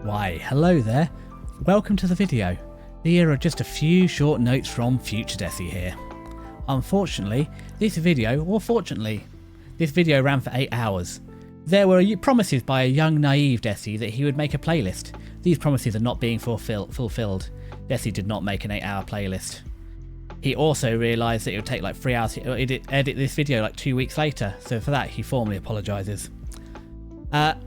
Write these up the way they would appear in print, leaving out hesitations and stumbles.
Why, hello there. Welcome to the video. Here are just a few short notes from Future Desi here. Unfortunately, this video ran for 8 hours. There were promises by a young naive Desi that he would make a playlist. These promises are not being fulfilled. Desi did not make an 8-hour playlist. He also realised that it would take like 3 hours to edit this video like 2 weeks later, so for that he formally apologises.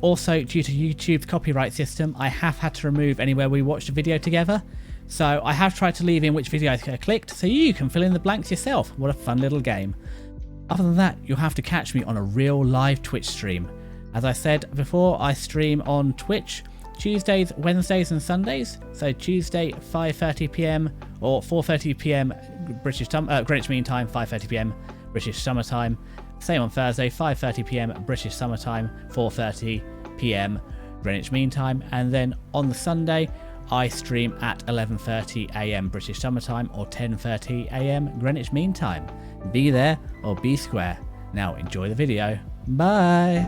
Also, due to YouTube's copyright system, I have had to remove anywhere we watched a video together. So I have tried to leave in which videos I clicked, so you can fill in the blanks yourself. What a fun little game. Other than that, you'll have to catch me on a real live Twitch stream. As I said before, I stream on Twitch Tuesdays, Wednesdays and Sundays. So Tuesday 5:30 PM or 4:30 PM Greenwich Mean Time, 5:30 PM British Summer Time. Same on Thursday, 5:30 PM British Summer Time, 4:30 PM Greenwich Mean Time. And then on the Sunday, I stream at 11:30 AM British Summer Time or 10:30 AM Greenwich Mean Time. Be there or be square. Now enjoy the video. Bye!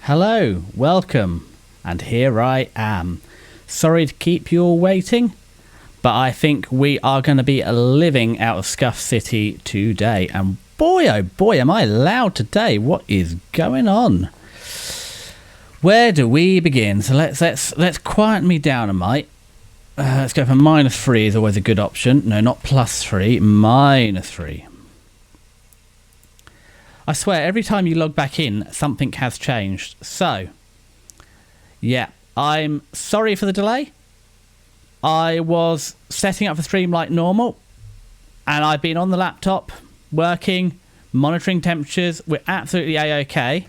Hello, welcome, and here I am. Sorry to keep you all waiting, but I think we are going to be living out of Scuff City today. And boy, oh boy, am I loud today. What is going on? Where do we begin? So let's quieten me down a mite. Let's go for -3 is always a good option. No, not +3, -3. I swear, every time you log back in, something has changed. So, yeah. I'm sorry for the delay. I was setting up the stream like normal, and I've been on the laptop, working, monitoring temperatures. We're absolutely a-okay.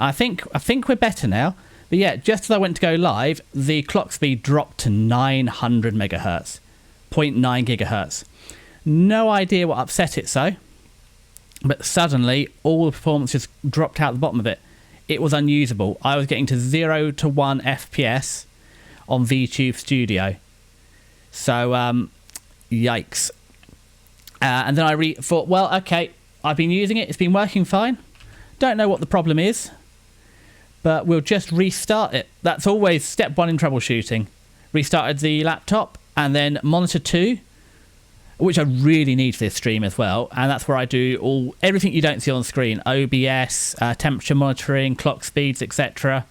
I think we're better now. But yeah, just as I went to go live, the clock speed dropped to 900 megahertz, 0.9 gigahertz. No idea what upset it so, but suddenly all the performance just dropped out the bottom of it. It was unusable. I was getting to 0 to 1 FPS on VTube Studio. So, yikes. And then I thought, well, okay, I've been using it. It's been working fine. Don't know what the problem is, but we'll just restart it. That's always step one in troubleshooting. Restarted the laptop and then monitor 2, which I really need for this stream as well, and that's where I do everything you don't see on screen: OBS, temperature monitoring, clock speeds, etc.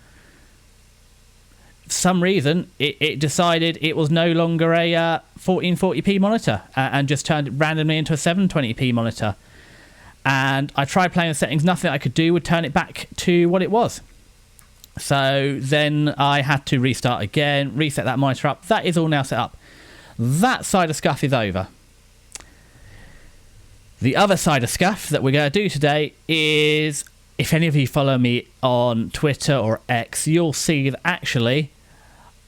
For some reason, it decided it was no longer a 1440p monitor and just turned it randomly into a 720p monitor. And I tried playing the settings, nothing I could do would turn it back to what it was. So then I had to restart again, reset that monitor up. That is all now set up. That side of Scuff is over. The other side of Scuff that we're going to do today is, if any of you follow me on Twitter or X, you'll see that actually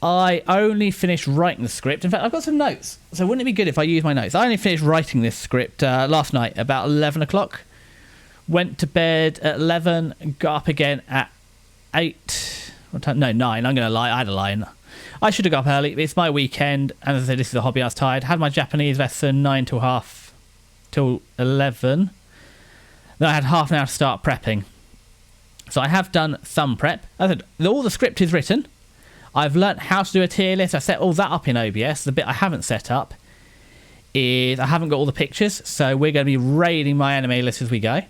I only finished writing the script. In fact, I've got some notes, so wouldn't it be good if I use my notes? I only finished writing this script last night about 11 o'clock. Went to bed at 11, got up again at 8. What time? No, 9. I'm going to lie. I had a lie. I should have got up early. It's my weekend, and as I said, this is a hobby. I was tired. Had my Japanese lesson 9 till 11. Then I had half an hour to start prepping. So I have done some prep. As I said, all the script is written. I've learnt how to do a tier list. I set all that up in OBS. The bit I haven't set up is I haven't got all the pictures, so we're going to be raiding my anime list as we go.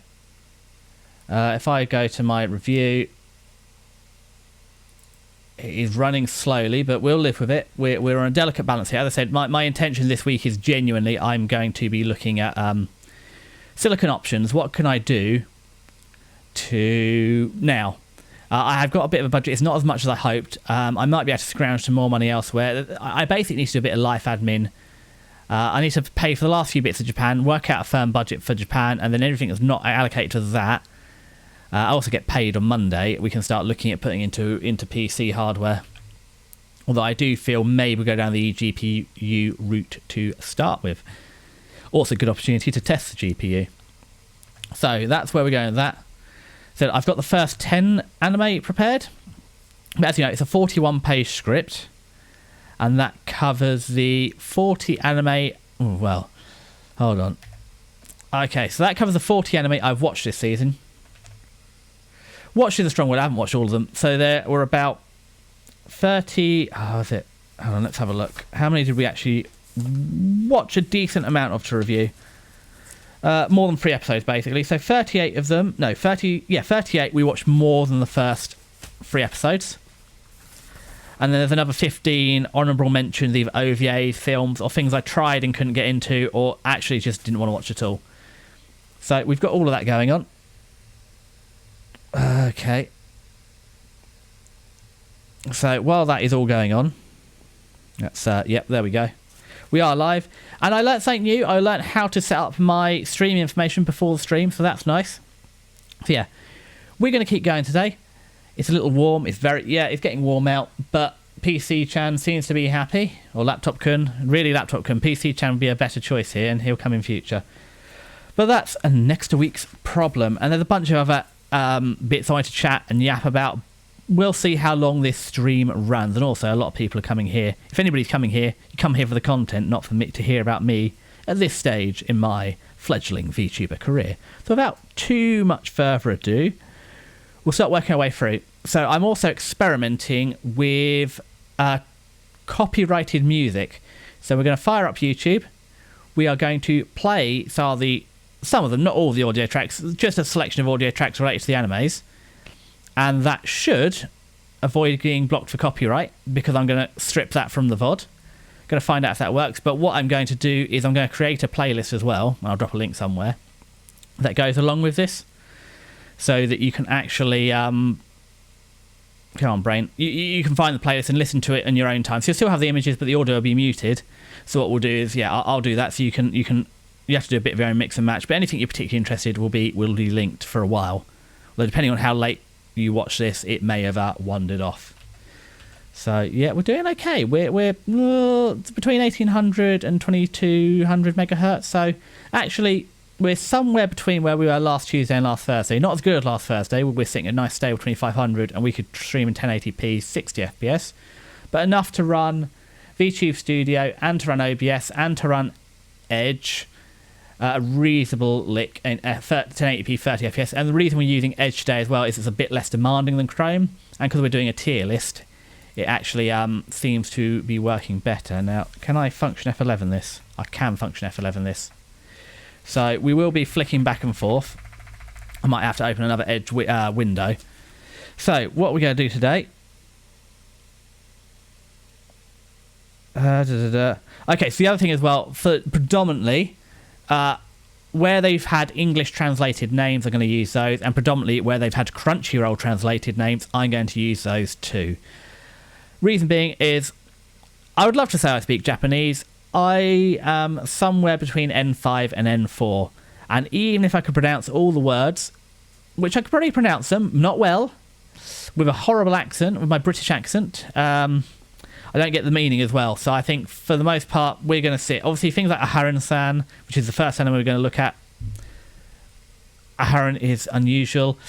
If I go to my review, it is running slowly, but we'll live with it. We're on a delicate balance here. As I said, my intention this week is genuinely I'm going to be looking at silicon options. What can I do to now? I have got a bit of a budget. It's not as much as I hoped. I might be able to scrounge some more money elsewhere. I basically need to do a bit of life admin. I need to pay for the last few bits of Japan, work out a firm budget for Japan, and then everything that's not allocated to that. I also get paid on Monday. We can start looking at putting into PC hardware. Although I do feel maybe we'll go down the GPU route to start with. Also a good opportunity to test the GPU. So that's where we're going with that. So I've got the first 10 anime prepared. But as you know, it's a 41-page script. And that covers the 40 anime... Oh, well, hold on. Okay, so that covers the 40 anime I've watched this season. Watched is a strong word. I haven't watched all of them. So there were about 30... Oh, was it? Hold on, let's have a look. How many did we actually watch a decent amount of to review? More than 3 episodes, basically. So 38 of them... No, 38 we watched more than the first 3 episodes. And then there's another 15 honourable mentions, either OVAs, films, or things I tried and couldn't get into, or actually just didn't want to watch at all. So we've got all of that going on. Okay. So while that is all going on, that's yep, there we go. We are live, and I learnt something new. I learnt how to set up my streaming information before the stream, so that's nice. So yeah, we're going to keep going today. It's a little warm. It's it's getting warm out, but PC Chan seems to be happy, or Laptop Kun. Really, Laptop Kun. PC Chan would be a better choice here, and he'll come in future. But that's a next week's problem, and there's a bunch of other bits I want to chat and yap about. We'll see how long this stream runs, and also a lot of people are coming here. If anybody's coming here, you come here for the content, not for me to hear about me at this stage in my fledgling VTuber career. So without too much further ado, we'll start working our way through. So I'm also experimenting with copyrighted music. So we're going to fire up YouTube. We are going to play some of them, not all the audio tracks, just a selection of audio tracks related to the animes. And that should avoid being blocked for copyright, because I'm going to strip that from the VOD. Going to find out if that works. But what I'm going to do is I'm going to create a playlist as well. I'll drop a link somewhere that goes along with this, so that you can actually come on, brain, you can find the playlist and listen to it in your own time. So you'll still have the images, but the audio will be muted. So what we'll do is, I'll do that, so you have to do a bit of your own mix and match, but anything you're particularly interested will be linked for a while. Although depending on how late you watch this, it may have wandered off. So yeah, we're doing okay. We're between 1800 and 2200 megahertz. So actually, we're somewhere between where we were last Tuesday and last Thursday. Not as good as last Thursday. We're sitting at a nice stable 2500, and we could stream in 1080p 60 FPS, but enough to run VTube Studio and to run OBS and to run Edge. A reasonable lick in 1080p 30 FPS, and the reason we're using Edge today as well is it's a bit less demanding than Chrome, and because we're doing a tier list, it actually seems to be working better. Now, can I function F11 this? I can function F11 this. So we will be flicking back and forth. I might have to open another Edge window. So what we're going to do today... Okay, so the other thing as well, for predominantly... where they've had English translated names, I'm going to use those, and predominantly where they've had Crunchyroll translated names, I'm going to use those too. Reason being is, I would love to say I speak Japanese. I am somewhere between N5 and N4, and even if I could pronounce all the words, which I could probably pronounce them, not well, with a horrible accent, with my British accent, I don't get the meaning as well. So I think for the most part, we're going to sit. Obviously, things like Aharon-san, which is the first anime we're going to look at. Aharon is unusual.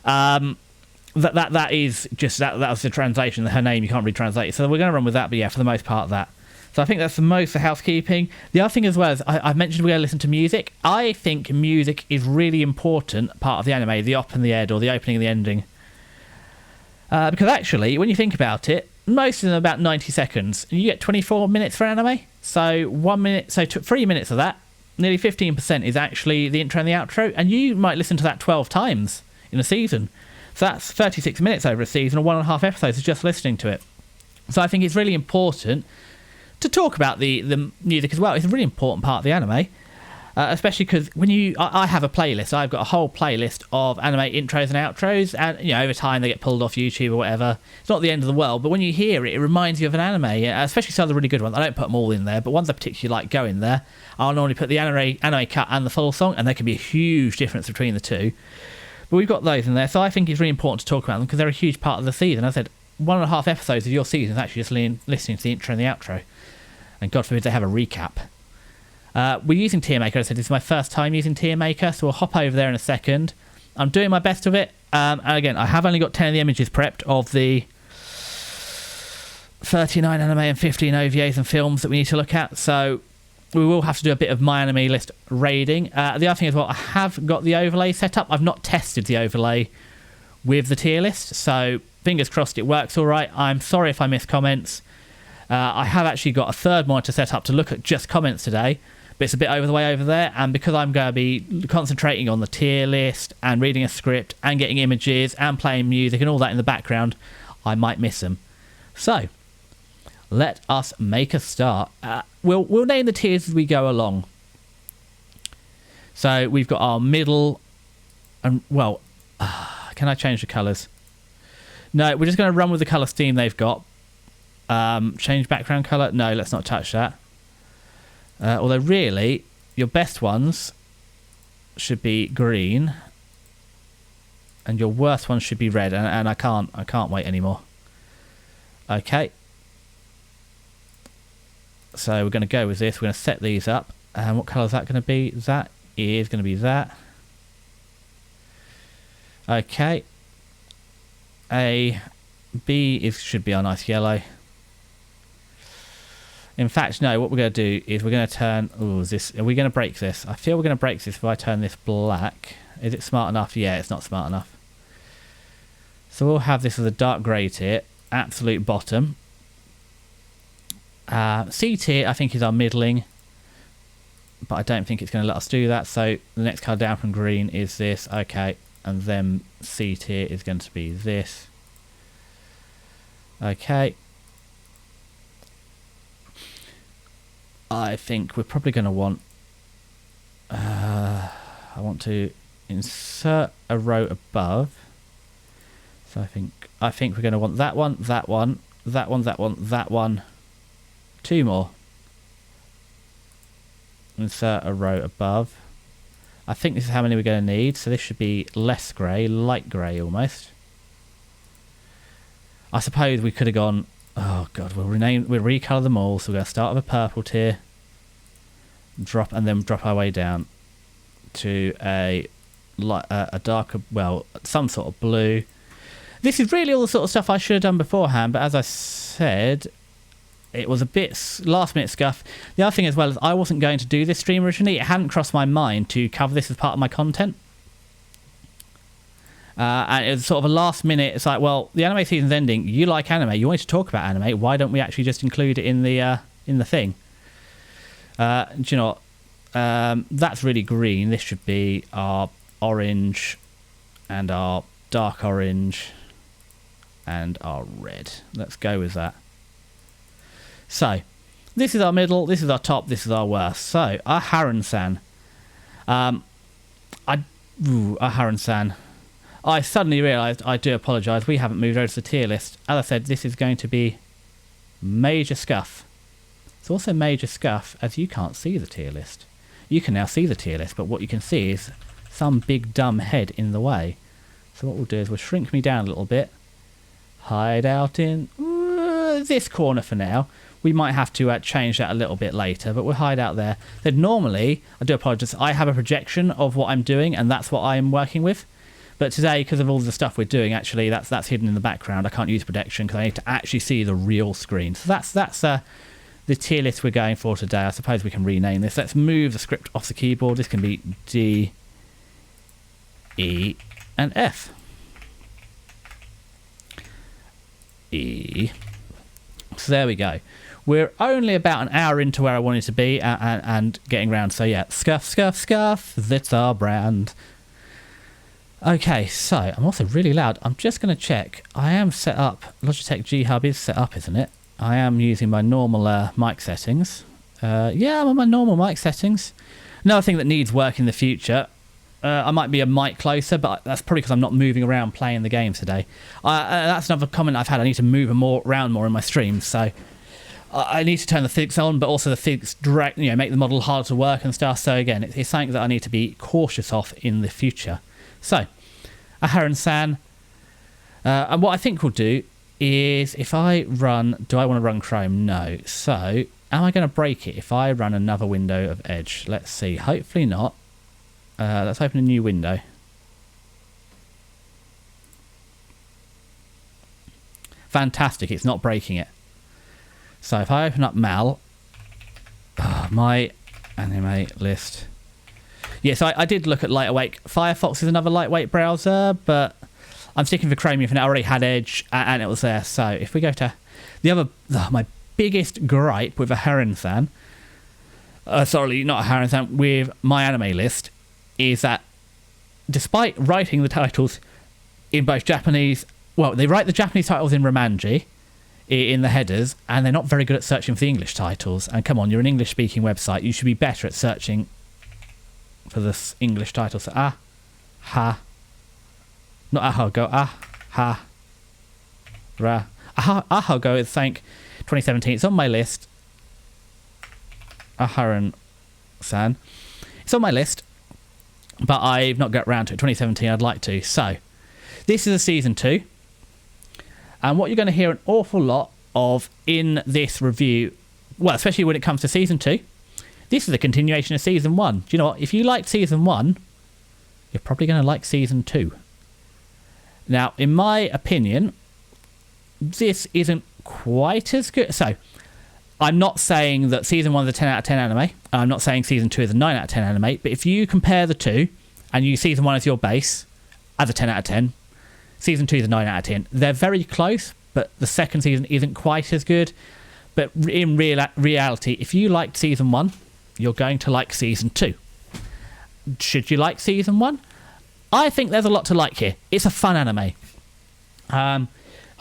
That is just that was the translation. Her name, you can't really translate it. So we're going to run with that. But yeah, for the most part, that. So I think that's the most for housekeeping. The other thing as well is I've mentioned we're going to listen to music. I think music is really important part of the anime, the op and the ed, or the opening and the ending. Because actually, when you think about it, most of them are about 90 seconds. You get 24 minutes for an anime. So 1 minute, so 3 minutes of that, nearly 15% is actually the intro and the outro. And you might listen to that 12 times in a season. So that's 36 minutes over a season, or 1.5 episodes of just listening to it. So I think it's really important to talk about the music as well. It's a really important part of the anime. Especially because when I have a playlist. I've got a whole playlist of anime intros and outros, and over time they get pulled off YouTube or whatever. It's not the end of the world, but when you hear it, it reminds you of an anime. Especially some of the really good ones. I don't put them all in there, but ones I particularly like go in there. I'll normally put the anime cut and the full song, and there can be a huge difference between the two. But we've got those in there, so I think it's really important to talk about them because they're a huge part of the season. As I said, 1.5 episodes of your season is actually just listening to the intro and the outro, and God forbid they have a recap. We're using TierMaker. As I said, this is my first time using TierMaker, so we'll hop over there in a second. I'm doing my best with it. And again, I have only got 10 of the images prepped of the 39 anime and 15 OVAs and films that we need to look at. So we will have to do a bit of My Enemy List raiding. The other thing as well, I have got the overlay set up. I've not tested the overlay with the tier list, so fingers crossed it works all right. I'm sorry if I miss comments. I have actually got a third monitor set up to look at just comments today, but it's a bit over the way over there, and because I'm going to be concentrating on the tier list and reading a script and getting images and playing music and all that in the background, I might miss them. So let us make a start. We'll name the tiers as we go along. So we've got our middle, and well, can I change the colours? No, we're just going to run with the colour scheme they've got. Change background colour? No, let's not touch that. Although really, your best ones should be green, and your worst ones should be red. And I can't wait anymore. Okay. So we're going to go with this. We're going to set these up. And what colour is that going to be? That is going to be that. Okay. B should be our nice yellow. In fact, no, what we're going to do is we're going to turn... Oh, is this... Are we going to break this? I feel we're going to break this if I turn this black. Is it smart enough? Yeah, it's not smart enough. So we'll have this as a dark grey tier. Absolute bottom. C tier, I think, is our middling. But I don't think it's going to let us do that. So the next colour down from green is this. Okay. And then C tier is going to be this. Okay. I think we're probably going to want... I want to insert a row above. So I think we're going to want that one, that one, that one, that one, that one. Two more. Insert a row above. I think this is how many we're going to need. So this should be less grey, light grey almost. I suppose we could have gone... Oh god, we'll recolour them all. So we're going to start with a purple tier, drop, and then drop our way down to a darker, well, some sort of blue. This is really all the sort of stuff I should have done beforehand, but as I said, it was a bit last minute scuff. The other thing as well is I wasn't going to do this stream originally. It hadn't crossed my mind to cover this as part of my content. And it was sort of a last minute, it's like, well, the anime season's ending. You like anime. You wanted to talk about anime. Why don't we actually just include it in the thing? Do you know what? That's really green. This should be our orange and our dark orange and our red. Let's go with that. So, this is our middle, this is our top, this is our worst. So, our Haran-san. Haran-san. I suddenly realised, I do apologise, we haven't moved over to the tier list. As I said, this is going to be major scuff. It's also major scuff as you can't see the tier list. You can now see the tier list, but what you can see is some big dumb head in the way. So what we'll do is we'll shrink me down a little bit. Hide out in this corner for now. We might have to change that a little bit later, but we'll hide out there. Then normally, I do apologise, I have a projection of what I'm doing, and that's what I'm working with. But today, because of all the stuff we're doing, actually, that's hidden in the background. I can't use projection because I need to actually see the real screen. So that's the tier list we're going for today. I suppose we can rename this. Let's move the script off the keyboard. This can be D, E, and F. E. So there we go. We're only about an hour into where I wanted to be and getting round. So yeah, scuff, scuff, scuff. That's our brand. Okay, so I'm also really loud. I'm just going to check. I am set up. Logitech G Hub is set up, isn't it? I am using my normal mic settings. Yeah, I'm on my normal mic settings. Another thing that needs work in the future. I might be a mic closer, but that's probably because I'm not moving around playing the game today. That's another comment I've had. I need to move around more in my streams, so I need to turn the physics on, but also the physics direct, make the model harder to work and stuff. So again, it's something that I need to be cautious of in the future. So, Haran-san, and what I think we'll do is if I run, do I want to run Chrome? No. So, am I going to break it if I run another window of Edge? Let's see. Hopefully not. Let's open a new window. Fantastic, it's not breaking it. So if I open up Mal, my Anime list. Yes, I did look at lightweight. Firefox is another lightweight browser, but I'm sticking for Chromium for now. I already had Edge, and it was there. So if we go to the other, my biggest gripe with a Haran-san, sorry, not a Haran-san, with my anime list, is that despite writing the titles in both Japanese, well, they write the Japanese titles in Romanji, in the headers, and they're not very good at searching for the English titles. And come on, you're an English-speaking website. You should be better at searching for this English title. So not Ahago, Ahago is thank 2017. It's on my list. Aharan-san. It's on my list, but I've not got around to it. 2017, I'd like to. So, this is a season 2. And what you're going to hear an awful lot of in this review, well, especially when it comes to season 2, this is a continuation of season 1. Do you know what? If you liked season 1, you're probably going to like season 2. Now, in my opinion, this isn't quite as good. So, I'm not saying that season 1 is a 10 out of 10 anime. I'm not saying season 2 is a 9 out of 10 anime. But if you compare the two and use season 1 as your base, as a 10 out of 10, season 2 is a 9 out of 10. They're very close, but the second season isn't quite as good. But in reality, if you liked season 1, you're going to like season 2. Should you like season 1? I think there's a lot to like here. It's a fun anime.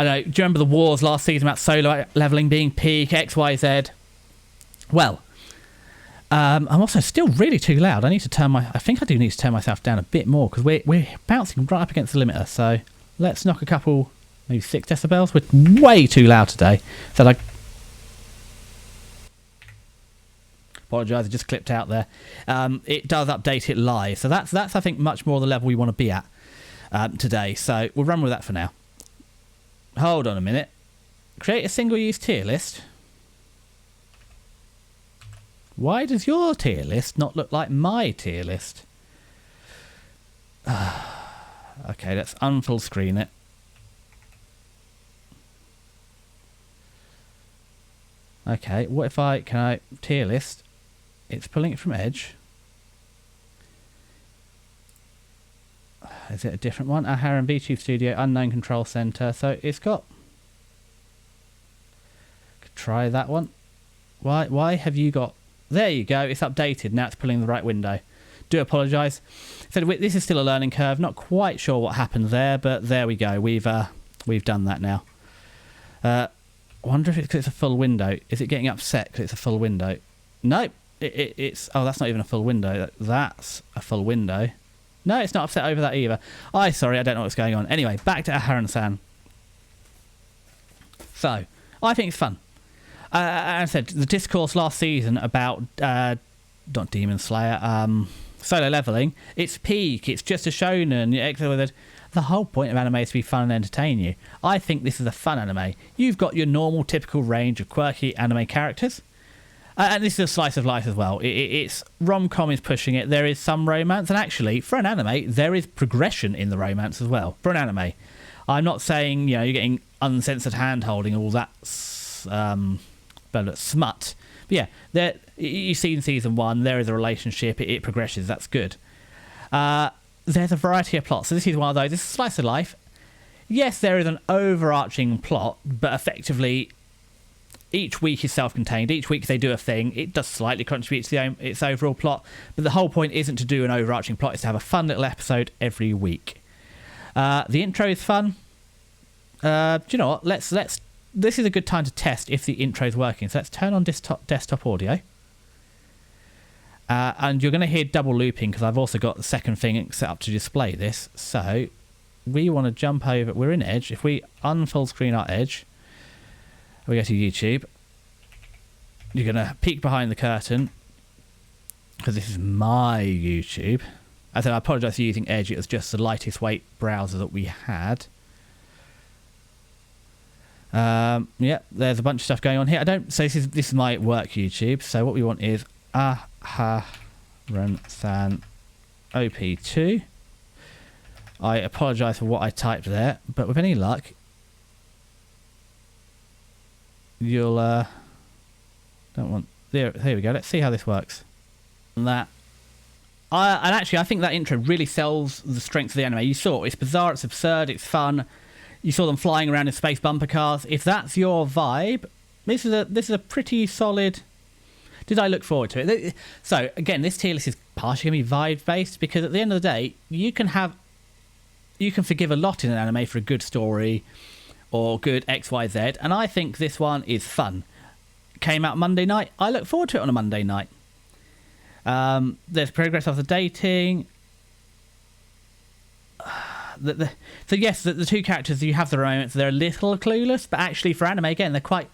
I know, do you remember the wars last season about solo leveling being peak, XYZ? Well, I'm also still really too loud. I think I do need to turn myself down a bit more because we're bouncing right up against the limiter. So let's knock a couple, maybe 6 decibels. We're way too loud today. So apologise, I just clipped out there. It does update it live. So that's I think much more the level we want to be at today. So we'll run with that for now. Hold on a minute. Create a single-use tier list. Why does your tier list not look like my tier list? Okay, let's unfull screen it. Okay, what if can I tier list? It's pulling it from Edge. Is it a different one? Aharan VTube Studio, Unknown Control Center. So it's got... Could try that one. Why have you got... There you go, it's updated. Now it's pulling the right window. Do apologise. So this is still a learning curve. Not quite sure what happened there, but there we go. We've done that now. I wonder if it's 'cause it's a full window. Is it getting upset because it's a full window? Nope. It's... Oh, that's not even a full window. That's a full window. No, it's not upset over that either. Sorry, I don't know what's going on. Anyway, back to Aharan-san. So, I think it's fun. As I said, the discourse last season about, not Demon Slayer, solo leveling, it's peak, it's just a shonen, the whole point of anime is to be fun and entertain you. I think this is a fun anime. You've got your normal, typical range of quirky anime characters. And this is a slice of life as well. It's rom-com is pushing it. There is some romance. And actually, for an anime, there is progression in the romance as well. For an anime. I'm not saying, you're getting uncensored hand-holding, all that smut. But yeah, you see in season 1, there is a relationship. It progresses. That's good. There's a variety of plots. So this is one of those. This is a slice of life. Yes, there is an overarching plot, but effectively... Each week is self-contained. Each week they do a thing. It does slightly contribute to its overall plot, but the whole point isn't to do an overarching plot. It's to have a fun little episode every week. The intro is fun. Do you know what? Let's. This is a good time to test if the intro is working. So let's turn on desktop audio, and you're going to hear double looping because I've also got the second thing set up to display this. So we want to jump over. We're in Edge. If we unfull screen our Edge. We go to YouTube. You're going to peek behind the curtain because this is my YouTube. I apologise for using Edge. It was just the lightest weight browser that we had. Yeah, there's a bunch of stuff going on here. So this is my work YouTube. So what we want is Aharan-san OP2. I apologise for what I typed there, but with any luck, you'll don't want there. Here we go. Let's see how this works. that. And actually, I think that intro really sells the strength of the anime. You saw it's bizarre, it's absurd, it's fun. You saw them flying around in space bumper cars. If that's your vibe, this is a pretty solid. Did I look forward to it? So again, this tier list is partially going to be vibe based because at the end of the day, you can forgive a lot in an anime for a good story or good XYZ, and I think this one is fun. Came out Monday night. I look forward to it on a Monday night. There's progress after dating. So yes, the two characters, you have their moments. They're a little clueless, but actually for anime, again, they're quite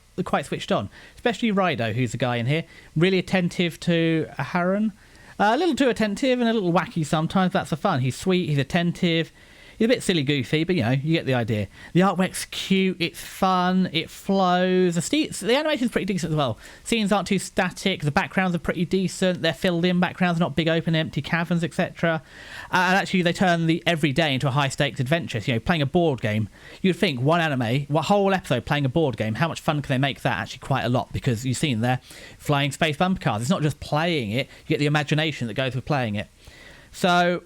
switched on. Especially Raido, who's the guy in here, really attentive to Aharon. A little too attentive and a little wacky sometimes. That's the fun. He's sweet. He's attentive. He's a bit silly goofy, but you get the idea. The artwork's cute, it's fun, it flows. The animation's pretty decent as well. Scenes aren't too static, the backgrounds are pretty decent, they're filled in backgrounds, not big open empty caverns, etc. And actually they turn the everyday into a high stakes adventure. So, playing a board game, you'd think one whole episode playing a board game, how much fun can they make that? Actually quite a lot, because you've seen there flying space bumper cars. It's not just playing it, you get the imagination that goes with playing it. So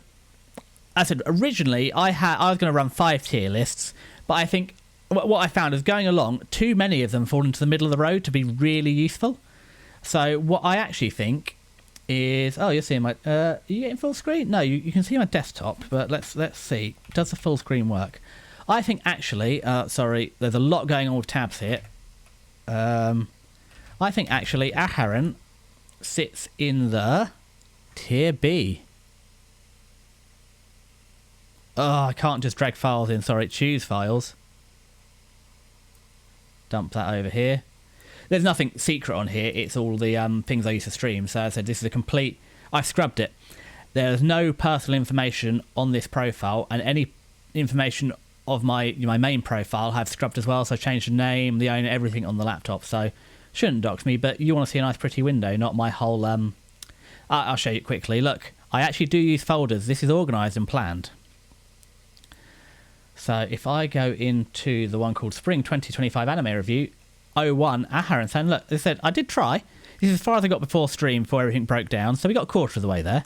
I said originally I was going to run 5 tier lists, but I think what I found is going along, too many of them fall into the middle of the road to be really useful. So what I actually think is, you're seeing my, are you getting full screen? No, you can see my desktop, but let's see. Does the full screen work? I think actually, sorry, there's a lot going on with tabs here. I think actually Aharon sits in the tier B. Oh, I can't just drag files in. Sorry, choose files. Dump that over here. There's nothing secret on here. It's all the things I used to stream. So as I said, this is a complete. I've scrubbed it. There's no personal information on this profile, and any information of my main profile I've scrubbed as well. So I changed the name, the owner, everything on the laptop. So shouldn't dox me. But you want to see a nice pretty window, not my whole. I'll show you quickly. Look, I actually do use folders. This is organised and planned. So if I go into the one called Spring 2025 Anime Review, 01 Aharon saying, look, they said, I did try. This is as far as I got before stream, before everything broke down. So we got a quarter of the way there.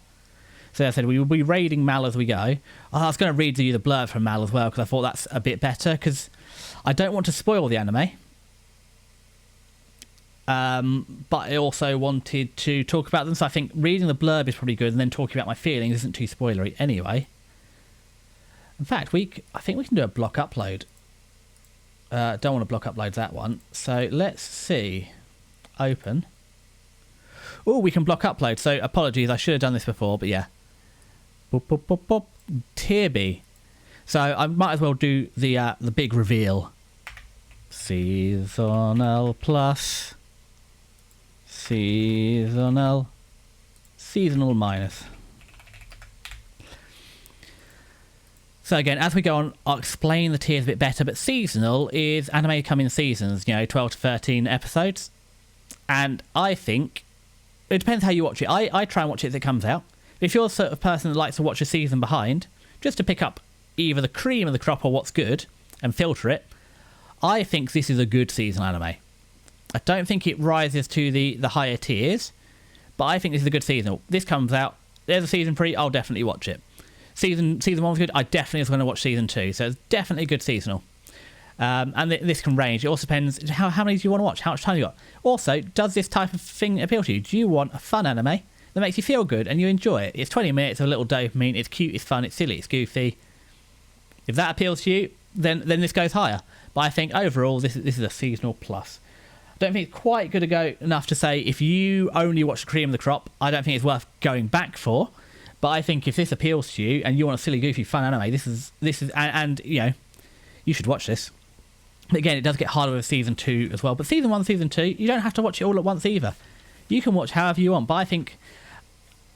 So I said, we will be raiding Mal as we go. I was going to read you the blurb from Mal as well, because I thought that's a bit better, because I don't want to spoil the anime. But I also wanted to talk about them. So I think reading the blurb is probably good, and then talking about my feelings isn't too spoilery anyway. In fact, I think we can do a block upload. Don't want to block upload that one. So let's see. Open. Oh, we can block upload. So apologies, I should have done this before, but yeah. Boop, boop, boop, boop. Tier B. So I might as well do the big reveal. Seasonal plus. Seasonal. Seasonal minus. So again, as we go on, I'll explain the tiers a bit better, but seasonal is anime come in seasons, 12 to 13 episodes. And I think, it depends how you watch it. I try and watch it as it comes out. If you're the sort of person that likes to watch a season behind, just to pick up either the cream of the crop or what's good, and filter it, I think this is a good seasonal anime. I don't think it rises to the higher tiers, but I think this is a good seasonal. This comes out, there's a season 3, I'll definitely watch it. Season 1 was good. I definitely was going to watch season 2, so it's definitely a good seasonal. And this can range. It also depends how many do you want to watch, how much time you got. Also, does this type of thing appeal to you? Do you want a fun anime that makes you feel good and you enjoy it? It's 20 minutes of a little dopamine. It's cute. It's fun. It's silly. It's goofy. If that appeals to you, then this goes higher. But I think overall, this is a seasonal plus. I don't think it's quite good to go enough to say if you only watch the cream of the crop, I don't think it's worth going back for. But I think if this appeals to you and you want a silly, goofy, fun anime, this is and you should watch this. But again, it does get harder with season 2 as well. But season 1, season 2, you don't have to watch it all at once either. You can watch however you want. But I think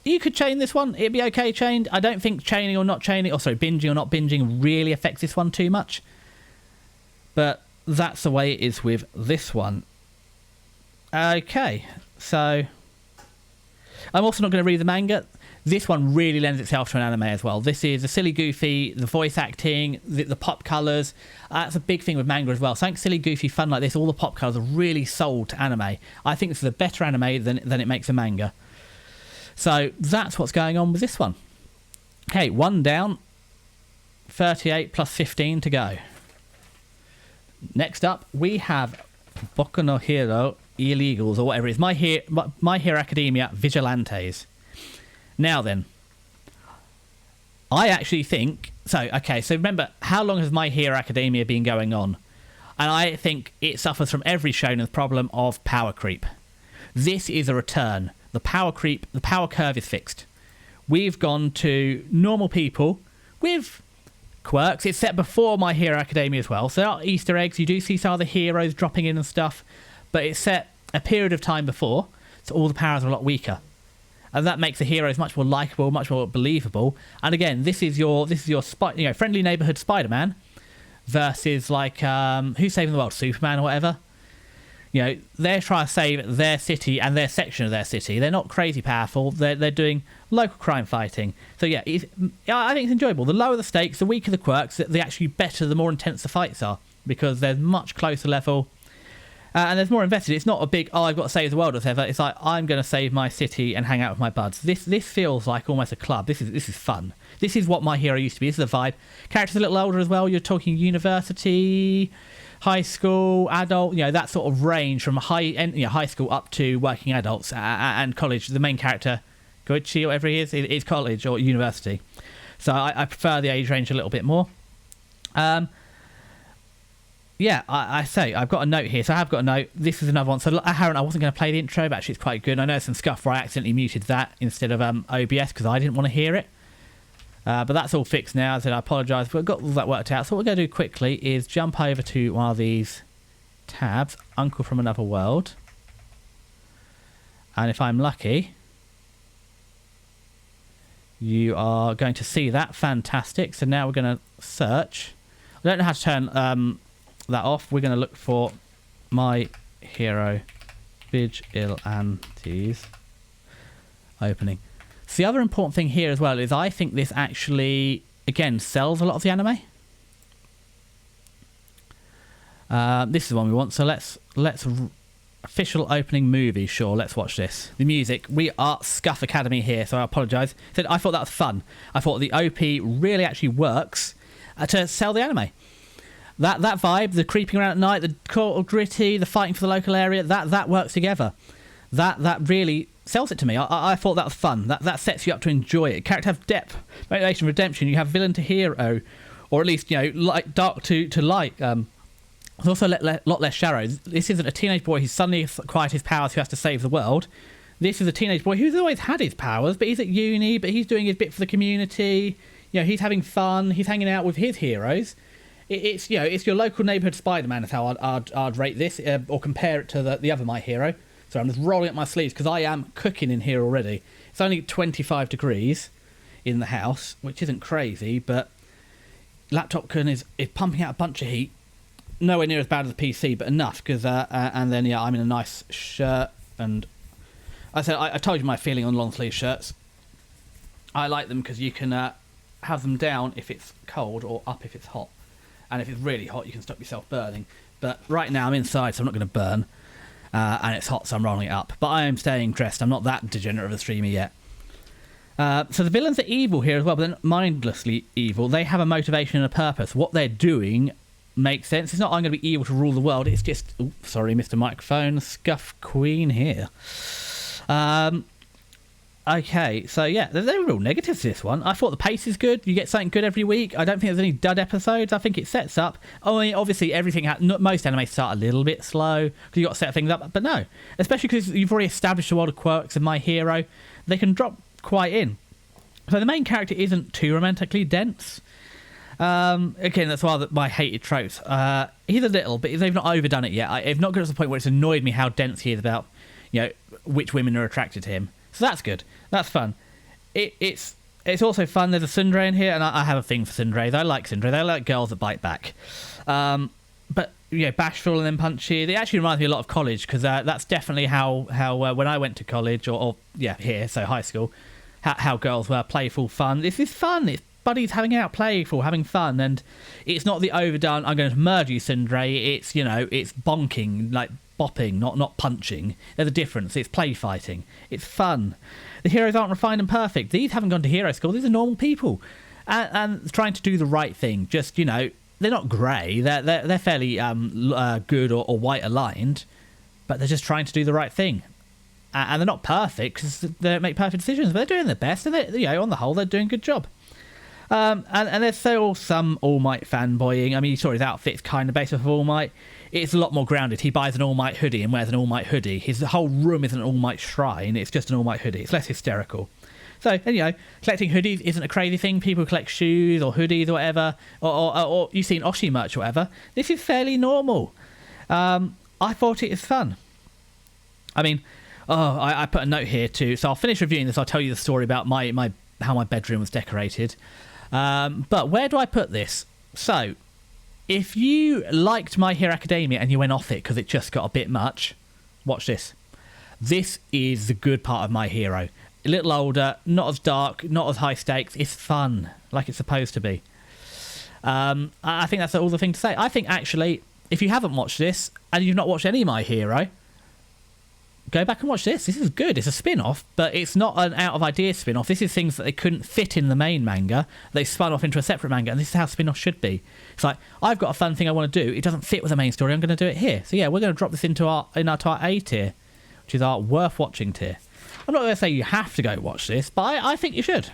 you could chain this one. It'd be okay chained. I don't think chaining or not chaining, binging or not binging really affects this one too much. But that's the way it is with this one. Okay, so I'm also not going to read the manga. This one really lends itself to an anime as well. This is the silly, goofy, the voice acting, the pop colours. That's a big thing with manga as well. Something silly, goofy, fun like this, all the pop colours are really sold to anime. I think this is a better anime than it makes a manga. So that's what's going on with this one. Okay, 1 down, 38 plus 15 to go. Next up, we have Boku no Hero Illegals, or whatever it is. My Hero Academia Vigilantes. Now then, I actually think... So remember, how long has My Hero Academia been going on? And I think it suffers from every shonen's problem of power creep. This is a return. The power creep, the power curve is fixed. We've gone to normal people with quirks. It's set before My Hero Academia as well. So there are Easter eggs. You do see some of the heroes dropping in and stuff. But it's set a period of time before. So all the powers are a lot weaker. And that makes the heroes much more likeable, much more believable. And again, this is your friendly neighborhood Spider-Man versus like who's saving the world, Superman or whatever. They're trying to save their city and their section of their city. They're not crazy powerful. They're doing local crime fighting. So yeah, I think it's enjoyable. The lower the stakes, the weaker the quirks, the actually better, the more intense the fights are, because there's much closer level. And there's more invested. It's not a big, I've got to save the world or whatever. It's like, I'm going to save my city and hang out with my buds. This feels like almost a club. This is fun. This is what My Hero used to be. This is the vibe. Characters a little older as well. You're talking university, high school, adult, that sort of range from high school up to working adults and college. The main character, Goichi or whatever he is college or university. So I prefer the age range a little bit more. Yeah, I say, I've got a note here. So I have got a note. This is another one. So Aaron, I wasn't going to play the intro, but actually it's quite good. I know some scuff where I accidentally muted that instead of OBS because I didn't want to hear it. But that's all fixed now. I said I apologise, but I've got all that worked out. So what we're going to do quickly is jump over to one of these tabs, Uncle from Another World. And if I'm lucky, you are going to see that. Fantastic. So now we're going to search. I don't know how to turn... that off. We're going to look for My Hero Vigilantes opening. So the other important thing here as well is I think this actually, again, sells a lot of the anime. This is the one we want. So let's official opening movie. Sure, let's watch this. The music. We are Scuff Academy here, so I apologise. I thought that was fun. I thought the OP really actually works to sell the anime. That vibe, the creeping around at night, the cool gritty, the fighting for the local area, that works together. That really sells it to me. I thought that was fun. That sets you up to enjoy it. Character have depth, motivation, redemption. You have villain to hero, or at least like dark to light. There's also a lot less shadows. This isn't a teenage boy who's suddenly acquired his powers who has to save the world. This is a teenage boy who's always had his powers, but he's at uni, but he's doing his bit for the community. He's having fun. He's hanging out with his heroes. It's your local neighbourhood Spider-Man is how I'd rate this, or compare it to the other My Hero. So I'm just rolling up my sleeves because I am cooking in here already. It's only 25 degrees in the house, which isn't crazy, but Laptopkin is pumping out a bunch of heat. Nowhere near as bad as the PC, but enough because and then I'm in a nice shirt, and I told you my feeling on long sleeve shirts. I like them because you can have them down if it's cold or up if it's hot. And if it's really hot, you can stop yourself burning. But right now I'm inside, so I'm not going to burn. And it's hot, so I'm rolling it up. But I am staying dressed. I'm not that degenerate of a streamer yet. So the villains are evil here as well, but they're not mindlessly evil. They have a motivation and a purpose. What they're doing makes sense. It's not I'm going to be evil to rule the world. It's just... Ooh, sorry, Mr. Microphone. Scuff Queen here. Okay, so yeah, there's no real negatives to this one. I thought the pace is good. You get something good every week. I don't think there's any dud episodes. I think it sets up. I mean, obviously, most anime start a little bit slow because you've got to set things up. But no, especially because you've already established a world of quirks in My Hero, they can drop quite in. So the main character isn't too romantically dense. Again, that's one of my hated tropes. He's a little, but they've not overdone it yet. I've not got to the point where it's annoyed me how dense he is about, which women are attracted to him. So that's good. That's fun. It's also fun. There's a tsundere in here, and I have a thing for tsunderes. I like tsunderes. I like girls that bite back. But bashful and then punchy. They actually remind me a lot of college because that's definitely how when I went to college or here, so high school, how girls were playful, fun. This is fun. It's buddies having out, playful, having fun, and it's not the overdone. I'm going to murder you, tsundere. It's it's bonking like bopping, not punching. There's a difference. It's play fighting. It's fun. The heroes aren't refined and perfect. These haven't gone to hero school. These are normal people, and trying to do the right thing. Just, they're not grey. They're fairly good or white aligned, but they're just trying to do the right thing. And they're not perfect because they don't make perfect decisions, but they're doing their best, and on the whole, they're doing a good job. And there's still some All Might fanboying. I mean, you saw his outfit's kind of based off of All Might. It's a lot more grounded. He buys an All Might hoodie and wears an All Might hoodie. His whole room is an All Might shrine. It's just an All Might hoodie. It's less hysterical. So, and, collecting hoodies isn't a crazy thing. People collect shoes or hoodies or whatever, or you've seen Oshi merch or whatever. This is fairly normal. I thought it was fun. I mean, I put a note here too. So I'll finish reviewing this. I'll tell you the story about how my bedroom was decorated. But where do I put this? So, if you liked My Hero Academia and you went off it because it just got a bit much, watch this. This is the good part of My Hero. A little older, not as dark, not as high stakes. It's fun, like it's supposed to be. I think that's all the thing to say. I think, actually, if you haven't watched this and you've not watched any My Hero, go back and watch this. This is good. It's a spin-off, but it's not an out-of-ideas spin-off. This is things that they couldn't fit in the main manga. They spun off into a separate manga, and this is how spin-off should be. It's like, I've got a fun thing I want to do. It doesn't fit with the main story. I'm going to do it here. So yeah, we're going to drop this into our A tier, which is our worth-watching tier. I'm not going to say you have to go watch this, but I think you should.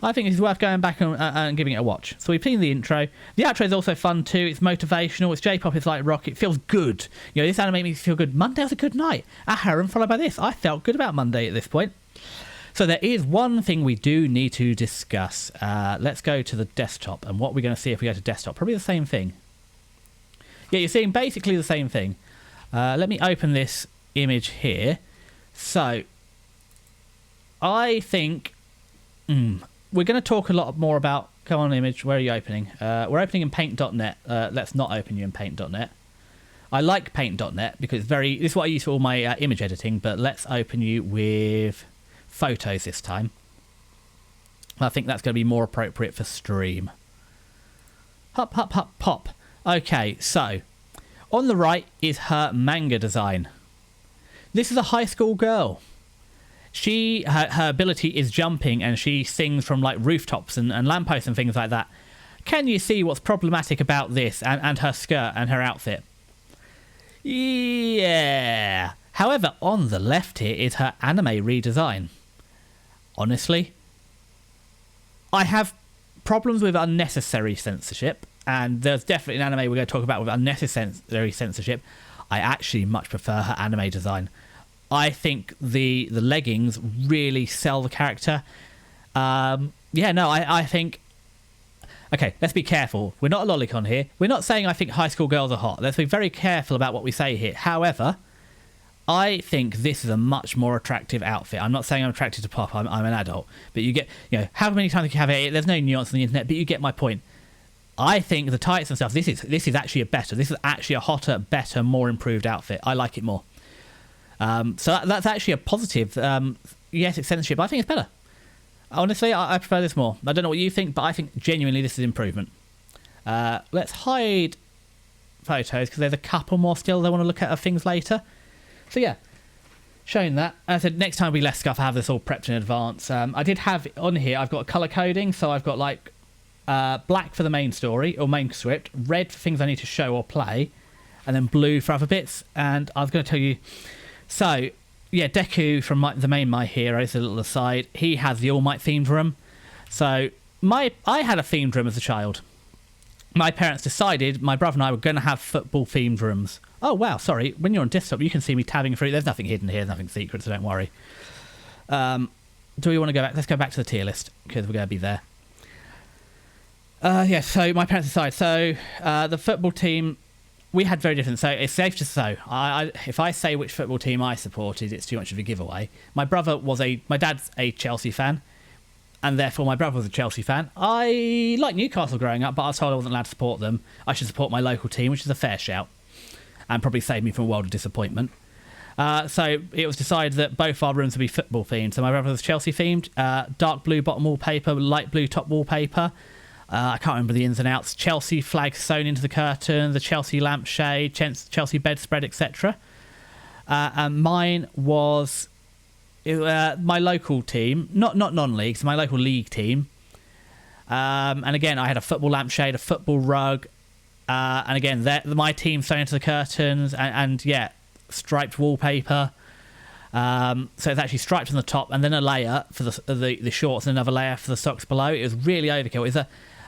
I think it's worth going back and giving it a watch. So we've seen the intro. The outro is also fun too. It's motivational. It's J-pop. It's like rock. It feels good. This anime makes me feel good. Monday was a good night. A harem followed by this. I felt good about Monday at this point. So there is one thing we do need to discuss. Let's go to the desktop. And what we're going to see if we go to desktop. Probably the same thing. Yeah, you're seeing basically the same thing. Let me open this image here. So I think... we're going to talk a lot more about... Come on, image. Where are you opening? We're opening in paint.net. Let's not open you in paint.net. I like paint.net because this is what I use for all my image editing, but let's open you with photos this time. I think that's going to be more appropriate for stream. Hop, hop, hop, pop. Okay, so on the right is her manga design. This is a high school girl. Her ability is jumping, and she sings from like rooftops and lampposts and things like that. Can you see what's problematic about this and her skirt and her outfit? Yeah. However, on the left here is her anime redesign. Honestly, I have problems with unnecessary censorship, and there's definitely an anime we're going to talk about with unnecessary censorship. I actually much prefer her anime design. I think the leggings really sell the character. I think... Okay, let's be careful. We're not a lolicon here. We're not saying I think high school girls are hot. Let's be very careful about what we say here. However, I think this is a much more attractive outfit. I'm not saying I'm attracted to pop. I'm an adult. But you get... how many times you have it? There's no nuance on the internet, but you get my point. I think the tights and stuff, this is actually this is actually a hotter, better, more improved outfit. I like it more. So that's actually a positive. Yes, it's censorship, but I think it's better. Honestly, I prefer this more. I don't know what you think, but I think genuinely this is improvement. Let's hide photos because there's a couple more still. They want to look at things later. So yeah, showing that. As I said, next time will be less scuff. I have this all prepped in advance. I did have on here, I've got colour coding, so I've got like black for the main story or main script, red for things I need to show or play, and then blue for other bits. And I was going to tell you... So, yeah, Deku from the main My Hero, is a little aside. He has the All Might themed room. So, I had a themed room as a child. My parents decided my brother and I were going to have football themed rooms. Oh, wow, sorry. When you're on desktop, you can see me tabbing through. There's nothing hidden here, nothing secret, so don't worry. Do we want to go back? Let's go back to the tier list, because we're going to be there. So my parents decided. So, the football team... We had very different, so it's safe to say. If I say which football team I supported, it's too much of a giveaway. My dad's a Chelsea fan, and therefore my brother was a Chelsea fan. I liked Newcastle growing up, but I was told I wasn't allowed to support them. I should support my local team, which is a fair shout, and probably saved me from a world of disappointment. So it was decided that both our rooms would be football themed. So my brother was Chelsea themed, dark blue bottom wallpaper, light blue top wallpaper. I can't remember the ins and outs. Chelsea flag sewn into the curtain, the Chelsea lampshade, Chelsea bedspread, etc. And mine was my local team, not non-league, so my local league team. And again, I had a football lampshade, a football rug, and again, my team sewn into the curtains, and yeah, striped wallpaper. So it's actually striped on the top, and then a layer for the shorts, and another layer for the socks below. It was really overkill. It's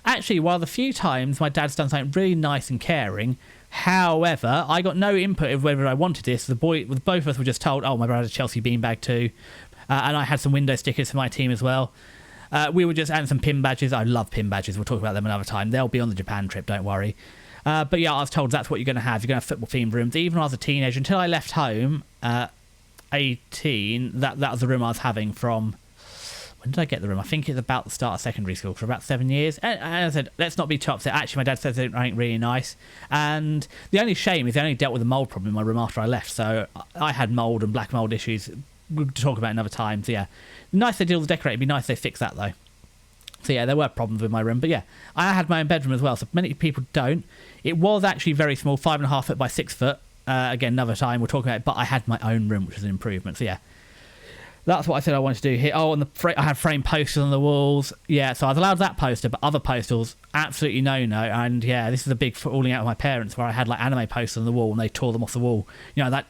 actually one of the few times my dad's done something really nice and caring. However, I got no input of whether I wanted this. Both of us were just told, "Oh, my brother had a Chelsea beanbag too," and I had some window stickers for my team as well. We were just and some pin badges. I love pin badges. We'll talk about them another time. They'll be on the Japan trip. Don't worry. But yeah, I was told that's what you're going to have. You're going to have football themed rooms. Even when I was a teenager, until I left home, 18. That was the room I was having from. When did I get the room? I think it's about the start of secondary school, for about 7 years. And I said, let's not be too upset. Actually, my dad says it's really nice. And the only shame is they only dealt with the mould problem in my room after I left. So I had mould and black mould issues. We'll talk about it another time. So yeah, nice they deal with the decorating. It'd be nice they fix that though. So yeah, there were problems with my room. But yeah, I had my own bedroom as well. So many people don't. It was actually very small, 5.5 foot by 6 foot. Again, another time we'll talk about it. But I had my own room, which was an improvement. So yeah. That's what I said I wanted to do here. Oh, and I had framed posters on the walls. Yeah, so I was allowed that poster, but other posters, absolutely no. And yeah, this is a big falling out with my parents where I had like anime posters on the wall and they tore them off the wall. You know, that,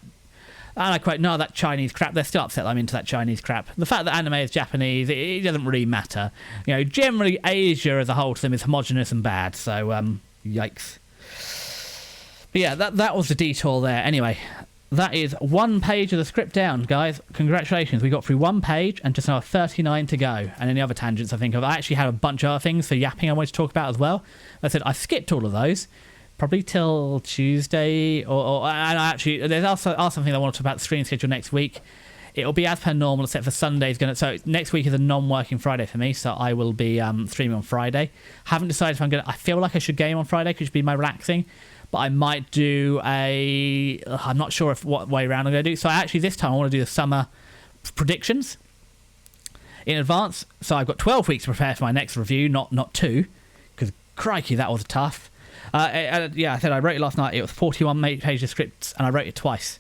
and I quote, no, that Chinese crap. They're still upset that I'm into that Chinese crap. The fact that anime is Japanese, it doesn't really matter. You know, generally Asia as a whole to them is homogenous and bad. So, yikes. But yeah, that was the detour there. Anyway. That is one page of the script down, guys. Congratulations. We got through one page and just another 39 to go. And any other tangents I think of. I actually had a bunch of other things for yapping I wanted to talk about as well. I said I skipped all of those. Probably till Tuesday. And I actually, there's also something I want to talk about the stream schedule next week. It'll be as per normal, except for Sunday's going to... So next week is a non-working Friday for me, so I will be streaming on Friday. Haven't decided if I'm going to... I feel like I should game on Friday because it should be my relaxing. But I might do I'm not sure what way around I'm going to do. So actually this time I want to do the summer predictions in advance. So I've got 12 weeks to prepare for my next review, not 2. Because crikey, that was tough. Yeah, I said I wrote it last night. It was 41 pages of scripts and I wrote it twice.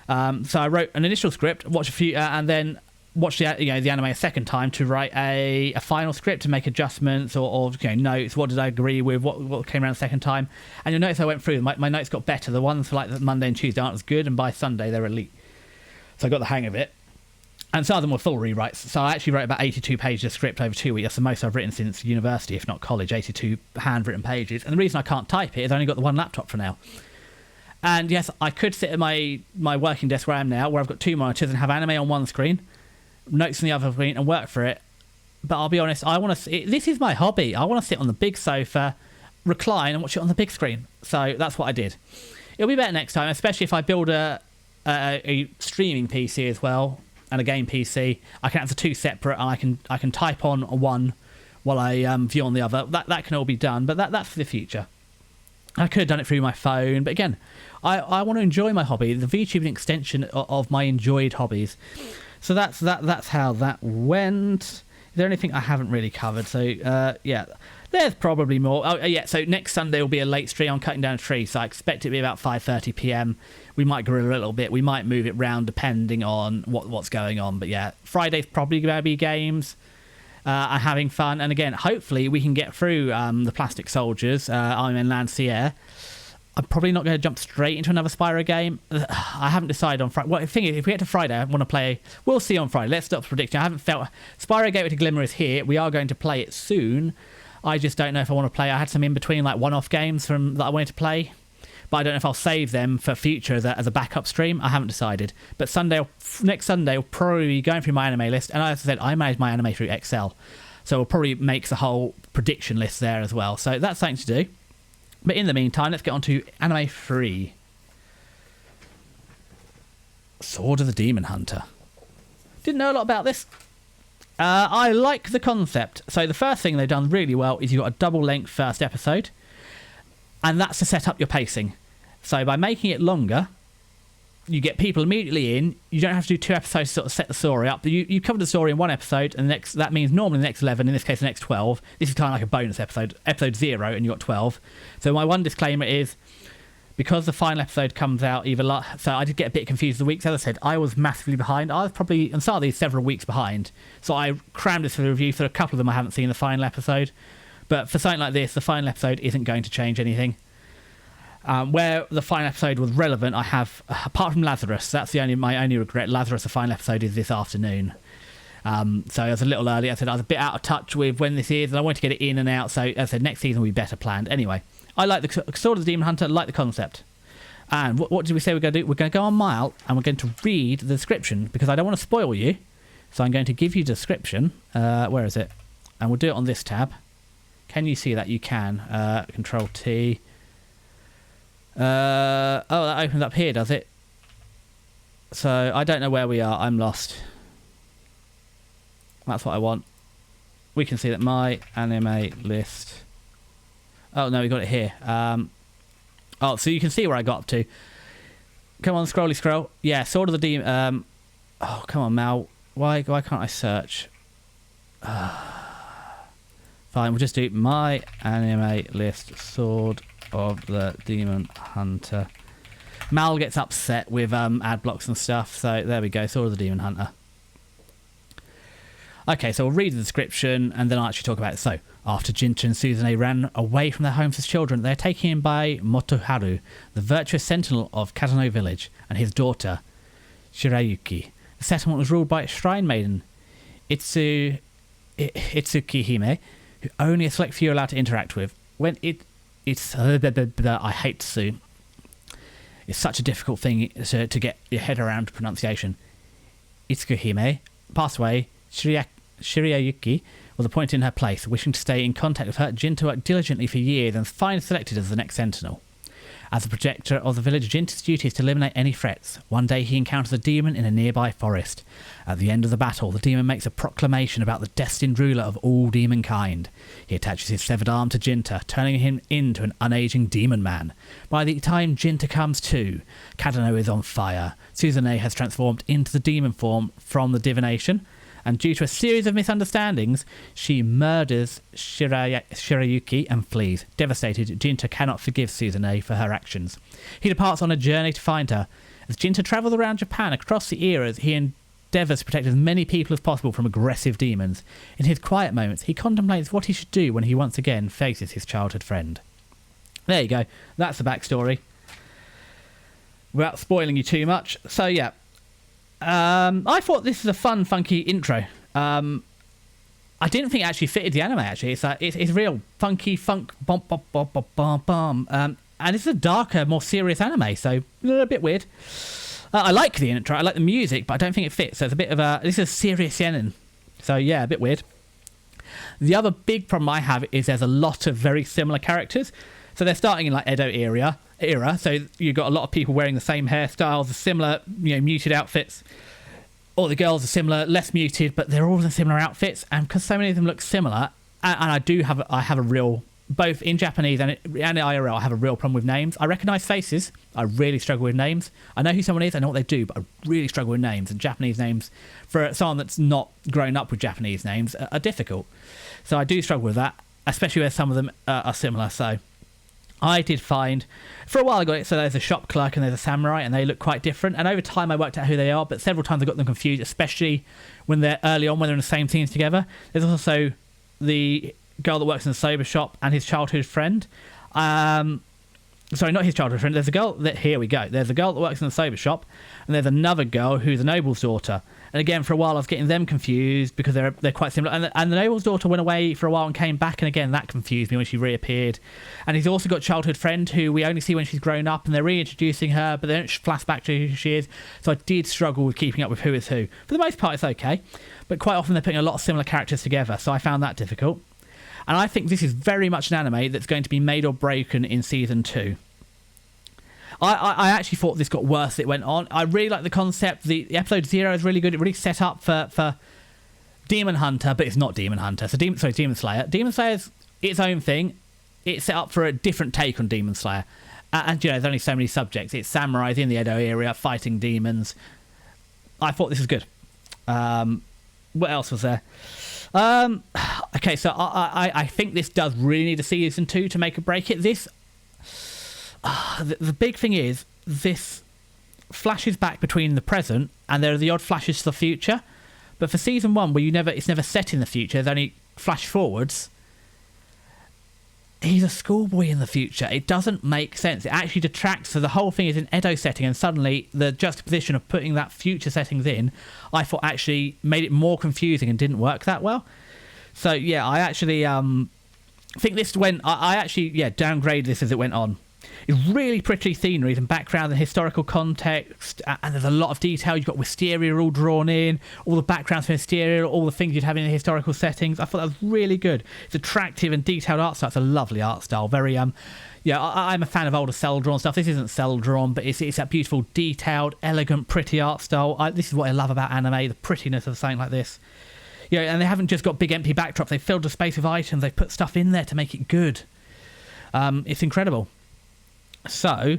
So I wrote an initial script, watched a few, and then watched the anime a second time to write a final script to make adjustments or notes. What did I agree with? What came around the second time? And you'll notice I went through. My notes got better. The ones for like the Monday and Tuesday aren't as good, and by Sunday they're elite. So I got the hang of it. And some of them were full rewrites. So I actually wrote about 82 pages of script over 2 weeks. That's the most I've written since university, if not college. 82 handwritten pages. And the reason I can't type it is I only got the one laptop for now. And yes, I could sit at my working desk where I am now, where I've got 2 monitors and have anime on one screen, notes on the other screen, and work for it. But I'll be honest, this is my hobby. I want to sit on the big sofa, recline, and watch it on the big screen. So that's what I did. It'll be better next time, especially if I build a streaming PC as well and a game PC. I can have the 2 separate, and I can type on one while I view on the other. That can all be done, but that's for the future. I could have done it through my phone, but again, I want to enjoy my hobby. The VTube is an extension of my enjoyed hobbies. So that's how that went. Is there anything I haven't really covered? So yeah, there's probably more. Oh yeah, so next Sunday will be a late stream on cutting down a tree. So I expect it to be about 5:30 p.m. We might grill a little bit. We might move it round depending on what's going on. But yeah, Friday's probably going to be games. I'm having fun, and again, hopefully we can get through the Plastic Soldiers. I'm in Lancier. I'm probably not going to jump straight into another Spyro game. I haven't decided on Friday. Well, the thing is, if we get to Friday, I want to play... We'll see on Friday. Let's stop predicting. I haven't felt... Spyro Gateway to Glimmer is here. We are going to play it soon. I just don't know if I want to play. I had some in-between, like, one-off games that I wanted to play. But I don't know if I'll save them for future as a backup stream. I haven't decided. But next Sunday, I'll probably be going through my anime list. And as I said, I manage my anime through Excel. So we'll probably make the whole prediction list there as well. So that's something to do. But in the meantime, let's get on to Anime 3. Sword of the Demon Hunter. Didn't know a lot about this. I like the concept. So the first thing they've done really well is you've got a double-length first episode. And that's to set up your pacing. So by making it longer, you get people immediately in. You don't have to do 2 episodes to sort of set the story up. You cover the story in 1 episode, and that means normally the next 11, in this case the next 12. This is kind of like a bonus episode, episode 0, and you got 12. So my one disclaimer is, because the final episode comes out so I did get a bit confused the weeks. As I said, I was massively behind. I was probably, on some of these, several weeks behind. So I crammed this for the review. So a couple of them I haven't seen the final episode. But for something like this, the final episode isn't going to change anything. Where the final episode was relevant, I have, apart from Lazarus, that's my only regret. Lazarus, the final episode, is this afternoon. So I was a little early. I said I was a bit out of touch with when this is, and I wanted to get it in and out. So as I said, next season will be better planned. Anyway, I like the Sword of the Demon Hunter, like the concept. And what did we say we're going to do? We're going to go on Mile, and we're going to read the description, because I don't want to spoil you. So I'm going to give you the description. Where is it? And we'll do it on this tab. Can you see that? You can. Control T. Oh, that opens up here, does it? So I don't know where we are. I'm lost. That's what I want. We can see that my anime list. Oh no, we got it here. Oh, so you can see where I got up to. Come on, scrolly scroll. Yeah, Sword of the Demon. Oh, come on, Mal. Why can't I search? Fine, we'll just do my anime list. Sword of the Demon Hunter. Mal gets upset with ad blocks and stuff, so there we go. Sword of the Demon Hunter. Okay, so we'll read the description and then I'll actually talk about it. So, after Jinta and Suzune ran away from their homes as children, they're taken in by Motoharu, the virtuous sentinel of Katano village, and his daughter, Shirayuki. The settlement was ruled by a shrine maiden, Itsuki Hime, who only a select few are allowed to interact with. When I hate Tsu. It's such a difficult thing to get your head around pronunciation. Itsuki Hime passed away. Shirayuki was appointed in her place. Wishing to stay in contact with her, Jinta worked diligently for years and finally selected as the next sentinel. As the protector of the village, Jinta's duty is to eliminate any threats. One day he encounters a demon in a nearby forest. At the end of the battle, the demon makes a proclamation about the destined ruler of all demonkind. He attaches his severed arm to Jinta, turning him into an unaging demon man. By the time Jinta comes to, Katano is on fire. Suzune has transformed into the demon form from the divination, and due to a series of misunderstandings, she murders Shirayuki and flees. Devastated, Jinta cannot forgive Suzune for her actions. He departs on a journey to find her. As Jinta travels around Japan across the eras, he endeavours to protect as many people as possible from aggressive demons. In his quiet moments, he contemplates what he should do when he once again faces his childhood friend. There you go. That's the backstory. Without spoiling you too much. So, yeah. I thought this was a fun, funky intro. I didn't think it actually fitted the anime, actually. It's real funky, funk, bum, bum, bum, bum, bum, bum. And it's a darker, more serious anime, so a bit weird. I like the intro, I like the music, but I don't think it fits. So it's a bit of this is a serious seinen. So yeah, a bit weird. The other big problem I have is there's a lot of very similar characters. So they're starting in like Edo era. So you've got a lot of people wearing the same hairstyles, similar, muted outfits. All the girls are similar, less muted, but they're all in similar outfits. And because so many of them look similar, and I have a real, both in Japanese and IRL, I have a real problem with names. I recognise faces. I really struggle with names. I know who someone is, I know what they do, but I really struggle with names. And Japanese names, for someone that's not grown up with Japanese names, are difficult. So I do struggle with that, especially where some of them are similar. So I did find, for a while I got it, so there's a shop clerk and there's a samurai, and they look quite different. And over time I worked out who they are, but several times I got them confused, especially when they're early on, when they're in the same scenes together. There's also the girl that works in the soba shop and his childhood friend. Sorry, not his childhood friend. There's a girl here we go. There's a girl that works in the soba shop, and there's another girl who's a noble's daughter. And again, for a while I was getting them confused because they're quite similar. And the noble's daughter went away for a while and came back, and again that confused me when she reappeared. And he's also got a childhood friend who we only see when she's grown up, and they're reintroducing her, but they don't flash back to who she is. So I did struggle with keeping up with who is who. For the most part, it's okay, but quite often they're putting a lot of similar characters together, so I found that difficult. And I think this is very much an anime that's going to be made or broken in season 2. I actually thought this got worse as it went on. I really like the concept. The episode 0 is really good. It really set up for Demon Hunter, but it's not Demon Hunter. So Demon Slayer. Demon Slayer is its own thing. It's set up for a different take on Demon Slayer. And, there's only so many subjects. It's samurais in the Edo area fighting demons. I thought this was good. What else was there? Okay, so I think this does really need a season 2 to make or break it. The big thing is, this flashes back between the present, and there are the odd flashes to the future. But for season 1, where it's never set in the future, there's only flash forwards. He's a schoolboy in the future. It doesn't make sense. It actually detracts. So the whole thing is an Edo setting, and suddenly the juxtaposition of putting that future settings in, I thought actually made it more confusing and didn't work that well. So yeah, I actually think this went. I actually downgraded this as it went on. It's really pretty scenery and background and historical context, and there's a lot of detail. You've got Wisteria all drawn in, all the backgrounds for Wisteria, all the things you'd have in the historical settings. I thought that was really good. It's attractive and detailed art style. It's a lovely art style. Very I'm a fan of older cell drawn stuff. This isn't cell drawn, but it's that beautiful, detailed, elegant, pretty art style. This is what I love about anime, the prettiness of something like this. And they haven't just got big empty backdrops. They've filled the space with items. They've put stuff in there to make it good. It's incredible. So,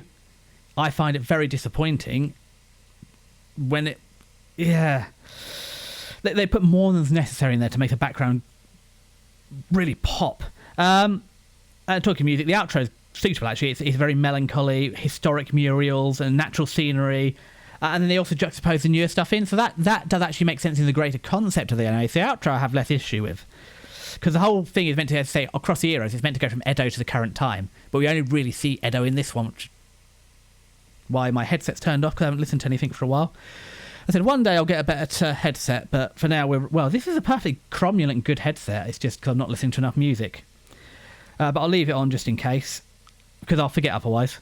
I find it very disappointing when they put more than's necessary in there to make the background really pop. Talking music, the outro is suitable actually. It's very melancholy, historic murals and natural scenery. And then they also juxtapose the newer stuff in, so that does actually make sense in the greater concept of the anime. So the outro I have less issue with. Because the whole thing is meant to say, across the eras, it's meant to go from Edo to the current time. But we only really see Edo in this one, which why my headset's turned off, because I haven't listened to anything for a while. I said, one day I'll get a better headset, but for now, this is a perfectly cromulent good headset. It's just because I'm not listening to enough music. But I'll leave it on just in case, because I'll forget otherwise.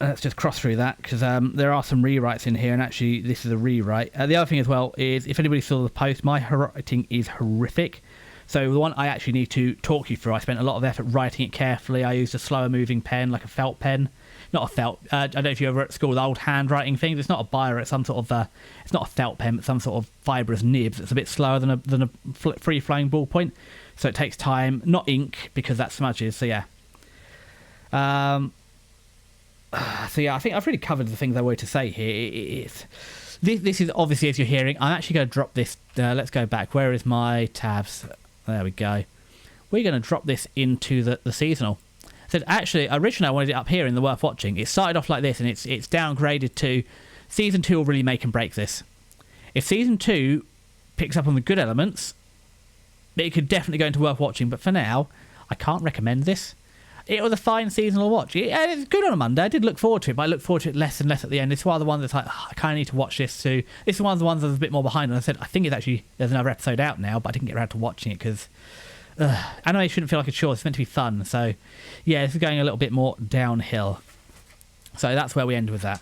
Let's just cross through that, because there are some rewrites in here, and actually this is a rewrite. The other thing as well is, if anybody saw the post, my writing is horrific. So the one I actually need to talk you through, I spent a lot of effort writing it carefully. I used a slower moving pen, like a felt pen. Not a felt, I don't know if you ever at school with old handwriting things. It's not a biro, it's some sort of, it's not a felt pen, but some sort of fibrous nibs. It's a bit slower than a free-flowing ballpoint. So it takes time, not ink, because that smudges, so yeah. So yeah, I think I've really covered the things I wanted to say here. This is obviously, as you're hearing, I'm actually going to drop this. Let's go back. Where is my tabs? There we go. We're going to drop this into the seasonal. So actually, originally I wanted it up here in the worth watching. It started off like this, and it's downgraded to season 2 will really make and break this. If season 2 picks up on the good elements, it could definitely go into worth watching. But for now, I can't recommend this. It was a fine seasonal watch. It's good on a Monday. I did look forward to it, but I look forward to it less and less at the end. It's one of the ones that's like, I kind of need to watch this too. This is one of the ones that's a bit more behind. And I said, I think there's another episode out now, but I didn't get around to watching it because anime shouldn't feel like a chore. It's meant to be fun. So, yeah, this is going a little bit more downhill. So that's where we end with that.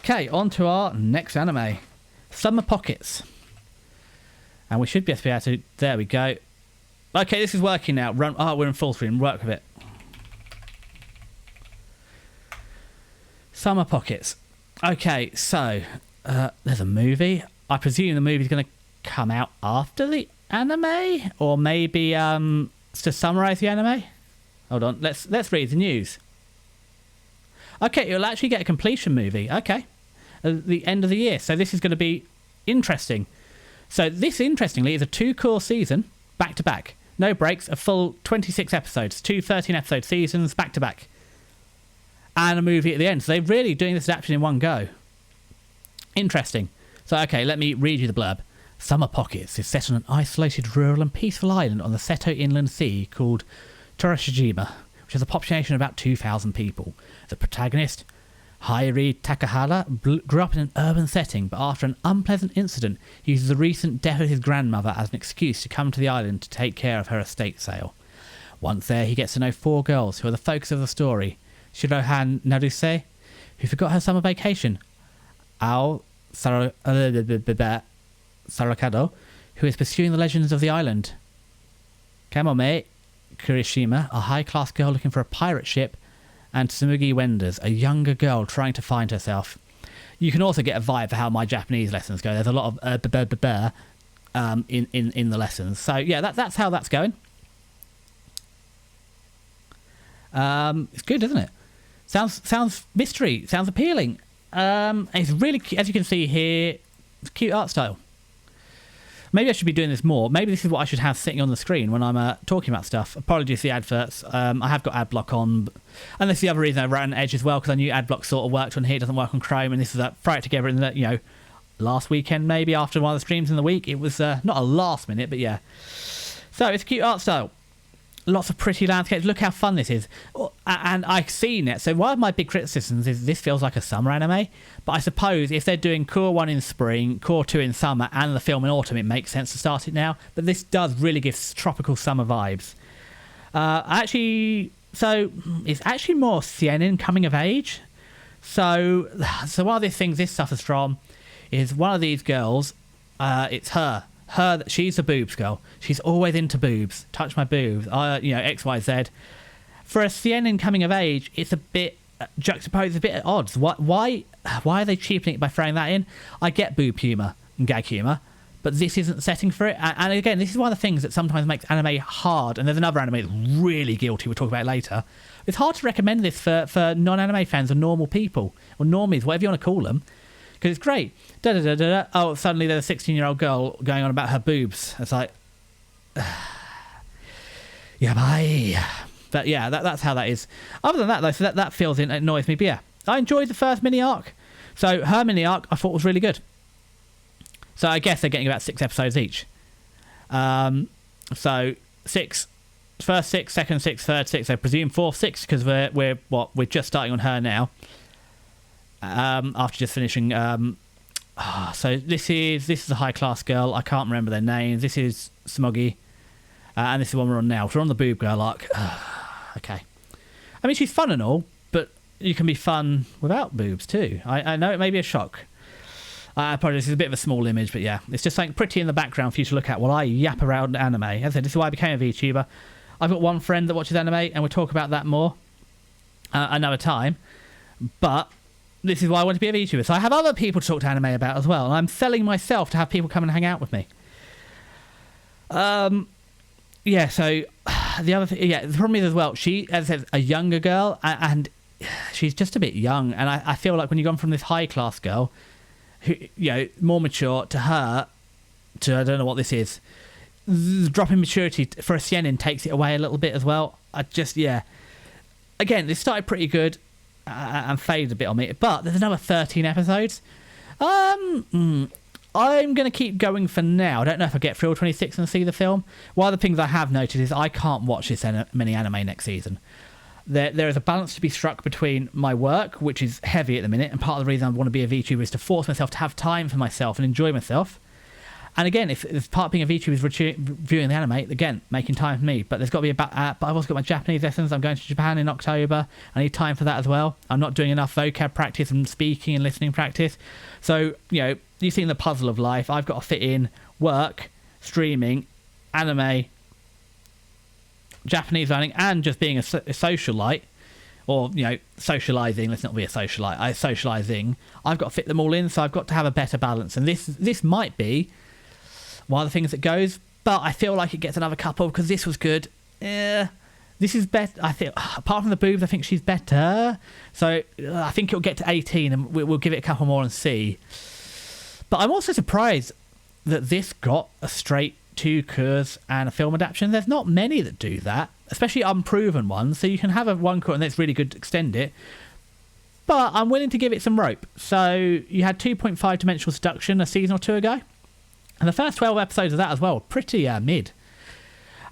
Okay, on to our next anime. Summer Pockets. And we should be able to... There we go. Okay, this is working now. We're in full screen. Work with it. Summer Pockets. Okay, so there's a movie. I presume the movie's going to come out after the anime, or maybe to summarise the anime. Hold on, let's read the news. Okay, you'll actually get a completion movie. Okay, at the end of the year. So this is going to be interesting. So this, interestingly, is a 2-course season, back to back, no breaks, a full 26 episodes, 2 13-episode seasons back to back. And a movie at the end. So they're really doing this adaptation in one go. Interesting. So, okay, let me read you the blurb. Summer Pockets is set on an isolated, rural and peaceful island on the Seto Inland Sea called Torashijima, which has a population of about 2,000 people. The protagonist, Hairi Takahara, grew up in an urban setting, but after an unpleasant incident, he uses the recent death of his grandmother as an excuse to come to the island to take care of her estate sale. Once there, he gets to know 4 girls who are the focus of the story. Shirohan Naruse, who forgot her summer vacation. Ao Sarakado, who is pursuing the legends of the island. Kamome Kurishima, a high-class girl looking for a pirate ship. And Tsumugi Wenders, a younger girl trying to find herself. You can also get a vibe for how my Japanese lessons go. There's a lot of in the lessons. So, yeah, that's how that's going. It's good, isn't it? Sounds mystery. Sounds appealing. It's really, as you can see here, it's cute art style. Maybe I should be doing this more. Maybe this is what I should have sitting on the screen when I'm talking about stuff. Apologies for the adverts. I have got ad block on, and that's the other reason I ran Edge as well, because I knew ad block sort of worked on here, doesn't work on Chrome, and this is throw it together in the last weekend maybe after one of the streams in the week. It was not a last minute, but yeah. So it's a cute art style. Lots of pretty landscapes. Look how fun this is. And I've seen it. So one of my big criticisms is this feels like a summer anime. But I suppose if they're doing Core 1 in spring, Core 2 in summer, and the film in autumn, it makes sense to start it now. But this does really give tropical summer vibes. So it's actually more seinen coming of age. So one of the things this suffers from is one of these girls, it's her. She's a boobs girl. She's always into boobs. Touch my boobs. X, Y, Z. For a seinen coming of age, it's a bit juxtaposed, a bit at odds. Why are they cheapening it by throwing that in? I get boob humour and gag humour, but this isn't the setting for it. And again, this is one of the things that sometimes makes anime hard. And there's another anime that's really guilty. We'll talk about it later. It's hard to recommend this for non-anime fans or normal people or normies, whatever you want to call them. Because it's great. Oh, suddenly there's a 16-year-old girl going on about her boobs. It's like, yeah, bye. But yeah, that's how that is. Other than that, though, so that feels it annoys me. But yeah, I enjoyed the first mini arc. So her mini arc I thought was really good. So I guess they're getting about 6 episodes each. So 6, first 6, second 6, third 6. I presume fourth 6 because we're just starting on her now. After just finishing, so this is a high class girl. I can't remember their names. This is Smoggy, and this is the one we're on now. So we're on the boob girl arc. Okay, I mean she's fun and all, but you can be fun without boobs too. I know it may be a shock. I apologize. It's a bit of a small image, but yeah, it's just something pretty in the background for you to look at while I yap around anime. As I said, this is why I became a VTuber. I've got one friend that watches anime, and we'll talk about that more another time. But this is why I want to be a VTuber. So I have other people to talk to anime about as well. And I'm selling myself to have people come and hang out with me. Yeah, so the other thing, the problem is as well, she, as I said, a younger girl, and she's just a bit young. And I feel like when you've gone from this high class girl, who, more mature, to her, to I don't know what this is, the drop in maturity for a seinen takes it away a little bit as well. Again, this started pretty good. And faded a bit on me, but there's another 13 episodes. I'm going to keep going for now. I don't know if I get through all 26 and see the film. One of the things I have noted is I can't watch this many anime next season. There is a balance to be struck between my work, which is heavy at the minute, and part of the reason I want to be a VTuber is to force myself to have time for myself and enjoy myself. And again, if part of being a VTuber is reviewing the anime, again, making time for me. But there's got to be but I've also got my Japanese lessons. I'm going to Japan in October. I need time for that as well. I'm not doing enough vocab practice and speaking and listening practice. So, you've seen the puzzle of life. I've got to fit in work, streaming, anime, Japanese learning, and just being a socialite. Or, socialising. Let's not be a socialite. Socialising. I've got to fit them all in, so I've got to have a better balance. And this might be one of the things that goes, but I feel like it gets another couple because this was good. This is better. I think, apart from the boobs, I think she's better. So I think it'll get to 18 and we'll give it a couple more and see. But I'm also surprised that this got a straight 2 cours and a film adaptation. There's not many that do that, especially unproven ones. So you can have a 1 cour and that's really good to extend it. But I'm willing to give it some rope. So you had 2.5 Dimensional Seduction a season or 2 ago. And the first 12 episodes of that as well, pretty mid.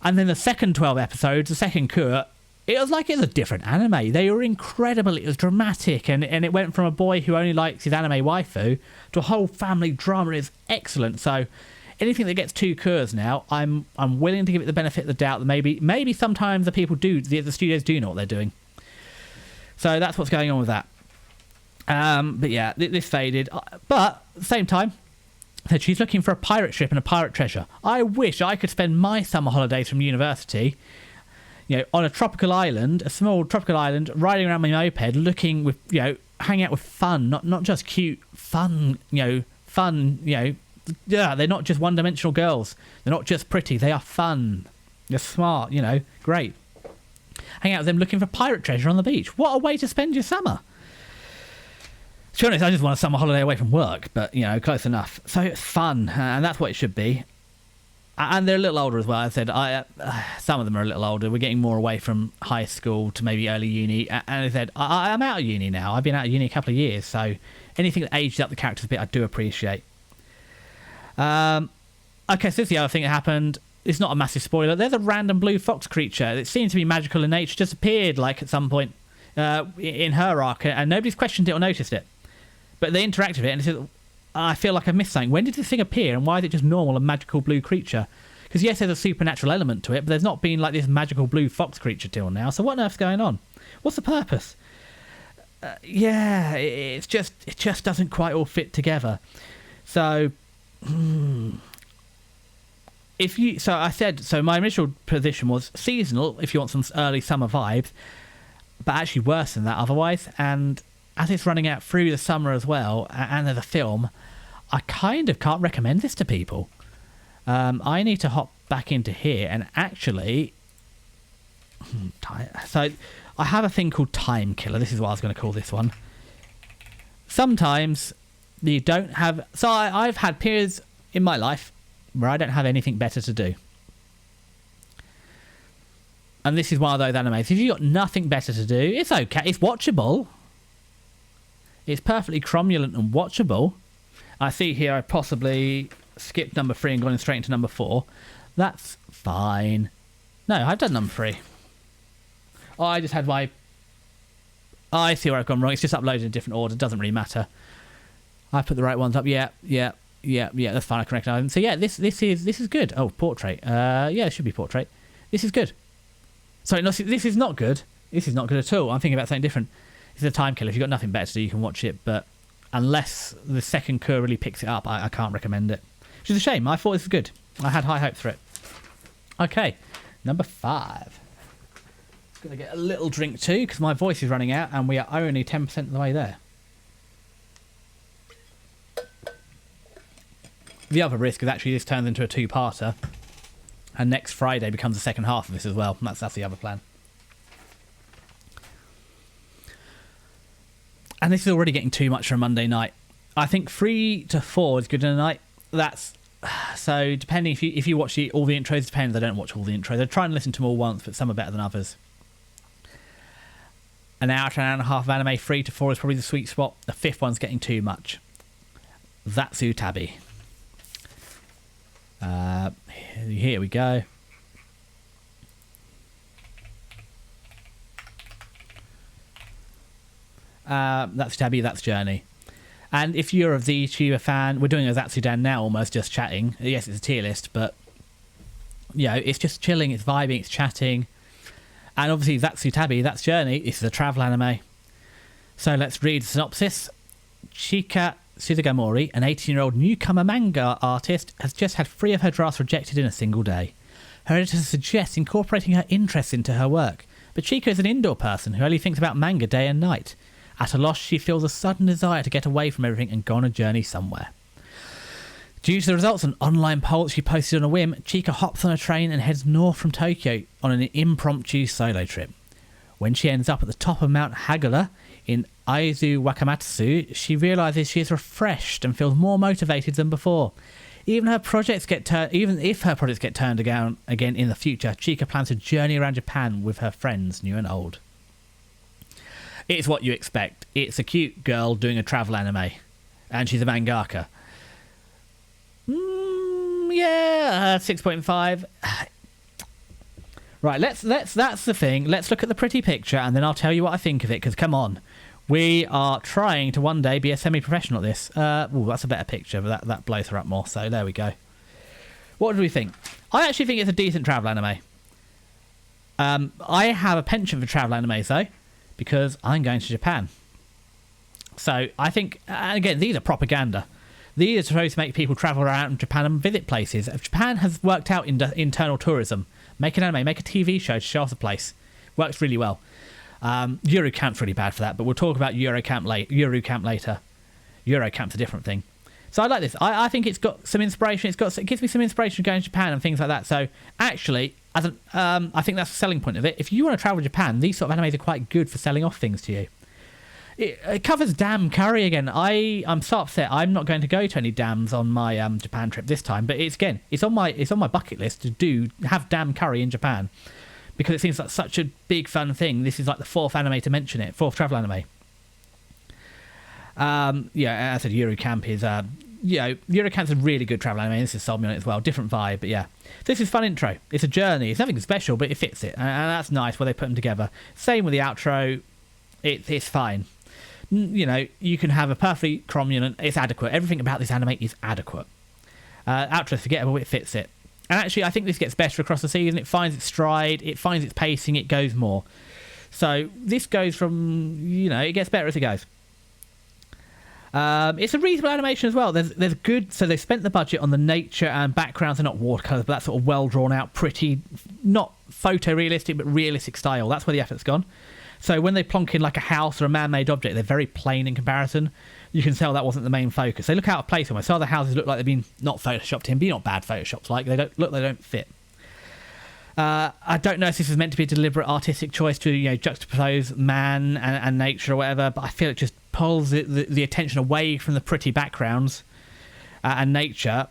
And then the second 12 episodes, the second cour, it was like it was a different anime. They were incredible. It was dramatic. And it went from a boy who only likes his anime waifu to a whole family drama. It's excellent. So anything that gets 2 cours now, I'm willing to give it the benefit of the doubt that maybe sometimes the studios do know what they're doing. So that's what's going on with that. But yeah, this faded. But at the same time, that she's looking for a pirate ship and a pirate treasure. I wish I could spend my summer holidays from university, on a tropical island, a small tropical island, riding around my moped, looking with, hanging out with fun, not just cute, fun, fun, they're not just one-dimensional girls. They're not just pretty. They are fun. They're smart, great. hang out with them looking for pirate treasure on the beach. What a way to spend your summer. To be honest, I just want a summer holiday away from work, but, close enough. So it's fun, and that's what it should be. And they're a little older as well. As I said, some of them are a little older. We're getting more away from high school to maybe early uni. And I said, I'm out of uni now. I've been out of uni a couple of years, so anything that ages up the characters a bit, I do appreciate. Okay, so this is the other thing that happened. It's not a massive spoiler. There's a random blue fox creature that seemed to be magical in nature, just appeared at some point in her arc, and nobody's questioned it or noticed it. But they interacted with it, and it said, I feel like I've missed something. When did this thing appear, and why is it just normal, a magical blue creature? Because yes, there's a supernatural element to it, but there's not been this magical blue fox creature till now. So what on earth's going on? What's the purpose? It just doesn't quite all fit together. So, so my initial position was seasonal, if you want some early summer vibes, but actually worse than that otherwise. And as it's running out through the summer as well, and there's a film, I kind of can't recommend this to people. I need to hop back into here and actually... So, I have a thing called Time Killer. This is what I was going to call this one. Sometimes you don't have... So, I've had periods in my life where I don't have anything better to do. And this is one of those animes. If you've got nothing better to do, it's okay. It's watchable. It's perfectly cromulent and watchable. I see here I possibly skipped number 3 and gone straight into number 4. That's fine. No, I've done number 3. Oh, I just had my... I see where I've gone wrong. It's just uploaded in a different order. Doesn't really matter. I put the right ones up. Yeah. That's fine. I can recognise them. So yeah, this is good. Oh, portrait. Yeah, it should be portrait. This is good. Sorry, no, this is not good. This is not good at all. I'm thinking about something different. It's a time killer. If you've got nothing better to do, you can watch it. But unless the second cour really picks it up, I can't recommend it. Which is a shame. I thought this was good. I had high hopes for it. Okay, number 5. Going to get a little drink too, because my voice is running out, and we are only 10% of the way there. The other risk is actually this turns into a 2-parter, and next Friday becomes the second half of this as well. That's the other plan. And this is already getting too much for a Monday night. I think 3 to 4 is good in a night. That's so depending if you watch all the intros. Depends. I don't watch all the intros. I try and listen to them all once, but some are better than others. An hour to an hour and a half of anime. 3 to 4 is probably the sweet spot. The 5th one's getting too much. That's Utabi. Here we go. That's Tabby, that's Journey. And if you're a VTuber fan, we're doing a Zatsudan now, almost just chatting. Yes, it's a tier list, but it's just chilling, it's vibing, it's chatting. And obviously Tabby, that's Journey. This is a travel anime. So let's read the synopsis. Chika Suzugamori, an 18-year-old newcomer manga artist, has just had 3 of her drafts rejected in a single day. Her editor suggests incorporating her interests into her work, but Chika is an indoor person who only thinks about manga day and night. At a loss, she feels a sudden desire to get away from everything and go on a journey somewhere. Due to the results of an online poll she posted on a whim, Chika hops on a train and heads north from Tokyo on an impromptu solo trip. When she ends up at the top of Mount Hagula in Aizu Wakamatsu, she realises she is refreshed and feels more motivated than before. Even if her projects get turned down again in the future, Chika plans to journey around Japan with her friends, new and old. It's what you expect. It's a cute girl doing a travel anime, and she's a mangaka. 6.5. Right, let's that's the thing. Let's look at the pretty picture, and then I'll tell you what I think of it. Because come on, we are trying to one day be a semi-professional at this. That's a better picture, but that blows her up more. So there we go. What do we think? I actually think it's a decent travel anime. I have a penchant for travel animes though, because I'm going to Japan. So I think, and again, these are propaganda. These are supposed to make people travel around Japan and visit places. If Japan has worked out internal tourism, make an anime, make a TV show to show off the place. Works really well. Eurocamp's really bad for that, but we'll talk about Eurocamp later. Eurocamp's a different thing. So I like this. I think it's got some inspiration. It gives me some inspiration going to Japan and things like that. So actually, I think that's the selling point of it. If you want to travel to Japan, these sort of animes are quite good for selling off things to you. It covers dam curry again. I'm so upset. I'm not going to go to any dams on my Japan trip this time. But it's on my bucket list to have dam curry in Japan, because it seems like such a big fun thing. This is like the fourth anime to mention it, fourth travel anime. Yeah, as I said, Eurocamp is Eurocamp's a really good travel anime. This has sold me on it as well. Different vibe, but yeah, this is fun intro. It's a journey. It's nothing special, but it fits it, and that's nice where they put them together. Same with the outro. It's fine. You know, you can have a perfectly cromulent. It's adequate. Everything about this anime is adequate. Outro's forgettable. It fits it. And actually, I think this gets better across the season. It finds its stride. It finds its pacing. It goes more. So this goes from, it gets better as it goes. It's a reasonable animation as well. There's good. So they've spent the budget on the nature and backgrounds are not watercolors, but that sort of well drawn out, pretty, not photorealistic, but realistic style. That's where the effort's gone. So when they plonk in like a house or a man-made object, they're very plain in comparison. You can tell that wasn't the main focus. They look out of place almost. Some of the houses look like they've been not photoshopped in, but not bad photoshops. Like they don't fit. I don't know if this is meant to be a deliberate artistic choice to juxtapose man and nature or whatever, but I feel it just pulls the attention away from the pretty backgrounds and nature.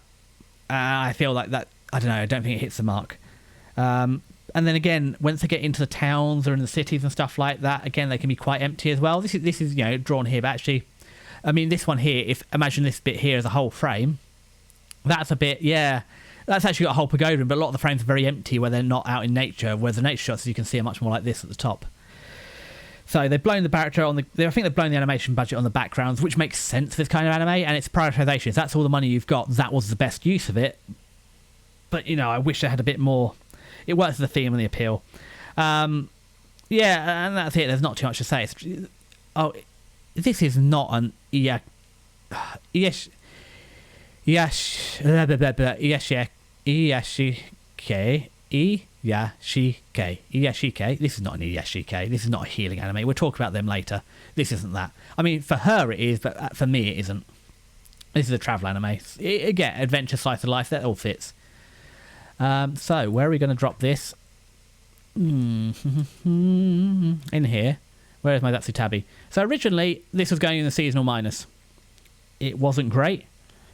I feel like that. I don't know. I don't think it hits the mark. And then again, once they get into the towns or in the cities and stuff like that, again they can be quite empty as well. This is drawn here, but actually, I mean this one here. Imagine this bit here as a whole frame. That's a bit, yeah. That's actually got a whole pagoda in, but a lot of the frames are very empty where they're not out in nature, whereas the nature shots, as you can see, are much more like this at the top. So they've blown the character on I think they've blown the animation budget on the backgrounds, which makes sense for this kind of anime, and it's prioritization. If that's all the money you've got, that was the best use of it. But, I wish they had a bit more. It works with the theme and the appeal. Yeah, and that's it. There's not too much to say. This is not an Iyashike Iyashike. This is not an Iyashike. This is not a healing anime. We'll talk about them later. This isn't that. I mean, for her it is, but for me it isn't. This is a travel anime. Again, adventure, slice of life. That all fits. So where are we going to drop this? In here. Where is my Datsutabi? So originally this was going in the seasonal minus. It wasn't great.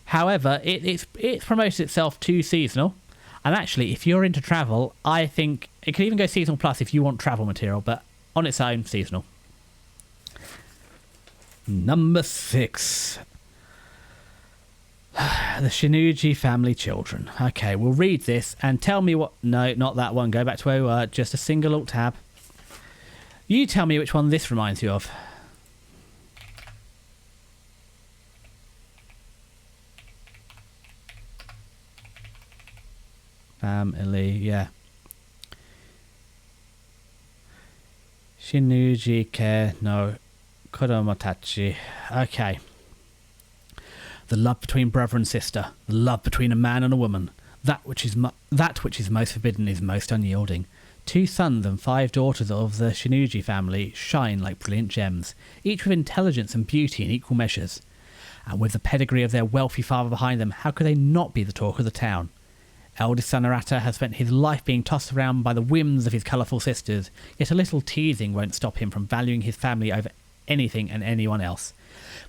However, it's promoted itself to seasonal. And actually, if you're into travel, I think it could even go seasonal plus if you want travel material, but on its own, seasonal. Number 6. The Shinuji Family Children. Okay, we'll read this and tell me what... No, not that one. Go back to where we were. Just a single alt tab. You tell me which one this reminds you of. Family, yeah. Shinuji ke no Kodomotachi. Okay. The love between brother and sister, the love between a man and a woman, that which is most forbidden is most unyielding. 2 sons and 5 daughters of the Shinuji family shine like brilliant gems, each with intelligence and beauty in equal measures. And with the pedigree of their wealthy father behind them, how could they not be the talk of the town? Eldest son Arata has spent his life being tossed around by the whims of his colourful sisters, yet a little teasing won't stop him from valuing his family over anything and anyone else.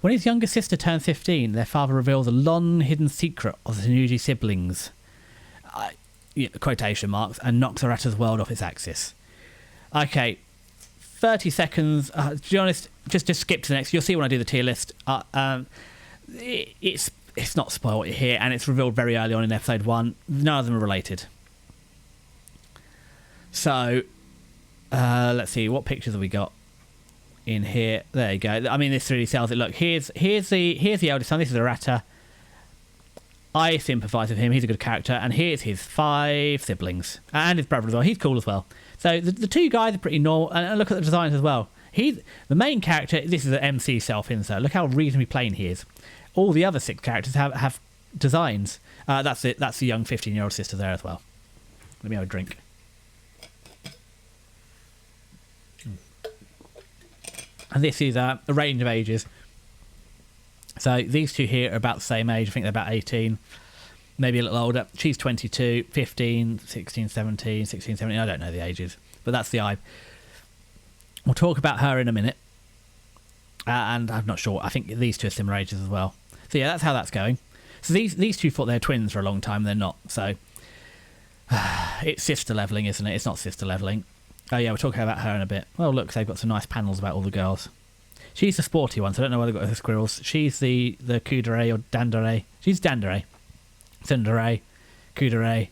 When his younger sister turns 15, their father reveals a long-hidden secret of the Shinuji siblings, quotation marks, and knocks Arata's world off its axis. Okay, 30 seconds. To be honest, just skip to the next. You'll see when I do the tier list. It's not spoiled here, and it's revealed very early on in episode 1. None of them are related. So, let's see, what pictures have we got in here? There you go. I mean, this really sells it. Look, here's the eldest son. This is Arata. I sympathise with him. He's a good character. And here's his 5 siblings and his brother as well. He's cool as well. So the 2 guys are pretty normal. And look at the designs as well. The main character. This is an MC self-insert. Look how reasonably plain he is. All the other 6 characters have designs. That's it. That's the young 15-year-old sister there as well. Let me have a drink. And this is a range of ages. So these two here are about the same age. I think they're about 18, maybe a little older. She's 22, 15, 16, 17, 16, 17. I don't know the ages, but that's the eye. We'll talk about her in a minute. And I'm not sure. I think these two are similar ages as well. So yeah, that's how that's going. So these two thought they were twins for a long time. They're not. So it's sister leveling, isn't it? It's not sister leveling. Oh yeah, we'll talk about her in a bit. Well, look, they've got some nice panels about all the girls. She's the sporty one, so I don't know why they've got her squirrels. She's the Kudere or Dandere. She's Dandere. Tsundere. Kudere.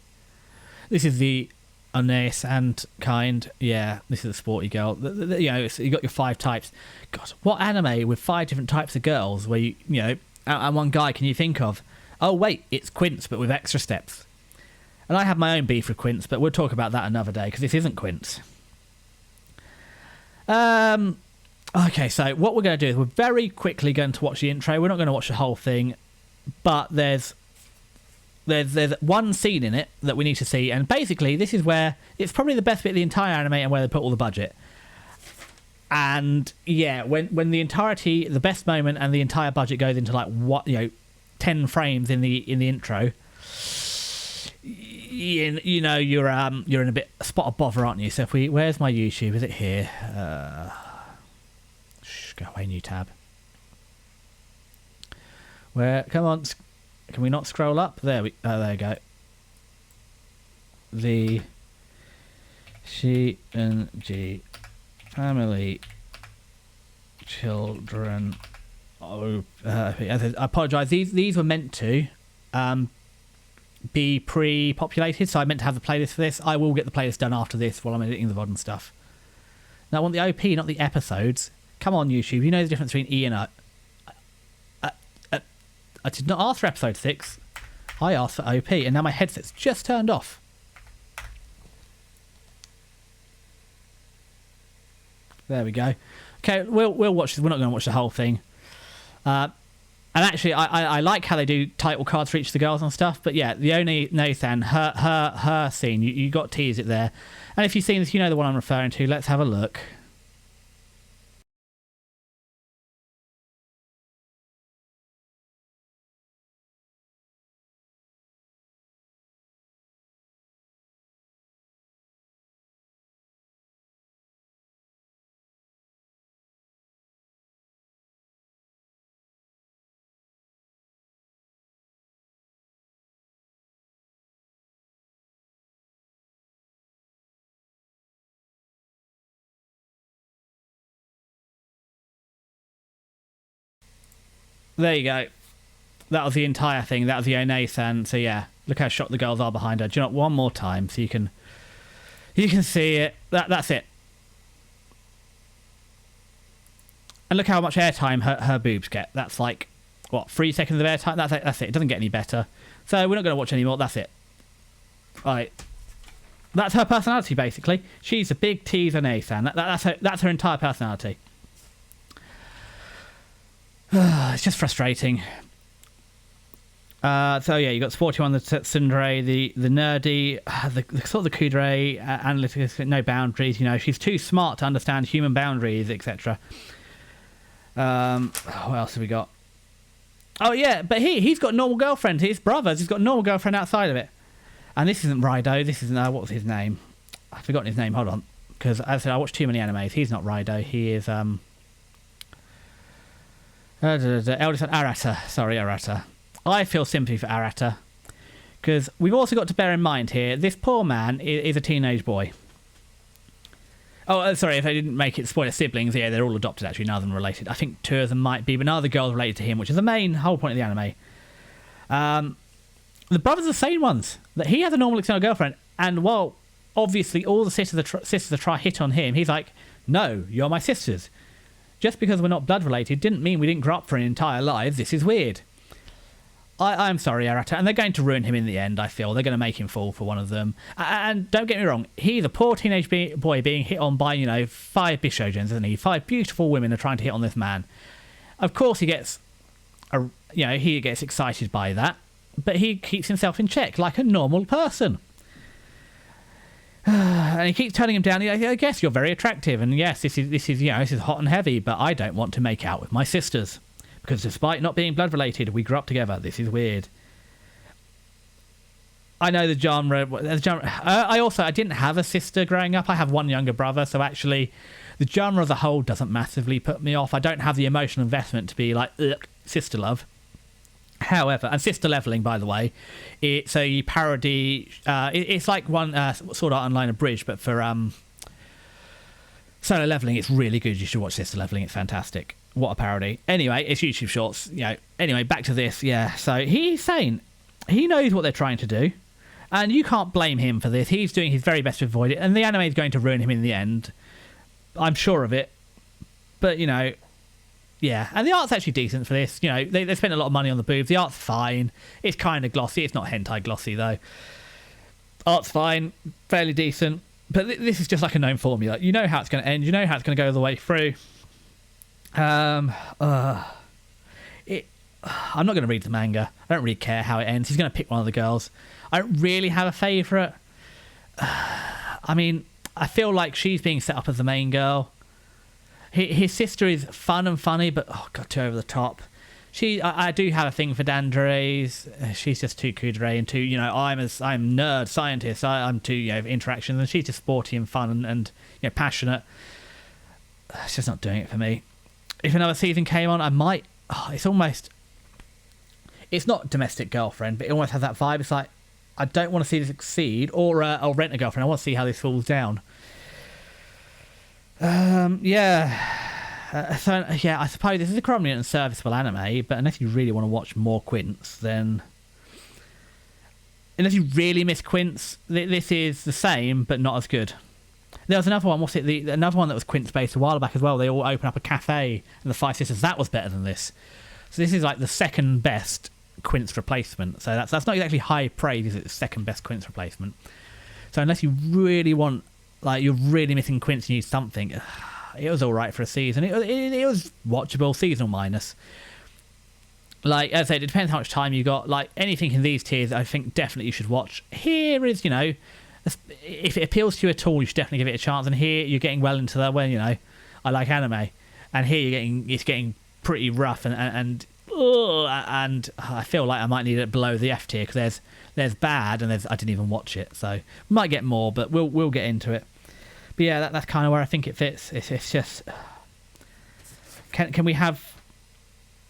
This is the Aeneas and kind. Yeah, this is a sporty girl. You know, you got your 5 types. God, what anime with 5 different types of girls where you know, and one guy can you think of? Oh wait, it's Quince, but with extra steps. And I have my own beef with Quince, but we'll talk about that another day because this isn't Quince. Okay, so what we're going to do is we're very quickly going to watch the intro. We're not going to watch the whole thing, but there's one scene in it that we need to see, and basically this is where it's probably the best bit of the entire anime and where they put all the budget. And yeah, when the entirety, the best moment, and the entire budget goes into like 10 frames in the intro, you know you're in a spot of bother, aren't you? So where's my YouTube? Is it here? Go away, new tab. Come on, can we not scroll up? There we go. The G family children. I apologise. These were meant to be pre-populated, so I meant to have the playlist for this. I will get the playlist done after this while I'm editing the VOD and stuff. Now I want the OP, not the episodes. Come on, YouTube. You know the difference between E and O. I did not ask for episode 6. I asked for OP, and now my headset's just turned off. There we go. Okay, we'll watch this. We're not going to watch the whole thing. And actually, I like how they do title cards for each of the girls and stuff. But yeah, the Oni Nathan, her scene, you got to tease it there. And if you've seen this, you know the one I'm referring to. Let's have a look. There you go. That was the entire thing. That was the Onesan. So yeah, look how shocked the girls are behind her. Do you know what? One more time so you can see it. That's it. And look how much airtime her boobs get. That's like, what, 3 seconds of airtime? That's it. It doesn't get any better. So we're not going to watch anymore. That's it. Right. That's her personality, basically. She's a big teaser Nathan. That's her entire personality. It's just frustrating. So yeah, you got Sporty One, the Tsundere, the nerdy, the sort of the Kudere, analytics, no boundaries. You know, she's too smart to understand human boundaries, etc. What else have we got? Oh yeah, but he's got a normal girlfriend. His brothers, he's got a normal girlfriend outside of it. And this isn't Raido. This is what was his name? I've forgotten his name. Hold on, because as I said, I watch too many animes. He's not Raido. He is eldest son, Arata. Sorry, Arata. I feel sympathy for Arata, because we've also got to bear in mind here, this poor man is a teenage boy. Oh, sorry, if I didn't make it spoiler siblings, yeah, they're all adopted actually, none of them related. I think 2 of them might be, but none of the girls related to him, which is the main whole point of the anime. The brothers are the same ones. That he has a normal external girlfriend, and while obviously all the sisters are trying to hit on him, he's like, no, you're my sisters. Just because we're not blood related didn't mean we didn't grow up for an entire lives. This is weird. I'm sorry, Arata, and they're going to ruin him in the end, I feel. They're going to make him fall for one of them. And don't get me wrong, he's a poor teenage boy being hit on by, 5 Bishogens, isn't he? 5 beautiful women are trying to hit on this man. Of course he gets, he gets excited by that, but he keeps himself in check like a normal person. And he keeps turning him down. I guess you're very attractive, and yes, this is hot and heavy, but I don't want to make out with my sisters. Because despite not being blood related, we grew up together. This is weird. I know the genre. I didn't have a sister growing up. I have one younger brother, so actually, the genre as a whole doesn't massively put me off. I don't have the emotional investment to be like, ugh, sister love. However, and Sister Leveling, by the way, it's a parody. It's like one Sword Art Online Abridged, but for Solo Leveling, it's really good. You should watch Sister Leveling. It's fantastic. What a parody. Anyway, it's YouTube Shorts. Anyway, back to this. Yeah, so he's saying he knows what they're trying to do. And you can't blame him for this. He's doing his very best to avoid it. And the anime is going to ruin him in the end. I'm sure of it. But, yeah. And the art's actually decent for this. They spent a lot of money on the boobs. The art's fine. It's kind of glossy. It's not hentai glossy, though. Art's fine. Fairly decent. But this is just like a known formula. You know how it's going to end. You know how it's going to go the way through. I'm not going to read the manga. I don't really care how it ends. He's going to pick one of the girls. I don't really have a favourite. I mean, I feel like she's being set up as the main girl. His sister is fun and funny, but oh god, too over the top. I do have a thing for Dandere. She's just too kudere and too, I'm nerd scientist. I'm too, interactions, and she's just sporty and fun and passionate. It's just not doing it for me. If another season came on, I might. It's not Domestic Girlfriend, but it almost has that vibe. It's like, I don't want to see this succeed, or I'll Rent a Girlfriend. I want to see how this falls down. I suppose this is a prominent and serviceable anime, but unless you really want to watch more Quince, then... Unless you really miss Quince, this is the same, but not as good. There was another one, another one that was Quince-based a while back as well. They all open up a cafe, and the Five Sisters, that was better than this. So this is like the second best Quince replacement. So that's not exactly high praise, is it? The second best Quince replacement. So unless you really want, like, you're really missing Quince and you need something, it was all right for a season. It was watchable, seasonal minus. Like, as I said, it depends how much time you got. Like, anything in these tiers, I think definitely you should watch. Here is, if it appeals to you at all, you should definitely give it a chance. And here you're getting well into the, I like anime. And here it's getting pretty rough and I feel like I might need it below the F tier, because there's bad and I didn't even watch it, so we might get more, but we'll get into it. But yeah, that's kind of where I think it fits. It's just, can we have,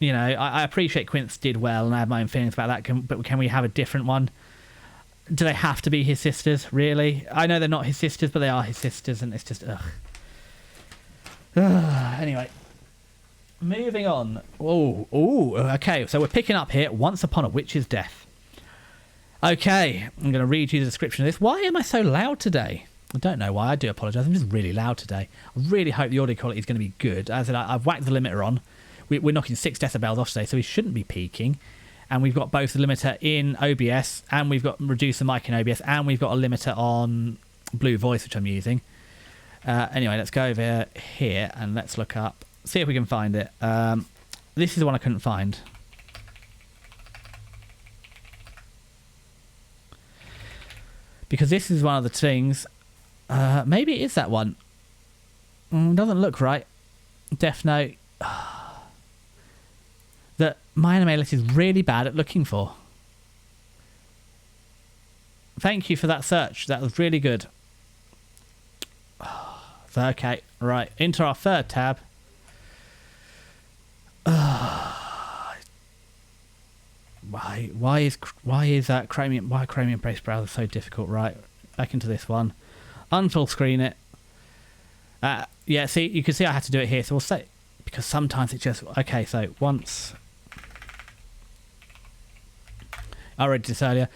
I appreciate Quince did well and I have my own feelings about that, but can we have a different one? Do they have to be his sisters, really? I know they're not his sisters, but they are his sisters, and it's just anyway, moving on. Okay, so we're picking up here. Once Upon a Witch's Death. Okay, I'm going to read you the description of this. Why am I so loud today? I don't know why. I do apologise. I'm just really loud today. I really hope the audio quality is going to be good. As I said, I've whacked the limiter on. We're knocking 6 decibels off today, so we shouldn't be peaking. And we've got both the limiter in OBS, and we've got reducer mic in OBS, and we've got a limiter on Blue Voice, which I'm using. Anyway, let's go over here and let's look up. See if we can find it. This is the one I couldn't find. Because this is one of the things. Maybe it is that one. Doesn't look right. Death Note. That my anime list is really bad at looking for. Thank you for that search. That was really good. Okay, right. Into our third tab. Why is that Chromium based browser so difficult? Right, back into this one. Unfull screen it. Yeah, see, you can see I had to do it here. So we'll say, because sometimes it just, okay. So once, I read this earlier.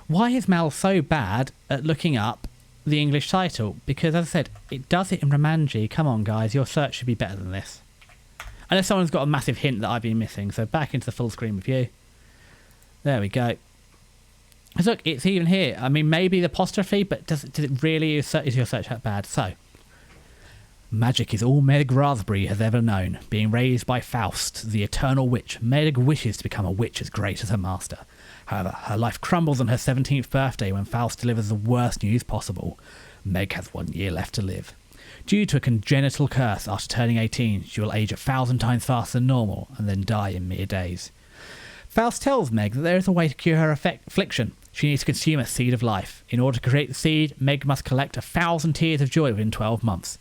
Why is Mal so bad at looking up the English title? Because as I said, it does it in Romanji. Come on, guys, your search should be better than this. Unless someone's got a massive hint that I've been missing. So back into the full screen review. There we go. Look, it's even here. I mean, maybe the apostrophe, but does it really, is your search that bad? So, magic is all Meg Raspberry has ever known. Being raised by Faust, the eternal witch, Meg wishes to become a witch as great as her master. However, her life crumbles on her 17th birthday when Faust delivers the worst news possible. Meg has 1 year left to live. Due to a congenital curse, after turning 18, she will age 1,000 times faster than normal and then die in mere days. Faust tells Meg that there is a way to cure her affliction. She needs to consume a seed of life. In order to create the seed, Meg must collect 1,000 tears of joy within 12 months.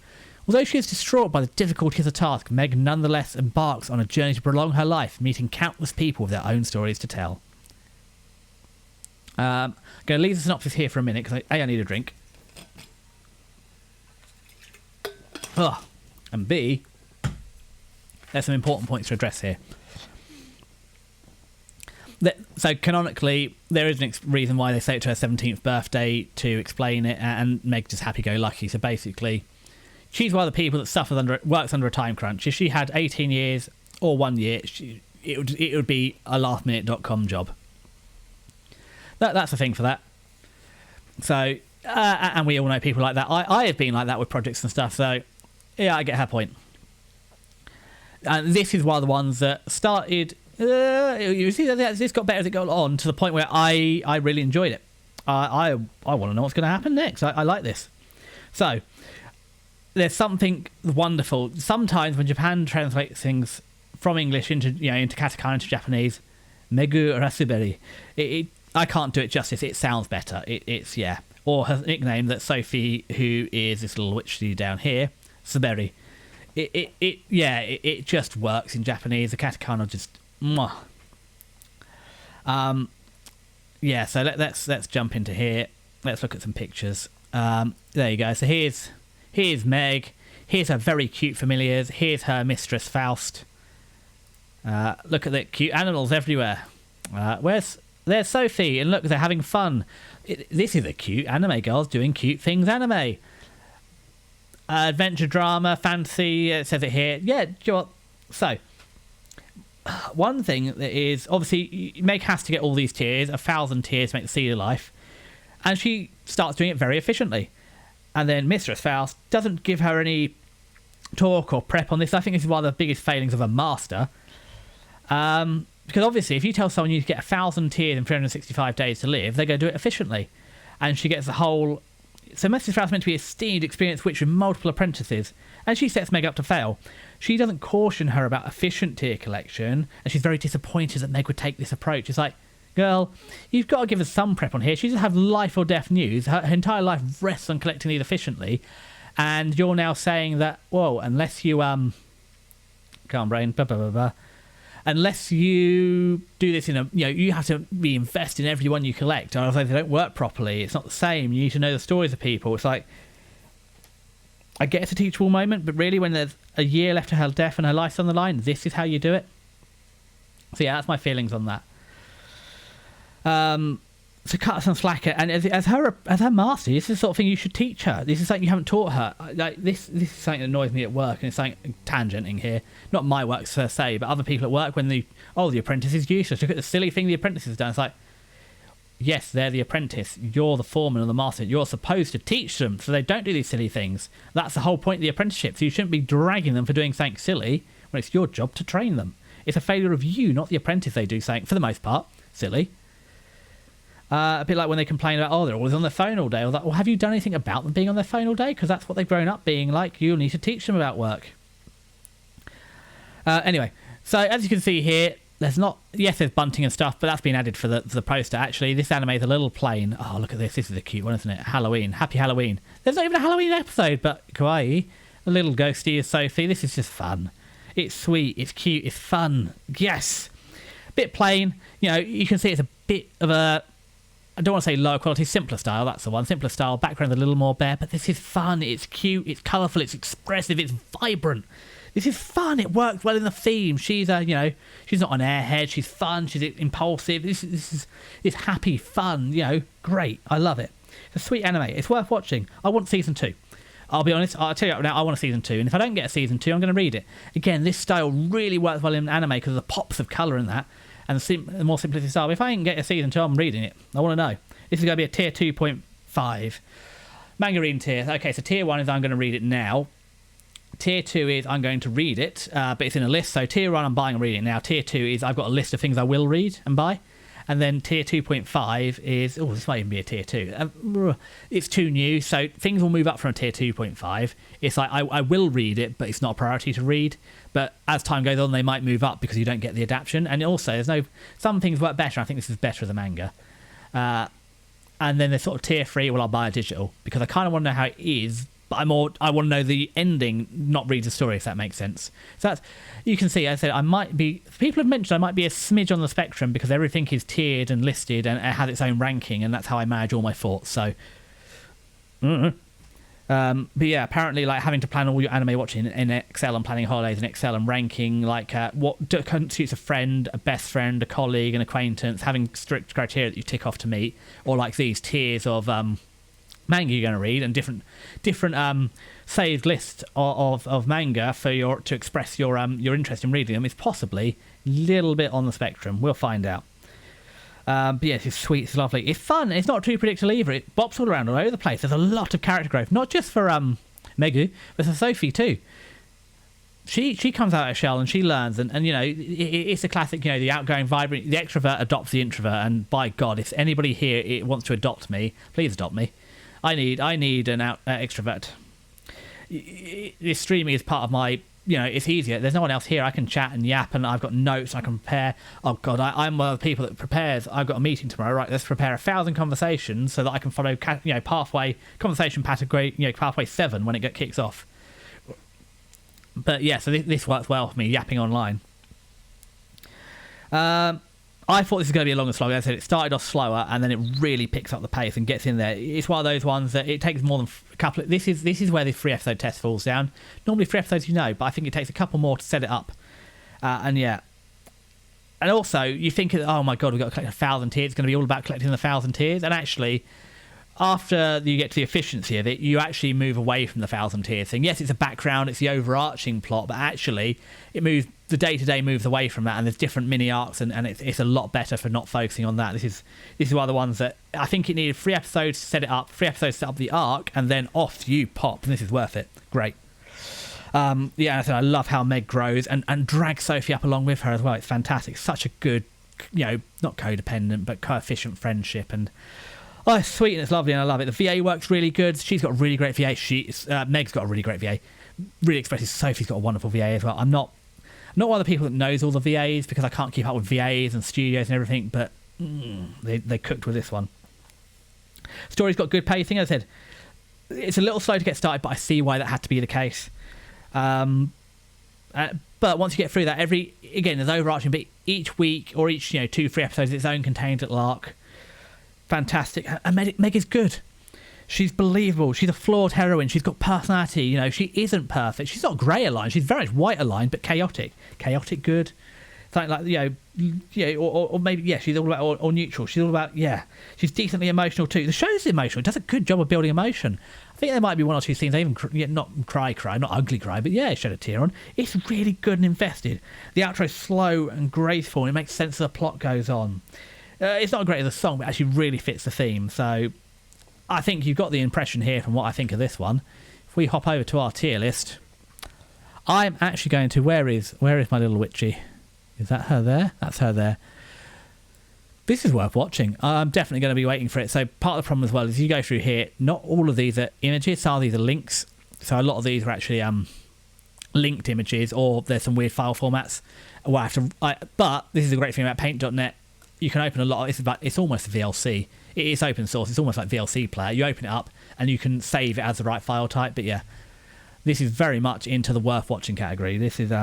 Although she is distraught by the difficulty of the task, Meg nonetheless embarks on a journey to prolong her life, meeting countless people with their own stories to tell. I'm going to leave the synopsis here for a minute because I need a drink. And B, there's some important points to address here. So canonically, there is a reason why they say it to her 17th birthday to explain it, and Meg's just happy-go-lucky. So basically, she's one of the people that works under a time crunch. If she had 18 years or 1 year, it would be a lastminute.com job. That's the thing for that. So, and we all know people like that. I have been like that with projects and stuff. So, yeah, I get her point. And this is one of the ones that started. You see, this got better as it got on, to the point where I really enjoyed it. I want to know what's going to happen next. I like this. So, there's something wonderful. Sometimes when Japan translates things from English into katakana into Japanese, Megu Rasuberi, I can't do it justice. It sounds better. It's yeah. Or her nickname that Sophie, who is this little witch down here, Suberi. It just works in Japanese. The katakana just mwah. So let's jump into here. Let's look at some pictures. There you go. So here's Meg. Here's her very cute familiars. Here's her mistress Faust. Look at the cute animals everywhere. There's Sophie, and look, they're having fun. This is a cute anime. Girls doing cute things anime. Adventure drama, fantasy, it says it here. Yeah, so, one thing that is, obviously, Meg has to get all these tears, 1,000 tears to make the seed of life, and she starts doing it very efficiently. And then Mistress Faust doesn't give her any talk or prep on this. I think this is one of the biggest failings of a master. Because obviously, if you tell someone you get 1,000 tears in 365 days to live, they're going to do it efficiently. And she gets the whole... So Mistress Faust is meant to be a esteemed, experienced witch with multiple apprentices, and she sets Meg up to fail. She doesn't caution her about efficient tear collection, and she's very disappointed that Meg would take this approach. It's like, girl, you've got to give us some prep on here. She doesn't have life or death news. Her entire life rests on collecting these efficiently, and you're now saying that, whoa, unless you, calm brain, blah, blah, blah, blah. Unless you do this in a, you have to reinvest in every one you collect, or else they don't work properly. It's not the same. You need to know the stories of people. It's like, I get it's a teachable moment, but really when there's a year left to her death and her life's on the line, this is how you do it. So yeah, that's my feelings on that. So cut some slack, and as her master, this is the sort of thing you should teach her. This is something you haven't taught her. Like this is something that annoys me at work, and it's something tangenting here. Not my work per se, but other people at work when the apprentice is useless. Look at the silly thing the apprentice has done. It's like, yes, they're the apprentice. You're the foreman or the master. You're supposed to teach them so they don't do these silly things. That's the whole point of the apprenticeship. So you shouldn't be dragging them for doing something silly when it's your job to train them. It's a failure of you, not the apprentice. They do something, for the most part, silly. A bit like when they complain about, they're always on their phone all day. I was like, well, have you done anything about them being on their phone all day? Because that's what they've grown up being like. You'll need to teach them about work. Anyway, so as you can see here, there's bunting and stuff, but that's been added for the poster. Actually, this anime is a little plain. Oh, look at this. This is a cute one, isn't it? Halloween. Happy Halloween. There's not even a Halloween episode, but kawaii. A little ghosty as Sophie. This is just fun. It's sweet. It's cute. It's fun. Yes. Bit plain. You can see it's a bit of a... I don't want to say lower quality, simpler style, that's the one. Simpler style, background a little more bare, but this is fun, it's cute, it's colourful, it's expressive, it's vibrant. This is fun, it works well in the theme. She's she's not an airhead, she's fun, she's impulsive. This is happy, fun, great. I love it. It's a sweet anime, it's worth watching. I want season 2. I'll be honest, I'll tell you right now, I want a season 2, and if I don't get a season 2, I'm going to read it. Again, this style really works well in anime because of the pops of colour in that. And the more simplicity style. If I can get a season 2, I'm reading it. I want to know. This is going to be a tier 2.5. Manga reading tier. Okay, so tier 1 is I'm going to read it now. Tier 2 is I'm going to read it, but it's in a list. So tier 1, I'm buying and reading it now. Tier 2 is I've got a list of things I will read and buy. And then tier 2.5 is, oh, this might even be a tier 2. It's too new, so things will move up from tier 2.5. It's like, I will read it, but it's not a priority to read. But as time goes on, they might move up because you don't get the adaptation. And also, some things work better. I think this is better as a manga. And then there's sort of tier 3, well, I'll buy a digital because I kind of want to know how it is, but I want to know the ending, not read the story, if that makes sense. So that's, you can see, as I said, people have mentioned I might be a smidge on the spectrum because everything is tiered and listed and it has its own ranking, and that's how I manage all my thoughts. So, but yeah, apparently, like having to plan all your anime watching in Excel and planning holidays in Excel and ranking, like what constitutes a friend, a best friend, a colleague, an acquaintance, having strict criteria that you tick off to meet, or like these tiers of manga you're going to read and different saved lists of manga for to express your interest in reading them is possibly a little bit on the spectrum. We'll find out. But yeah, it's sweet, it's lovely, it's fun. It's not too predictable either. It bops all around all over the place. There's a lot of character growth, not just for Megu, but for Sophie too. She comes out of her shell and she learns, and you know, it's a classic, you know, the outgoing, vibrant, the extrovert adopts the introvert, and by God, if anybody here wants to adopt me, please adopt me. I need an extrovert. This streaming is part of my, you know, it's easier. There's no one else here. I can chat and yap, and I've got notes. I can prepare. Oh God, I'm one of the people that prepares. I've got a meeting tomorrow. Right, let's prepare 1,000 conversations so that I can follow, you know, pathway conversation category, you know, pathway 7 when it kicks off. But yeah, so this works well for me, yapping online. I thought this was going to be a longer slog. As I said, it started off slower and then it really picks up the pace and gets in there. It's one of those ones that it takes more than a couple of... This is where the 3-episode test falls down. Normally 3 episodes, you know, but I think it takes a couple more to set it up. And yeah. And also, you think, oh my God, we've got to collect 1,000 tiers. It's going to be all about collecting the 1,000 tiers. And actually, after you get to the efficiency of it, you actually move away from the 1,000 tiers thing. Yes, it's a background, it's the overarching plot, but actually, it moves... The day-to-day moves away from that, and there's different mini-arcs, and it's a lot better for not focusing on that. This is one of the ones that I think it needed 3 episodes to set it up, 3 episodes to set up the arc, and then off you pop, and this is worth it. Great. Yeah, I love how Meg grows and drags Sophie up along with her as well. It's fantastic. Such a good, you know, not codependent, but coefficient friendship, and oh, it's sweet and it's lovely, and I love it. The VA works really good. She's got a really great VA. Meg's got a really great VA. Really expresses. Sophie's got a wonderful VA as well. I'm not one of the people that knows all the VAs because I can't keep up with VAs and studios and everything, but they cooked with this one. Story's got good pacing. As I said, it's a little slow to get started, but I see why that had to be the case. But once you get through that, there's overarching, but each week or each 2-3 episodes, its own contained little arc. Fantastic. And Meg is good. She's believable. She's a flawed heroine. She's got personality. You know, she isn't perfect. She's not grey aligned. She's very much white aligned, but chaotic. Chaotic good. Something like, or maybe, yeah, she's all about, or neutral. She's all about, yeah. She's decently emotional too. The show's emotional. It does a good job of building emotion. I think there might be 1 or 2 scenes I even, not cry, not ugly cry, but yeah, shed a tear on. It's really good and invested. The outro's slow and graceful, and it makes sense as the plot goes on. It's not great as a song, but actually really fits the theme, so... I think you've got the impression here from what I think of this one. If we hop over to our tier list, I'm actually going to... Where is my little witchy? Is that her there? That's her there. This is worth watching. I'm definitely going to be waiting for it. So part of the problem as well is you go through here, not all of these are images, some of these are links. So a lot of these are actually linked images, or there's some weird file formats. But this is a great thing about Paint.net. You can open a lot of... It's almost a VLC. It's open source. It's almost like VLC player. You open it up and you can save it as the right file type. But yeah, this is very much into the worth watching category. This is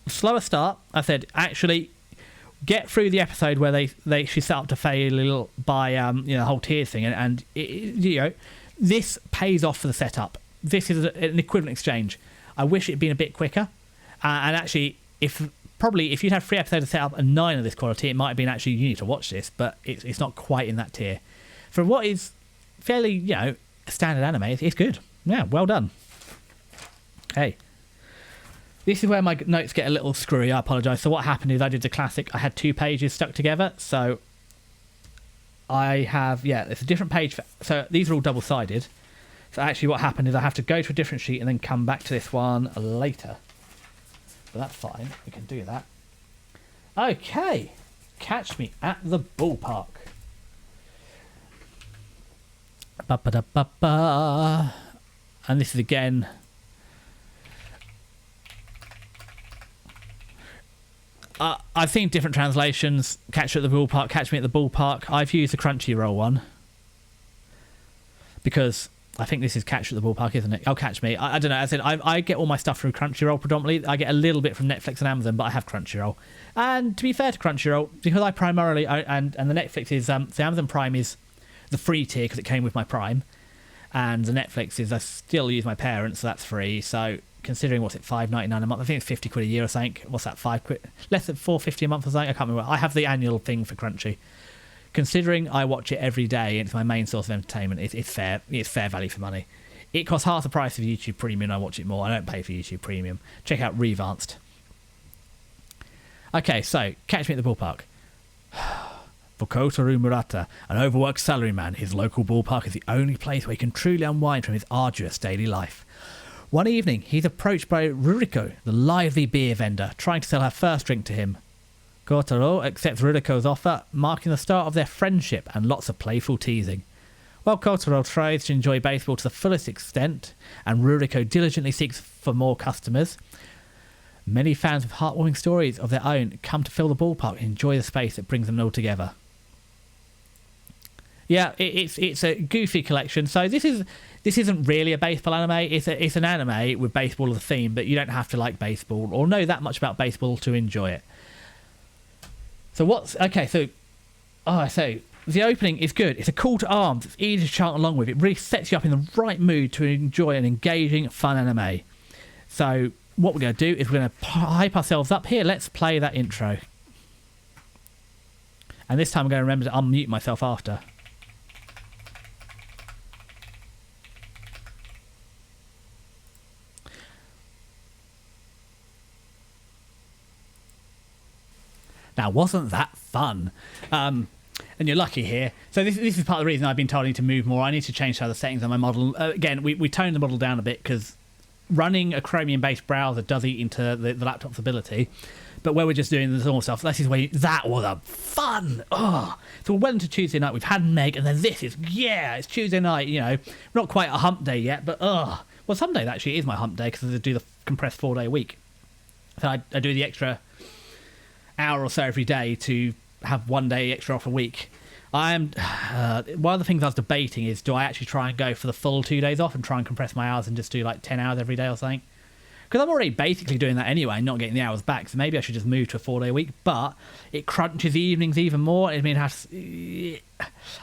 slower start. I said actually get through the episode where she set up to fail by the whole tier thing, and this pays off for the setup. This is an equivalent exchange. I wish it'd been a bit quicker, and actually if you'd have 3 episodes to set up and 9 of this quality, it might have been actually you need to watch this, but it's not quite in that tier. For what is fairly, standard anime, it's good. Yeah, well done. Hey. This is where my notes get a little screwy, I apologise. So what happened is I did the classic, I had 2 pages stuck together, so I have, it's a different page. So these are all double-sided. So actually what happened is I have to go to a different sheet and then come back to this one later. But that's fine, we can do that. Okay, Catch Me at the Ballpark. Ba-ba-da-ba-ba. And this is again... I've seen different translations. Catch You at the Ballpark, Catch Me at the Ballpark. I've used the Crunchyroll one. Because I think this is Catch You at the Ballpark, isn't it? Oh, Catch Me. I don't know. As I said, I get all my stuff through Crunchyroll predominantly. I get a little bit from Netflix and Amazon, but I have Crunchyroll. And to be fair to Crunchyroll, because I primarily... and the Netflix is... the Amazon Prime is the free tier because it came with my Prime. And the Netflix is... I still use my parents, so that's free. So... Considering what's it, £5.99 a month? I think it's 50 quid a year or something. What's that, £5? Less than £4.50 a month or something? I can't remember. I have the annual thing for Crunchy. Considering I watch it every day and it's my main source of entertainment, it's fair. It's fair value for money. It costs half the price of YouTube Premium. I watch it more. I don't pay for YouTube Premium. Check out Revanced. Okay, so Catch Me at the Ballpark. For Kotaro Murata, an overworked salaryman, his local ballpark is the only place where he can truly unwind from his arduous daily life. One evening, he's approached by Ruriko, the lively beer vendor, trying to sell her first drink to him. Kotaro accepts Ruriko's offer, marking the start of their friendship and lots of playful teasing. While Kotaro tries to enjoy baseball to the fullest extent, and Ruriko diligently seeks for more customers, many fans with heartwarming stories of their own come to fill the ballpark and enjoy the space that brings them all together. Yeah, it's a goofy collection. So this isn't really a baseball anime. It's an anime with baseball as a theme, but you don't have to like baseball or know that much about baseball to enjoy it. So so the opening is good. It's a call to arms. It's easy to chant along with. It really sets you up in the right mood to enjoy an engaging, fun anime. So what we're going to do is we're going to hype ourselves up here. Let's play that intro. And this time I'm going to remember to unmute myself after. Now, wasn't that fun? And you're lucky here. So this is part of the reason I've been told I need to move more. I need to change some of the settings on my model. Again, we toned the model down a bit because running a Chromium-based browser does eat into the laptop's ability. But where we're just doing the normal stuff, that was a fun. Oh, so we're well into Tuesday night. We've had Meg, and then this is, it's Tuesday night. You know, not quite a hump day yet, but well, some days actually is my hump day because I do the compressed 4-day week. So I do the extra hour or so every day to have 1 day extra off a week. One of the things I was debating is, do I actually try and go for the full 2 days off and try and compress my hours and just do like 10 hours every day or something? Because I'm already basically doing that anyway and not getting the hours back, so maybe I should just move to a 4-day week. But it crunches the evenings even more. I mean, especially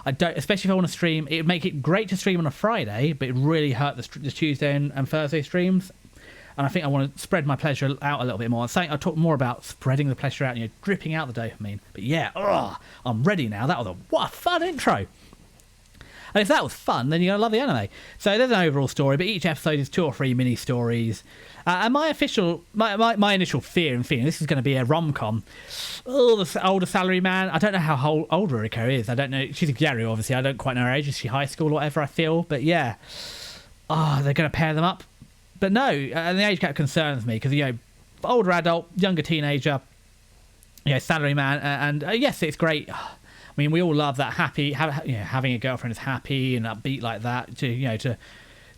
if I want to stream, it would make it great to stream on a Friday, but it really hurt the Tuesday and Thursday streams. And I think I want to spread my pleasure out a little bit more. I'll talk more about spreading the pleasure out, dripping out the dopamine. But yeah, I'm ready now. That was what a fun intro. And if that was fun, then you're going to love the anime. So there's an overall story, but each episode is 2 or 3 mini stories. And my initial fear and feeling, this is going to be a rom-com. Oh, the older salary man. I don't know how old Ruriko is. I don't know. She's a Gyaru, obviously. I don't quite know her age. Is she high school or whatever, I feel? But yeah. They're going to pair them up. But no, and the age gap concerns me because, older adult, younger teenager, salary man, and yes, it's great. I mean, we all love that happy, having a girlfriend is happy and upbeat like that.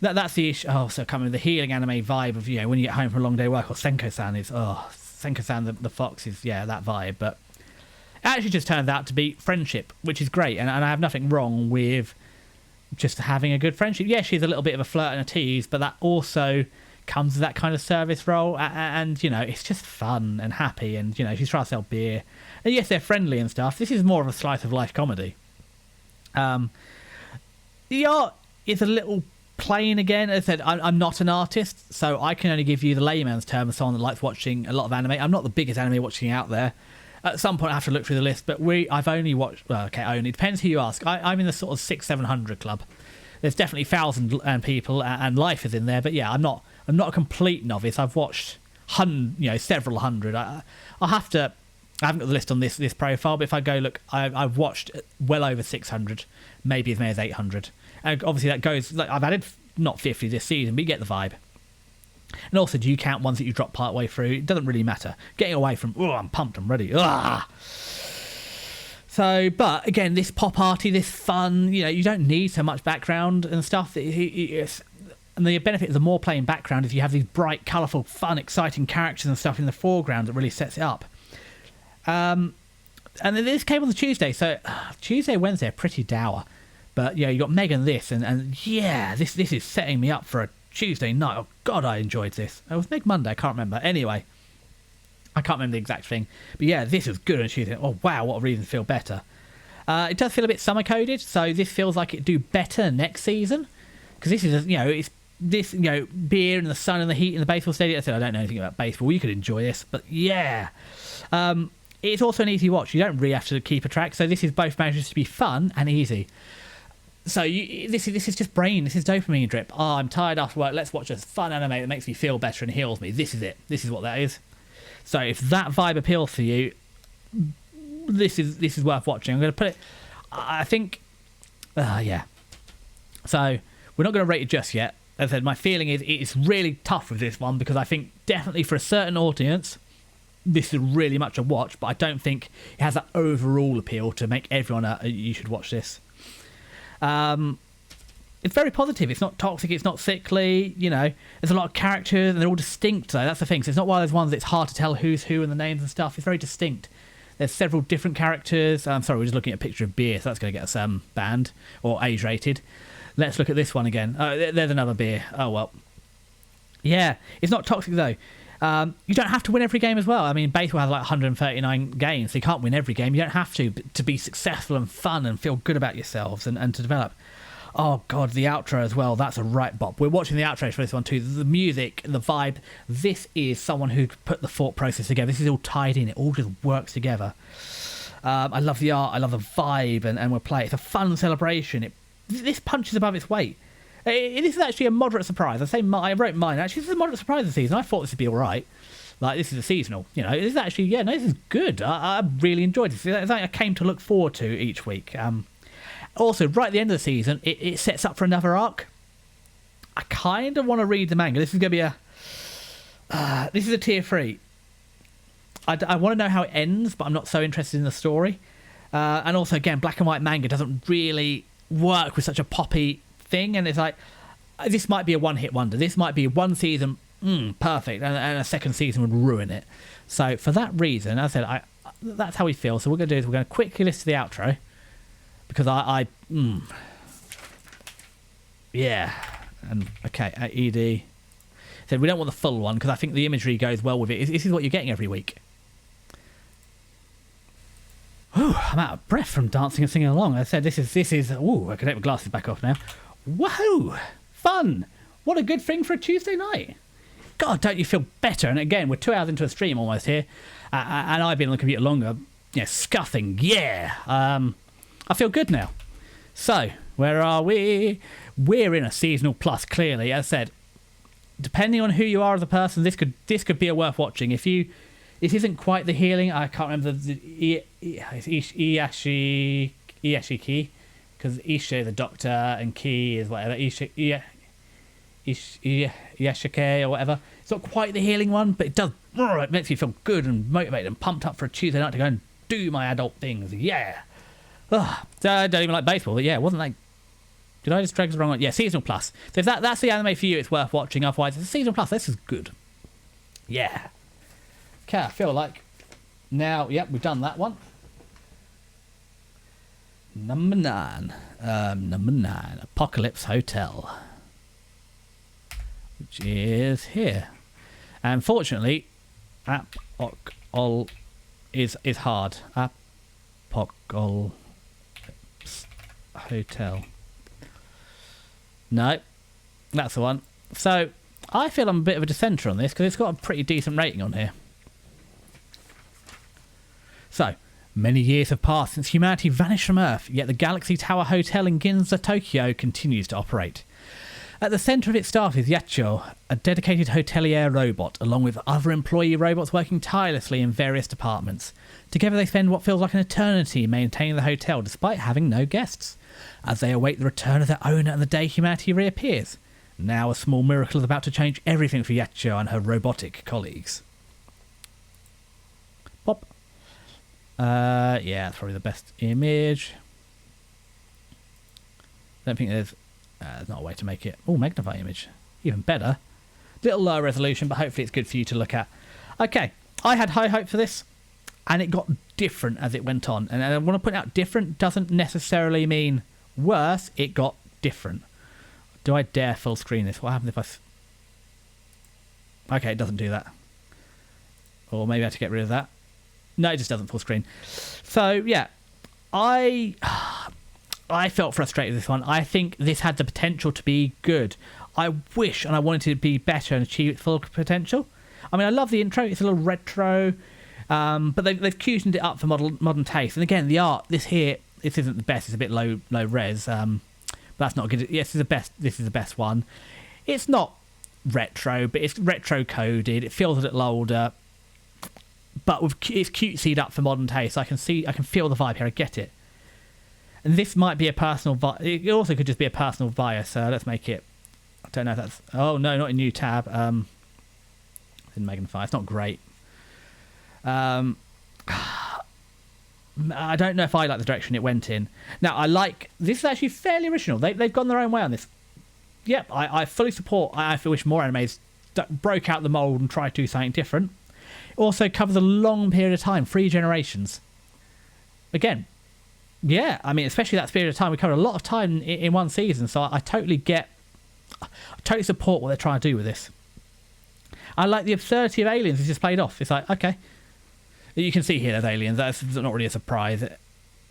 That's the issue. So coming with the healing anime vibe of, when you get home from a long day of work, or Senko-san is, Senko-san the fox is, that vibe. But it actually just turns out to be friendship, which is great, and I have nothing wrong with just having a good friendship. Yeah, she's a little bit of a flirt and a tease, but that also comes with that kind of service role, and it's just fun and happy, and she's trying to sell beer, and yes, they're friendly and stuff. This is more of a slice of life comedy. The art is a little plain again. As I said, I'm not an artist, so I can only give you the layman's term of someone that likes watching a lot of anime. I'm not the biggest anime watching out there. At some point I have to look through the list, but I've only watched... Well, okay, only. Depends who you ask. I'm in the sort of 600-700 club. There's definitely 1,000 people, and Life is in there, but yeah, I'm not a complete novice. I've watched several hundred. I haven't got the list on this profile, but if I go look, I've watched well over 600, maybe as many as 800. And obviously that goes... I've added not 50 this season, but you get the vibe. And also, do you count ones that you drop part way through? It doesn't really matter. Getting away from, I'm pumped, I'm ready. So, but again, this pop arty, this fun, you don't need so much background and stuff. And the benefit of the more playing background is you have these bright, colourful, fun, exciting characters and stuff in the foreground that really sets it up. And then this came on the Tuesday, so Tuesday, Wednesday are pretty dour. But yeah, you got Megan this, and yeah, this is setting me up for a Tuesday night. Oh God, I enjoyed this. It was Meg Monday, I can't remember. Anyway, I can't remember the exact thing. But yeah, this was good on Tuesday. Oh wow, what a reason to feel better. It does feel a bit summer coded, so this feels like it'd do better next season. Because this is, it's this, beer and the sun and the heat in the baseball stadium. I said I don't know anything about baseball. You could enjoy this, but yeah. It's also an easy watch. You don't really have to keep a track. So this is both manages to be fun and easy. So this is just brain. This is dopamine drip. Oh, I'm tired after work. Let's watch a fun anime that makes me feel better and heals me. This is it. This is what that is. So if that vibe appeals to you, this is worth watching. I'm going to put it. I think, yeah. So we're not going to rate it just yet. As I said, my feeling is it's really tough with this one because I think definitely for a certain audience, this is really much a watch. But I don't think it has that overall appeal to make everyone you should watch this. It's very positive. It's not toxic. It's not sickly. There's a lot of characters and they're all distinct. So that's the thing. So it's not one of those ones that's hard to tell who's who and the names and stuff. It's very distinct. There's several different characters. I'm sorry, we're just looking at a picture of beer, so that's going to get us banned or age rated. Let's look at this one again. Oh, there's another beer. Oh well. Yeah, it's not toxic though. You don't have to win every game as well. I mean, baseball has like 139 games, so you can't win every game. You don't have to be successful and fun and feel good about yourselves and to develop. Oh, God, the outro as well. That's a right bop. We're watching the outro for this one too. The music, the vibe. This is someone who put the thought process together. This is all tied in. It all just works together. I love the art. I love the vibe and we'll play. It's a fun celebration. This punches above its weight. This is actually a moderate surprise. I wrote mine. Actually, this is a moderate surprise this season. I thought this would be all right. Like, this is a seasonal. This is actually, this is good. I really enjoyed this. It's like I came to look forward to each week. Also, right at the end of the season, it sets up for another arc. I kind of want to read the manga. This is going to be this is a tier 3. I want to know how it ends, but I'm not so interested in the story. And also, again, black and white manga doesn't really work with such a poppy thing, and it's like this might be a one-hit wonder. This might be one season, perfect, and a second season would ruin it. So for that reason, as I said, that's how we feel. So what we're going to do is we're going to quickly listen to the outro because yeah, and okay, ED. So we don't want the full one because I think the imagery goes well with it. This is what you're getting every week. Ooh, I'm out of breath from dancing and singing along. I said this is. Ooh, I can take my glasses back off now. Woohoo! Fun! What a good thing for a Tuesday night. God, don't you feel better? And again, we're 2 hours into a stream almost here, and I've been on the computer longer. Scuffing. Yeah. I feel good now. So, where are we? We're in a seasonal plus. Clearly, as I said, depending on who you are as a person, this could be a worth watching. If this isn't quite the healing, I can't remember the Iyashiki, because Isha is the doctor and Ki is whatever. Iyashike or whatever. It's not quite the healing one, but it makes me feel good and motivated and pumped up for a Tuesday night to go and do my adult things. Yeah. Ugh. So I don't even like baseball, but yeah, it wasn't like. Did I just drag the wrong one? Yeah, seasonal plus. So if that's the anime for you, it's worth watching. Otherwise, it's a seasonal plus. This is good. Yeah. Okay, I feel like now, yep, we've done that one. Number 9, Apocalypse Hotel, which is here. And fortunately, Apocol is hard. Apocalypse Hotel. No, that's the one. So I feel I'm a bit of a dissenter on this because it's got a pretty decent rating on here. So, many years have passed since humanity vanished from Earth, yet the Galaxy Tower Hotel in Ginza, Tokyo continues to operate. At the centre of its staff is Yacho, a dedicated hotelier robot, along with other employee robots working tirelessly in various departments. Together they spend what feels like an eternity maintaining the hotel despite having no guests, as they await the return of their owner and the day humanity reappears. Now a small miracle is about to change everything for Yacho and her robotic colleagues. Pop. Yeah, that's probably the best image. Don't think there's not a way to make it. Oh, magnify image. Even better. Little lower resolution, but hopefully it's good for you to look at. Okay, I had high hope for this, and it got different as it went on. And I want to point out, different doesn't necessarily mean worse. It got different. Do I dare full screen this? What happens if I... Okay, it doesn't do that. Or maybe I have to get rid of that. No, it just doesn't full screen. So, yeah. I felt frustrated with this one. I think this had the potential to be good. I wish and I wanted it to be better and achieve its full potential. I mean, I love the intro. It's a little retro. But they've cushioned it up for modern taste. And again, the art, this isn't the best. It's a bit low res. But that's not good. Yes, this is the best one. It's not retro, but it's retro coded. It feels a little older. But it's cutesied up for modern taste. I can feel the vibe here. I get it. And this might be a personal bias. It also could just be a personal bias. So let's make it. I don't know if that's. Oh no, not a new tab. In magnify, it's not great. I don't know if I like the direction it went in. Now I like this is actually fairly original. They've gone their own way on this. Yep, I fully support. I wish more animes broke out the mold and tried to do something different. Also covers a long period of time, 3 generations. Again, yeah, I mean, especially that period of time, we covered a lot of time in one season, so I totally support what they're trying to do with this. I like the absurdity of aliens is just played off. It's like, okay, you can see here there's aliens. That's not really a surprise.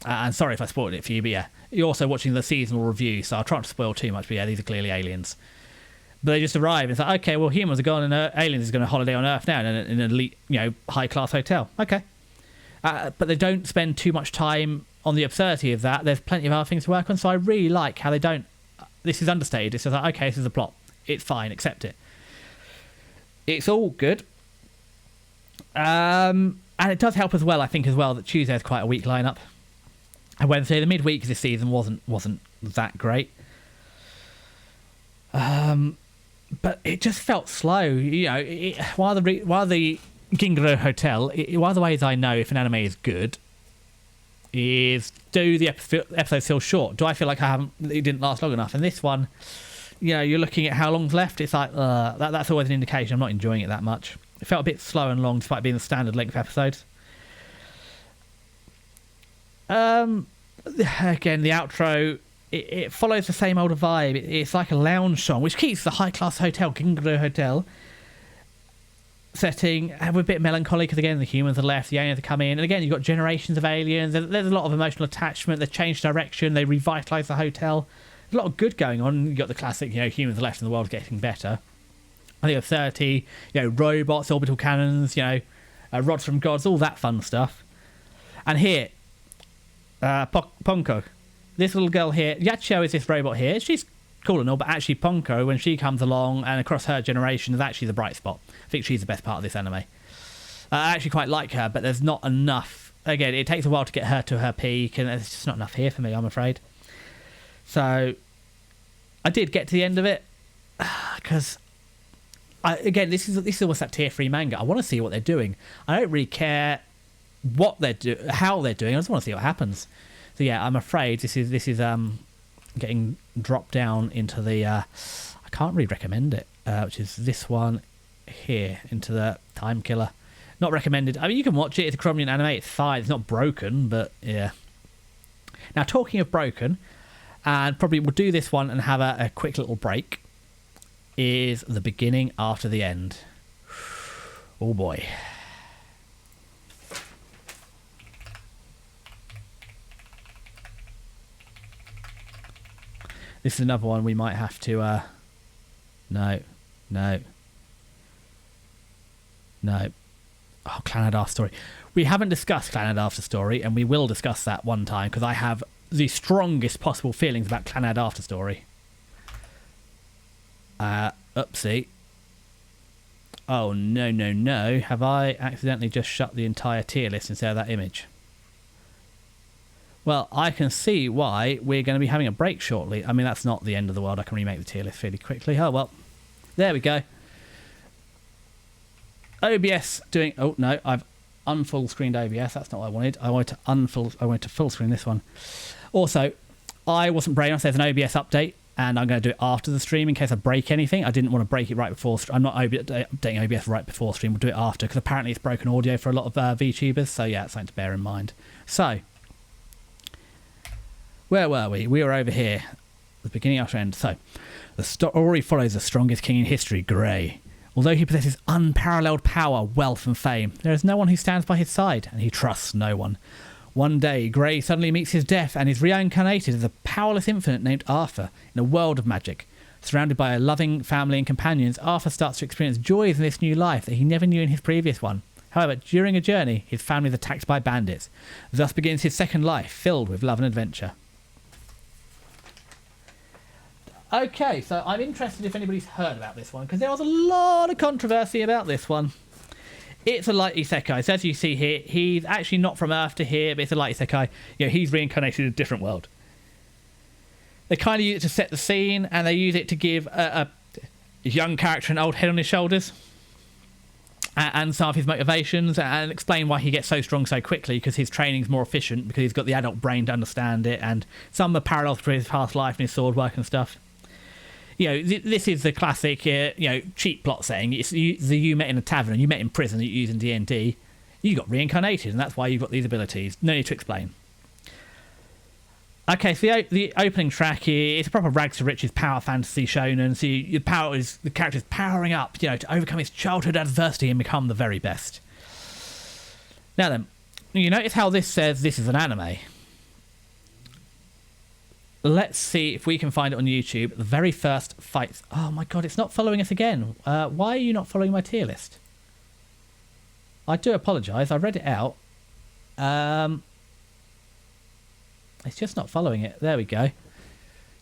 And sorry if I spoiled it for you, but yeah, you're also watching the seasonal review, so I'll try not to spoil too much, but yeah, these are clearly aliens. But they just arrive. It's like, okay, well, humans are gone, and aliens is going to holiday on Earth now in an elite, high-class hotel. Okay. But they don't spend too much time on the absurdity of that. There's plenty of other things to work on, so I really like how they don't... This is understated. It's just like, okay, this is the plot. It's fine. Accept it. It's all good. And it does help as well, I think, that Tuesday is quite a weak lineup. And Wednesday, the midweek of this season wasn't that great. But it just felt slow. One of the Gingro Hotel, one of the ways I know if an anime is good is do the episodes feel short. Do I feel like it didn't last long enough? And this one, you're looking at how long's left. It's like that's always an indication I'm not enjoying it that much. It felt a bit slow and long despite being the standard length episodes. Again, the outro, it follows the same old vibe. It's like a lounge song, which keeps the high-class hotel, Gingro Hotel, setting with a bit melancholy because, again, the humans are left, the aliens have come in. And again, you've got generations of aliens. There's a lot of emotional attachment. They changed direction. They revitalised the hotel. There's a lot of good going on. You've got the classic, humans are left and the world's getting better. I think of 30, robots, orbital cannons, rods from gods, all that fun stuff. And here, Ponko. This little girl here, Yachio is this robot here. She's cool and all, but actually Ponko, when she comes along and across her generation, is actually the bright spot. I think she's the best part of this anime. I actually quite like her, but there's not enough. Again, it takes a while to get her to her peak, and there's just not enough here for me, I'm afraid. So, I did get to the end of it, because, again, this is almost that tier 3 manga. I want to see what they're doing. I don't really care what how they're doing. I just want to see what happens. So yeah, I'm afraid this is getting dropped down into the I can't really recommend it, which is this one here, into the Time Killer. Not recommended. I mean, you can watch it. It's a Chromium anime. It's fine. It's not broken, but yeah. Now, talking of broken, and probably we'll do this one and have a quick little break, is the beginning after the end. Oh boy. This is another one we might have to... No. Oh, Clannad After Story. We haven't discussed Clannad After Story, and we will discuss that one time, because I have the strongest possible feelings about Clannad After Story. Oopsie. Oh, no. Have I accidentally just shut the entire tier list instead of that image? Well, I can see why we're going to be having a break shortly. I mean, that's not the end of the world. I can remake the tier list fairly quickly. Oh, well. There we go. OBS doing... Oh, no. unfull screened OBS. That's not what I wanted. I wanted to full screen this one. Also, I wasn't brave enough. There's an OBS update, and I'm going to do it after the stream in case I break anything. I didn't want to break it right before. I'm not updating OBS right before stream. We'll do it after, because apparently it's broken audio for a lot of VTubers. So yeah, it's something to bear in mind. So, where were we? We were over here, the beginning after end. So, the story follows the strongest king in history, Grey. Although he possesses unparalleled power, wealth and fame, there is no one who stands by his side, and he trusts no one. One day, Grey suddenly meets his death and is reincarnated as a powerless infant named Arthur in a world of magic. Surrounded by a loving family and companions, Arthur starts to experience joys in this new life that he never knew in his previous one. However, during a journey, his family is attacked by bandits. Thus begins his second life, filled with love and adventure. Okay, so I'm interested if anybody's heard about this one, because there was a lot of controversy about this one. It's a light isekai. So as you see here, he's actually not from Earth to here, but it's a light isekai. You know, he's reincarnated in a different world. They kind of use it to set the scene, and they use it to give a young character an old head on his shoulders, and some of his motivations, and explain why he gets so strong so quickly, because his training's more efficient, because he's got the adult brain to understand it, and some are parallels to his past life and his sword work and stuff. You know, this is the classic, cheap plot saying. It's you met in a tavern and you met in prison that you use in D&D. You got reincarnated, and that's why you've got these abilities. No need to explain. Okay, so the opening track is a proper rags to riches power fantasy shonen. So the character is powering up, to overcome his childhood adversity and become the very best. Now then, you notice how this says this is an anime. Let's see if we can find it on YouTube. The very first fight. Oh my god, it's not following us again. Why are you not following my tier list? I do apologise. I read it out. It's just not following it. There we go.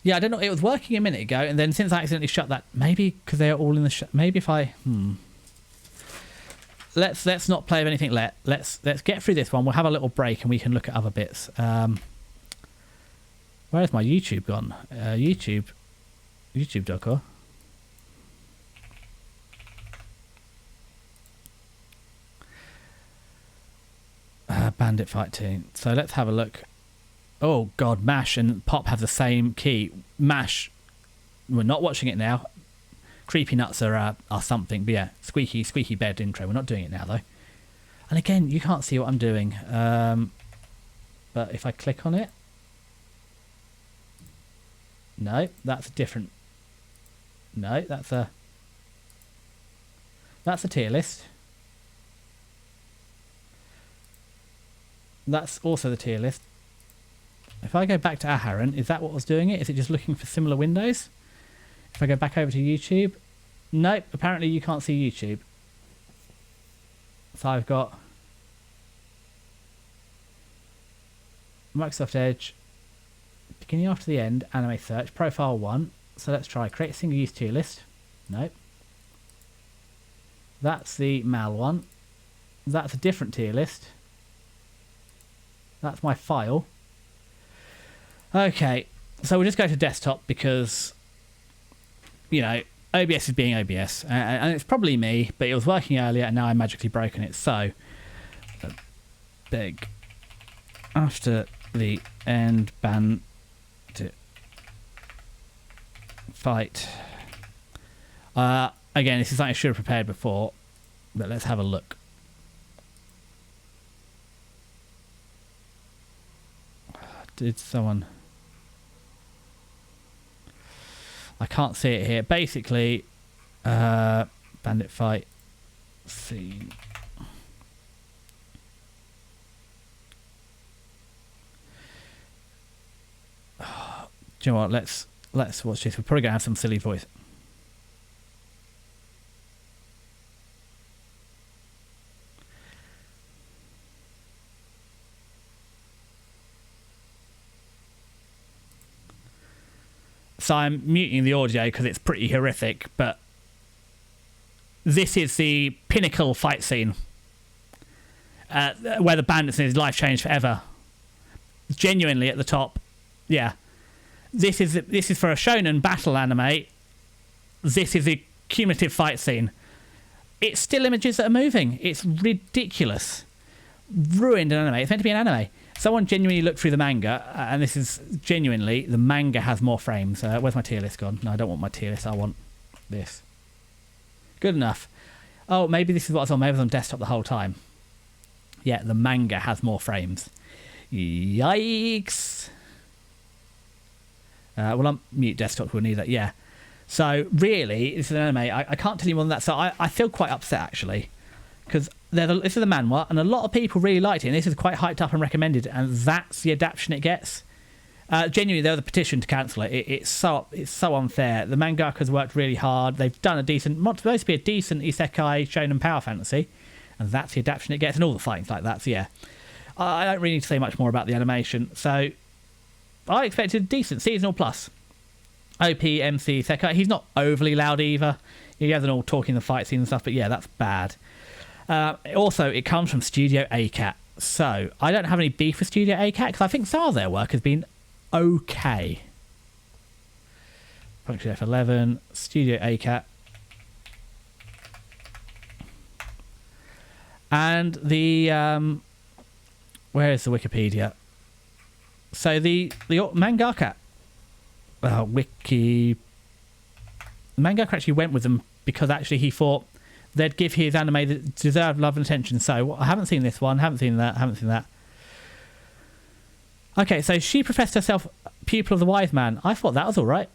Yeah, I don't know. It was working a minute ago, and then since I accidentally shut that, maybe because they're all in the. Maybe if I. Let's not play with anything. Let's get through this one. We'll have a little break, and we can look at other bits. Where's my YouTube gone? YouTube.com. Bandit Fight Team. So let's have a look. Oh god, Mash and Pop have the same key. Mash, we're not watching it now. Creepy Nuts are something, but yeah, squeaky bed intro. We're not doing it now though. And again, you can't see what I'm doing. But if I click on it. No, that's a different. No, that's a tier list. That's also the tier list. If I go back to Aharon, is that what was doing it? Is it just looking for similar windows? If I go back over to YouTube, nope, apparently you can't see YouTube. So I've got Microsoft Edge, beginning after the end, anime search, profile 1. So let's try create a single use tier list. Nope. That's the Mal one. That's a different tier list. That's my file. Okay, so we'll just go to desktop because, OBS is being OBS. And it's probably me, but it was working earlier and now I've magically broken it. So, big after the end ban to fight. Again, this is something I should have prepared before, but let's have a look. Did someone... I can't see it here. Basically, bandit fight scene. Do you know what? Let's watch this. We're probably gonna have some silly voice. So I'm muting the audio because it's pretty horrific, but this is the pinnacle fight scene where the bandits and his life changed forever. Genuinely at the top. Yeah. This is for a shonen battle anime. This is the cumulative fight scene. It's still images that are moving. It's ridiculous. ruined an anime. It's meant to be an anime. Someone genuinely looked through the manga, and this is genuinely, the manga has more frames. Where's my tier list gone? No, I don't want my tier list. I want this. Good enough. Oh, maybe this is what I was on. Maybe I was on desktop the whole time. Yeah, the manga has more frames. Yikes. Well, I'm mute desktop. We'll need that. Yeah. So, really, this is an anime. I can't tell you more than that. So, I feel quite upset, actually. Because this is a manhwa, and a lot of people really liked it. And this is quite hyped up and recommended. And that's the adaptation it gets. Genuinely, there was a petition to cancel it. It's so unfair. The mangaka's worked really hard. They've done supposed to be a decent isekai shonen power fantasy. And that's the adaptation it gets. And all the fighting's like that. So, yeah. I don't really need to say much more about the animation. So, I expected decent seasonal plus. OP, MC, Sekai. He's not overly loud either. He hasn't all talking the fight scene and stuff, but yeah, that's bad. Also, it comes from Studio ACAT. So, I don't have any beef with Studio ACAT because I think some of their work has been okay. Function F11, Studio ACAT. And the... where is the Wikipedia? So, the mangaka... The mangaka actually went with them because actually he thought they'd give his anime that deserved love and attention. So I haven't seen this one, haven't seen that. Okay, so she professed herself pupil of the wise man. I thought that was all right.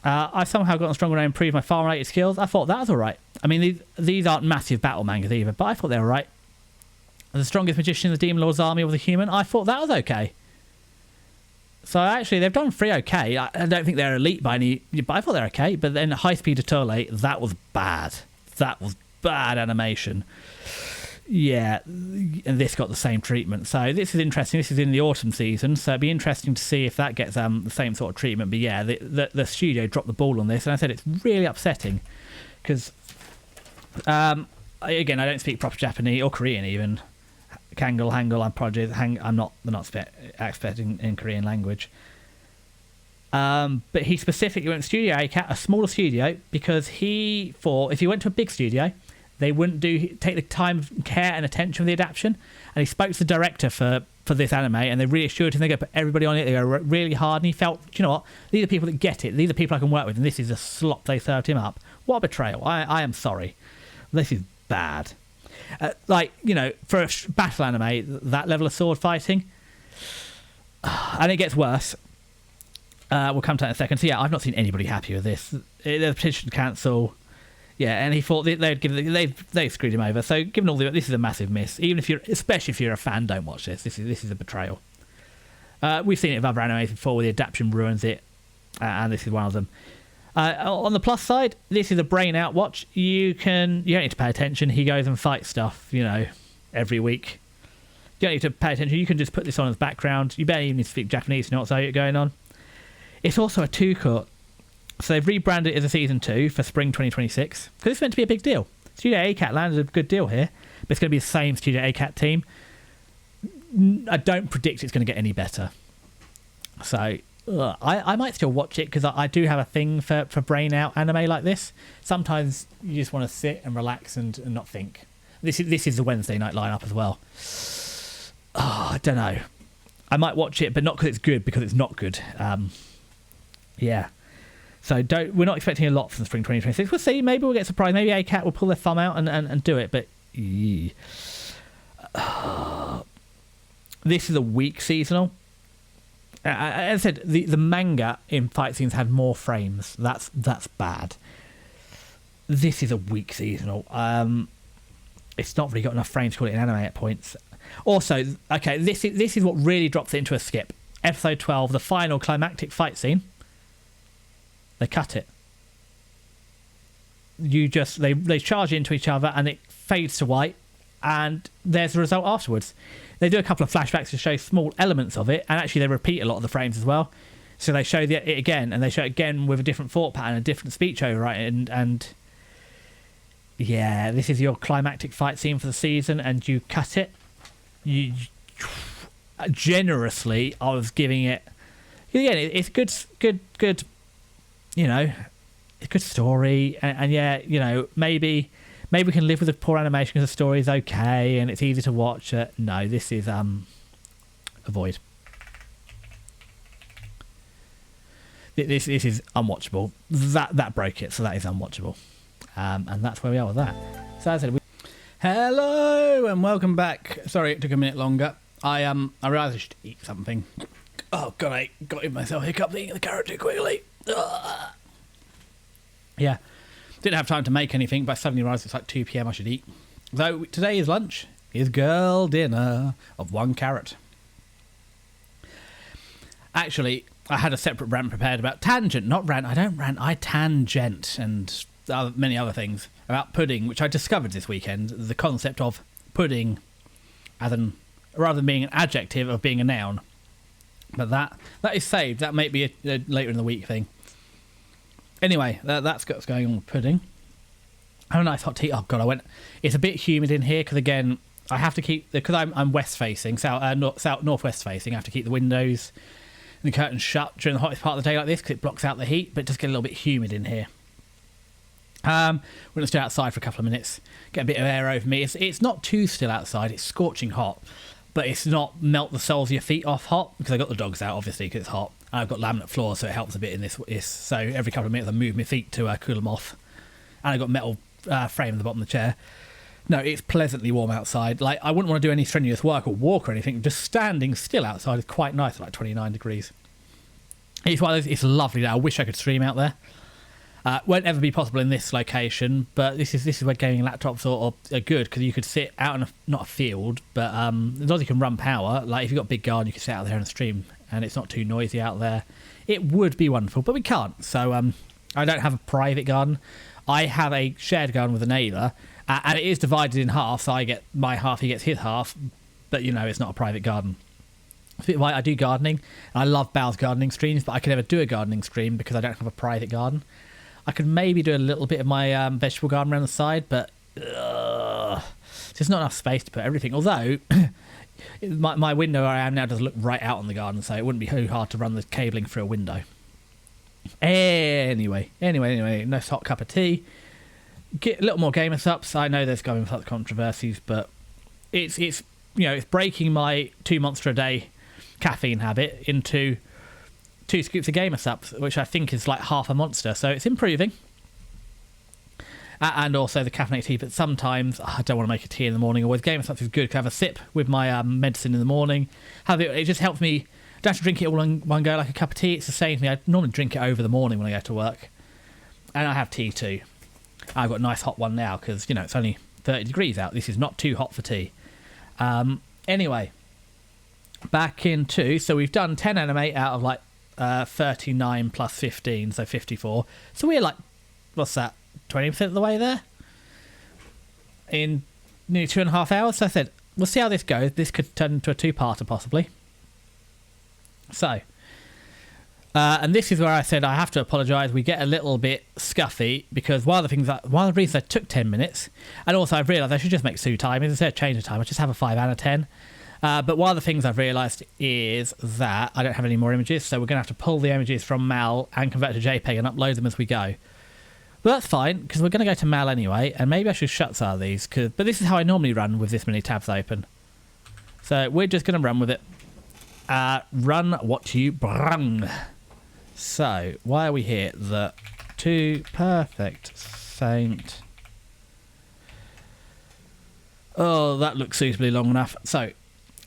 I've somehow gotten stronger and improved my farm-related skills. I thought that was all right. I mean, these aren't massive battle mangas either, but I thought they were all right. The strongest magician in the Demon Lord's army was a human. I thought that was okay. So actually, they've done 3 okay. I don't think they're elite by any, but I thought they're okay. But then High Speed Atole, that was bad. That was bad animation. Yeah, and this got the same treatment. So this is interesting. This is in the autumn season, so it'd be interesting to see if that gets the same sort of treatment. But yeah, the studio dropped the ball on this, and I said it's really upsetting because, again, I don't speak proper Japanese or Korean even. Hangul, I'm not expecting in Korean language. But he specifically went to Studio ACAT, a smaller studio, because he thought if he went to a big studio, they wouldn't take the time, care, and attention for the adaptation. And he spoke to the director for this anime, and they reassured him they're going to put everybody on it. They go really hard, and he felt, do you know what? These are people that get it. These are people I can work with, and this is a slop they served him up. What a betrayal! I am sorry. This is bad. For a battle anime, that level of sword fighting, and it gets worse. We'll come to that in a second. So yeah, I've not seen anybody happy with this. There's a petition to cancel. Yeah, and he thought they'd screwed him over. So given all this is a massive miss. Especially if you're a fan, don't watch this. This is a betrayal. We've seen it with other animes before, where the adaptation ruins it, and this is one of them. On the plus side, this is a brain out watch. You don't need to pay attention. He goes and fights stuff, every week. You don't need to pay attention. You can just put this on as background. You barely even need to speak Japanese to know what's going on. It's also a 2-cut. So they've rebranded it as a season 2 for spring 2026. Because it's meant to be a big deal. Studio ACAT landed a good deal here. But it's going to be the same Studio ACAT team. I don't predict it's going to get any better. So... I might still watch it because I do have a thing for brain out anime like this. Sometimes you just want to sit and relax and not think. This is the Wednesday night lineup as well. I don't know. I might watch it, but not because it's good, because it's not good. Yeah. So we're not expecting a lot from spring 2026. We'll see. Maybe we'll get surprised. Maybe ACAT will pull their thumb out and do it. But this is a weak seasonal. As I said, the manga in fight scenes had more frames. That's bad. This is a weak seasonal. It's not really got enough frames to call it an anime at points. Also, okay, this is what really drops it into a skip. Episode 12, the final climactic fight scene. They cut it. They charge into each other and it fades to white, and there's the result afterwards. They do a couple of flashbacks to show small elements of it, and actually they repeat a lot of the frames as well. So they show it again, and they show it again with a different thought pattern, a different speech overwrite, and yeah, this is your climactic fight scene for the season, and you cut it. You generously, I was giving it. Again, it's good. It's a good story, and yeah, maybe maybe we can live with the poor animation because the story is okay and it's easy to watch. No, this is avoid. This is unwatchable. That broke it, so that is unwatchable. And that's where we are with that. So as I said, hello and welcome back. Sorry it took a minute longer. I realised I should eat something. Oh god, I got myself hiccup eating the carrot too quickly. Ugh. Yeah, didn't have time to make anything, but I suddenly realised it's like 2 PM I should eat. So today is lunch, is girl dinner of 1 carrot. Actually, I had a separate rant prepared about tangent, not rant. I don't rant, I tangent, and many other things about pudding, which I discovered this weekend. The concept of pudding, as in rather than being an adjective, of being a noun. But that is saved. That might be a later in the week thing. Anyway, that's what's going on with pudding. I have a nice hot tea. Oh god, it's a bit humid in here because again, I have to keep because I'm west facing, northwest facing. I have to keep the windows and the curtains shut during the hottest part of the day like this because it blocks out the heat. But it does get a little bit humid in here. We're going to stay outside for a couple of minutes, get a bit of air over me. It's not too still outside. It's scorching hot, but it's not melt the soles of your feet off hot because I got the dogs out obviously because it's hot. And I've got laminate floor, so it helps a bit in this. So every couple of minutes I move my feet to cool them off. And I've got metal frame at the bottom of the chair. No, it's pleasantly warm outside. Like, I wouldn't want to do any strenuous work or walk or anything. Just standing still outside is quite nice, like 29 degrees. It's lovely now. I wish I could stream out there. Won't ever be possible in this location, but this is where gaming laptops are good because you could sit out in not a field, but as long as you can run power, like if you've got a big garden, you can sit out there and stream, and it's not too noisy out there. It would be wonderful, but we can't. So I don't have a private garden. I have a shared garden with a neighbour, and it is divided in half. So I get my half, he gets his half, but it's not a private garden. Why I do gardening, and I love Bow's gardening streams, but I can never do a gardening stream because I don't have a private garden. I could maybe do a little bit of my vegetable garden around the side, but there's not enough space to put everything. Although my window where I am now does look right out on the garden, so it wouldn't be too hard to run the cabling through a window. Anyway, nice hot cup of tea. Get a little more gamer subs. I know there's going with controversies, but it's breaking my 2 monster a day caffeine habit into 2 scoops of gamer subs, which I think is like half a monster, so it's improving. And also the caffeinated tea, but sometimes I don't want to make a tea in the morning. Always gamer subs is good. Can have a sip with my medicine in the morning. It just helps me. Don't have to drink it all in one go like a cup of tea. It's the same thing. I normally drink it over the morning when I go to work, and I have tea too. I've got a nice hot one now because it's only 30 degrees out. This is not too hot for tea. Anyway, back into so we've done 10 animate out of like 39 plus 15, so 54. So we're like, what's that, 20% of the way there? In nearly 2.5 hours. So I said, we'll see how this goes. This could turn into a 2-parter possibly. So, and this is where I said I have to apologise. We get a little bit scuffy because one of the reasons I took 10 minutes, and also I've realised I should just make Sue time instead of change the time. I just have a 5 and a 10. But one of the things I've realised is that I don't have any more images, so we're going to have to pull the images from Mal and convert to JPEG and upload them as we go. But that's fine, because we're going to go to Mal anyway, and maybe I should shut some of these, but this is how I normally run with this many tabs open. So we're just going to run with it. Run what you brung. So, why are we here? The 2 Perfect Saint. Oh, that looks suitably long enough. So,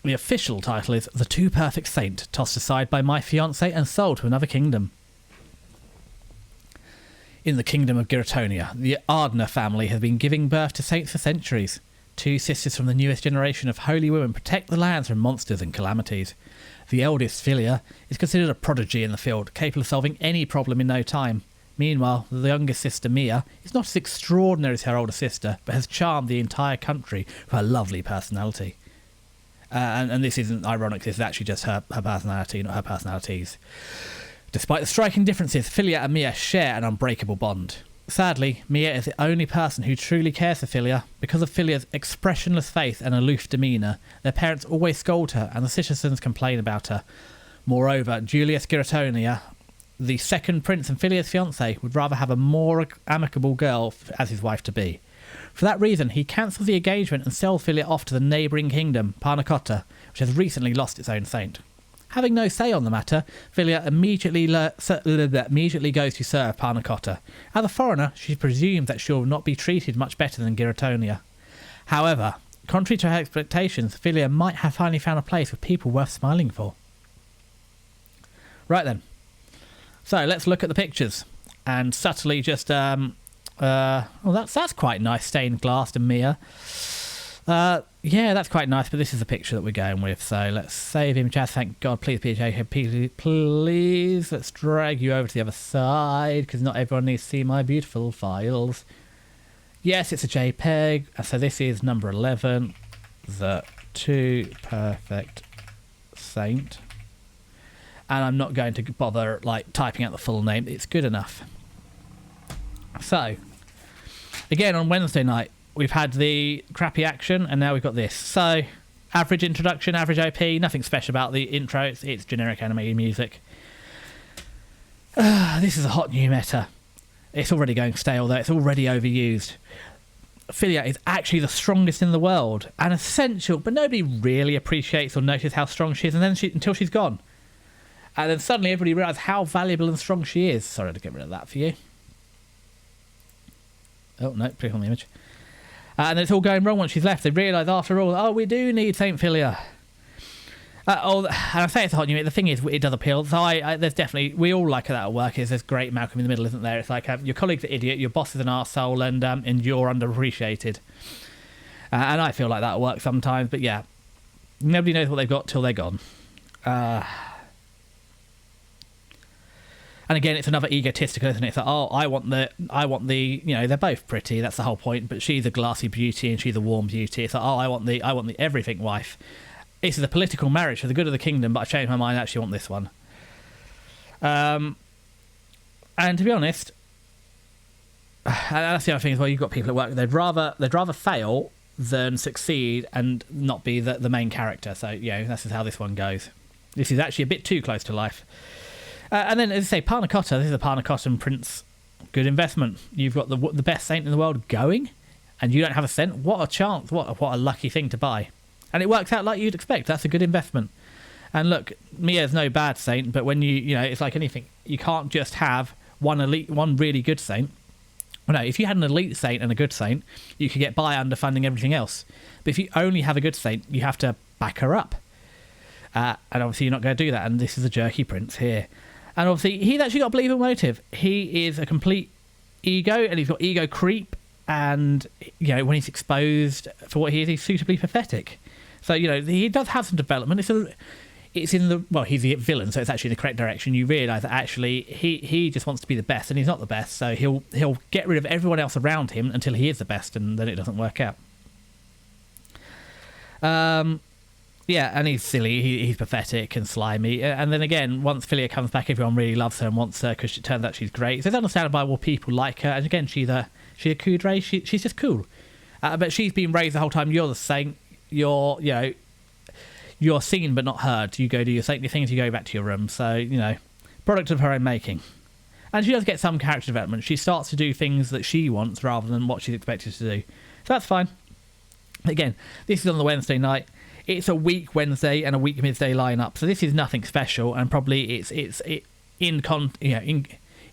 the official title is The 2 Perfect Saint, tossed aside by my fiancé and sold to another kingdom. In the kingdom of Giratonia, the Ardner family has been giving birth to saints for centuries. 2 sisters from the newest generation of holy women protect the lands from monsters and calamities. The eldest, Philia, is considered a prodigy in the field, capable of solving any problem in no time. Meanwhile, the youngest sister, Mia, is not as extraordinary as her older sister, but has charmed the entire country with her lovely personality. And this isn't ironic, this is actually just her personality, not her personalities. Despite the striking differences, Philia and Mia share an unbreakable bond. Sadly, Mia is the only person who truly cares for Philia. Because of Philia's expressionless face and aloof demeanour, their parents always scold her and the citizens complain about her. Moreover, Julius Giratonia, the second prince and Philia's fiancé, would rather have a more amicable girl as his wife-to-be. For that reason, he cancels the engagement and sells Filia off to the neighbouring kingdom, Parnacotta, which has recently lost its own saint. Having no say on the matter, Filia immediately goes to serve Parnacotta. As a foreigner, she presumes that she will not be treated much better than Giratonia. However, contrary to her expectations, Filia might have finally found a place with people worth smiling for. Right then. So let's look at the pictures and subtly just that's quite nice, stained glass and Mia. Yeah, that's quite nice, but this is the picture that we're going with. So let's save image as, thank God. Please, please, let's drag you over to the other side because not everyone needs to see my beautiful files. Yes, it's a JPEG. So this is number 11, the 2 Perfect Saint. And I'm not going to bother like typing out the full name. It's good enough. So, again, on Wednesday night, we've had the crappy action, and now we've got this. So, average introduction, average OP, nothing special about the intro. It's generic anime music. This is a hot new meta. It's already going stale, though. It's already overused. Filia is actually the strongest in the world and essential, but nobody really appreciates or notices how strong she is, and then until she's gone. And then suddenly everybody realises how valuable and strong she is. Sorry to get rid of that for you. Oh, no, click on the image. And it's all going wrong once she's left. They realise after all, oh, we do need Saint Filia. And I say it's a hot new. The thing is, it does appeal. So there's definitely, we all like that at work. There's great Malcolm in the Middle, isn't there? It's like your colleague's an idiot, your boss is an arsehole, and you're underappreciated. And I feel like that at work sometimes. But yeah, nobody knows what they've got till they're gone. And again, it's another egotistical, isn't it? It's like, oh, I want the, you know, they're both pretty. That's the whole point. But she's a glassy beauty and she's a warm beauty. It's like, oh, I want the everything wife. This is a political marriage for the good of the kingdom, but I've changed my mind. I actually want this one. And to be honest, and that's the other thing as well. You've got people at work. They'd rather fail than succeed and not be the main character. So yeah, that's just how this one goes. This is actually a bit too close to life. And then, as I say, Parnacotta, this is a Parnacottan prince. Good investment. You've got the best saint in the world going, and you don't have a cent. What a chance. What a lucky thing to buy. And it works out like you'd expect. That's a good investment. And look, Mia's no bad saint, but when you know, it's like anything. You can't just have one really good saint. Well, no, if you had an elite saint and a good saint, you could get by underfunding everything else. But if you only have a good saint, you have to back her up. And obviously you're not going to do that. And this is a jerky prince here. And obviously, he's actually got a believable motive. He is a complete ego, and he's got ego creep. And, you know, when he's exposed for what he is, he's suitably pathetic. So, you know, he does have some development. It's in the... Well, he's the villain, so it's actually in the correct direction. You realise that actually he just wants to be the best, and he's not the best. So he'll get rid of everyone else around him until he is the best, and then it doesn't work out. Yeah, and he's silly, he's pathetic and slimy. And then again, once Filia comes back, everyone really loves her and wants her because it turns out she's great. So it's understandable why people like her. And again, she's a kudre, she's just cool. But she's been raised the whole time. You're the saint. You're seen but not heard. You go do your saintly things, you go back to your room. So, you know, product of her own making. And she does get some character development. She starts to do things that she wants rather than what she's expected to do. So that's fine. Again, this is on the Wednesday night. It's a weak Wednesday and a weak midday lineup, so this is nothing special, and probably in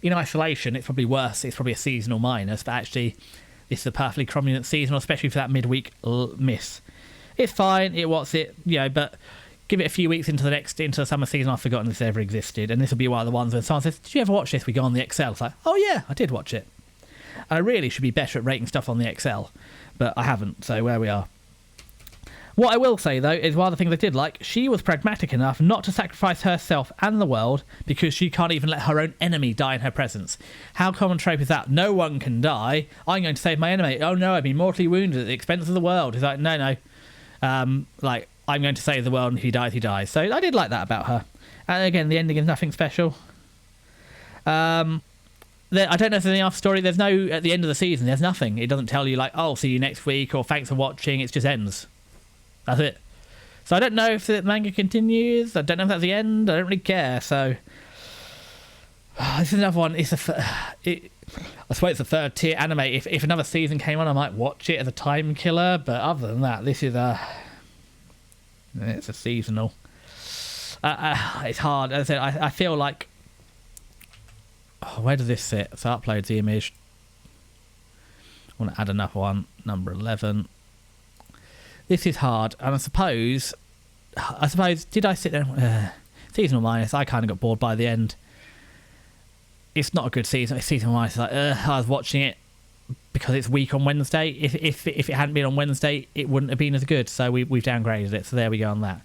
isolation, it's probably worse. It's probably a seasonal minus, but actually, this is a perfectly prominent seasonal, especially for that midweek miss. It's fine. But give it a few weeks into the summer season, I've forgotten this ever existed, and this will be one of the ones when someone says, "Did you ever watch this?" We go on the Excel. It's like, "Oh yeah, I did watch it." And I really should be better at rating stuff on the Excel, but I haven't. So where we are. What I will say, though, is one of the things I did like, she was pragmatic enough not to sacrifice herself and the world because she can't even let her own enemy die in her presence. How common trope is that? No one can die. I'm going to save my enemy. Oh, no, I've been mortally wounded at the expense of the world. It's like, no. I'm going to save the world, and if he dies, he dies. So I did like that about her. And again, the ending is nothing special. I don't know if there's any after story. There's no, at the end of the season, there's nothing. It doesn't tell you, like, oh, see you next week, or thanks for watching. It just ends. That's it. So I don't know if the manga continues. I don't know if that's the end. I don't really care. So this is another one. I suppose the third tier anime, if another season came on, I might watch it as a time killer, but other than that, this is it's a seasonal. It's hard. As I said, I feel like, where does this sit? So uploads the image. I want to add another one, number 11. This is hard, and I suppose, did I sit there? Seasonal minus, I kind of got bored by the end. It's not a good season. It's season minus. Like, I was watching it because it's week on Wednesday. If it hadn't been on Wednesday, it wouldn't have been as good. So we've downgraded it. So there we go on that.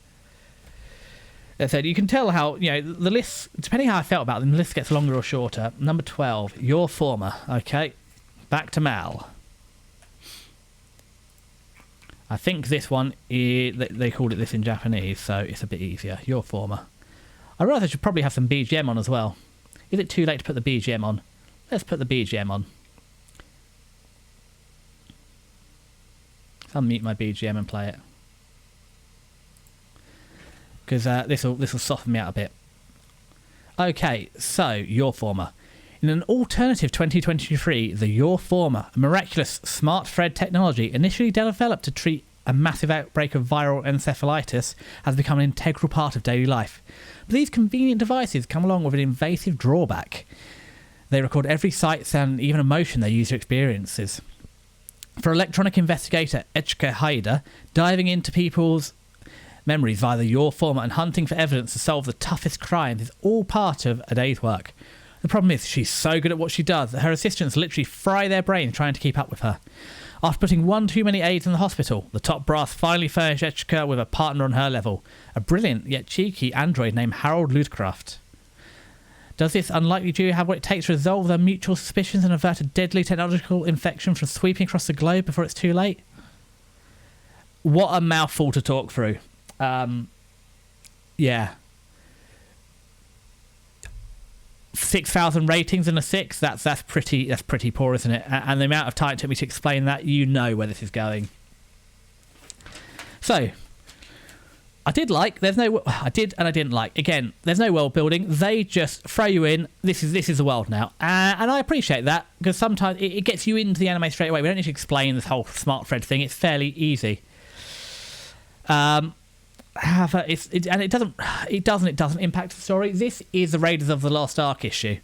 As I said, you can tell how, the list, depending how I felt about them, the list gets longer or shorter. Number 12, Your Former. Okay, back to Mal. I think this one, they called it this in Japanese, so it's a bit easier. Your Former. I realise I should probably have some BGM on as well. Is it too late to put the BGM on? Let's put the BGM on. I'll mute my BGM and play it. Because this will soften me out a bit. Okay, so Your Former. In an alternative 2023, the Your Former, a miraculous smart thread technology initially developed to treat a massive outbreak of viral encephalitis, has become an integral part of daily life. But these convenient devices come along with an invasive drawback. They record every sight, sound, and even emotion their user experiences. For electronic investigator Etsuko Haida, diving into people's memories via the Your Former and hunting for evidence to solve the toughest crimes is all part of a day's work. The problem is she's so good at what she does that her assistants literally fry their brains trying to keep up with her. After putting one too many aides in the hospital, the top brass finally furnished Etsuko with a partner on her level, a brilliant yet cheeky android named Harold Ludcraft. Does this unlikely duo have what it takes to resolve their mutual suspicions and avert a deadly technological infection from sweeping across the globe before it's too late? What a mouthful to talk through. Yeah. 6,000 ratings and a 6, that's pretty poor, isn't it? And the amount of time it took me to explain that, you know where this is going. So I did and I didn't like. Again, there's no world building. They just throw you in. This is the world now, and I appreciate that, because sometimes it gets you into the anime straight away. We don't need to explain this whole smart thread thing. It's fairly easy. However, it doesn't impact the story. This is the Raiders of the Lost Ark issue.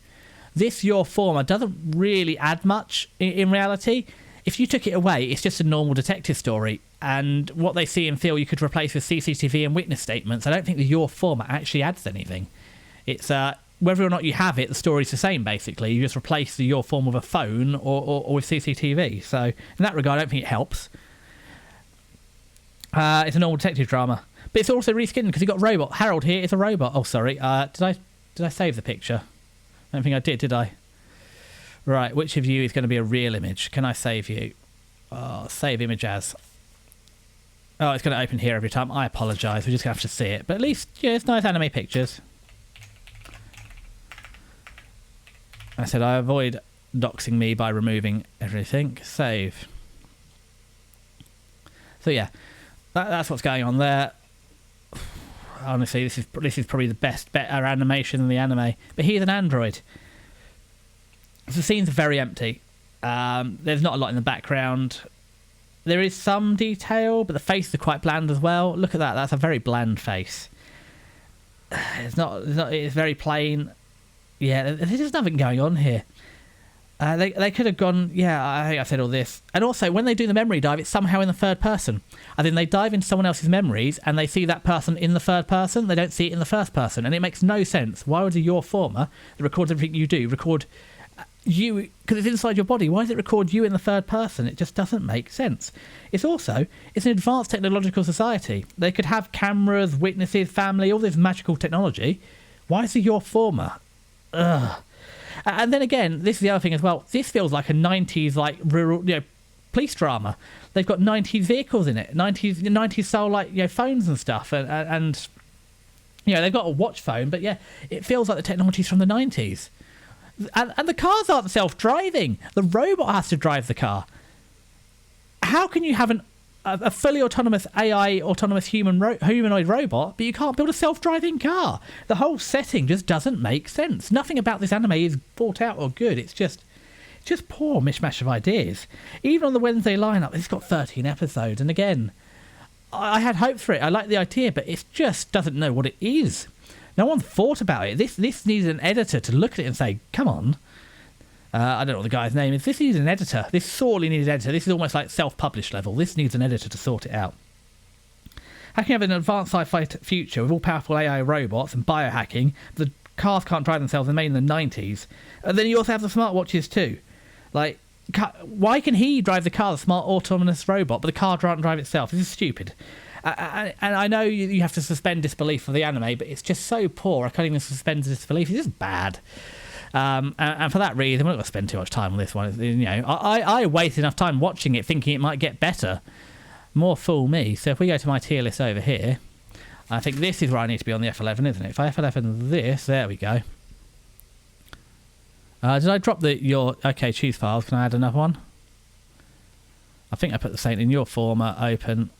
This Your Former doesn't really add much in reality. If you took it away, it's just a normal detective story, and what they see and feel you could replace with CCTV and witness statements. I don't think the Your Former actually adds anything. It's whether or not you have it, the story's the same basically. You just replace the Your Former with a phone or with CCTV. So in that regard, I don't think it helps. It's a normal detective drama. But it's also reskinned because you've got robot. Harold here is a robot. Oh, sorry. Did I save the picture? I don't think I did I? Right, which of you is going to be a real image? Can I save you? Oh, save image as. Oh, it's going to open here every time. I apologise. We're just going to have to see it. But at least, yeah, it's nice anime pictures. I said I avoid doxing me by removing everything. Save. So, yeah. That's what's going on there. Honestly, this is probably the better animation in the anime. But he's an android. The scenes are very empty. There's not a lot in the background. There is some detail, but the faces are quite bland as well. Look at that. That's a very bland face. It's very plain. Yeah, there's just nothing going on here. They could have gone, yeah, I think I said all this. And also, when they do the memory dive, it's somehow in the third person. I think they dive into someone else's memories and they see that person in the third person. They don't see it in the first person. And it makes no sense. Why would Your Former, that records everything you do, record you, because it's inside your body, why does it record you in the third person? It just doesn't make sense. It's an advanced technological society. They could have cameras, witnesses, family, all this magical technology. Why is it Your Former? Ugh. And then again, this is the other thing as well. This feels like a 90s, like rural, police drama. They've got 90s vehicles in it, 90s style, like phones and stuff, and they've got a watch phone. But yeah, it feels like the technology's from the 90s, and the cars aren't self-driving. The robot has to drive the car. How can you have a fully autonomous AI, autonomous humanoid robot, but you can't build a self-driving car? The whole setting just doesn't make sense. Nothing about this anime is thought out or good. It's Just poor mishmash of ideas. Even on the Wednesday lineup, it's got 13 episodes, and again, I had hopes for it. I like the idea, but it just doesn't know what it is. No one thought about it. This needs an editor to look at it and say, come on. I don't know what the guy's name is. This needs an editor. This sorely needs an editor. This is almost like self-published level. This needs an editor to sort it out. How can you have an advanced sci-fi future with all-powerful AI robots and biohacking? The cars can't drive themselves, they're made in the 90s. And then you also have the smartwatches too. Like, why can he drive the car, the smart autonomous robot, but the car can't drive itself? This is stupid. And I know you have to suspend disbelief for the anime, but it's just so poor. I can't even suspend disbelief. It's just bad. And for that reason, I'm not going to spend too much time on this one. You know, I wasted enough time watching it thinking it might get better. More fool me. So if we go to my tier list over here, I think this is where I need to be on the F11, isn't it? If I F11 this, there we go. Did I drop your... Okay, choose files. Can I add another one? I think I put the Saint in your former open.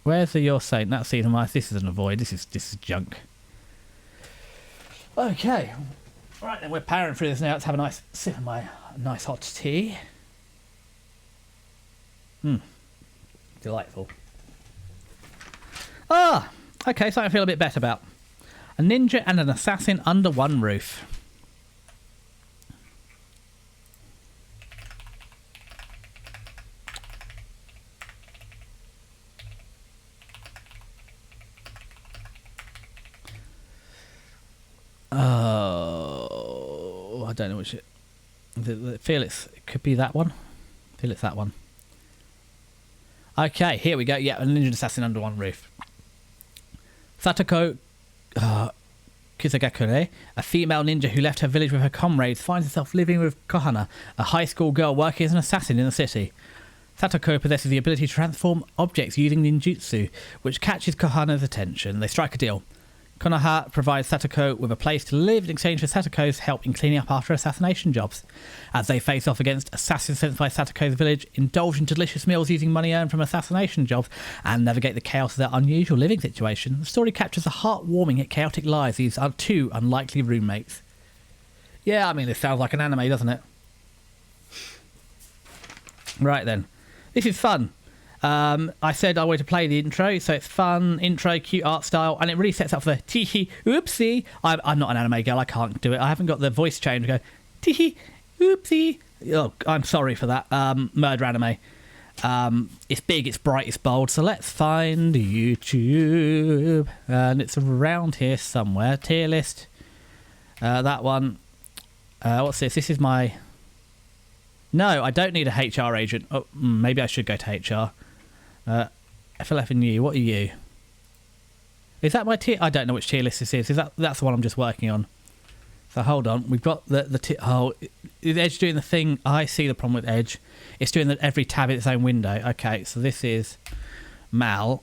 Where's the your Saint? That's season wise. This is an avoid. This is junk. Okay. Right then, we're powering through this now. Let's have a nice sip of my nice hot tea. Delightful. Okay, something I feel a bit better about. A ninja and an assassin under one roof. Oh, I don't know which it... Feel it could be that one. Feel it's that one. Okay, here we go. Yeah, a ninja assassin under one roof. Satoko Kusagakure, a female ninja who left her village with her comrades, finds herself living with Kohana, a high school girl working as an assassin in the city. Satoko possesses the ability to transform objects using ninjutsu, which catches Kohana's attention. They strike a deal. Konoha provides Satoko with a place to live in exchange for Satoko's help in cleaning up after assassination jobs. As they face off against assassins sent by Satoko's village, indulge in delicious meals using money earned from assassination jobs, and navigate the chaos of their unusual living situation, the story captures the heartwarming yet chaotic lives of these two unlikely roommates. Yeah, I mean, this sounds like an anime, doesn't it? Right then. This is fun. I said I wanted to play the intro, so it's fun, intro, cute art style, and it really sets up for the tee-hee, oopsie. I'm not an anime girl, I can't do it. I haven't got the voice change to go, tee-hee, oopsie. Oh, I'm sorry for that. Murder anime. It's big, it's bright, it's bold, so let's find YouTube. And it's around here somewhere. Tier list. That one. What's this? This is my... No, I don't need a HR agent. Oh, maybe I should go to HR. F11U, what are you? Is that my tier? I don't know which tier list this is. That's the one I'm just working on. So hold on. We've got the tier. Oh, is Edge doing the thing? I see the problem with Edge. It's doing that every tab in its own window. Okay, so this is Mal.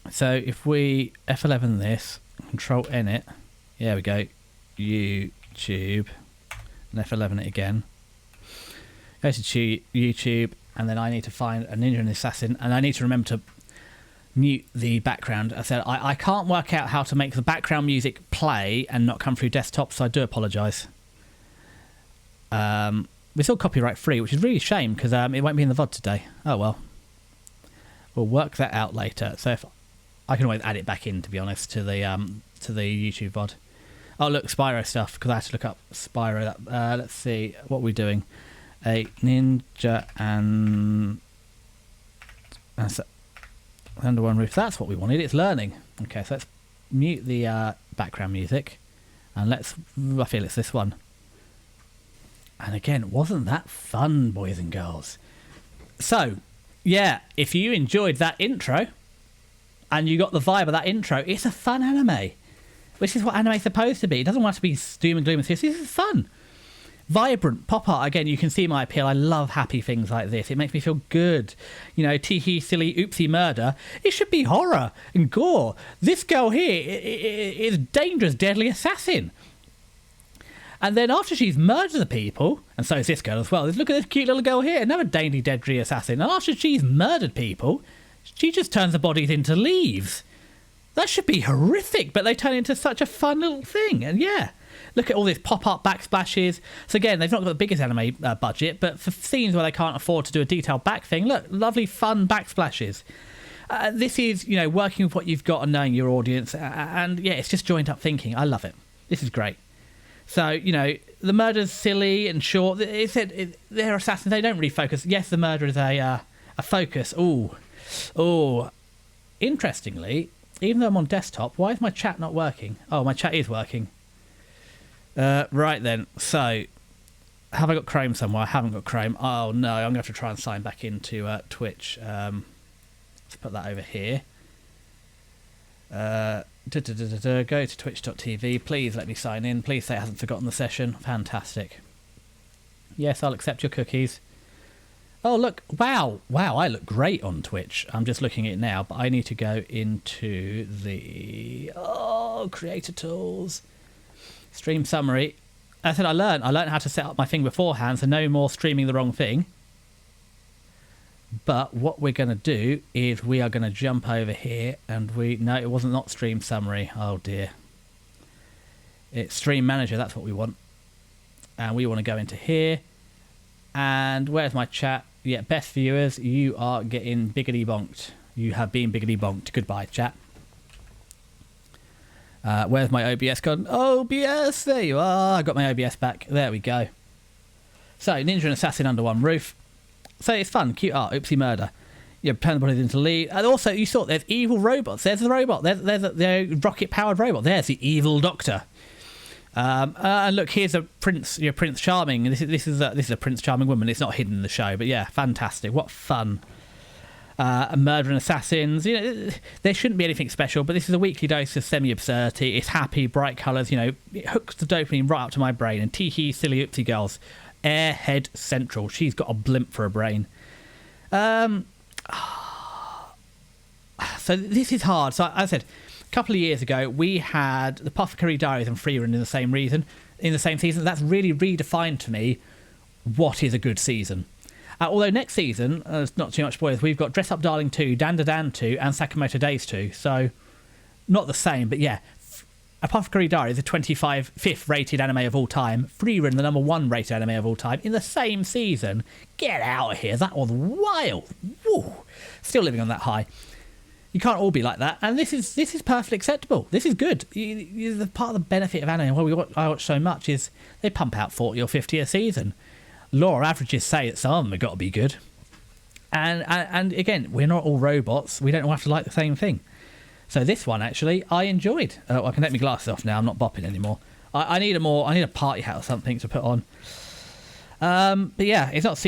So if we F11 this, Control N it. There we go. YouTube. And F11 it again. Go to YouTube, and then I need to find a ninja and assassin, and I need to remember to mute the background. I said I can't work out how to make the background music play and not come through desktop, so I do apologise. It's all copyright free, which is really a shame because it won't be in the VOD today. Oh well. We'll work that out later. So if I can always add it back in, to be honest, to the YouTube VOD. Oh look, Spyro stuff, because I had to look up Spyro. Let's see, what are we doing? A ninja and under one roof. That's what we wanted. It's learning. Okay, so let's mute the background music, and I feel it's this one. And again, wasn't that fun, boys and girls? So, yeah, if you enjoyed that intro, and you got the vibe of that intro, it's a fun anime, which is what anime's supposed to be. It doesn't want to be doom and gloom and serious. This is fun. Vibrant pop art. Again, you can see my appeal. I love happy things like this. It makes me feel good. You know, tee-hee, silly, oopsie murder. It should be horror and gore. This girl here is a dangerous, deadly assassin. And then after she's murdered the people, and so is this girl as well. Look at this cute little girl here, another dainty, deadly assassin. And after she's murdered people, she just turns the bodies into leaves. That should be horrific, but they turn into such a fun little thing. And yeah, Look at all this pop-up backsplashes. So again, they've not got the biggest anime budget, but for scenes where they can't afford to do a detailed back thing, look, lovely, fun backsplashes. This is, you know, working with what you've got and knowing your audience, and yeah, it's just joined up thinking. I love it. This is great. So, you know, the murder's silly and short. They're assassins. They don't really focus. Yes, the murder is a focus. Ooh. Interestingly, even though I'm on desktop, why is my chat not working? Oh, my chat is working. Right then. So, have I got Chrome somewhere? I haven't got Chrome. Oh, no. I'm going to have to try and sign back into Twitch. Let's put that over here. Go to twitch.tv. Please let me sign in. Please say I haven't forgotten the session. Fantastic. Yes, I'll accept your cookies. Oh, look. Wow, I look great on Twitch. I'm just looking at it now, but I need to go into the creator tools. Stream summary. I said I learned how to set up my thing beforehand, so no more streaming the wrong thing. But what we're going to do is we are going to jump over here, and no, it wasn't not stream summary. Oh dear. It's stream manager. That's what we want. And we want to go into here. And where's my chat? Yeah, best viewers, you are getting biggity bonked. You have been biggity bonked. Goodbye, chat. Where's my OBS gone? OBS, there you are. I got my OBS back. There we go. So, Ninja and Assassin under one roof. So it's fun, cute art, oopsie murder. You turn the bodies into lead. And also, you saw there's evil robots. There's the robot. There's the rocket-powered robot. There's the evil doctor. And look, here's a Prince Charming. This is a Prince Charming woman. It's not hidden in the show, but yeah, fantastic. What fun. Murder and assassins. You know, there shouldn't be anything special, but this is a weekly dose of semi-absurdity. It's happy, bright colours. You know, it hooks the dopamine right up to my brain. And tee-hee, silly oopsie girls. Airhead Central. She's got a blimp for a brain. So this is hard. So I said, a couple of years ago, we had the Apothecary Diaries and Freerun in the same season. That's really redefined to me what is a good season. Although next season, not too much spoilers, we've got Dress Up Darling 2, Dan Da Dan 2, and Sakamoto Days 2. So not the same, but yeah. Apothecary Diaries, the 25th rated anime of all time. Freerun, the number 1 rated anime of all time, in the same season. Get out of here. That was wild. Woo. Still living on that high. You can't all be like that. And this is perfectly acceptable. This is good. The part of the benefit of anime, I watch so much, is they pump out 40 or 50 a season. Law averages say that some of them have got to be good. And again, we're not all robots. We don't all have to like the same thing. So this one, actually, I enjoyed. I can take my glasses off now. I'm not bopping anymore. I need a party hat or something to put on. But yeah, it's not.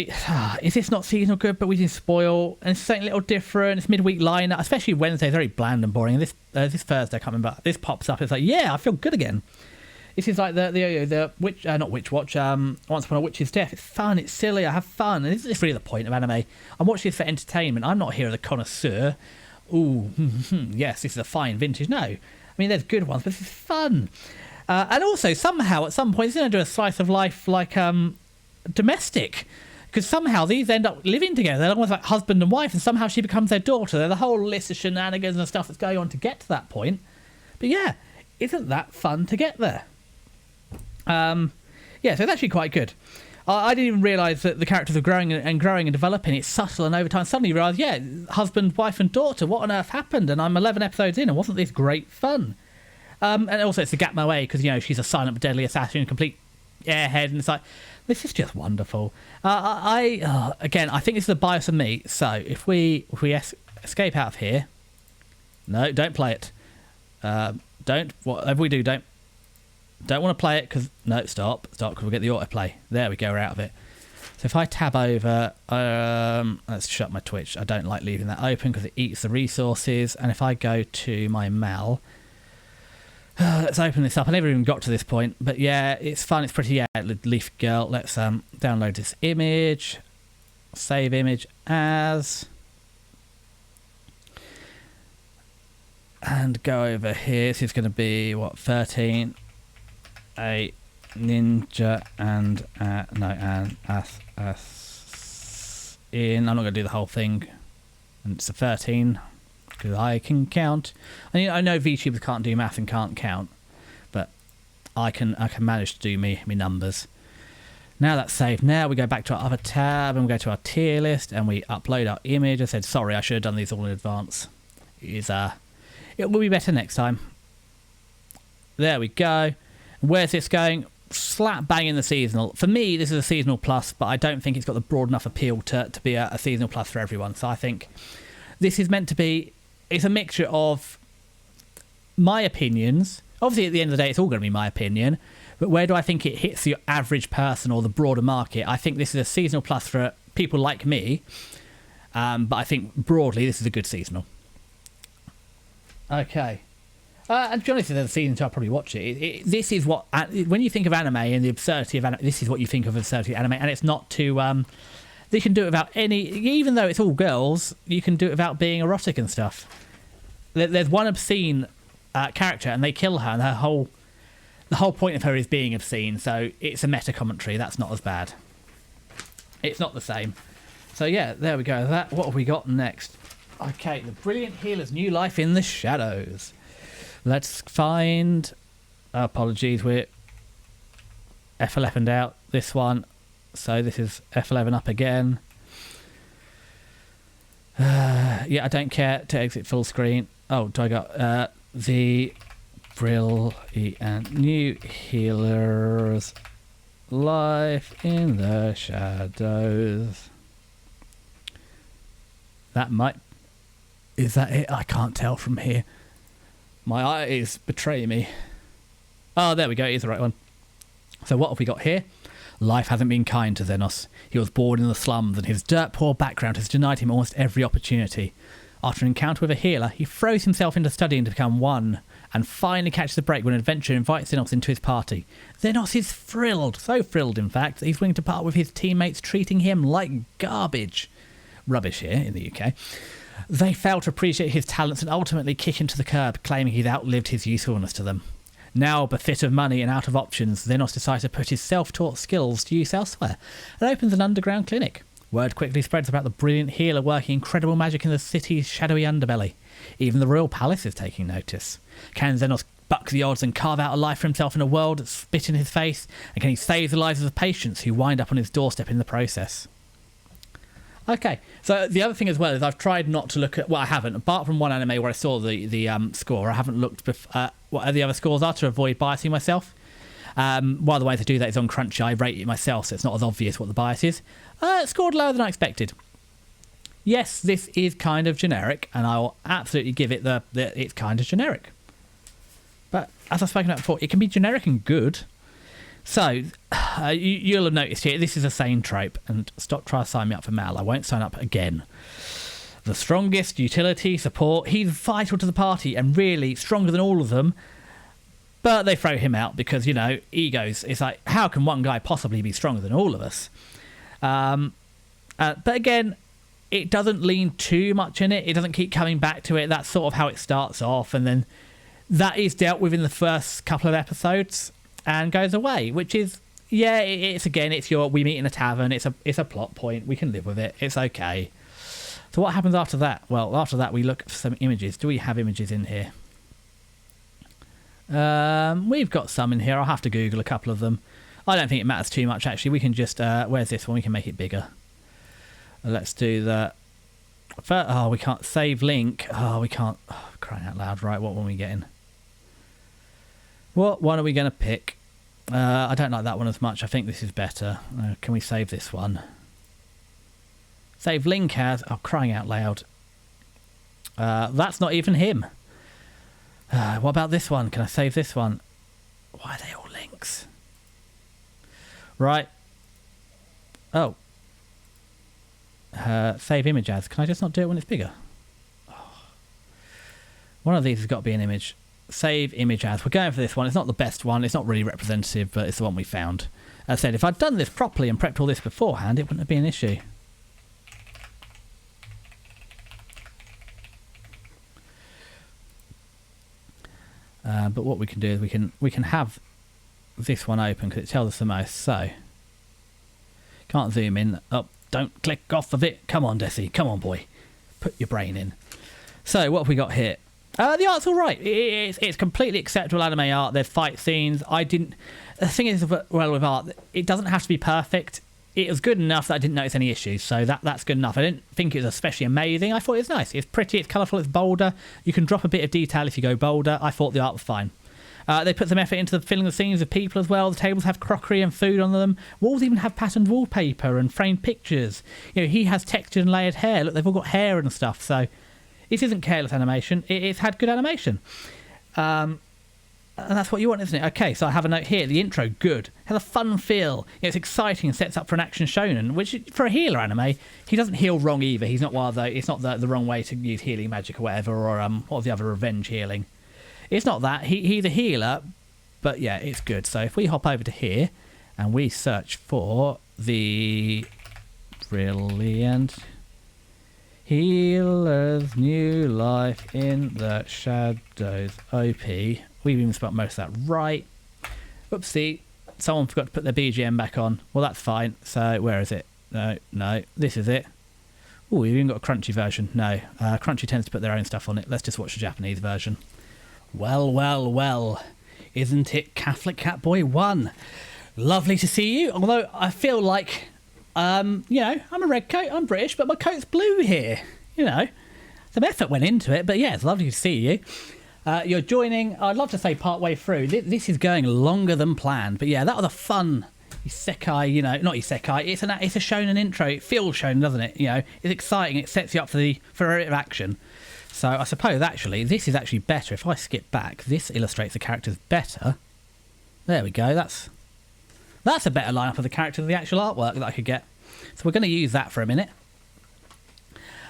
Is this not seasonal good? But we didn't spoil, and it's something a little different. It's midweek lineup, especially Wednesday. Very bland and boring. And this Thursday, I can't remember. This pops up. It's like, yeah, I feel good again. This is like the witch, not Witch Watch. Once Upon a Witch's Death. It's fun. It's silly. I have fun. And this is really the point of anime. I'm watching this for entertainment. I'm not here as a connoisseur. Ooh, yes, this is a fine vintage. No, I mean, there's good ones, but this is fun. And also, somehow, at some point, it's going to do a slice of life like Domestic. Because somehow these end up living together. They're almost like husband and wife, and somehow she becomes their daughter. There's a whole list of shenanigans and stuff that's going on to get to that point. But yeah, isn't that fun to get there? Yeah, so it's actually quite good. I didn't even realise that the characters are growing and developing. It's subtle, and over time suddenly you realise, yeah, husband, wife and daughter, what on earth happened? And I'm 11 episodes in, and wasn't this great fun? And also it's the Gat Moe, because, you know, she's a silent but deadly assassin, complete airhead, and it's like, this is just wonderful. Again, I think this is a bias of me, so if we escape out of here... No, don't play it. Whatever we do, don't want to play it, because... No, stop, because we'll get the autoplay. There we go, we're out of it. So if I tab over... let's shut my Twitch. I don't like leaving that open, because it eats the resources. And if I go to my Mal... let's open this up. I never even got to this point. But yeah, it's fun. It's pretty... Yeah, Leaf Girl. Let's download this image. Save image as... And go over here. This is going to be, what, 13... A ninja and in. I'm not going to do the whole thing. And it's a 13 because I can count. I know VTubers can't do math and can't count, but I can manage to do me numbers. Now that's saved. Now we go back to our other tab and we go to our tier list and we upload our image. I said, sorry, I should have done these all in advance. It will be better next time. There we go. Where's this going? Slap bang in the seasonal. For me, this is a seasonal plus, but I don't think it's got the broad enough appeal to be a seasonal plus for everyone. So I think this is meant to be, it's a mixture of my opinions. Obviously, at the end of the day, it's all going to be my opinion. But where do I think it hits your average person or the broader market? I think this is a seasonal plus for people like me. But I think broadly, this is a good seasonal. Okay. And to be honest, there's a season 2, I'll probably watch it. This is what, when you think of anime and the absurdity of anime, this is what you think of absurdity of anime. And it's not too, they can do it without any, even though it's all girls, you can do it without being erotic and stuff. There's one obscene character and they kill her, and the whole point of her is being obscene. So it's a meta commentary. That's not as bad. It's not the same. So yeah, there we go. What have we got next? Okay, The Brilliant Healer's New Life in the Shadows. Let's find... Apologies, we're F11'd out this one. So this is F11 up again. Yeah, I don't care to exit full screen. Oh, do I got The Brilliant New Healer's Life in the Shadows. That might... Is that it? I can't tell from here. My eyes betray me. Oh, there we go. It is the right one. So what have we got here? Life hasn't been kind to Zenos. He was born in the slums, and his dirt-poor background has denied him almost every opportunity. After an encounter with a healer, he throws himself into studying to become one, and finally catches a break when an adventurer invites Zenos into his party. Zenos is thrilled, so thrilled in fact, that he's willing to part with his teammates, treating him like garbage. Rubbish here in the UK. They fail to appreciate his talents and ultimately kick him to the curb, claiming he's outlived his usefulness to them. Now, bereft of money and out of options, Zenos decides to put his self-taught skills to use elsewhere and opens an underground clinic. Word quickly spreads about the brilliant healer working incredible magic in the city's shadowy underbelly. Even the royal palace is taking notice. Can Zenos buck the odds and carve out a life for himself in a world that spit in his face? And can he save the lives of the patients who wind up on his doorstep in the process? Okay, so the other thing as well is I've tried not to look at... Well, I haven't. Apart from one anime where I saw the score, I haven't looked at what the other scores are to avoid biasing myself. One of the ways I do that is on Crunchy. I rate it myself, so it's not as obvious what the bias is. It scored lower than I expected. Yes, this is kind of generic, and I will absolutely give it the it's kind of generic. But as I've spoken about before, it can be generic and good. So, you'll have noticed here, this is a sane trope, and stop trying to sign me up for Mal. I won't sign up again. The strongest utility support, he's vital to the party and really stronger than all of them, but they throw him out because, you know, egos. It's like, how can one guy possibly be stronger than all of us? But again, it doesn't lean too much in it. It doesn't keep coming back to it. That's sort of how it starts off, and then that is dealt with in the first couple of episodes and goes away, which is, yeah, it's we meet in a tavern, it's a plot point, we can live with it, it's okay. So what happens after that? Well, after that we look for some images. Do we have images in here? We've got some in here. I'll have to Google a couple of them. I don't think it matters too much actually. We can just, where's this one? We can make it bigger. Let's do that. Oh, we can't save link. Oh, we can't. Oh, crying out loud. Right, what one are we getting? What one are we going to pick? I don't like that one as much. I think this is better. Can we save this one? Save link as... Oh, crying out loud. That's not even him. What about this one? Can I save this one? Why are they all links? Right. Oh. Save image as. Can I just not do it when it's bigger? Oh. One of these has got to be an image. Save image as. We're going for this one. It's not the best one. It's not really representative, but it's the one we found. As I said, if I'd done this properly and prepped all this beforehand, it wouldn't have been an issue. But what we can do is we can have this one open because it tells us the most. So can't zoom in. Oh, don't click off of it. Come on, Desi. Come on, boy. Put your brain in. So what have we got here? The art's all right. It's completely acceptable anime art. There's fight scenes. The thing is, well, with art, it doesn't have to be perfect. It was good enough that I didn't notice any issues, so that's good enough. I didn't think it was especially amazing. I thought it was nice. It's pretty, it's colourful, it's bolder. You can drop a bit of detail if you go bolder. I thought the art was fine. They put some effort into filling the scenes with people as well. The tables have crockery and food on them. Walls even have patterned wallpaper and framed pictures. He has textured and layered hair. Look, they've all got hair and stuff, so this isn't careless animation. It's had good animation. And that's what you want, isn't it? Okay, so I have a note here. The intro, good. Has a fun feel. It's exciting and sets up for an action shonen, which for a healer anime, he doesn't heal wrong either. He's not one of it's not the wrong way to use healing magic or whatever, or what was the other, revenge healing. It's not that. He's a healer, but yeah, it's good. So if we hop over to here and we search for the brilliant Healer's New Life in the Shadows OP. We've even spelled most of that right. Oopsie. Someone forgot to put their BGM back on. Well, that's fine. So, where is it? No. This is it. Oh, we've even got a Crunchy version. No. Crunchy tends to put their own stuff on it. Let's just watch the Japanese version. Well. Isn't it Catholic Catboy 1? Lovely to see you. Although, I feel like, I'm a red coat. I'm British, but my coat's blue here. Some effort went into it. But yeah, it's lovely to see you. You're joining, I'd love to say part way through. This is going longer than planned. But yeah, that was a fun isekai, not isekai. It's a shonen intro. It feels shonen, doesn't it? It's exciting. It sets you up for a bit of action. So I suppose, actually, this is actually better. If I skip back, this illustrates the characters better. There we go. That's a better lineup of the characters of the actual artwork that I could get. So we're going to use that for a minute.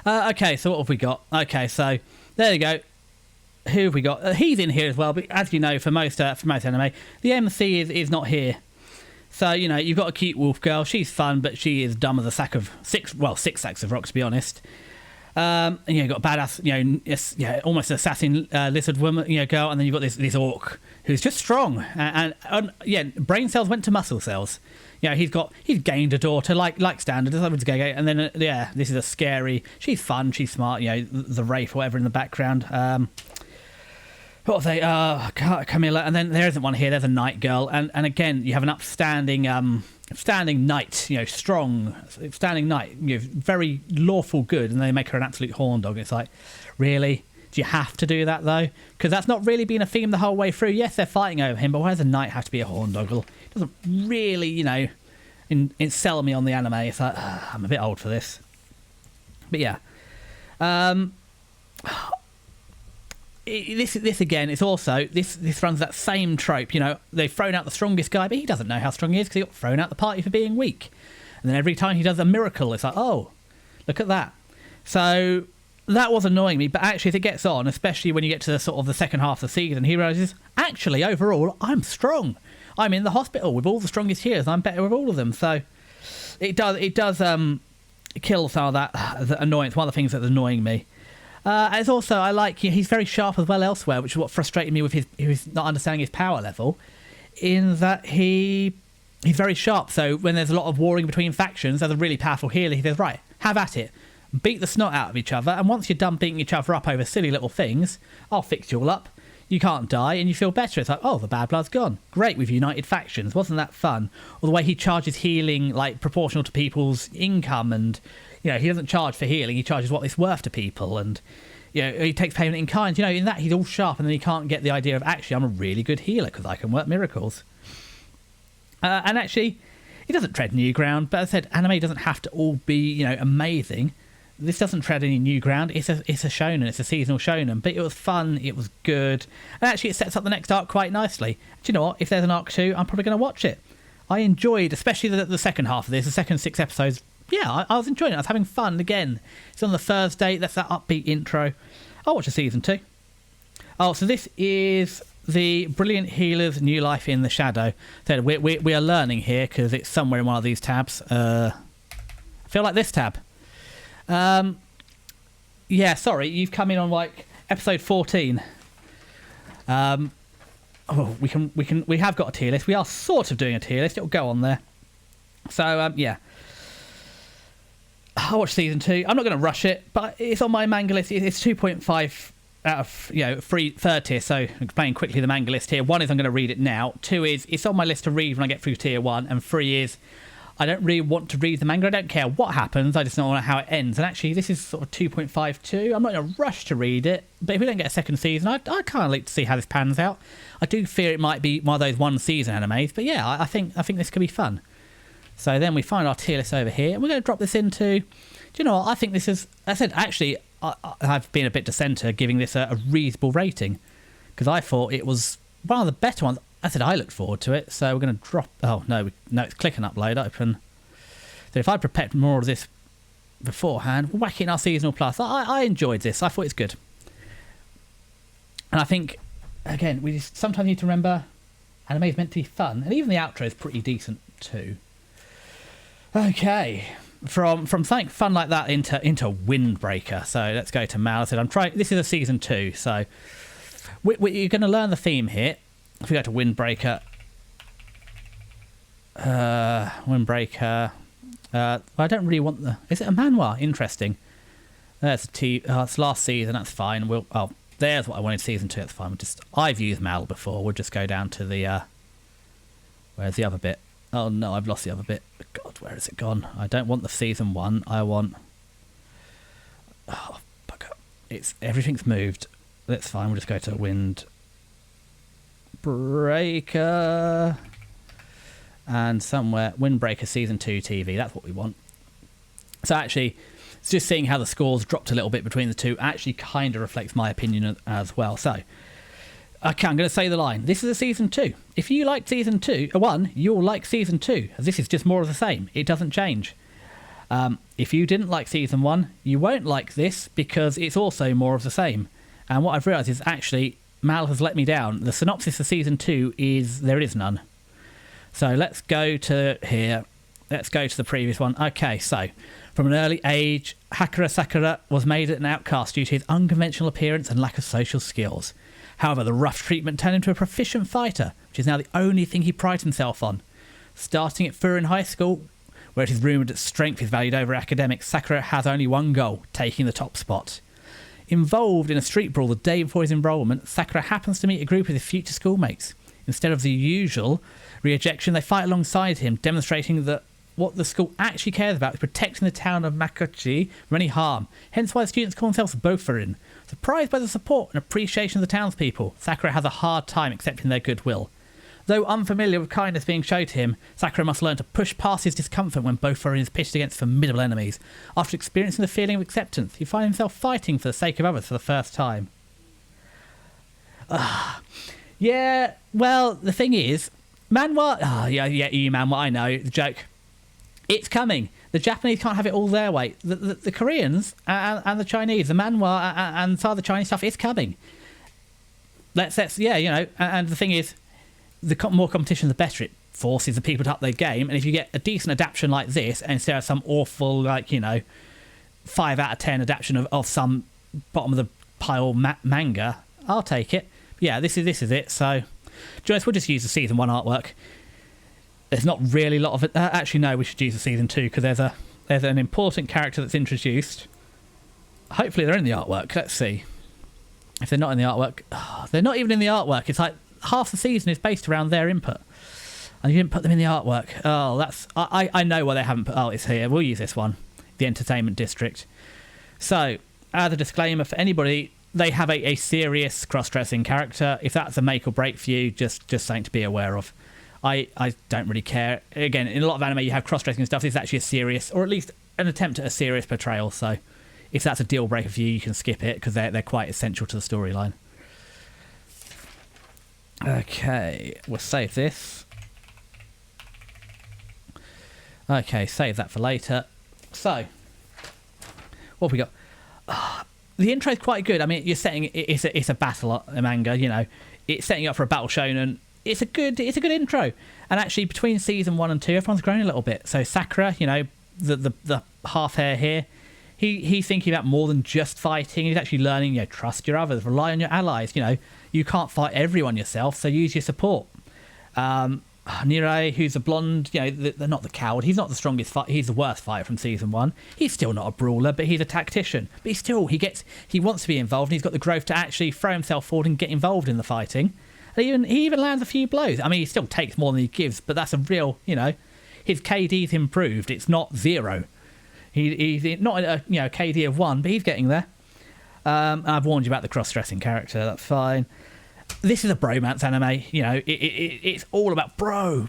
Okay, so what have we got? Okay, so there you go. Who have we got? He's in here as well, but as you know, for most anime, the MC is not here. So, you've got a cute wolf girl. She's fun, but she is dumb as a sack of six sacks of rocks, to be honest. And you've got a badass, almost assassin lizard woman, girl, and then you've got this orc who's just strong. And brain cells went to muscle cells. He's gained a daughter like standard, and then this is a scary. She's fun, she's smart. The wraith or whatever in the background. What are they? Camilla, and then there isn't one here. There's a knight girl, and again you have an upstanding knight, strong, standing knight, very lawful good, and they make her an absolute horn dog. It's like, really? Do you have to do that though? Because that's not really been a theme the whole way through. Yes, they're fighting over him, but why does a knight have to be a horn dog? It doesn't really, sell me on the anime. It's like, I'm a bit old for this. But yeah. This again, it's also this runs that same trope. They've thrown out the strongest guy, but he doesn't know how strong he is because he got thrown out the party for being weak. And then every time he does a miracle, it's like, oh, look at that. So that was annoying me, but actually as it gets on, especially when you get to the sort of the second half of the season, he realises, actually, overall, I'm strong. I'm in the hospital with all the strongest healers. I'm better with all of them. So it does kill some of that the annoyance. One of the things that's annoying me. It's also, I like, he's very sharp as well elsewhere, which is what frustrated me with his not understanding his power level, in that he's very sharp. So when there's a lot of warring between factions, as a really powerful healer, he says, right, have at it. Beat the snot out of each other, and once you're done beating each other up over silly little things, I'll fix you all up. You can't die, and you feel better. It's like, oh, the bad blood's gone. Great, we've united factions. Wasn't that fun? Or the way he charges healing, like, proportional to people's income, and he doesn't charge for healing, he charges what it's worth to people, and he takes payment in kind. In that he's all sharp, and then he can't get the idea of, actually, I'm a really good healer because I can work miracles. And actually, he doesn't tread new ground, but as I said, anime doesn't have to all be, amazing. This doesn't tread any new ground. It's a shonen, it's a seasonal shonen, but it was fun, it was good, and actually it sets up the next arc quite nicely. Do you know what? If there's an arc 2, I'm probably going to watch it. I enjoyed, especially the second half of this, the second 6 episodes. Yeah, I was enjoying it. I was having fun. Again, it's on the Thursday. That's that upbeat intro. I'll watch a season 2. Oh, so this is the Brilliant Healer's New Life in the Shadow. So we are learning here because it's somewhere in one of these tabs. I feel like this tab. Yeah, sorry, you've come in on like episode 14. We have got a tier list. We are sort of doing a tier list. It'll go on there. So yeah. I'll watch season 2. I'm not going to rush it, but it's on my manga list. It's 2.5 out of free third tier. So explain quickly the manga list here. 1 is I'm going to read it now. 2 is it's on my list to read when I get through tier 1, and 3 is I don't really want to read the manga. I don't care what happens. I just don't want how it ends. And actually, this is sort of 2.52. I'm not in a rush to read it, but if we don't get a second season, I kind of like to see how this pans out. I do fear it might be one of those one season animes, but yeah, I think this could be fun. So then we find our tier list over here, and we're going to drop this into. Do you know what? I think this is. I said actually, I've been a bit dissenter giving this a reasonable rating because I thought it was one of the better ones. I said I looked forward to it, so we're going to drop. Oh no, it's click and upload open. So if I prepared more of this beforehand, we'll whack in our seasonal plus. I enjoyed this. I thought it's good, and I think again we just sometimes need to remember anime is meant to be fun, and even the outro is pretty decent too. Okay, from something fun like that into Windbreaker. So let's go to Mal. I said I'm trying. This is a season 2, so you're going to learn the theme here. If we go to Windbreaker, I don't really want the. Is it a manhwa? Interesting. There's it's last season. That's fine. There's what I wanted. Season 2. That's fine. I've used Mal before. We'll just go down to the. Where's the other bit? Oh no, I've lost the other bit. God, where has it gone? I don't want the season 1. I want. Oh, bugger! Everything's moved. That's fine. We'll just go to Windbreaker. And somewhere Windbreaker season 2 TV. That's what we want. So actually, it's just seeing how the scores dropped a little bit between the two actually kind of reflects my opinion as well. So, okay, I'm going to say the line. This is a season 2. If you like season 1, you'll like season 2. This is just more of the same. It doesn't change. If you didn't like season 1, you won't like this because it's also more of the same. And what I've realised is actually Mal has let me down. The synopsis of season 2 is there is none. So let's go to here. Let's go to the previous one. Okay, so from an early age, Hakura Sakura was made an outcast due to his unconventional appearance and lack of social skills. However, the rough treatment turned him into a proficient fighter, which is now the only thing he prides himself on. Starting at Furin High School, where it is rumoured that strength is valued over academics, Sakura has only one goal, taking the top spot. Involved in a street brawl the day before his enrolment, Sakura happens to meet a group of his future schoolmates. Instead of the usual re-ejection, they fight alongside him, demonstrating that what the school actually cares about is protecting the town of Makochi from any harm. Hence why the students call themselves Bofurin. Surprised by the support and appreciation of the townspeople, Sakura has a hard time accepting their goodwill. Though unfamiliar with kindness being shown to him, Sakura must learn to push past his discomfort when Bofurin is pitched against formidable enemies. After experiencing the feeling of acceptance, he finds himself fighting for the sake of others for the first time. Yeah, well, the thing is, manhwa... you manhwa, I know, the joke. It's coming. The Japanese can't have it all their way. The Koreans and the Chinese, the manhwa and some of the Chinese stuff is coming. Let's and the thing is, the more competition, the better. It forces the people to up their game, and if you get a decent adaptation like this, instead of some awful, 5 out of 10 adaptation of some bottom of the pile manga, I'll take it. Yeah, this is it. So, Joyce, we'll just use the season 1 artwork. There's not really a lot of it. Actually, no, we should use the season 2 because there's an important character that's introduced. Hopefully, they're in the artwork. Let's see. If they're not in the artwork, they're not even in the artwork. It's like half the season is based around their input, and you didn't put them in the artwork. Oh, that's I know why they haven't put. Oh, it's here. We'll use this one, the Entertainment District. So, as a disclaimer for anybody, they have a serious cross-dressing character. If that's a make or break for you, just something to be aware of. I don't really care. Again, in a lot of anime, you have cross-dressing and stuff. This is actually a serious, or at least an attempt at a serious portrayal. So, if that's a deal breaker for you, you can skip it because they're quite essential to the storyline. Okay, we'll save this. Okay, save that for later. So, what have we got? The intro is quite good. I mean, you're setting it's a battle manga. It's setting you up for a battle shonen. It's a good intro. And actually, between season 1 and 2, everyone's grown a little bit. So Sakura, the half hair here, he's thinking about more than just fighting. He's actually learning, trust your others, rely on your allies. You can't fight everyone yourself, so use your support. Nirei, who's a blonde, they're not the coward. He's not the strongest fight. He's the worst fighter from season 1. He's still not a brawler, but he's a tactician. But he wants to be involved, and he's got the growth to actually throw himself forward and get involved in the fighting. And he even lands a few blows. I mean, he still takes more than he gives, but that's a real, his KD's improved. It's not 0. He's not a KD of 1, but he's getting there. I've warned you about the cross-dressing character. That's fine. This is a bromance anime, it's all about bro,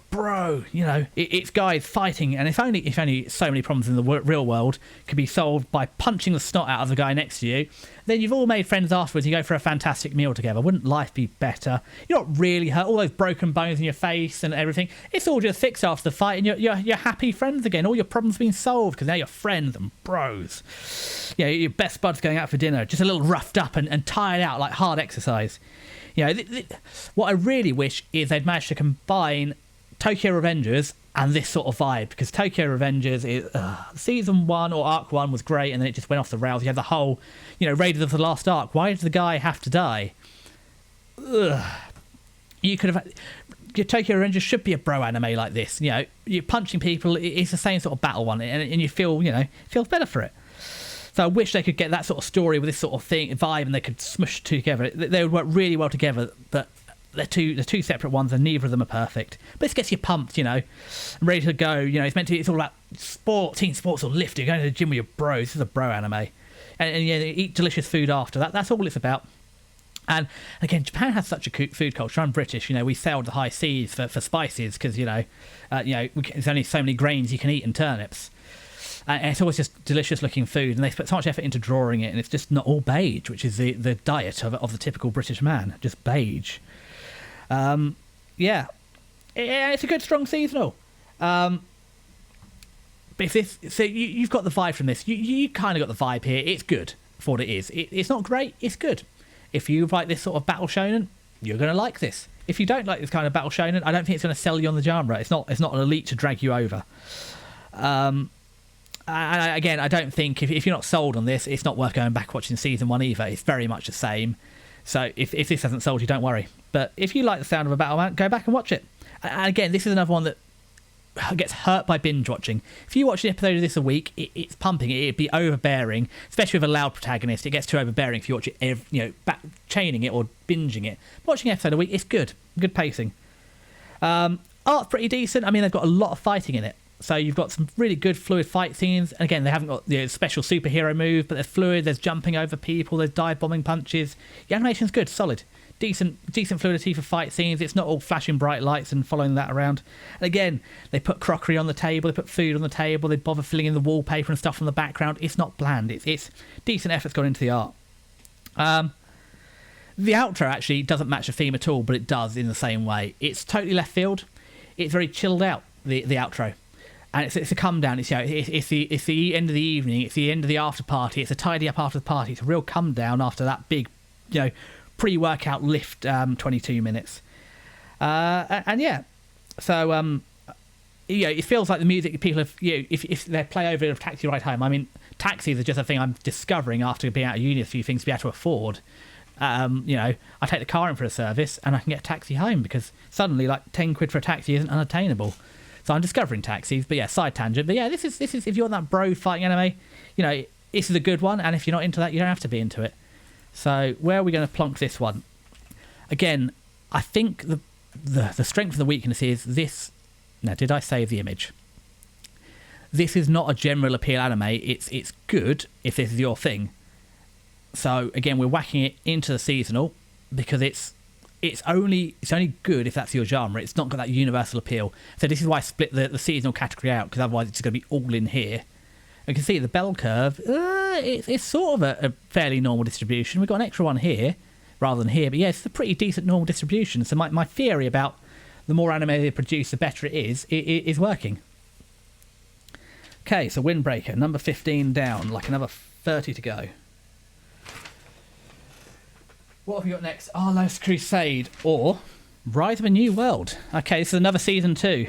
it's guys fighting, and if only so many problems in the real world could be solved by punching the snot out of the guy next to you, then you've all made friends afterwards, you go for a fantastic meal together. Wouldn't life be better? You're not really hurt, all those broken bones in your face and everything, it's all just fixed after the fight, and you're happy friends again. All your problems have been solved, because now you're friends and bros. Your best buds going out for dinner, just a little roughed up and tired out, like hard exercise. What I really wish is they'd managed to combine Tokyo Revengers and this sort of vibe, because Tokyo Revengers is season 1 or arc 1 was great, and then it just went off the rails. You had the whole Raiders of the Lost Ark. Why did the guy have to die? You could have your Tokyo Revengers should be a bro anime like this. You're punching people, it's the same sort of battle one, and you feel feels better for it. So I wish they could get that sort of story with this sort of vibe, and they could smush two together. They would work really well together, but they're two separate ones, and neither of them are perfect. But this gets you pumped, ready to go. It's all about sport, team sports, or lifting. You're going to the gym with your bros. This is a bro anime, and eat delicious food after that. That's all it's about. And again, Japan has such a food culture. I'm British, we sailed the high seas for spices, because there's only so many grains you can eat in turnips. And it's always just delicious looking food, and they put so much effort into drawing it, and it's just not all beige, which is the diet of the typical British man, just beige. It's a good strong seasonal. But you've got the vibe from this. You kind of got the vibe here. It's good for what it is. It's not great. It's good. If you like this sort of battle shonen, you're going to like this. If you don't like this kind of battle shonen, I don't think it's going to sell you on the genre. It's not an elite to drag you over. And again, I don't think if you're not sold on this, it's not worth going back watching season 1 either. It's very much the same. So if this hasn't sold you, don't worry. But if you like the sound of a battle man, go back and watch it. And again, this is another one that gets hurt by binge watching. If you watch an episode of this a week, it's pumping. It'd be overbearing, especially with a loud protagonist. It gets too overbearing if you watch it, chaining it or binging it. Watching an episode a week, it's good pacing. Art's pretty decent. I mean, they've got a lot of fighting in it. So you've got some really good fluid fight scenes. And again, they haven't got special superhero move, but they're fluid. There's jumping over people. There's dive bombing punches. The animation's good, solid. Decent fluidity for fight scenes. It's not all flashing bright lights and following that around. And again, they put crockery on the table. They put food on the table. They bother filling in the wallpaper and stuff on the background. It's not bland. It's decent effort's gone into the art. The outro actually doesn't match the theme at all, but it does in the same way. It's totally left field. It's very chilled out, the outro. And it's a come down. It's the end of the evening. It's the end of the after party. It's a tidy up after the party. It's a real come down after that big, pre-workout lift. 22 minutes. It feels like the music people have. If they play over a Taxi Ride Home. I mean, taxis are just a thing I'm discovering after being out of uni. A few things to be able to afford. I take the car in for a service and I can get a taxi home, because suddenly like 10 quid for a taxi isn't unattainable. So I'm discovering taxis, but yeah, side tangent. But yeah, this is if you want that bro fighting anime, this is a good one. And if you're not into that, you don't have to be into it. So where are we going to plonk this one? Again, I think the strength and the weakness is this. Now, did I save the image? This is not a general appeal anime. It's good if this is your thing. So again, we're whacking it into the seasonal because it's only good if that's your genre. It's not got that universal appeal. So this is why I split the seasonal category out, because otherwise it's going to be all in here. You can see the bell curve. It's sort of a fairly normal distribution. We've got an extra one here rather than here, but yeah, it's a pretty decent normal distribution. So my theory about the more anime they produce, the better it is working. Okay, so Windbreaker, number 15 down, like another 30 to go. What have we got next? Lost Crusade or Rise of a New World. Okay, this is another season 2.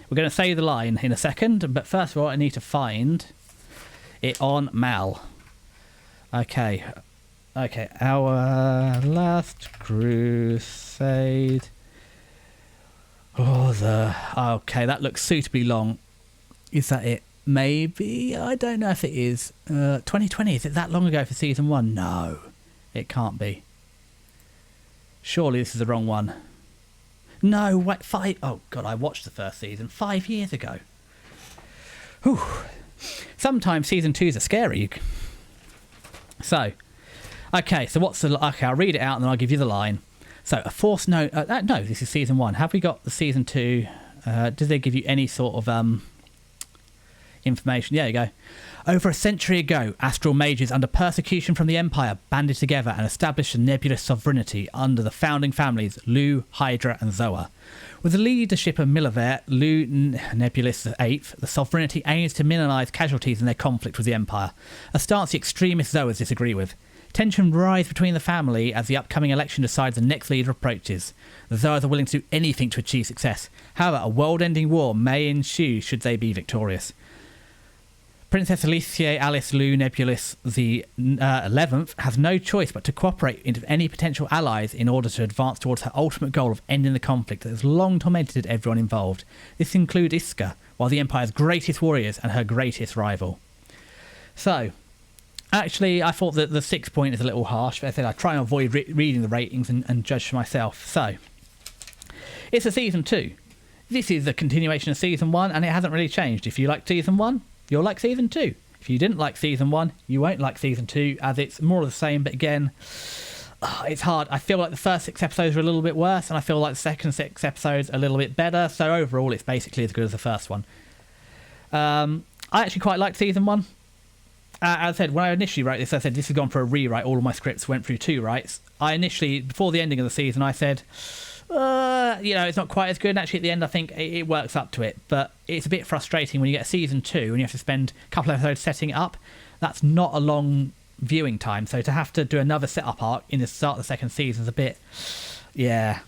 We're going to say the line in a second, but first of all, I need to find it on Mal. Okay, Our Last Crusade. Okay, that looks suitably long. Is that it? Maybe. I don't know if it is. 2020, is it that long ago for season 1? No, it can't be. Surely this is the wrong one. No, wait, 5... Oh, God, I watched the first season 5 years ago. Whew. Sometimes season 2s are scary. So, okay, so what's the... Okay, I'll read it out and then I'll give you the line. So, a force note... no, this is season 1. Have we got the season 2? Did they give you any sort of information? Yeah, there you go. Over a century ago, astral mages under persecution from the Empire banded together and established a nebulous sovereignty under the founding families Lu, Hydra and Zoa. With the leadership of Milavert, Lu Nebulus VIII, the sovereignty aims to minimise casualties in their conflict with the Empire, a stance the extremist Zoas disagree with. Tension rises between the family as the upcoming election decides the next leader approaches. The Zoas are willing to do anything to achieve success. However, a world-ending war may ensue should they be victorious. Princess Alicia Alice Lu Nebulus the 11th has no choice but to cooperate with any potential allies in order to advance towards her ultimate goal of ending the conflict that has long tormented everyone involved. This includes Iska, one of the Empire's greatest warriors and her greatest rival. So, actually, I thought that the 6 point is a little harsh, but I said I try and avoid reading the ratings and judge for myself. So, it's a season 2. This is a continuation of season 1, and it hasn't really changed. If you liked season 1, you'll like season 2. If you didn't like season 1, you won't like season 2, as it's more of the same, but again, it's hard. I feel like the first 6 episodes are a little bit worse, and I feel like the second 6 episodes are a little bit better, so overall it's basically as good as the first one. I actually quite liked season 1. As I said, when I initially wrote this, I said this has gone for a rewrite. All of my scripts went through 2 writes. I initially, before the ending of the season, I said... it's not quite as good. And actually, at the end, I think it works up to it. But it's a bit frustrating when you get a season 2 and you have to spend a couple of episodes setting it up. That's not a long viewing time. So to have to do another setup arc in the start of the second season is a bit... Yeah.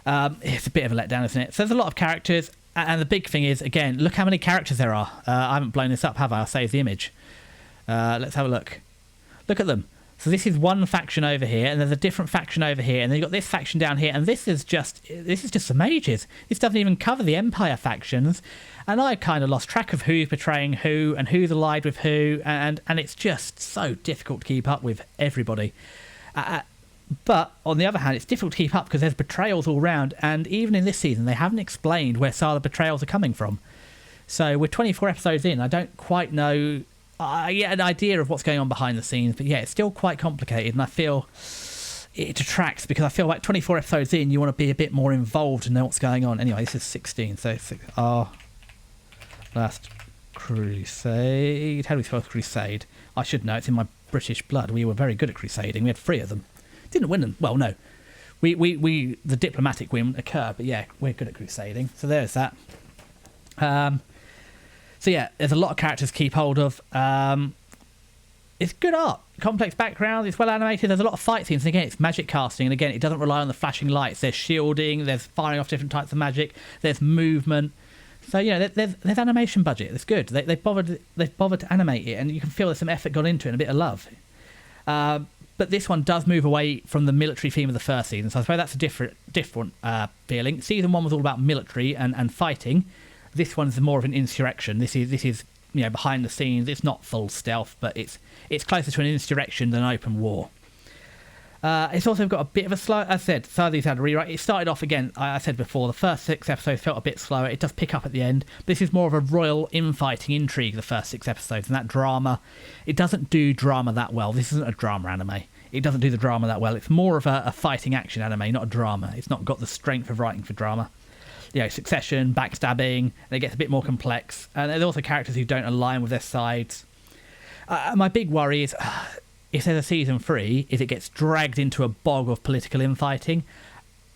It's a bit of a letdown, isn't it? So there's a lot of characters. And the big thing is, again, look how many characters there are. I haven't blown this up, have I? I'll save the image. Let's have a look. Look at them. So this is one faction over here, and there's a different faction over here, and then you've got this faction down here, and this is just the mages. This doesn't even cover the Empire factions, and I kind of lost track of who's betraying who and who's allied with who, and it's just so difficult to keep up with everybody. But on the other hand, it's difficult to keep up because there's betrayals all round, and even in this season, they haven't explained where some of the betrayals are coming from. So we're 24 episodes in. I don't quite know. I get an idea of what's going on behind the scenes, but yeah, it's still quite complicated, and I feel it detracts because I feel like 24 episodes in, you want to be a bit more involved and know what's going on. Anyway, this is 16, so our last crusade. How do we spell crusade? I should know, it's in my British blood. We were very good at crusading. We had 3 of them. Didn't win them. Well, no. We the diplomatic win occurred, but yeah, we're good at crusading. So there's that. So yeah, there's a lot of characters to keep hold of. It's good art, complex background, it's well animated, there's a lot of fight scenes, and again, it's magic casting, and again, it doesn't rely on the flashing lights. There's shielding, there's firing off different types of magic, there's movement. So, there's animation budget, it's good. They've bothered to animate it, and you can feel there's some effort gone into it and a bit of love. But this one does move away from the military theme of the first season, so I suppose that's a different feeling. Season 1 was all about military and fighting. This one's more of an insurrection. This is behind the scenes. It's not full stealth, but it's closer to an insurrection than an open war. It's also got a bit of a slow... As I said, some of these had a rewrite. It started off, again, I said before, the first 6 episodes felt a bit slower. It does pick up at the end. This is more of a royal infighting intrigue, the first 6 episodes, and that drama... It doesn't do drama that well. This isn't a drama anime. It doesn't do the drama that well. It's more of a fighting action anime, not a drama. It's not got the strength of writing for drama. Succession, backstabbing, and it gets a bit more complex. And there's also characters who don't align with their sides. My big worry is, if there's a season 3, is it gets dragged into a bog of political infighting.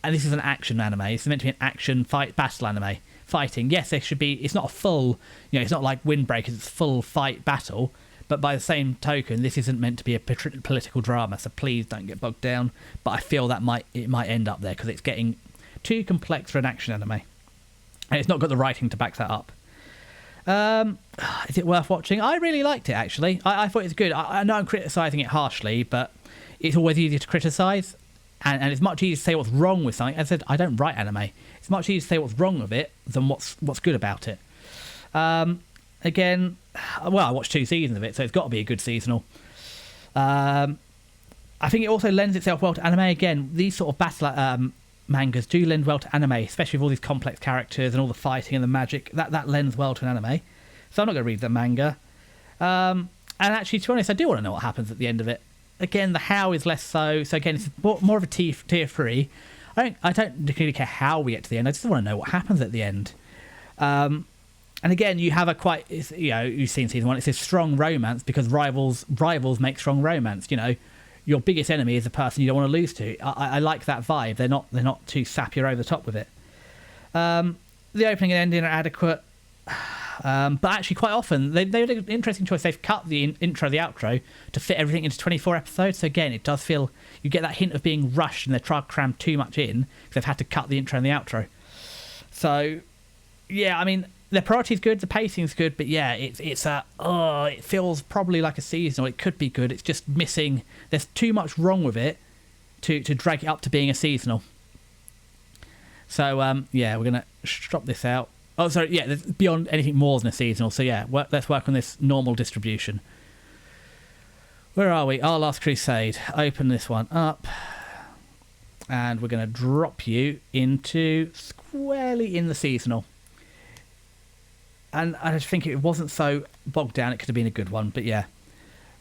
And this is an action anime. It's meant to be an action battle anime. Fighting, yes, there should be... It's not a full... it's not like Windbreakers, it's full fight battle. But by the same token, this isn't meant to be a political drama, so please don't get bogged down. But I feel that it might end up there, because it's getting too complex for an action anime. And it's not got the writing to back that up. Is it worth watching? I really liked it, actually. I thought it was good. I know I'm criticising it harshly, but it's always easier to criticise. And it's much easier to say what's wrong with something. As I said, I don't write anime. It's much easier to say what's wrong with it than what's good about it. Again, well, I watched 2 seasons of it, so it's got to be a good seasonal. I think it also lends itself well to anime. Again, these sort of battle mangas do lend well to anime, especially with all these complex characters and all the fighting and the magic. That lends well to an anime. So I'm not going to read the manga. And actually, to be honest, I do want to know what happens at the end of it. Again, the how is less so. So again, it's more of a tier 3. I don't particularly care how we get to the end. I just want to know what happens at the end. And again, you have you've seen season 1. It's a strong romance because rivals make strong romance. You know, your biggest enemy is the person you don't want to lose to. I like that vibe. They're not too sappy or over the top with it. The opening and ending are adequate. But actually, quite often, they did an interesting choice. They've cut the intro, the outro, to fit everything into 24 episodes. So again, it does feel, you get that hint of being rushed and they're trying to cram too much in because they've had to cut the intro and the outro. So, yeah, I mean, their priority's good, the pacing's good, but yeah, it feels probably like a seasonal. It could be good. It's just missing. There's too much wrong with it to drag it up to being a seasonal. So, yeah, we're going to drop this out. Oh, sorry, yeah, beyond anything more than a seasonal. So, yeah, let's work on this normal distribution. Where are we? Our Last Crusade. Open this one up. And we're going to drop you into squarely in the seasonal. And I just think it wasn't so bogged down. It could have been a good one. But, yeah,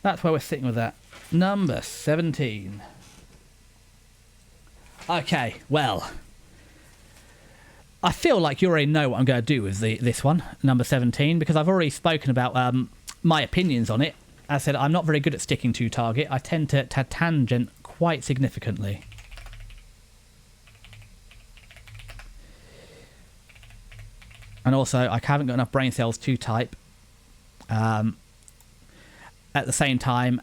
that's where we're sitting with that. Number 17. Okay, well, I feel like you already know what I'm going to do with this one, number 17, because I've already spoken about my opinions on it. As I said, I'm not very good at sticking to target. I tend to tangent quite significantly. And also, I haven't got enough brain cells to type at the same time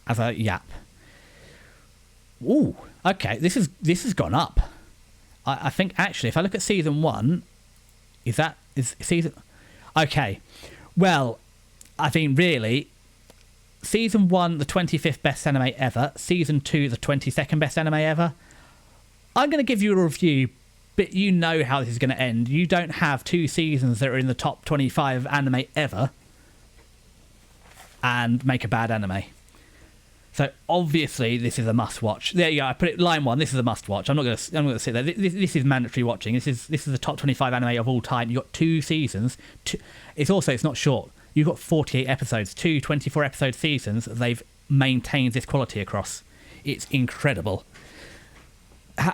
as I yap. Ooh, okay, this has gone up. I think, actually, if I look at season 1, is season... Okay, well, I think, really, season 1, the 25th best anime ever. Season 2, the 22nd best anime ever. I'm going to give you a review, but you know how this is going to end. You don't have 2 seasons that are in the top 25 anime ever and make a bad anime. So obviously this is a must-watch. There you go. I put it line 1. This is a must-watch. I'm not going to sit there. This is mandatory watching. This is the top 25 anime of all time. You got 2 seasons. It's not short. You've got 48 episodes. 2 24-episode seasons. They've maintained this quality across. It's incredible.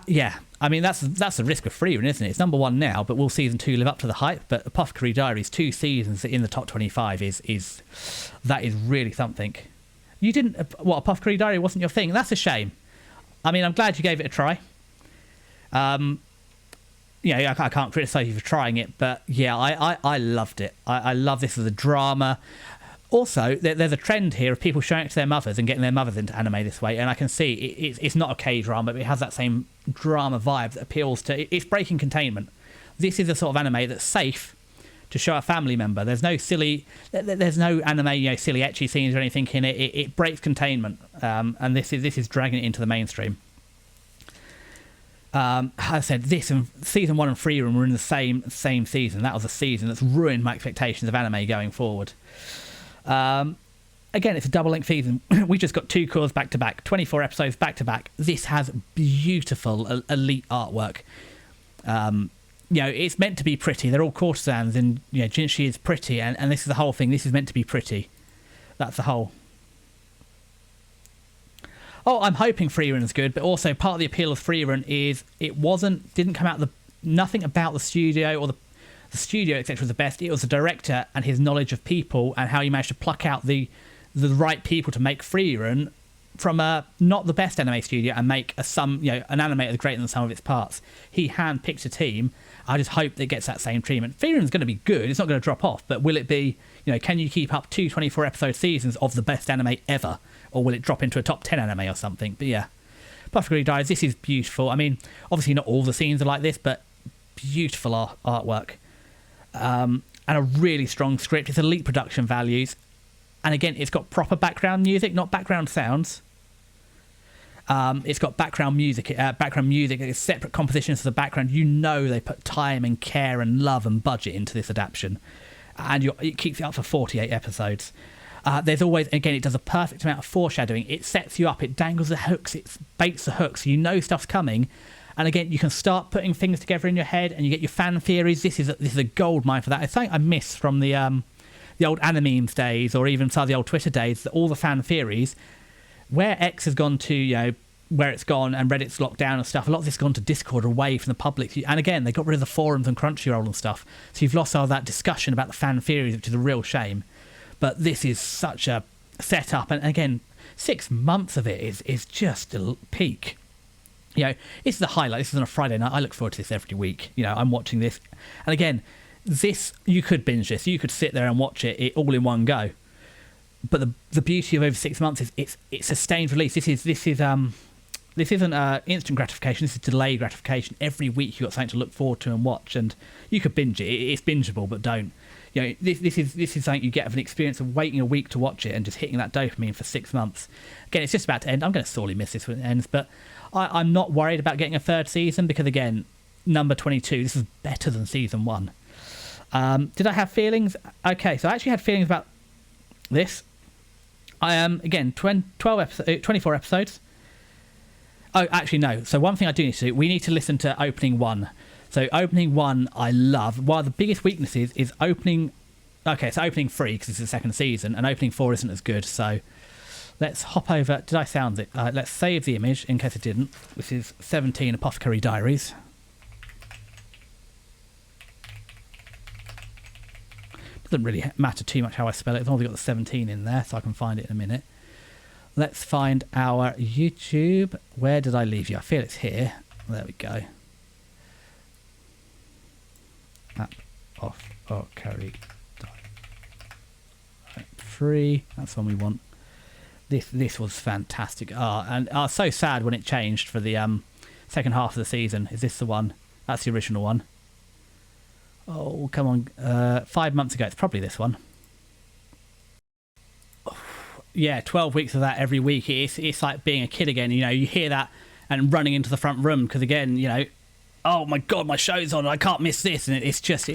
Yeah, I mean that's the risk of Frieren, isn't it? It's number 1 now, but will season 2 live up to the hype? But Apothecary Diaries, 2 seasons in the top 25 is really something. You didn't... What, Apothecary Diary wasn't your thing? That's a shame. I mean, I'm glad you gave it a try. Yeah, I can't criticise you for trying it, but yeah, I loved it. I love this as a drama. Also, there's a trend here of people showing it to their mothers and getting their mothers into anime this way, and I can see it's not a K-drama, but it has that same drama vibe that appeals to... It's breaking containment. This is a sort of anime that's safe to show a family member. There's no anime, silly ecchi scenes or anything in it. It breaks containment, and this is dragging it into the mainstream. As I said, this and season 1 and Frieren were in the same season. That was a season that's ruined my expectations of anime going forward. Again, it's a double-length season. We just got 2 cores back to back, 24 episodes back to back. This has beautiful, elite artwork. It's meant to be pretty. They're all courtesans, and Jinshi is pretty, and this is the whole thing. This is meant to be pretty. That's the whole. Oh, I'm hoping Frieren's good, but also part of the appeal of Frieren is didn't come out nothing about the studio or the studio etc. was the best. It was the director and his knowledge of people and how he managed to pluck out the right people to make Frieren from not the best anime studio and make an anime that's greater than the sum of its parts. He handpicked a team. I just hope that it gets that same treatment. Frieren's going to be good. It's not going to drop off, but will it be, can you keep up 2 24-episode seasons of the best anime ever? Or will it drop into a top 10 anime or something? But yeah, Apothecary Diaries, this is beautiful. I mean, obviously not all the scenes are like this, but beautiful artwork. And a really strong script. It's elite production values. And again, it's got proper background music, not background sounds. It's got background music. It's separate compositions for the background. You know they put time and care and love and budget into this adaptation, and it keeps it up for 48 episodes. There's always, again, it does a perfect amount of foreshadowing. It sets you up. It dangles the hooks. It baits the hooks. So you know stuff's coming. And again, you can start putting things together in your head, and you get your fan theories. This is a gold mine for that. It's something I miss from the old Animemes days, or even some of the old Twitter days. All the fan theories, where X has gone to, where it's gone, and Reddit's locked down and stuff. A lot of this has gone to Discord, away from the public. And again, they got rid of the forums and Crunchyroll and stuff. So you've lost all that discussion about the fan theories, which is a real shame. But this is such a setup, and again, 6 months of it is just a peak. It's the highlight. This is on a Friday night. I look forward to this every week. I'm watching this, and again, this, you could binge this. You could sit there and watch it all in one go. But the beauty of over 6 months is it's sustained release. This isn't instant gratification. This is delayed gratification. Every week you've got something to look forward to and watch, and you could binge it. It's bingeable, but don't. This is something you get of an experience of waiting a week to watch it and just hitting that dopamine for 6 months. Again, it's just about to end. I'm going to sorely miss this when it ends, but I'm not worried about getting a third season because, again, number 22, this is better than season 1. Did I have feelings? Okay, so I actually had feelings about this. I am, again, 24 episodes. Oh, actually, no. So one thing I do need to do, we need to listen to opening 1. So opening 1, I love. One of the biggest weaknesses is opening... Okay, so opening 3, because it's the second season, and opening 4 isn't as good, so let's hop over... Did I sound it? Let's save the image, in case I didn't. This is 17 Apothecary Diaries. Doesn't really matter too much how I spell it, as long as I've got the 17 in there, so I can find it in a minute. Let's find our YouTube. Where did I leave you? I feel it's here. There we go. Apothecary 3. That's one we want. This was fantastic. And so sad when it changed for the second half of the season. Is this the one? That's the original one. Oh, come on. 5 months ago. It's probably this one. Yeah, 12 weeks of that every week. It's like being a kid again. You hear that and running into the front room because, again, oh my God, my show's on. I can't miss this. And it's just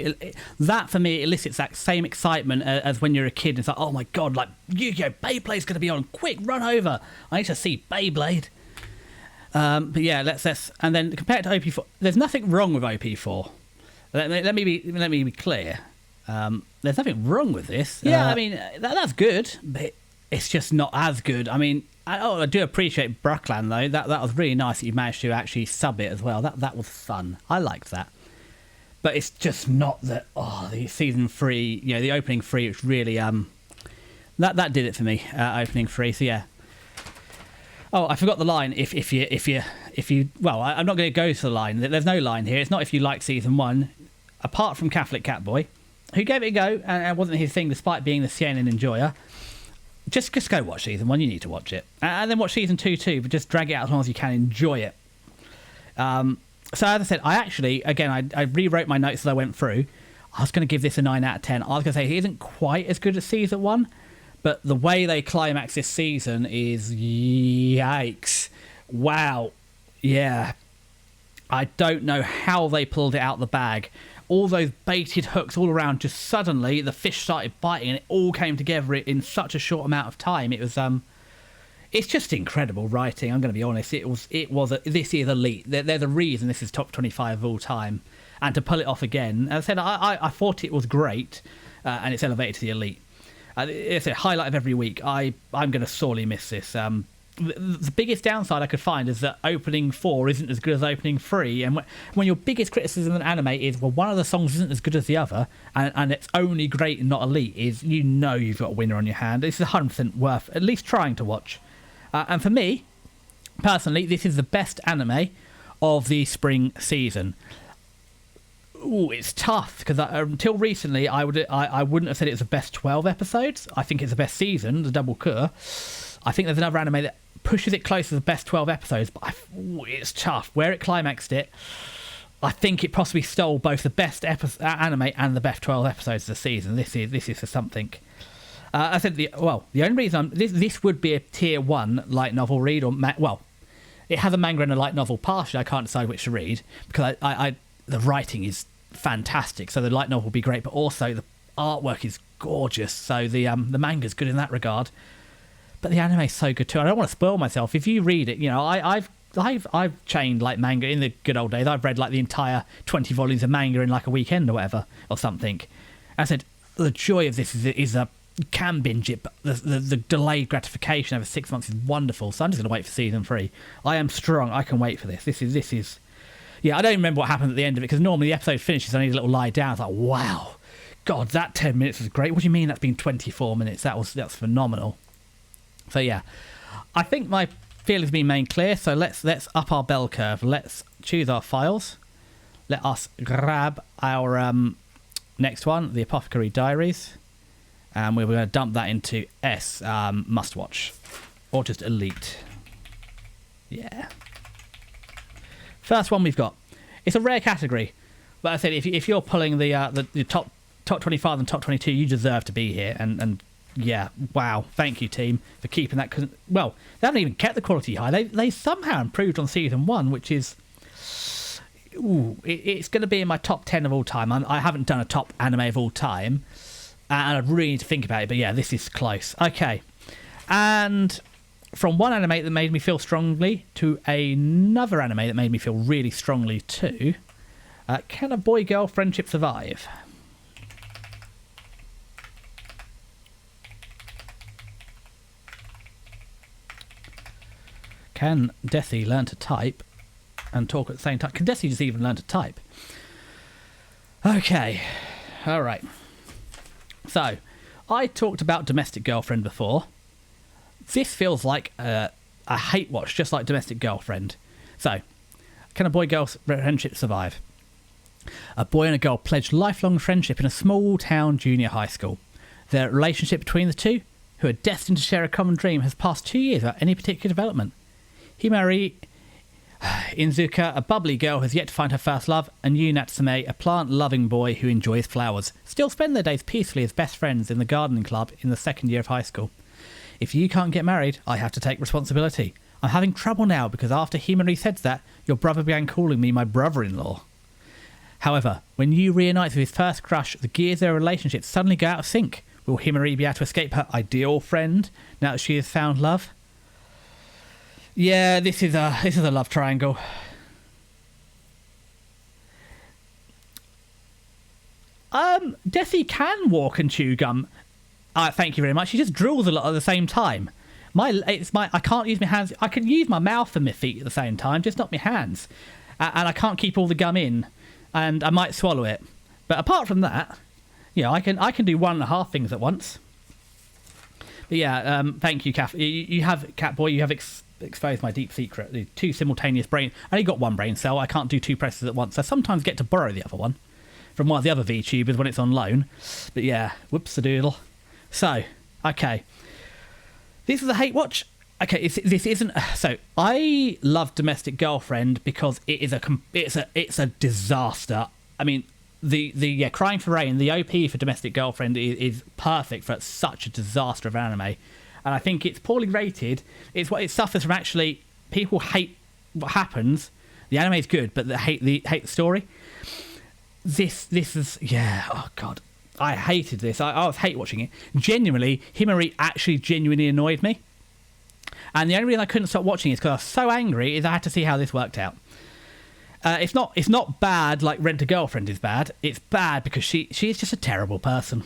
that for me elicits that same excitement as when you're a kid. It's like, oh my God, like Yu-Gi-Oh! Beyblade's going to be on. Quick, run over. I need to see Beyblade. But yeah, let's and then compared to OP4, there's nothing wrong with OP4. Let me be clear. There's nothing wrong with this. Yeah, I mean that's good, but it's just not as good. I mean, I do appreciate Bruckland though. That was really nice that you managed to actually sub it as well. That was fun. I liked that. But it's just not that. The season 3, the opening 3, it's really that did it for me. Opening 3. So yeah. Oh, I forgot the line. If you well, I'm not going to go to the line. There's no line here. It's not if you like season 1, apart from Catholic Catboy, who gave it a go and it wasn't his thing despite being the CNN enjoyer. Just go watch season 1. You need to watch it, and then watch season 2 too. But just drag it out as long as you can. Enjoy it. So as I said, I rewrote my notes as I went through. I was going to give this a 9 out of 10. I was going to say it isn't quite as good as season 1, but the way they climax this season is yikes. Wow. Yeah. I don't know how they pulled it out the bag. All those baited hooks all around, just suddenly the fish started biting and it all came together in such a short amount of time. It was it's just incredible writing. I'm going to be honest. This is elite. There's a reason this is top 25 of all time, and to pull it off again, as I said, I thought it was great, and it's elevated to the elite. It's a highlight of every week. I'm going to sorely miss this. The biggest downside I could find is that opening 4 isn't as good as opening 3, and when your biggest criticism of an anime is, well, one of the songs isn't as good as the other, and it's only great and not elite, is you've got a winner on your hand. This is 100% worth at least trying to watch. And for me, personally, this is the best anime of the spring season. Ooh, it's tough, because until recently I wouldn't have said it was the best 12 episodes. I think it's the best season, the Double Cure. I think there's another anime that pushes it close to the best 12 episodes, but it's tough. Where it climaxed it, I think it possibly stole both the best anime and the best 12 episodes of the season. This is for something. I said the only reason this would be a tier 1 light novel read, or It has a manga and a light novel. Partially, I can't decide which to read because the writing is fantastic. So the light novel will be great, but also the artwork is gorgeous. So the manga's good in that regard. But the anime is so good too. I don't want to spoil myself. If you read it, I've chained like manga in the good old days. I've read like the entire 20 volumes of manga in like a weekend or whatever or something. I said the joy of this is a can binge it, but the delayed gratification over 6 months is wonderful. So I'm just going to wait for season 3. I am strong. I can wait for this. This is. Yeah, I don't remember what happened at the end of it because normally the episode finishes. I need a little lie down. It's like, wow, God, that 10 minutes was great. What do you mean that's been 24 minutes? That's phenomenal. So yeah, I think my feelings have been made clear. So let's up our bell curve. Let's choose our files. Let us grab our next one, the Apothecary Diaries. And we're going to dump that into S, must watch. Or just elite. Yeah. First one we've got. It's a rare category. But I said, if you're pulling the top 25 and top 22, you deserve to be here. And yeah, wow. Thank you, team, for keeping that. Cause, well, they haven't even kept the quality high. They somehow improved on season 1, which is... Ooh, it's going to be in my top 10 of all time. I haven't done a top anime of all time. And I'd really need to think about it, but yeah, this is close. Okay. And from one anime that made me feel strongly to another anime that made me feel really strongly too, can a boy-girl friendship survive? Can Desi learn to type and talk at the same time? Can Desi just even learn to type? Okay. All right. So, I talked about Domestic Girlfriend before. This feels like a hate watch, just like Domestic Girlfriend. So, can a boy-girl friendship survive? A boy and a girl pledge lifelong friendship in a small-town junior high school. Their relationship between the two, who are destined to share a common dream, has passed 2 years without any particular development. Himari Inzuka, a bubbly girl, has yet to find her first love, and Yu Natsume, a plant-loving boy who enjoys flowers, still spend their days peacefully as best friends in the gardening club in the second year of high school. If you can't get married, I have to take responsibility. I'm having trouble now because after Himari said that, your brother began calling me my brother-in-law. However, when Yu reunites with his first crush, the gears of their relationship suddenly go out of sync. Will Himari be able to escape her ideal friend now that she has found love? Yeah, this is a love triangle. Desi can walk and chew gum. Thank you very much. She just drools a lot at the same time. I can't use my hands. I can use my mouth and my feet at the same time, just not my hands. And I can't keep all the gum in, and I might swallow it. But apart from that, yeah, I can do 1.5 things at once. But yeah, thank you, you have Catboy. You have exposed my deep secret. The 2 simultaneous brain. I only got 1 brain cell. I can't do 2 presses at once. I sometimes get to borrow the other one from one of the other VTubers when it's on loan. But yeah, whoops-a-doodle. So, okay. This is a hate watch. Okay, this isn't. So I love Domestic Girlfriend because it's a disaster. I mean, the Crying for Rain, the OP for Domestic Girlfriend is perfect for such a disaster of anime. And I think it's poorly rated. It's what it suffers from. Actually, people hate what happens. The anime is good, but they hate the story. This is, yeah. Oh god, I hated this. I was hate watching it. Genuinely, Himari actually genuinely annoyed me. And the only reason I couldn't stop watching is because I was so angry. Is I had to see how this worked out. It's not bad like Rent a Girlfriend is bad. It's bad because she is just a terrible person.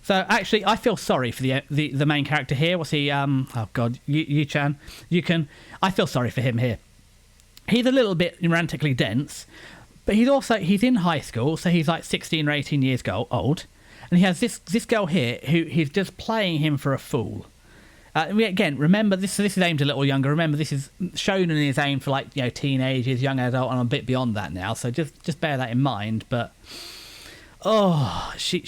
So actually, I feel sorry for the main character here. What's he? Oh God, Yu-chan. I feel sorry for him here. He's a little bit romantically dense, but he's in high school, so he's like 16 or 18 years old, and he has this girl here who he's just playing him for a fool. Again, remember this is aimed a little younger. Remember this is shown and is aimed for like teenagers, young adult, and I'm a bit beyond that now. So just bear that in mind. But she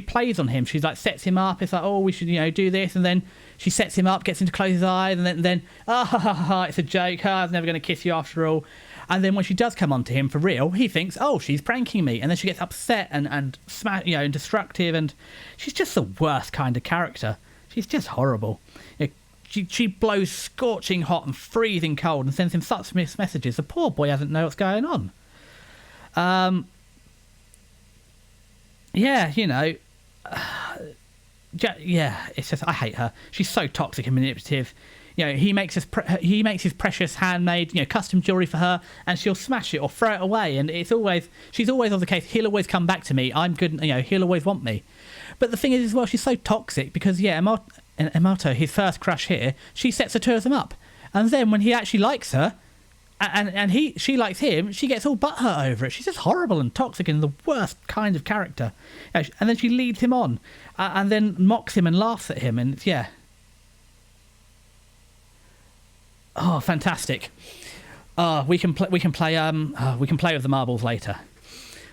plays on him. She's like sets him up. It's like, oh, we should do this, and then she sets him up, gets him to close his eyes, and then it's a joke. I was never going to kiss you after all. And then when she does come onto him for real, he thinks, oh, she's pranking me, and then she gets upset and destructive, and she's just the worst kind of character. She's just horrible. she blows scorching hot and freezing cold and sends him such mixed messages. The poor boy doesn't know what's going on. Yeah, you know, yeah, it's just, I hate her. She's so toxic and manipulative. You know, he makes his precious handmade, you know, custom jewelry for her, and she'll smash it or throw it away. And she's always on the case. He'll always come back to me. I'm good. You know, he'll always want me. But the thing is, as well, she's so toxic because, yeah, Yamato, his first crush here, she sets the two of them up, and then when he actually likes her, and she likes him, she gets all butthurt over it. She's just horrible and toxic and the worst kind of character. And then she leads him on, and then mocks him and laughs at him, and it's, yeah. Oh, fantastic! We can play with the marbles later.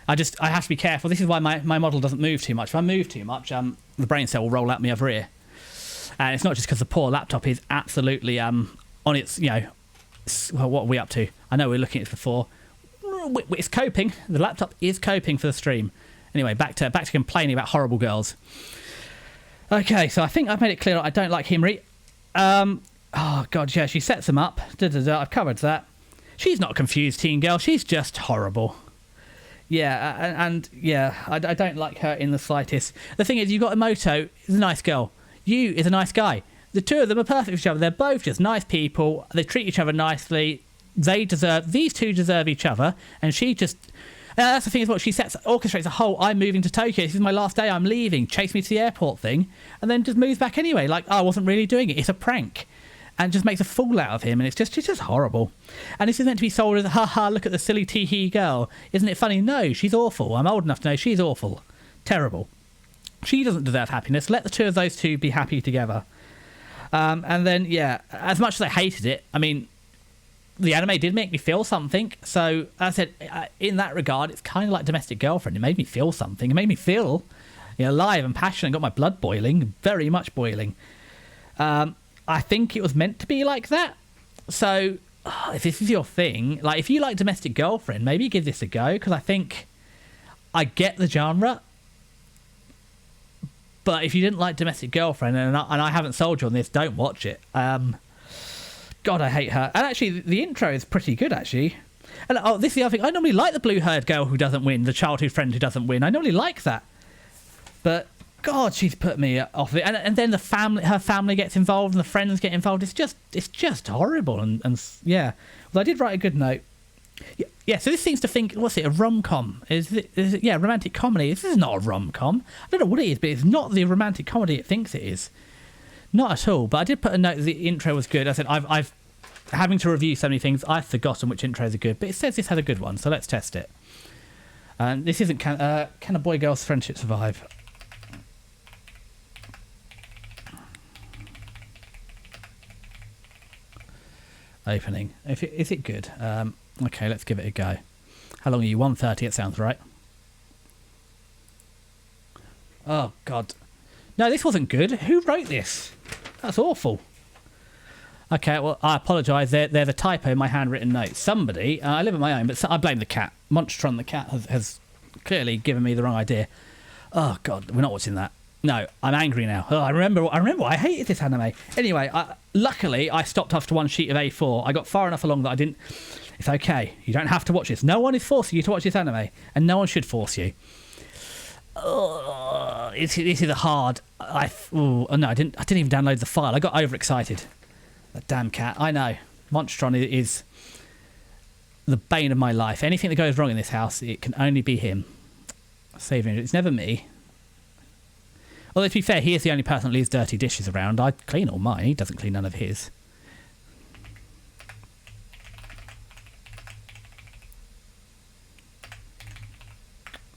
I have to be careful. This is why my model doesn't move too much. If I move too much, the brain cell will roll out my other ear. And it's not just because the poor laptop is absolutely on its, you know. Well, what are we up to? I know we're looking at it before. It's coping. The laptop is coping for the stream. Anyway, back to complaining about horrible girls. Okay, so I think I've made it clear that I don't like Himri. Oh god, yeah, she sets them up. I've covered that. She's not a confused teen girl. She's just horrible. Yeah, and yeah, I don't like her in the slightest. The thing is, you've got Emoto, is a nice girl. Yu is a nice guy. The two of them are perfect for each other. They're both just nice people. They treat each other nicely. These two deserve each other. And she just... that's the thing as well. She orchestrates a whole, I'm moving to Tokyo. This is my last day. I'm leaving. Chase me to the airport thing. And then just moves back anyway. Like, oh, I wasn't really doing it. It's a prank. And just makes a fool out of him. And it's just horrible. And this is meant to be sold as, haha, look at the silly tee-hee girl. Isn't it funny? No, she's awful. I'm old enough to know she's awful. Terrible. She doesn't deserve happiness. Let the two of those two be happy together. And then, yeah, as much as I hated it, I mean, the anime did make me feel something. So, as I said, in that regard, it's kind of like Domestic Girlfriend. It made me feel something. It made me feel, you know, alive and passionate. Got my blood boiling, very much boiling. I think it was meant to be like that. So, if this is your thing, like, if you like Domestic Girlfriend, maybe give this a go, because I think I get the genre. But if you didn't like Domestic Girlfriend, and I haven't sold you on this, don't watch it. God, I hate her. And actually, the intro is pretty good, actually. And this is the other thing. I normally like the blue-haired girl who doesn't win, the childhood friend who doesn't win. I normally like that. But, God, she's put me off it. And then her family gets involved and the friends get involved. It's just horrible. And yeah. Well, I did write a good note. Yeah, so this seems to think, what's it, a rom-com? Is it, yeah, romantic comedy. This is not a rom-com. I don't know what it is, but it's not the romantic comedy it thinks it is. Not at all. But I did put a note that the intro was good. I said, I've having to review so many things, I've forgotten which intros are good. But it says this had a good one, so let's test it. And this isn't, can a boy-girl's friendship survive? Opening. Is it good? Okay, let's give it a go. How long are you? 1:30, it sounds right. Oh, God. No, this wasn't good. Who wrote this? That's awful. Okay, well, I apologise. They're the typo in my handwritten notes. Somebody, I live on my own, but I blame the cat. Monstron the cat has clearly given me the wrong idea. Oh, God, we're not watching that. No, I'm angry now. Oh, I remember I hated this anime. Anyway, luckily, I stopped after one sheet of A4. I got far enough along that I didn't... It's okay. You don't have to watch this. No one is forcing you to watch this anime, and no one should force you. This is a hard... no, I didn't even download the file. I got overexcited. That damn cat. I know. Monstron is the bane of my life. Anything that goes wrong in this house, it can only be him. Saving it. It's never me. Although, to be fair, he is the only person that leaves dirty dishes around. I clean all mine. He doesn't clean none of his.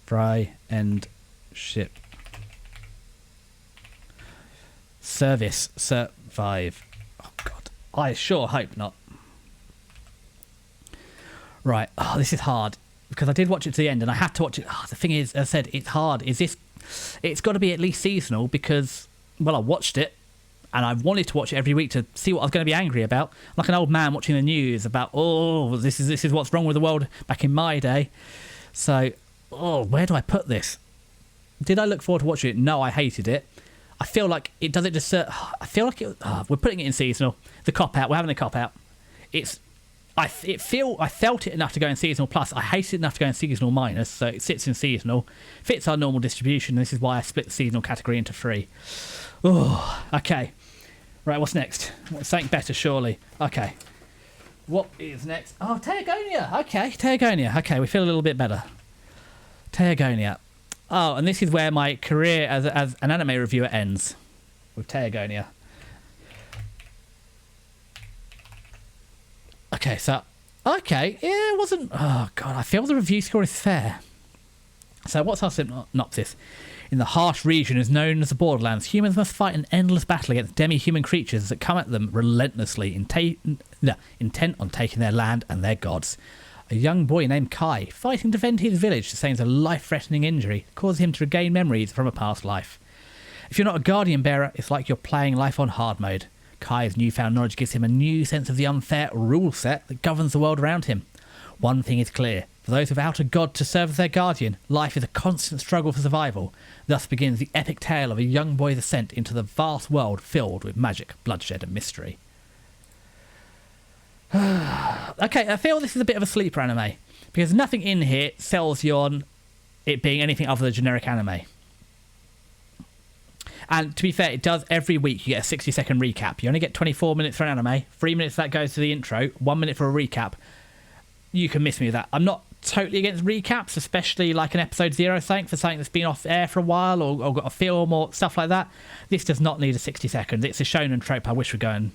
Fry and ship. Service. Survive. Oh, God. I sure hope not. Right. Oh, this is hard. Because I did watch it to the end and I had to watch it. Oh, the thing is, as I said, it's hard. It's got to be at least seasonal because, well, I watched it and I wanted to watch it every week to see what I was going to be angry about. Like an old man watching the news about, oh, this is what's wrong with the world back in my day. So, oh, where do I put this? Did I look forward to watching it? No, I hated it. I feel like it does it just. I feel like we're putting it in seasonal. The cop out. We're having a cop out. I felt it enough to go in seasonal plus. I hate it enough to go in seasonal minus. So it sits in seasonal. Fits our normal distribution. This is why I split the seasonal category into 3. Oh, okay. Right, what's next? Something better, surely. Okay. What is next? Oh, Teogonia. Okay, Teogonia. Okay, we feel a little bit better. Teogonia. Oh, and this is where my career as an anime reviewer ends. With Teogonia. Okay, so... Okay, yeah, it wasn't... Oh, God, I feel the review score is fair. So what's our synopsis? In the harsh region is known as the Borderlands, humans must fight an endless battle against demi-human creatures that come at them relentlessly, intent on taking their land and their gods. A young boy named Kai, fighting to defend his village, sustains a life-threatening injury, causing him to regain memories from a past life. If you're not a guardian bearer, it's like you're playing life on hard mode. Kai's newfound knowledge gives him a new sense of the unfair rule set that governs the world around him. One thing is clear. For those without a god to serve as their guardian, life is a constant struggle for survival. Thus begins the epic tale of a young boy's ascent into the vast world filled with magic, bloodshed and mystery. Okay, I feel this is a bit of a sleeper anime, because nothing in here sells you on it being anything other than generic anime. And to be fair, it does every week. You get a 60-second recap. You only get 24 minutes for an anime, 3 minutes that goes to the intro, 1 minute for a recap. You can miss me with that. I'm not totally against recaps, especially like an episode 0 something for something that's been off air for a while or got a film or stuff like that. This does not need a 60 seconds. It's a shonen trope I wish would go and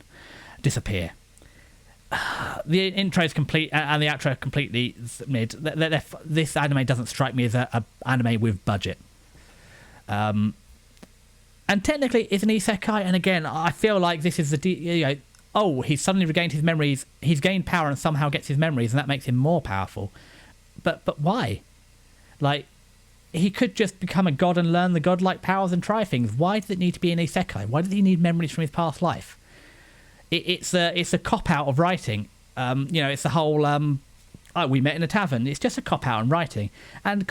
disappear. The intro is complete and the outro completely mid. This anime doesn't strike me as a anime with budget. And technically it's an isekai, and again I feel like this is he's suddenly regained his memories, he's gained power and somehow gets his memories, and that makes him more powerful. But why? Like, he could just become a god and learn the godlike powers and try things. Why does it need to be an isekai? Why does he need memories from his past life? It's a cop-out of writing. It's the whole we met in a tavern. It's just a cop-out in writing. And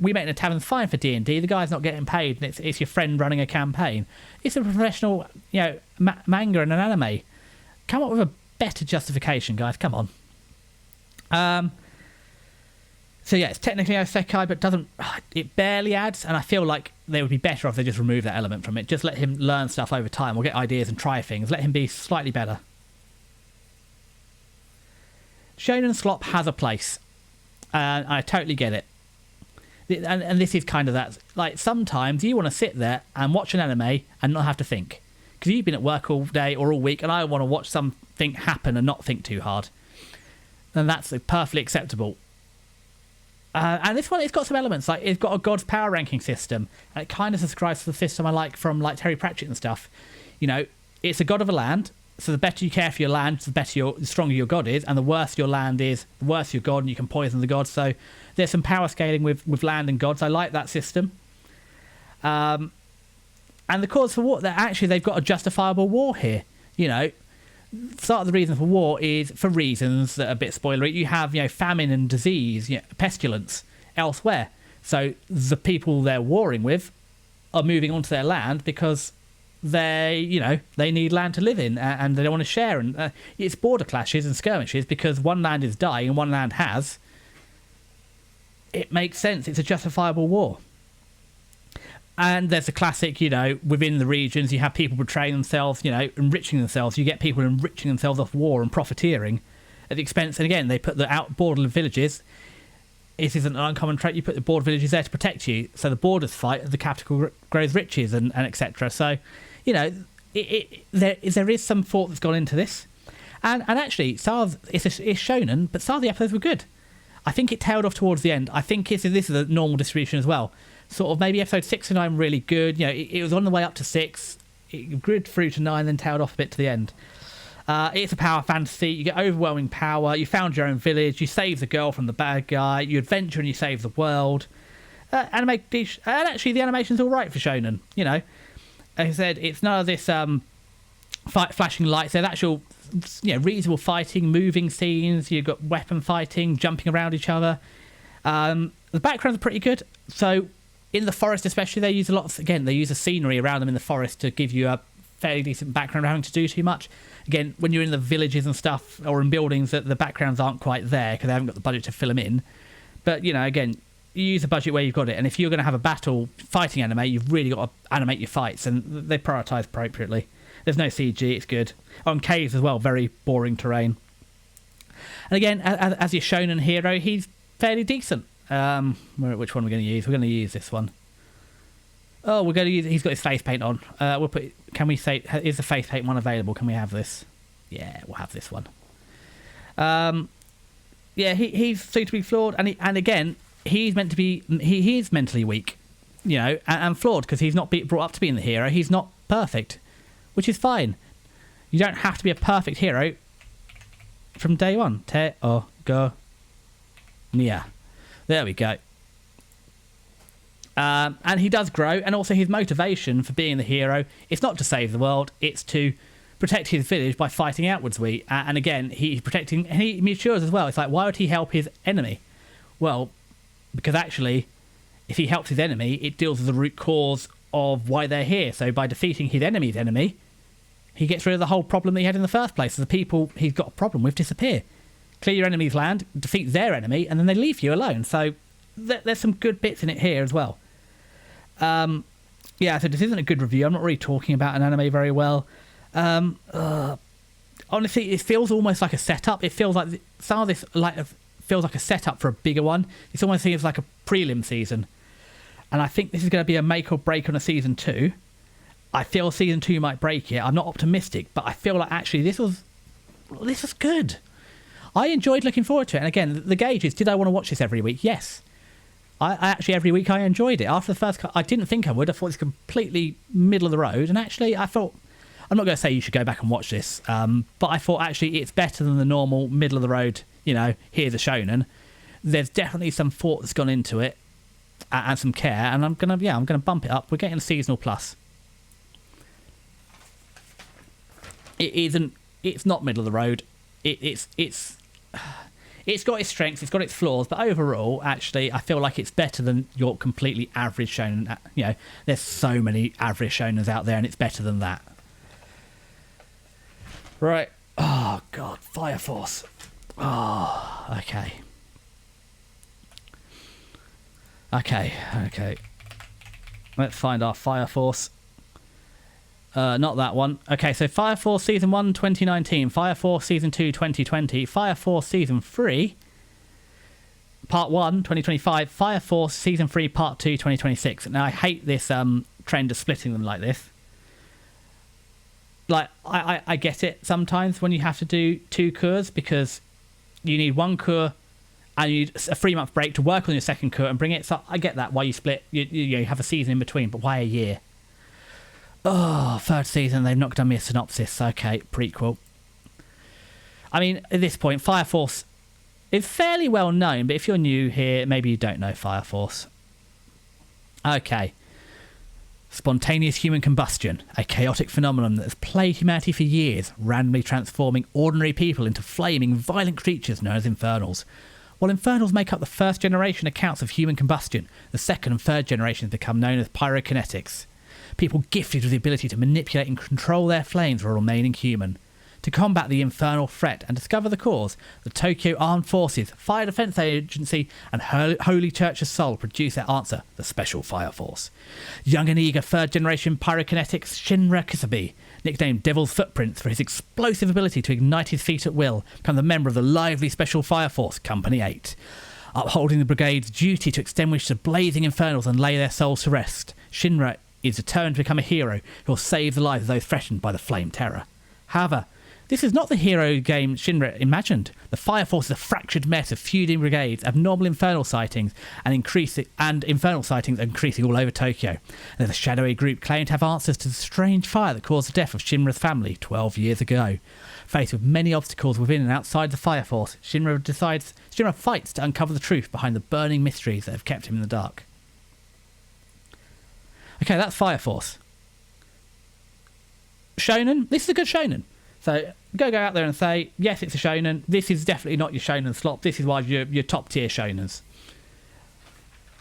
we met in a tavern's fine for D&D. The guy's not getting paid, and it's your friend running a campaign. It's a professional, manga and an anime. Come up with a better justification, guys. Come on. So yeah, it's technically a isekai, but it barely adds, and I feel like they would be better if they just remove that element from it. Just let him learn stuff over time, or get ideas and try things. Let him be slightly better. Shonen slop has a place, and I totally get it. And this is kind of that. Like, sometimes you want to sit there and watch an anime and not have to think. Because you've been at work all day or all week, and I want to watch something happen and not think too hard. And that's perfectly acceptable. And this one, it's got some elements. Like, it's got a God's power ranking system, and it kind of subscribes to the system I like from like Terry Pratchett and stuff. It's a god of a land, so the better you care for your land, the stronger your god is, and the worse your land is, the worse your god, and you can poison the god. So there's some power scaling with land and gods. I like that system. And the cause for war, they've got a justifiable war here. Start of the reason for war is for reasons that are a bit spoilery. You have, famine and disease, pestilence elsewhere. So the people they're warring with are moving onto their land because they need land to live in, and they don't want to share. And it's border clashes and skirmishes because one land is dying and one land has. It makes sense. It's a justifiable war. And there's a classic, within the regions, you have people betraying themselves, enriching themselves. You get people enriching themselves off war and profiteering at the expense. And again, they put the border villages. It isn't an uncommon trait. You put the border villages there to protect you. So the borders fight, the capital grows riches and etc. So, there is some thought that's gone into this. And actually, it's shonen, but some of the episodes were good. I think it tailed off towards the end. I think this is a normal distribution as well. Sort of maybe episode 6 and 9 really good. It was on the way up to 6. It grew through to 9, then tailed off a bit to the end. It's a power fantasy. You get overwhelming power. You found your own village. You save the girl from the bad guy. You adventure and you save the world. And actually, the animation's all right for shonen. Like I said, it's none of this flashing lights. There's actual, reasonable fighting, moving scenes. You've got weapon fighting, jumping around each other. The backgrounds are pretty good. So in the forest especially, they use a lot of, again, they use the scenery around them in the forest to give you a fairly decent background without having to do too much. Again, when you're in the villages and stuff, or in buildings, that the backgrounds aren't quite there because they haven't got the budget to fill them in. But, you know, again, you use a budget where you've got it, and if you're going to have a battle fighting anime, you've really got to animate your fights, and they prioritise appropriately. There's no CG, it's good. On caves as well, very boring terrain. And again, as your shonen hero, he's fairly decent. Which one are we going to use? We're going to use this one. Oh, we're going to use. He's got his face paint on. We'll put. Can we say? Is the face paint one available? Can we have this? Yeah, we'll have this one. Yeah, he's suitably flawed, and again, he's meant to be. He is mentally weak, you know, and flawed because he's not brought up to being the hero. He's not perfect, which is fine. You don't have to be a perfect hero from day one. Te o go nia. There we go. And he does grow, and also his motivation for being the hero, it's not to save the world, it's to protect his village by fighting outwards. And again, he's protecting, and he matures as well. It's like, why would he help his enemy? Well, because actually, if he helps his enemy, it deals with the root cause of why they're here. So by defeating his enemy's enemy, he gets rid of the whole problem that he had in the first place. So the people he's got a problem with disappear. Clear your enemy's land, defeat their enemy, and then they leave you alone. So there's some good bits in it here as well. Yeah, so this isn't a good review. I'm not really talking about an anime very well. Honestly, it feels almost like a setup. It feels like some of this feels like a setup for a bigger one. It's almost seems like a prelim season. And I think this is going to be a make or break on a season 2. I feel season 2 might break it. I'm not optimistic, but I feel like actually this was good. I enjoyed looking forward to it. And again, the gauge is, did I want to watch this every week? Yes. I actually, every week I enjoyed it. After the first, I didn't think I would. I thought it's completely middle of the road. And actually, I thought, I'm not going to say you should go back and watch this, but I thought actually it's better than the normal middle of the road, you know, here's a shonen. There's definitely some thought that's gone into it and some care. And I'm going to bump it up. We're getting a seasonal plus. It's not middle of the road. It's got its strengths, it's got its flaws, but overall, actually, I feel like it's better than your completely average shonen. You know, there's so many average shonens out there, and it's better than that. Right. Oh, God. Fire Force. Oh, okay. Okay. Let's find our Fire Force. Not that one. Okay, so Fire Force Season 1, 2019. Fire Force Season 2, 2020. Fire Force Season 3, Part 1, 2025. Fire Force Season 3, Part 2, 2026. Now, I hate this trend of splitting them like this. Like, I get it sometimes when you have to do 2 cours because you need 1 cour and you need a 3-month break to work on your second cour and bring it. So I get that, why you split. You have a season in between, but why a year? Oh, 3rd season, they've not done me a synopsis. Okay, prequel. I mean, at this point, Fire Force is fairly well known, but if you're new here, maybe you don't know Fire Force. Okay. Spontaneous human combustion, a chaotic phenomenon that has plagued humanity for years, randomly transforming ordinary people into flaming, violent creatures known as infernals. While infernals make up the 1st generation accounts of human combustion, the 2nd and 3rd generations become known as pyrokinetics. People gifted with the ability to manipulate and control their flames while remaining human. To combat the infernal threat and discover the cause, the Tokyo Armed Forces, Fire Defense Agency, and Holy Church of Seoul produce their answer, the Special Fire Force. Young and eager 3rd generation pyrokinetics Shinra Kisabi, nicknamed Devil's Footprints for his explosive ability to ignite his feet at will, becomes a member of the lively Special Fire Force, Company 8. Upholding the brigade's duty to extinguish the blazing infernals and lay their souls to rest, Shinra is determined to become a hero who will save the lives of those threatened by the flame terror. However, this is not the hero game Shinra imagined. The Fire Force is a fractured mess of feuding brigades, abnormal infernal sightings, and infernal sightings increasing all over Tokyo. And there's a shadowy group claiming to have answers to the strange fire that caused the death of Shinra's family 12 years ago. Faced with many obstacles within and outside the Fire Force, Shinra fights to uncover the truth behind the burning mysteries that have kept him in the dark. Okay, that's Fire Force. Shonen. This is a good shonen. So go out there and say, yes, it's a shonen. This is definitely not your shonen slop. This is why your top tier shonens.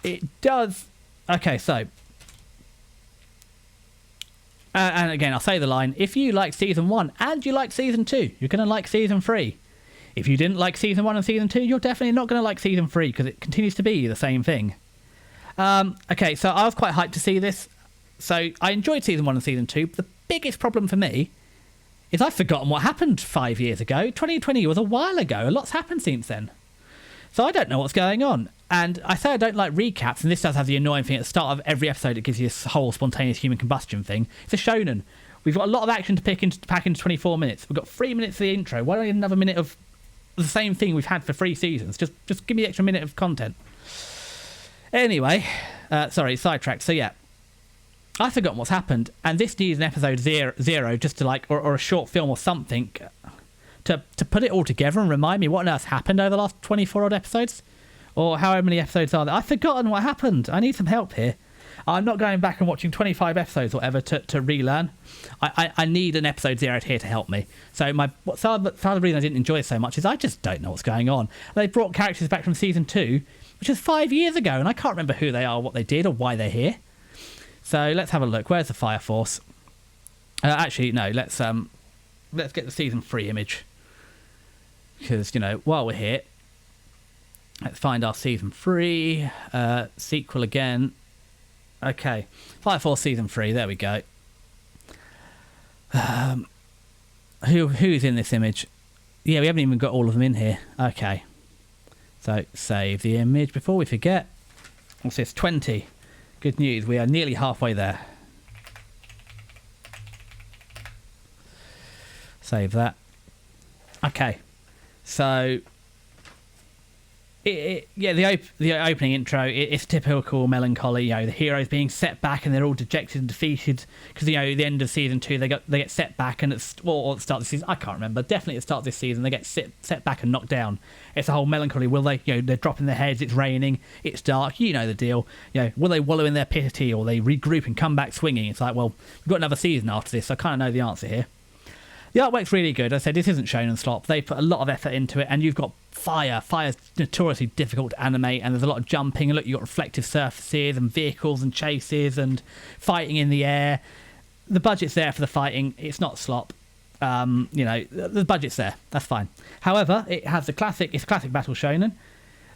It does Okay, so... and again, I'll say the line, if you like Season 1 and you like Season 2, you're going to like Season 3. If you didn't like Season 1 and Season 2, you're definitely not going to like Season 3, because it continues to be the same thing. Okay, so I was quite hyped to see this. So I enjoyed Season 1 and Season 2. The biggest problem for me is I've forgotten what happened 5 years ago. 2020 was a while ago. A lot's happened since then. So I don't know what's going on. And I say I don't like recaps, and this does have the annoying thing at the start of every episode. It gives you this whole spontaneous human combustion thing. It's a shonen. We've got a lot of action to pack into 24 minutes. We've got 3 minutes of the intro. Why don't we have another minute of the same thing we've had for 3 seasons? Just give me the extra minute of content. Anyway, sorry, sidetracked. So yeah, I've forgotten what's happened, and this needs an episode zero just to like, or a short film or something, to put it all together and remind me what on earth happened over the last 24 odd episodes. Or however many episodes are there. I've forgotten what happened. I need some help here. I'm not going back and watching 25 episodes or whatever to relearn. I need an episode 0 here to help me. So part of the reason I didn't enjoy it so much is I just don't know what's going on. They brought characters back from Season 2, which is 5 years ago, and I can't remember who they are, what they did, or why they're here. So let's have a look. Where's the Fire Force? Actually, no, let's get the Season 3 image. Because, you know, while we're here, let's find our Season 3 sequel again. Okay, Fire Force Season 3. There we go. Who's in this image? Yeah, we haven't even got all of them in here. Okay, so save the image before we forget. What's this? 20. Good news. We are nearly halfway there. Save that. Okay, so. The opening intro, it's typical melancholy. You know, the heroes being set back and they're all dejected and defeated because, you know, the end of Season 2 they get set back, and or at the start of the season, I can't remember. Definitely at the start of this season they get set back and knocked down. It's a whole melancholy. Will they? You know, they're dropping their heads. It's raining. It's dark. You know the deal. You know, will they wallow in their pity, or they regroup and come back swinging? It's like, well, we've got another season after this, so I kind of know the answer here. The artwork's really good. As I said, this isn't shonen slop. They put a lot of effort into it, and you've got fire. Fire's notoriously difficult to animate, and there's a lot of jumping. And look, you've got reflective surfaces and vehicles and chases and fighting in the air. The budget's there for the fighting. It's not slop. You know, the budget's there. That's fine. However, it's a classic battle shonen.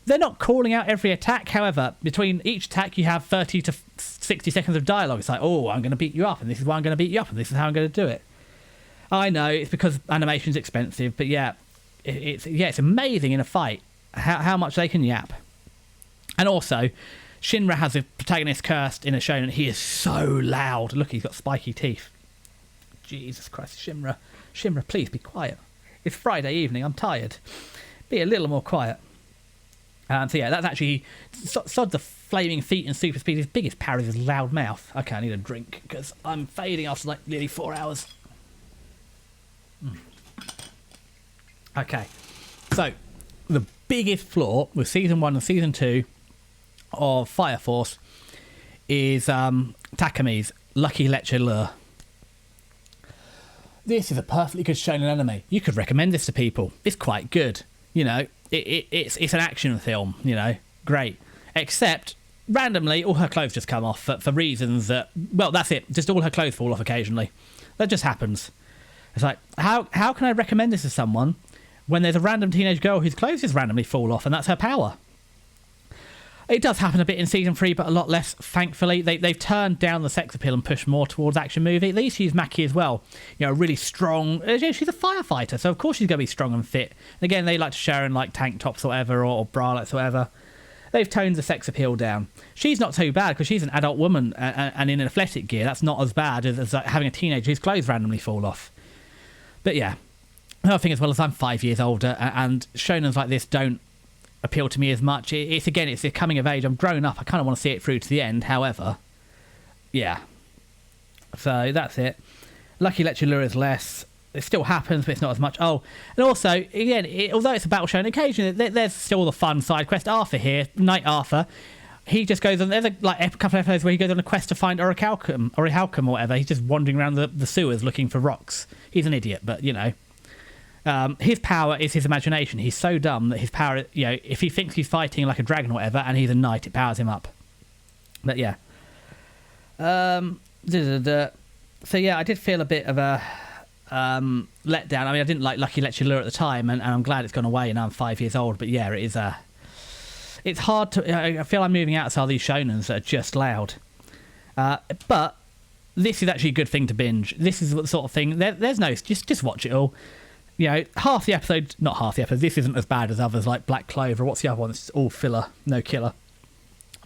They're not calling out every attack. However, between each attack, you have 30 to 60 seconds of dialogue. It's like, oh, I'm going to beat you up, and this is why I'm going to beat you up, and this is how I'm going to do it. I know it's because animation's expensive, but yeah, it's amazing in a fight how much they can yap. And also, Shinra has a protagonist cursed in a shonen. He is so loud. Look, he's got spiky teeth. Jesus Christ, Shinra, please be quiet. It's Friday evening. I'm tired. Be a little more quiet. So yeah, that's actually sod the flaming feet and super speed. His biggest power is his loud mouth. Okay, I need a drink because I'm fading after like nearly 4 hours. Okay, so the biggest flaw with Season 1 and Season 2 of Fire Force is Takami's Lucky Lecher Lure. This is a perfectly good shonen anime. You could recommend this to people. It's quite good. You know, it's an action film, you know, great. Except, randomly, all her clothes just come off for reasons that, well, that's it. Just all her clothes fall off occasionally. That just happens. It's like, how can I recommend this to someone when there's a random teenage girl whose clothes just randomly fall off and that's her power? It does happen a bit in Season 3, but a lot less, thankfully. They've turned down the sex appeal and pushed more towards action movie. They used to use Maki as well. You know, really strong. She's a firefighter, so of course she's going to be strong and fit. And again, they like to show her in like tank tops or whatever, or bralettes or whatever. They've toned the sex appeal down. She's not too bad because she's an adult woman and in athletic gear. That's not as bad as like having a teenager whose clothes randomly fall off. But yeah, another thing as well is I'm 5 years older, and shonens like this don't appeal to me as much. It's a coming of age. I'm grown up. I kind of want to see it through to the end. However, yeah. So that's it. Lucky Lecher Lure is less. It still happens, but it's not as much. Oh, and also, again, although it's a battle shonen, occasionally there's still the fun side quest. Arthur here, Knight Arthur. He just goes on. There's a couple of episodes where he goes on a quest to find Orichalcum or whatever. He's just wandering around the sewers looking for rocks. He's an idiot, but you know, his power is his imagination. He's so dumb that his power, you know, if he thinks he's fighting like a dragon or whatever, and he's a knight, it powers him up. But yeah. So yeah, I did feel a bit of a letdown. I mean, I didn't like Lucky Lecture Lure at the time, and I'm glad it's gone away and I'm 5 years old. But yeah, it is it's hard to. I feel I'm moving outside these shonens that are just loud. But this is actually a good thing to binge. This is the sort of thing. There's no just watch it all. You know, half the episode, not half the episode. This isn't as bad as others like Black Clover. What's the other one? It's all filler, no killer.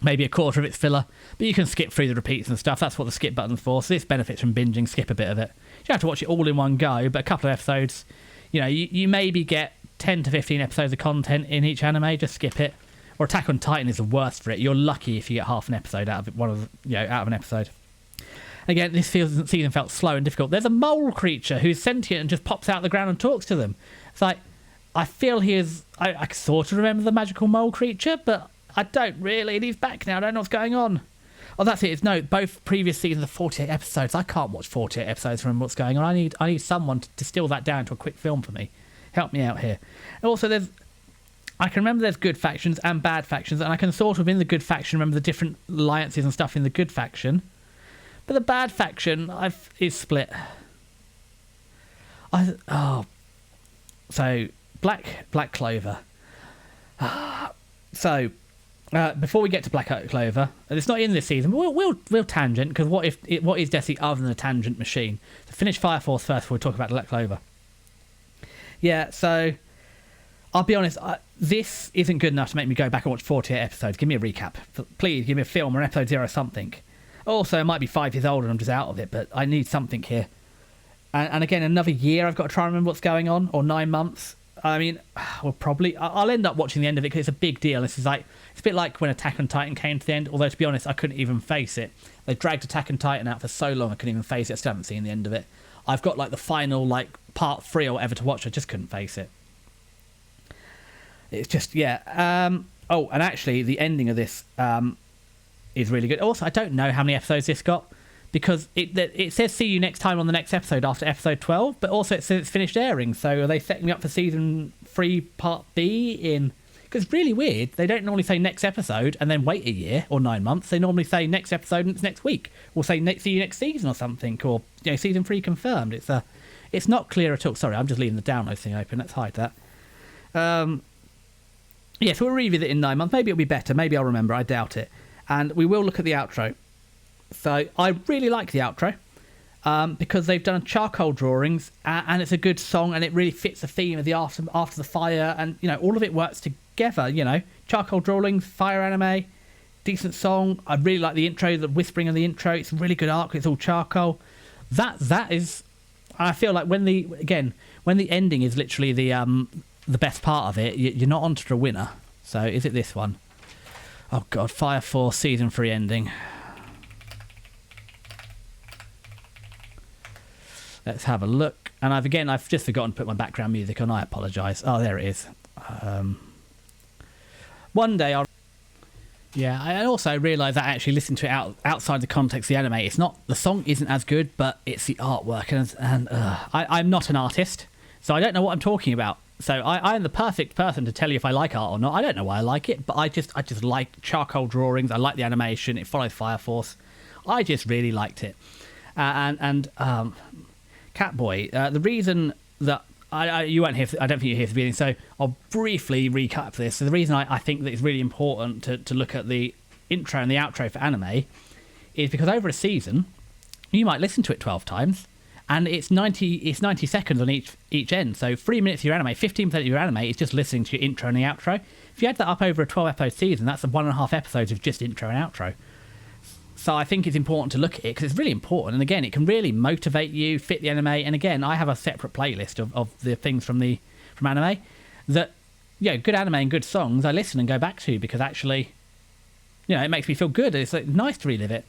Maybe a quarter of it's filler, but you can skip through the repeats and stuff. That's what the skip button's for. So this benefits from binging. Skip a bit of it. You don't have to watch it all in one go, but a couple of episodes. You know, you maybe get 10 to 15 episodes of content in each anime. Just skip it. Or Attack on Titan is the worst for it. You're lucky if you get half an episode out of it, out of an episode. Again, this season felt slow and difficult. There's a mole creature who's sentient and just pops out of the ground and talks to them. It's like, I feel he is. I sort of remember the magical mole creature, but I don't really. And he's back now. I don't know what's going on. Oh, that's it. No, both previous seasons are 48 episodes. I can't watch 48 episodes to remember what's going on. I need someone to distill that down to a quick film for me. Help me out here. And also, I can remember there's good factions and bad factions, and I can sort of, in the good faction, remember the different alliances and stuff in the good faction. But the bad faction is split. So Black Clover. So before we get to Black Clover, it's not in this season, but we'll tangent, because what is Desi other than a tangent machine? So finish Fire Force first before we talk about Black Clover. Yeah, so I'll be honest, this isn't good enough to make me go back and watch 48 episodes. Give me a recap. Please, give me a film or episode 0 or something. Also, it might be 5 years old and I'm just out of it, but I need something here. And again, another year I've got to try and remember what's going on, or 9 months. I mean, I'll end up watching the end of it because it's a big deal. It's a bit like when Attack on Titan came to the end, although to be honest, I couldn't even face it. They dragged Attack on Titan out for so long, I couldn't even face it. I still haven't seen the end of it. I've got like the final part 3 or whatever to watch. I just couldn't face it. It's just, yeah. And actually, the ending of this is really good. Also, I don't know how many episodes this got, because it says see you next time on the next episode after episode 12, but also it says it's finished airing. So are they setting me up for season 3 part B in... Because it's really weird. They don't normally say next episode and then wait a year or 9 months. They normally say next episode and it's next week. Or say see you next season or something. Or season 3 confirmed. It's not clear at all. Sorry, I'm just leaving the download thing open. Let's hide that. So we'll revisit it in 9 months. Maybe it'll be better. Maybe I'll remember. I doubt it. And we will look at the outro. So I really like the outro because they've done charcoal drawings and it's a good song and it really fits the theme of the after the fire, and all of it works together. Charcoal drawings, fire anime, decent song. I really like the intro, the whispering of the intro. It's a really good arc. It's all charcoal. That is. I feel like when the ending is literally the best part of it, you're not onto a winner. So is it this one? Oh god, Fire Force season 3 ending. Let's have a look. And I've just forgotten to put my background music on. I apologise. Oh, there it is. One day I'll... Yeah, I also realised that I actually listened to it outside the context of the anime. It's not... The song isn't as good, but it's the artwork. And I'm not an artist, so I don't know what I'm talking about. So I am the perfect person to tell you if I like art or not. I don't know why I like it, but I just like charcoal drawings. I like the animation. It follows Fire Force. I just really liked it. Catboy, the reason that you won't hear, I don't think you hear the beginning, so I'll briefly recap this. So the reason I think that it's really important to look at the intro and the outro for anime is because over a season, you might listen to it 12 times, and it's 90 seconds on each end. So 3 minutes of your anime, 15% of your anime is just listening to your intro and the outro. If you add that up over a 12-episode season, that's 1.5 episodes of just intro and outro. So I think it's important to look at it because it's really important. And again, it can really motivate you, fit the anime. And again, I have a separate playlist of the things from anime that, good anime and good songs I listen and go back to because actually, it makes me feel good. It's nice to relive it.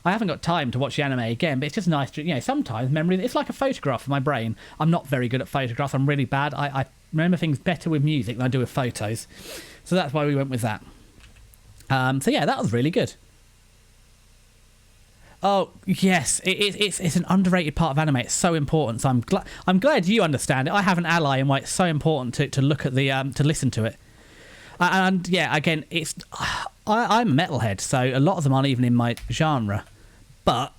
I haven't got time to watch the anime again, but it's just nice to, sometimes memory, it's like a photograph of my brain. I'm not very good at photographs. I'm really bad. I remember things better with music than I do with photos. So that's why we went with that. That was really good. Oh yes, it's an underrated part of anime. It's so important. So I'm glad you understand it. I have an ally in why it's so important to look at the to listen to it. And yeah, again, I'm a metalhead, so a lot of them aren't even in my genre. But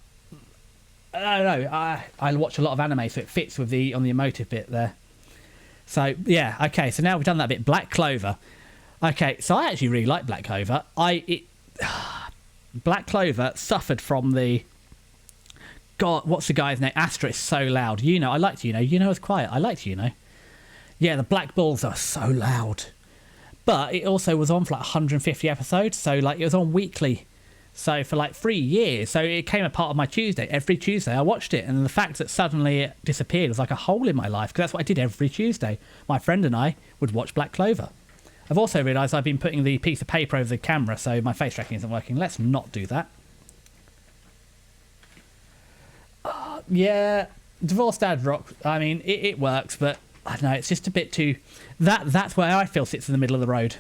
I don't know. I watch a lot of anime, so it fits with on the emotive bit there. So yeah, okay. So now we've done that bit. Black Clover. Okay, so I actually really like Black Clover. Black Clover suffered from the... God, what's the guy's name? Asterisk so loud. I liked it's quiet. I liked Yeah, the Black Bulls are so loud. But it also was on for like 150 episodes, so like it was on weekly. So for like 3 years, so it became a part of my Tuesday. Every Tuesday I watched it, and the fact that suddenly it disappeared was like a hole in my life, because that's what I did every Tuesday. My friend and I would watch Black Clover. I've also realised I've been putting the piece of paper over the camera, so my face tracking isn't working. Let's not do that. Yeah, Divorced Dad Rock. I mean, it works, but I don't know. It's just a bit too. That's where I feel sits in the middle of the road.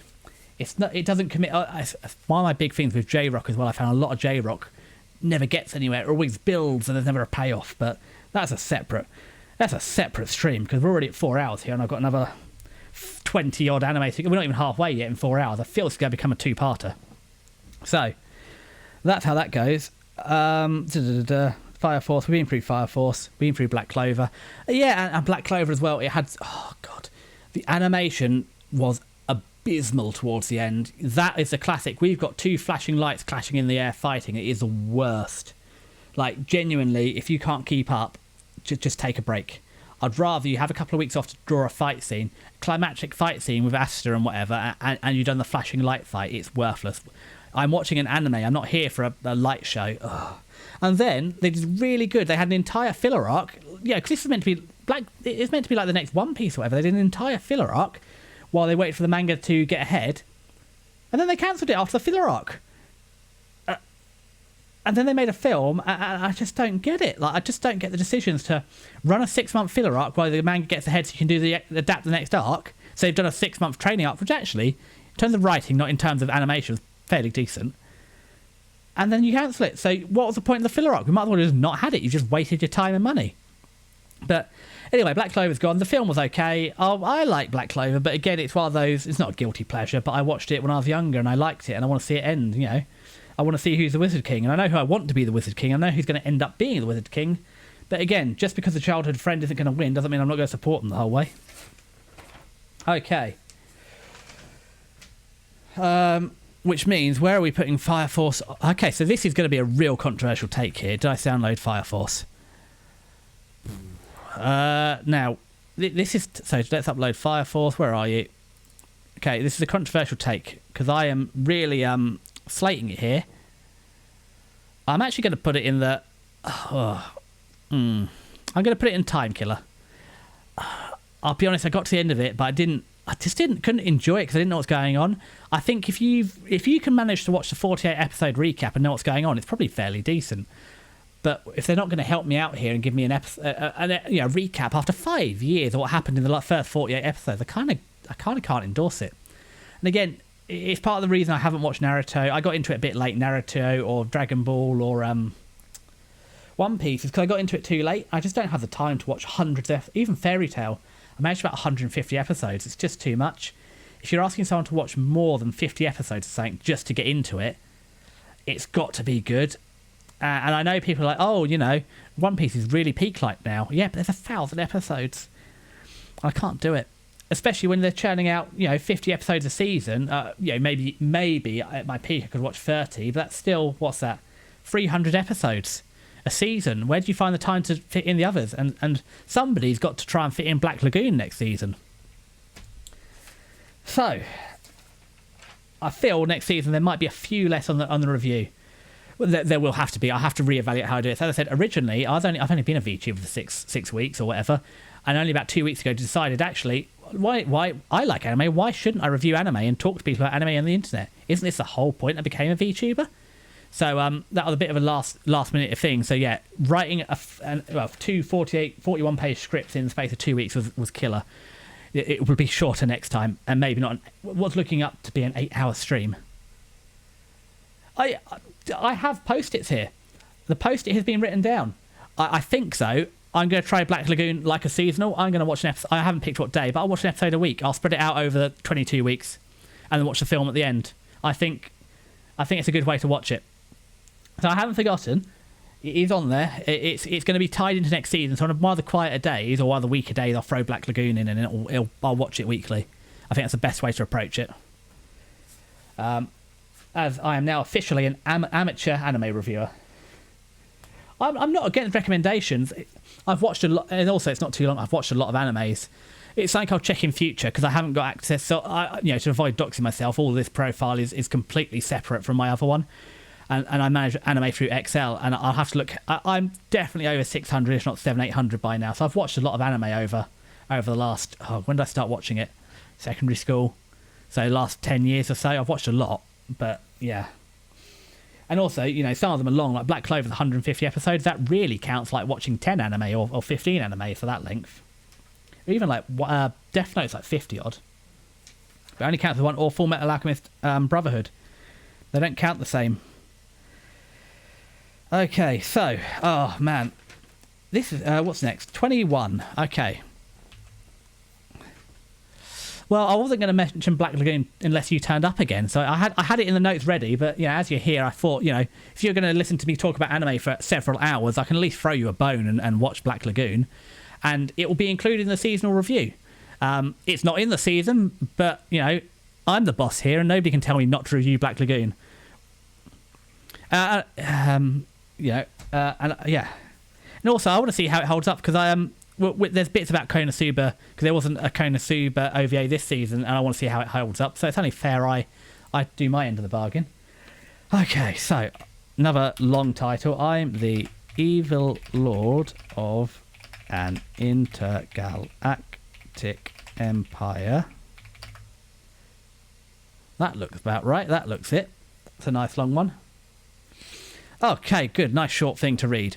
It's not. It doesn't commit. One of my big things with J-Rock as well. I found a lot of J-Rock never gets anywhere. It always builds, and there's never a payoff. But that's a separate stream, because we're already at 4 hours here, and I've got another 20 odd anime. We're not even halfway yet in 4 hours. I feel it's going to become a two-parter. So that's how that goes. Fire Force, we've been through Fire Force, we've been through Black Clover. Yeah, and Black Clover as well, it had... Oh, God. The animation was abysmal towards the end. That is a classic. We've got two flashing lights clashing in the air fighting. It is the worst. Like, genuinely, if you can't keep up, just take a break. I'd rather you have a couple of weeks off to draw a fight scene, climactic fight scene with Asta and whatever, and you've done the flashing light fight. It's worthless. I'm watching an anime. I'm not here for a light show. Ugh. And then they did really good. They had an entire filler arc. Yeah, because this is meant to be it's meant to be like the next One Piece or whatever. They did an entire filler arc while they waited for the manga to get ahead, and then they cancelled it after the filler arc. And then they made a film, and I just don't get it. Like, I just don't get the decisions to run a 6-month filler arc while the manga gets ahead, so you can adapt the next arc. So they've done a 6-month training arc, which actually, in terms of writing, not in terms of animation, was fairly decent. And then you cancel it. So what was the point of the filler arc? We might as well have just not had it. You just wasted your time and money. But anyway, Black Clover's gone. The film was okay. I like Black Clover, but again, it's one of those... It's not a guilty pleasure, but I watched it when I was younger and I liked it, and I want to see it end, I want to see who's the Wizard King, and I know who I want to be the Wizard King. I know who's going to end up being the Wizard King. But again, just because a childhood friend isn't going to win doesn't mean I'm not going to support them the whole way. Okay. Which means, where are we putting Fire Force? Okay, so this is going to be a real controversial take here. Did I download Fire Force? Now, this is... So let's upload Fire Force. Where are you? Okay, this is a controversial take, because I am really slating it here. I'm actually going to put it in the... I'm going to put it in Time Killer. I'll be honest, I got to the end of it, but I just couldn't enjoy it because I didn't know what's going on. I think if you can manage to watch the 48 episode recap and know what's going on, it's probably fairly decent. But if they're not going to help me out here and give me an episode, recap after 5 years of what happened in the first 48 episodes, I kind of can't endorse it. And again, it's part of the reason I haven't watched Naruto. I got into it a bit late, Naruto or Dragon Ball or One Piece, is because I got into it too late. I just don't have the time to watch hundreds of... Even Fairy Tail, I managed about 150 episodes. It's just too much. If you're asking someone to watch more than 50 episodes of something just to get into it, it's got to be good. And I know people are like, One Piece is really peak-like now. Yeah, but there's 1,000 episodes. I can't do it. Especially when they're churning out, 50 episodes a season. Maybe at my peak I could watch 30, but that's still, what's that? 300 episodes a season. Where do you find the time to fit in the others? And somebody's got to try and fit in Black Lagoon next season. So, I feel next season there might be a few less on the review. Well, there will have to be. I'll have to reevaluate how I do it. So as I said, originally, I've only been a VTuber for six weeks or whatever, and only about 2 weeks ago decided, actually, why I like anime, why shouldn't I review anime and talk to people about anime on the internet? Isn't this the whole point I became a VTuber? So that was a bit of a last minute thing. So yeah, writing two 41 page scripts in the space of 2 weeks was killer. It will be shorter next time, and maybe not. What's looking up to be an 8-hour stream. I have post-its here. The post-it has been written down. I think so. I'm going to try Black Lagoon like a seasonal. I'm going to watch an episode. I haven't picked what day, but I'll watch an episode a week. I'll spread it out over the 22 weeks and then watch the film at the end. I think I think it's a good way to watch it. So I haven't forgotten. It is on there. It's going to be tied into next season. So on one of the quieter days or one of the weaker days, I'll throw Black Lagoon in and I'll watch it weekly. I think that's the best way to approach it. As I am now officially an amateur anime reviewer. I'm not against recommendations. I've watched a lot, and also it's not too long. I've watched a lot of animes. It's something I'll check in future because I haven't got access. So to avoid doxing myself, all this profile is completely separate from my other one. And I manage anime through Excel, and I'll have to look. I'm definitely over 600, if not 700-800 by now. So I've watched a lot of anime over the last. When did I start watching it? Secondary school. So last 10 years or so, I've watched a lot. But yeah, and also some of them are long, like Black Clover, 150 episodes. That really counts like watching 10 anime or 15 anime for that length. Even like Death Note's like 50 odd. But it only counts as one, or Full Metal Alchemist Brotherhood. They don't count the same. Okay, so, oh man, this is, what's next? 21, okay. Well, I wasn't going to mention Black Lagoon unless you turned up again, so I had it in the notes ready, but, as you're here, I thought, if you're going to listen to me talk about anime for several hours, I can at least throw you a bone and watch Black Lagoon, and it will be included in the seasonal review. It's not in the season, but, I'm the boss here, and nobody can tell me not to review Black Lagoon. And also I want to see how it holds up because there's bits about Konosuba because there wasn't a Konosuba OVA this season, and I want to see how it holds up. So it's only fair I do my end of the bargain. Okay, so another long title. I'm the evil lord of an intergalactic empire. That looks about right. That looks it. It's a nice long one. Okay, good. Nice short thing to read.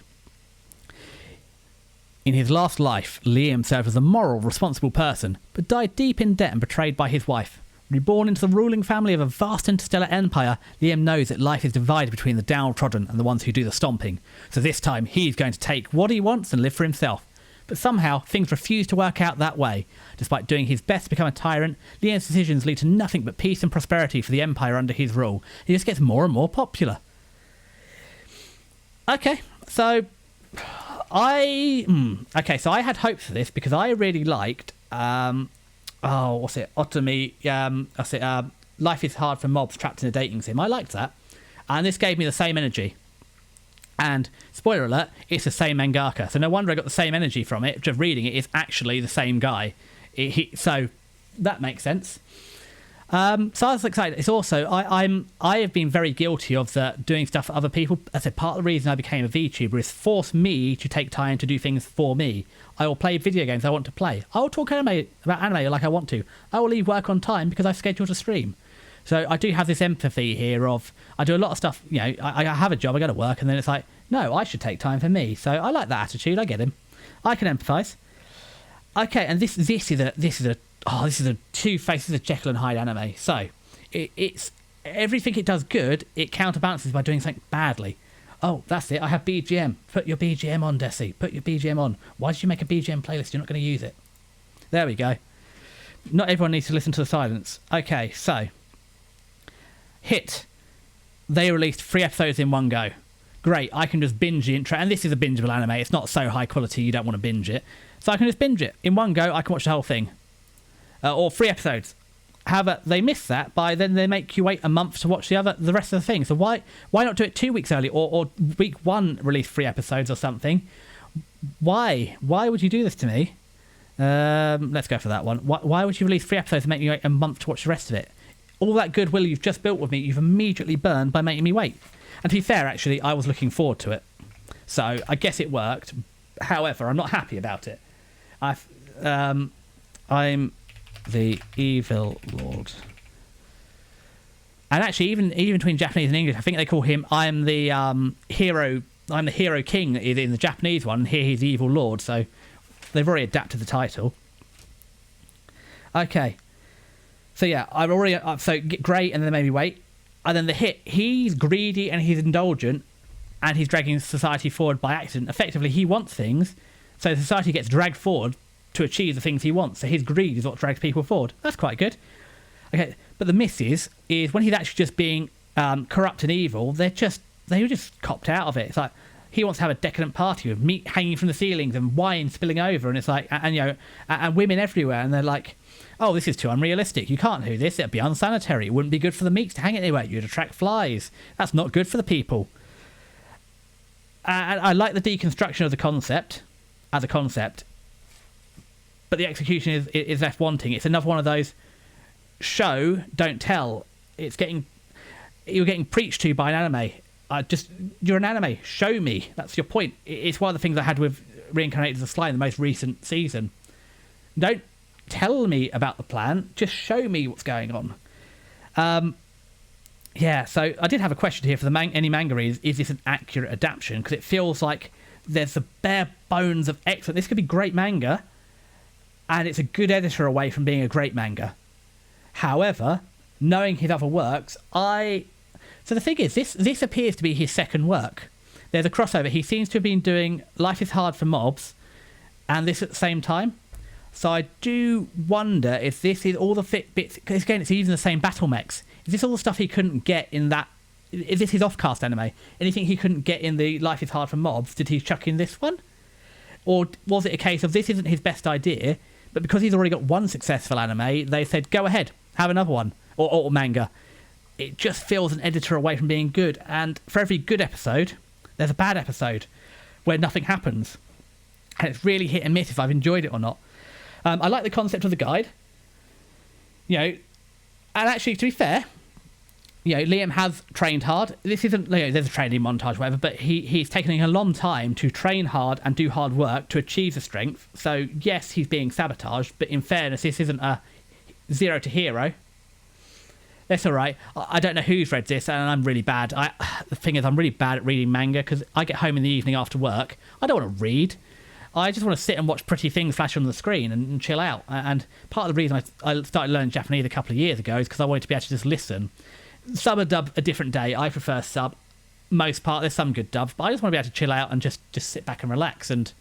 In his last life, Liam served as a moral, responsible person, but died deep in debt and betrayed by his wife. Reborn into the ruling family of a vast interstellar empire, Liam knows that life is divided between the downtrodden and the ones who do the stomping. So this time, he's going to take what he wants and live for himself. But somehow, things refuse to work out that way. Despite doing his best to become a tyrant, Liam's decisions lead to nothing but peace and prosperity for the empire under his rule. He just gets more and more popular. Okay, so so I had hopes for this because I really liked Otomi. Life is Hard for Mobs Trapped in a Dating Sim. I liked that, and this gave me the same energy. And spoiler alert, it's the same mangaka, so no wonder I got the same energy from it. Just reading it is actually the same guy, so that makes sense. So I was excited. It's also I have been very guilty of doing stuff for other people. I said part of the reason I became a VTuber is force me to take time to do things for me. I will play video games I want to play. I will talk about anime like I want to. I will leave work on time because I've scheduled a stream. So I do have this empathy here of I do a lot of stuff. I have a job, I go to work, and then it's like no, I should take time for me. So I like that attitude. I get him. I can empathise. Okay, and this is a Two Faces of Jekyll and Hyde anime. So it's everything it does good, it counterbalances by doing something badly. Oh, that's it. I have BGM. Put your BGM on, Desi. Put your BGM on. Why did you make a BGM playlist? You're not going to use it. There we go. Not everyone needs to listen to the silence. Okay, so Hit. They released 3 episodes in one go. Great. I can just binge the intro, and this is a bingeable anime. It's not so high quality you don't want to binge it. So I can just binge it in one go. I can watch the whole thing. Or 3 episodes. However, they miss that by then they make you wait a month to watch the rest of the thing. So why not do it 2 weeks early or week 1 release 3 episodes or something? Why would you do this to me? Let's go for that one. Why would you release 3 episodes and make me wait a month to watch the rest of it? All that goodwill you've just built with me, you've immediately burned by making me wait. And to be fair, actually, I was looking forward to it. So I guess it worked. However, I'm not happy about it. I'm the evil lord. And actually, even between Japanese and English, I think they call him I'm the hero king in the Japanese one, and here he's the evil lord, so they've already adapted the title. Okay. So yeah, I've already great, and then they made me wait. And then the Hit, he's greedy and he's indulgent, and he's dragging society forward by accident. Effectively, he wants things, so society gets dragged forward to achieve the things he wants. So his greed is what drags people forward. That's quite good. Okay, but the miss is when he's actually just being corrupt and evil, they were just copped out of it. It's like he wants to have a decadent party with meat hanging from the ceilings and wine spilling over, and it's like, and women everywhere, and they're like, oh, this is too unrealistic. You can't do this. It'd be unsanitary. It wouldn't be good for the meats to hang anywhere. You'd attract flies. That's not good for the people. And I like the deconstruction of the concept as a concept, but the execution is left wanting. It's another one of those show, don't tell. You're getting preached to by an anime. You're an anime. Show me. That's your point. It's one of the things I had with Reincarnated as a Slime, the most recent season. Don't tell me about the plan. Just show me what's going on. So I did have a question here for any manga readers. Is this an accurate adaptation? Because it feels like there's the bare bones of excellent. This could be great manga, and it's a good editor away from being a great manga. However, knowing his other works, So the thing is, this appears to be his second work. There's a crossover. He seems to have been doing Life is Hard for Mobs and this at the same time. So I do wonder if this is all the fit bits, because again, it's even the same battle mechs. Is this all the stuff he couldn't get in that? Is this his off-cast anime? Anything he couldn't get in the Life is Hard for Mobs, did he chuck in this one? Or was it a case of this isn't his best idea, but because he's already got one successful anime, they said, go ahead, have another one, or manga. It just feels an editor away from being good, and for every good episode, there's a bad episode where nothing happens. And it's really hit and miss if I've enjoyed it or not. I like the concept of the guide. And actually, to be fair, Liam has trained hard. This isn't, there's a training montage, whatever, but he's taken a long time to train hard and do hard work to achieve the strength. So, yes, he's being sabotaged, but in fairness, this isn't a zero to hero. That's all right. I don't know who's read this, and I'm really bad. The thing is, I'm really bad at reading manga, because I get home in the evening after work. I don't want to read. I just want to sit and watch pretty things flash on the screen and chill out. And part of the reason I started learning Japanese a couple of years ago is because I wanted to be able to just listen. Sub or dub a different day. I prefer sub. Most part, there's some good dubs, but I just want to be able to chill out and just sit back and relax. And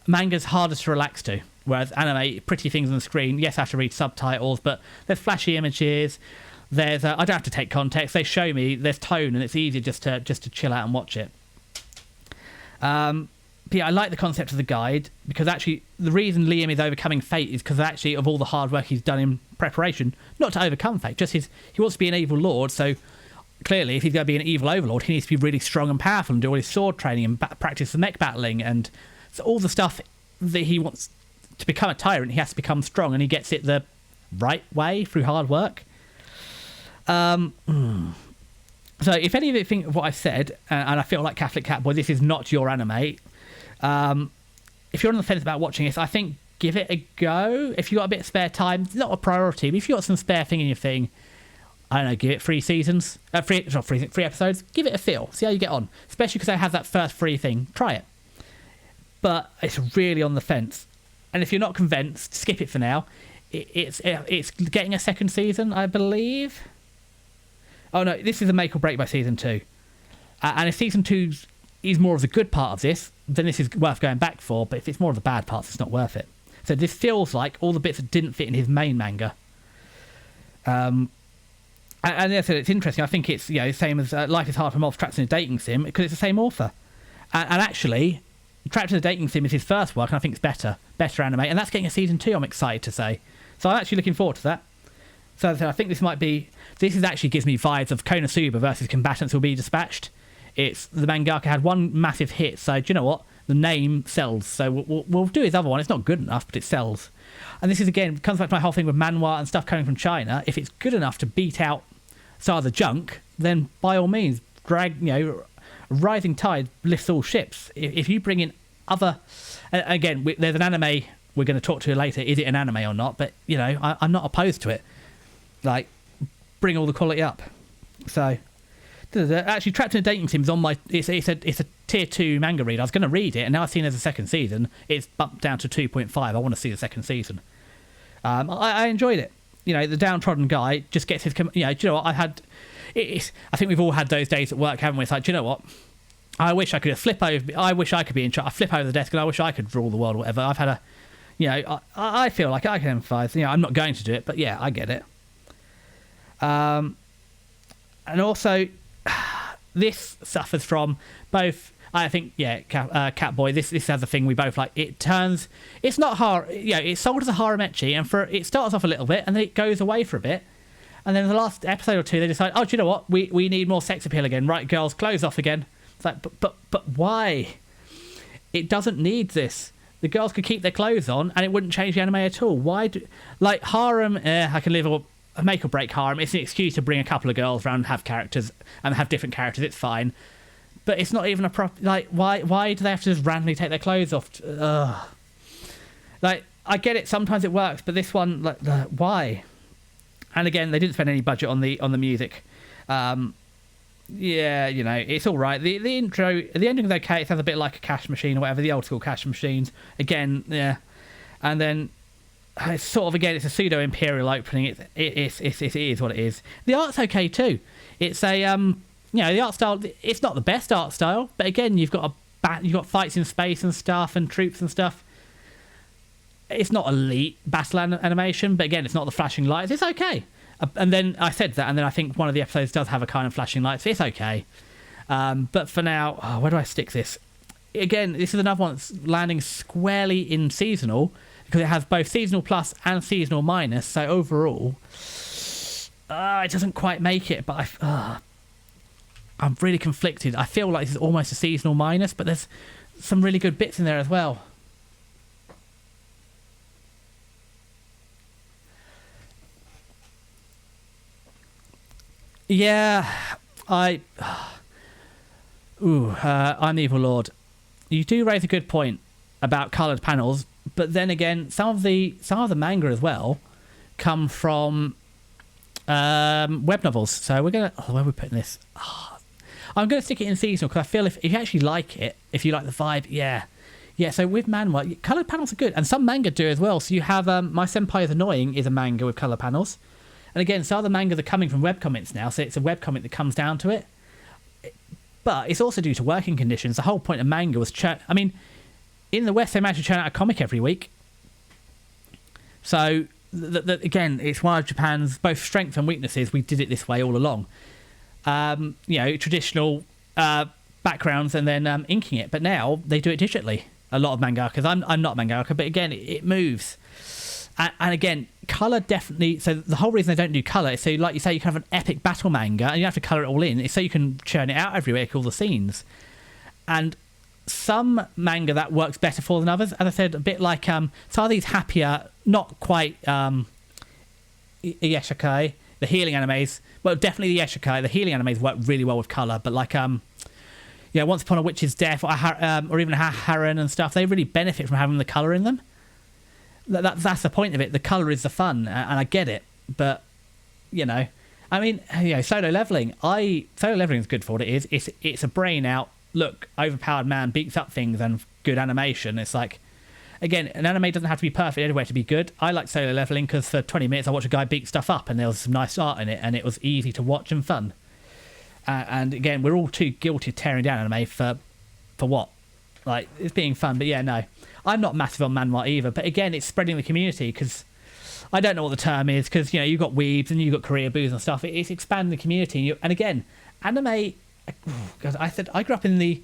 manga's harder to relax to, whereas anime, pretty things on the screen. Yes, I have to read subtitles, but there's flashy images. There's I don't have to take context. They show me. There's tone, and it's easier just to chill out and watch it. But yeah, I like the concept of the guide, because actually the reason Liam is overcoming fate is because actually of all the hard work he's done in preparation, not to overcome fate, just he wants to be an evil lord. So clearly, if he's going to be an evil overlord, he needs to be really strong and powerful and do all his sword training and practice the mech battling, and so all the stuff that he wants to become a tyrant, he has to become strong, and he gets it the right way through hard work. So if any of you think of what I've said, and I feel like Catholic Catboy, this is not your anime, if you're on the fence about watching this, I think give it a go. If you've got a bit of spare time, it's not a priority, but if you've got some spare thing in your thing, I don't know, give it 3 seasons, three episodes, give it a feel, see how you get on, especially because they have that first free thing, try it. But it's really on the fence, and if you're not convinced, skip it for now. It's getting a second season, I believe. Oh no, this is a make or break by season 2, and if season 2 is more of the good part of this, then this is worth going back for, but if it's more of the bad parts, it's not worth it. So this feels like all the bits that didn't fit in his main manga. And yes, it's interesting. I think it's same as Life is Hard for Mobs, Trapped in a Dating Sim, because it's the same author. And actually, Trapped in a Dating Sim is his first work, and I think it's better anime, and that's getting a season 2, I'm excited to say. So I'm actually looking forward to that. So I think this actually gives me vibes of Konosuba versus Combatants Will Be Dispatched. It's the mangaka had one massive hit, so do you know what? The name sells, so we'll do his other one. It's not good enough, but it sells. And this is, again, comes back to my whole thing with manhwa and stuff coming from China. If it's good enough to beat out some of the junk, then by all means, rising tide lifts all ships. If you bring in other... Again, there's an anime we're going to talk to later. Is it an anime or not? But, I'm not opposed to it. Like, bring all the quality up. So... Actually, Trapped in a Dating Sim is on my... It's a tier 2 manga read. I was going to read it, and now I've seen there's a second season. It's bumped down to 2.5. I want to see the second season. I enjoyed it. The downtrodden guy just gets his... do you know what? I think we've all had those days at work, haven't we? It's like, do you know what? I wish I could flip over... I wish I could be in charge. I flip over the desk, and I wish I could rule the world or whatever. I've had a... I feel like I can empathise. I'm not going to do it, but yeah, I get it. And also, this suffers from both. I think, yeah, Catboy. This has a thing we both like. It turns. It's not horror. It's sold as a horror ecchi, and it starts off a little bit, and then it goes away for a bit, and then the last episode or two, they decide, oh, do you know what? We need more sex appeal again. Right, girls, clothes off again. It's like, but why? It doesn't need this. The girls could keep their clothes on, and it wouldn't change the anime at all. Why do like harem? I can live or make or break harem. It's an excuse to bring a couple of girls around and have characters and have different characters. It's fine. But it's not even a proper... Like, why do they have to just randomly take their clothes off? Like, I get it. Sometimes it works. But this one, like, why? And again, they didn't spend any budget on the music. Yeah, it's all right. The intro... The ending is okay. It sounds a bit like a cash machine or whatever. The old school cash machines. Again, yeah. And then... It's sort of, again, it's a pseudo-imperial opening. It is what it is. The art's okay, too. It's a... the art style, it's not the best art style, but again, you've got fights in space and stuff and troops and stuff. It's not elite battle animation, but again, it's not the flashing lights. It's okay. And then I said that, and then I think one of the episodes does have a kind of flashing lights. It's okay. But for now, where do I stick this? Again, this is another one that's landing squarely in seasonal, because it has both seasonal plus and seasonal minus, so overall, it doesn't quite make it, but I'm really conflicted. I feel like this is almost a seasonal minus, but there's some really good bits in there as well. Yeah, I'm the Evil Lord. You do raise a good point about coloured panels, but then again, some of the manga as well come from web novels. So we're gonna. Where are we putting this? I'm going to stick it in seasonal because I feel if you actually like it, if you like the vibe, yeah. So with manhwa, coloured panels are good, and some manga do as well. So you have My Senpai is Annoying is a manga with colour panels, and again, some other mangas are coming from webcomics now, so it's a webcomic that comes down to it. But it's also due to working conditions. The whole point of manga was in the West they managed to churn out a comic every week. So again, it's one of Japan's both strengths and weaknesses. We did it this way all along. Traditional backgrounds and then inking it. But now they do it digitally. A lot of mangakas. I'm not a mangaka, but again, it moves. And again, colour definitely... So the whole reason they don't do colour is so, like you say, you can have an epic battle manga and you have to colour it all in. It's so you can churn it out every week, all the scenes. And some manga that works better for than others. As I said, a bit like some of these happier, not quite isekai, the healing animes. Well, definitely the isekai. The healing animes work really well with colour, but like Once Upon a Witch's Death or even Harren and stuff, they really benefit from having the colour in them. That's the point of it. The colour is the fun, and I get it. But Solo Leveling. Solo Leveling is good for what it is. It's a brain out. Look, overpowered man beats up things and good animation. It's like, again, an anime doesn't have to be perfect anyway to be good. I like Solo Leveling because for 20 minutes I watched a guy beat stuff up and there was some nice art in it and it was easy to watch and fun. And again, we're all too guilty of tearing down anime for what? Like, it's being fun, but yeah, no. I'm not massive on manhwa either, but again, it's spreading the community because I don't know what the term is because, you've got weebs and you've got Korea boos and stuff. It's expanding the community. And again, anime... I grew up when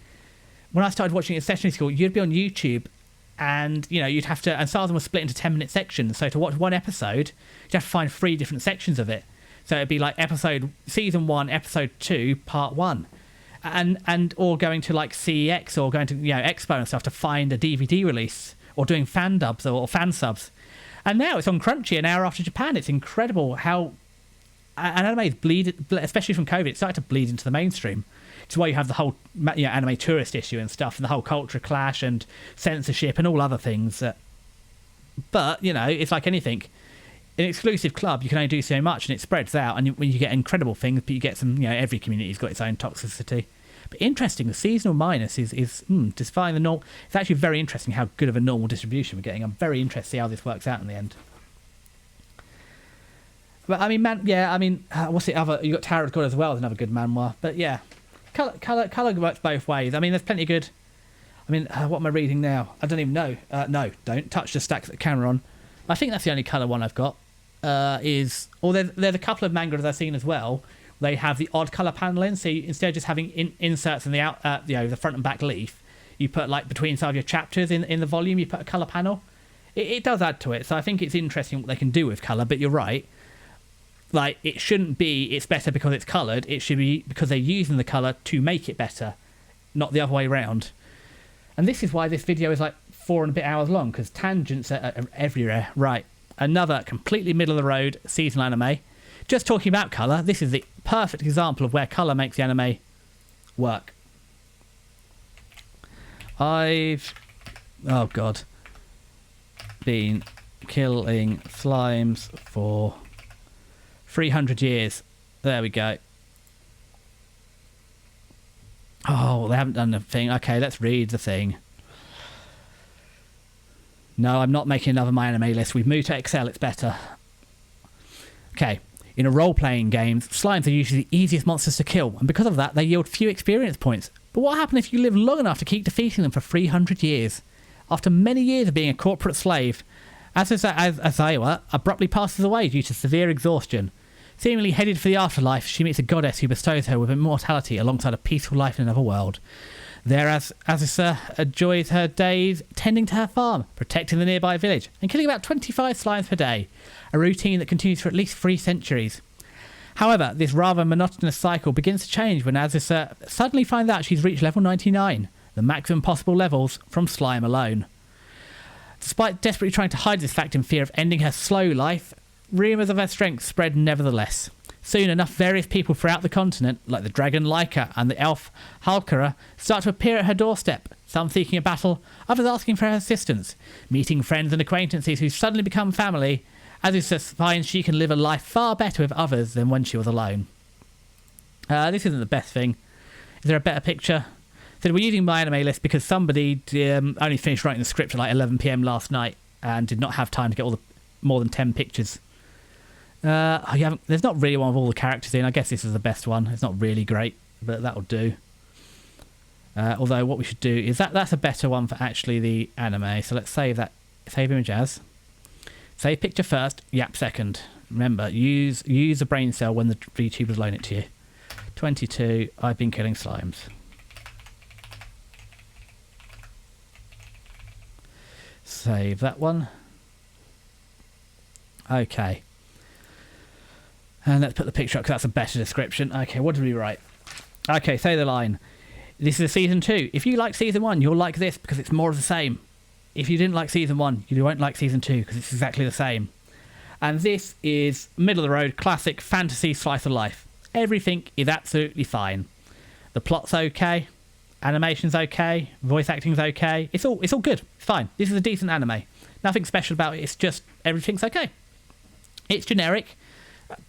I started watching it in secondary school, you'd be on YouTube and, you'd have to... And some of them were split into 10-minute sections. So to watch one episode, you'd have to find 3 different sections of it. So it'd be like season 1, episode 2, part 1. And or going to like CEX or going to Expo and stuff to find a DVD release or doing fan dubs or fan subs. And now it's on Crunchy an hour after Japan. It's incredible how anime is bleed, especially from COVID. It started to bleed into the mainstream. It's why you have the whole anime tourist issue and stuff, and the whole culture clash and censorship and all other things. But it's like anything. An exclusive club, you can only do so much, and it spreads out. And when you get incredible things, but you get some. Every community's got its own toxicity. But interesting, the seasonal minus is defying the norm. It's actually very interesting how good of a normal distribution we're getting. I'm very interested to see how this works out in the end. But what's the other? You got Tower of God as well as another good manhwa. But yeah, color works both ways. I mean, there's plenty of good. What am I reading now? I don't even know. No, don't touch the stack the camera on. I think that's the only color one I've got. There's a couple of mangas I've seen as well they have the odd color panel in. So instead of just having inserts in the the front and back leaf, you put like between some of your chapters in the volume, you put a color panel. It does add to it. So I think it's interesting what they can do with color. But you're right. Like, it shouldn't be it's better because it's coloured. It should be because they're using the colour to make it better, not the other way around. And this is why this video is like 4 and a bit hours long, because tangents are everywhere. Right, another completely middle of the road seasonal anime. Just talking about colour, this is the perfect example of where colour makes the anime work. I've, oh god, been killing slimes for 300 years. There we go. Oh, they haven't done the thing. Okay, let's read the thing. No, I'm not making another My Anime List. We've moved to Excel. It's better. Okay. In a role-playing game, slimes are usually the easiest monsters to kill, and because of that, they yield few experience points. But what happens if you live long enough to keep defeating them for 300 years? After many years of being a corporate slave, Azawa abruptly passes away due to severe exhaustion. Seemingly headed for the afterlife, she meets a goddess who bestows her with immortality alongside a peaceful life in another world. There, Azusa enjoys her days tending to her farm, protecting the nearby village, and killing about 25 slimes per day, a routine that continues for at least 3 centuries. However, this rather monotonous cycle begins to change when Azusa suddenly finds out she's reached level 99, the maximum possible levels from slime alone. Despite desperately trying to hide this fact in fear of ending her slow life, rumours of her strength spread nevertheless. Soon enough various people throughout the continent, like the dragon Laika and the elf Halkara, start to appear at her doorstep, some seeking a battle, others asking for her assistance. Meeting friends and acquaintances who suddenly become family, Azusa finds she can live a life far better with others than when she was alone. This isn't the best thing. Is there a better picture? So we're using My Anime List because somebody only finished writing the script at like 11 PM last night and did not have time to get all the more than 10 pictures. There's not really one with all the characters in. I guess this is the best one. It's not really great, but that'll do. Although what we should do is that's a better one for actually the anime. So let's save that. Save image as. Save picture first. Yap second. Remember, use a brain cell when the VTubers loan it to you. 22. I've been killing slimes. Save that one. Okay. And let's put the picture up because that's a better description. Okay, what did we write? Okay, say the line. This is season 2. If you like season 1, you'll like this because it's more of the same. If you didn't like season 1, you won't like season 2 because it's exactly the same. And this is middle of the road, classic fantasy slice of life. Everything is absolutely fine. The plot's okay. Animation's okay. Voice acting's okay. It's all good. It's fine. This is a decent anime. Nothing special about it. It's just everything's okay. It's generic.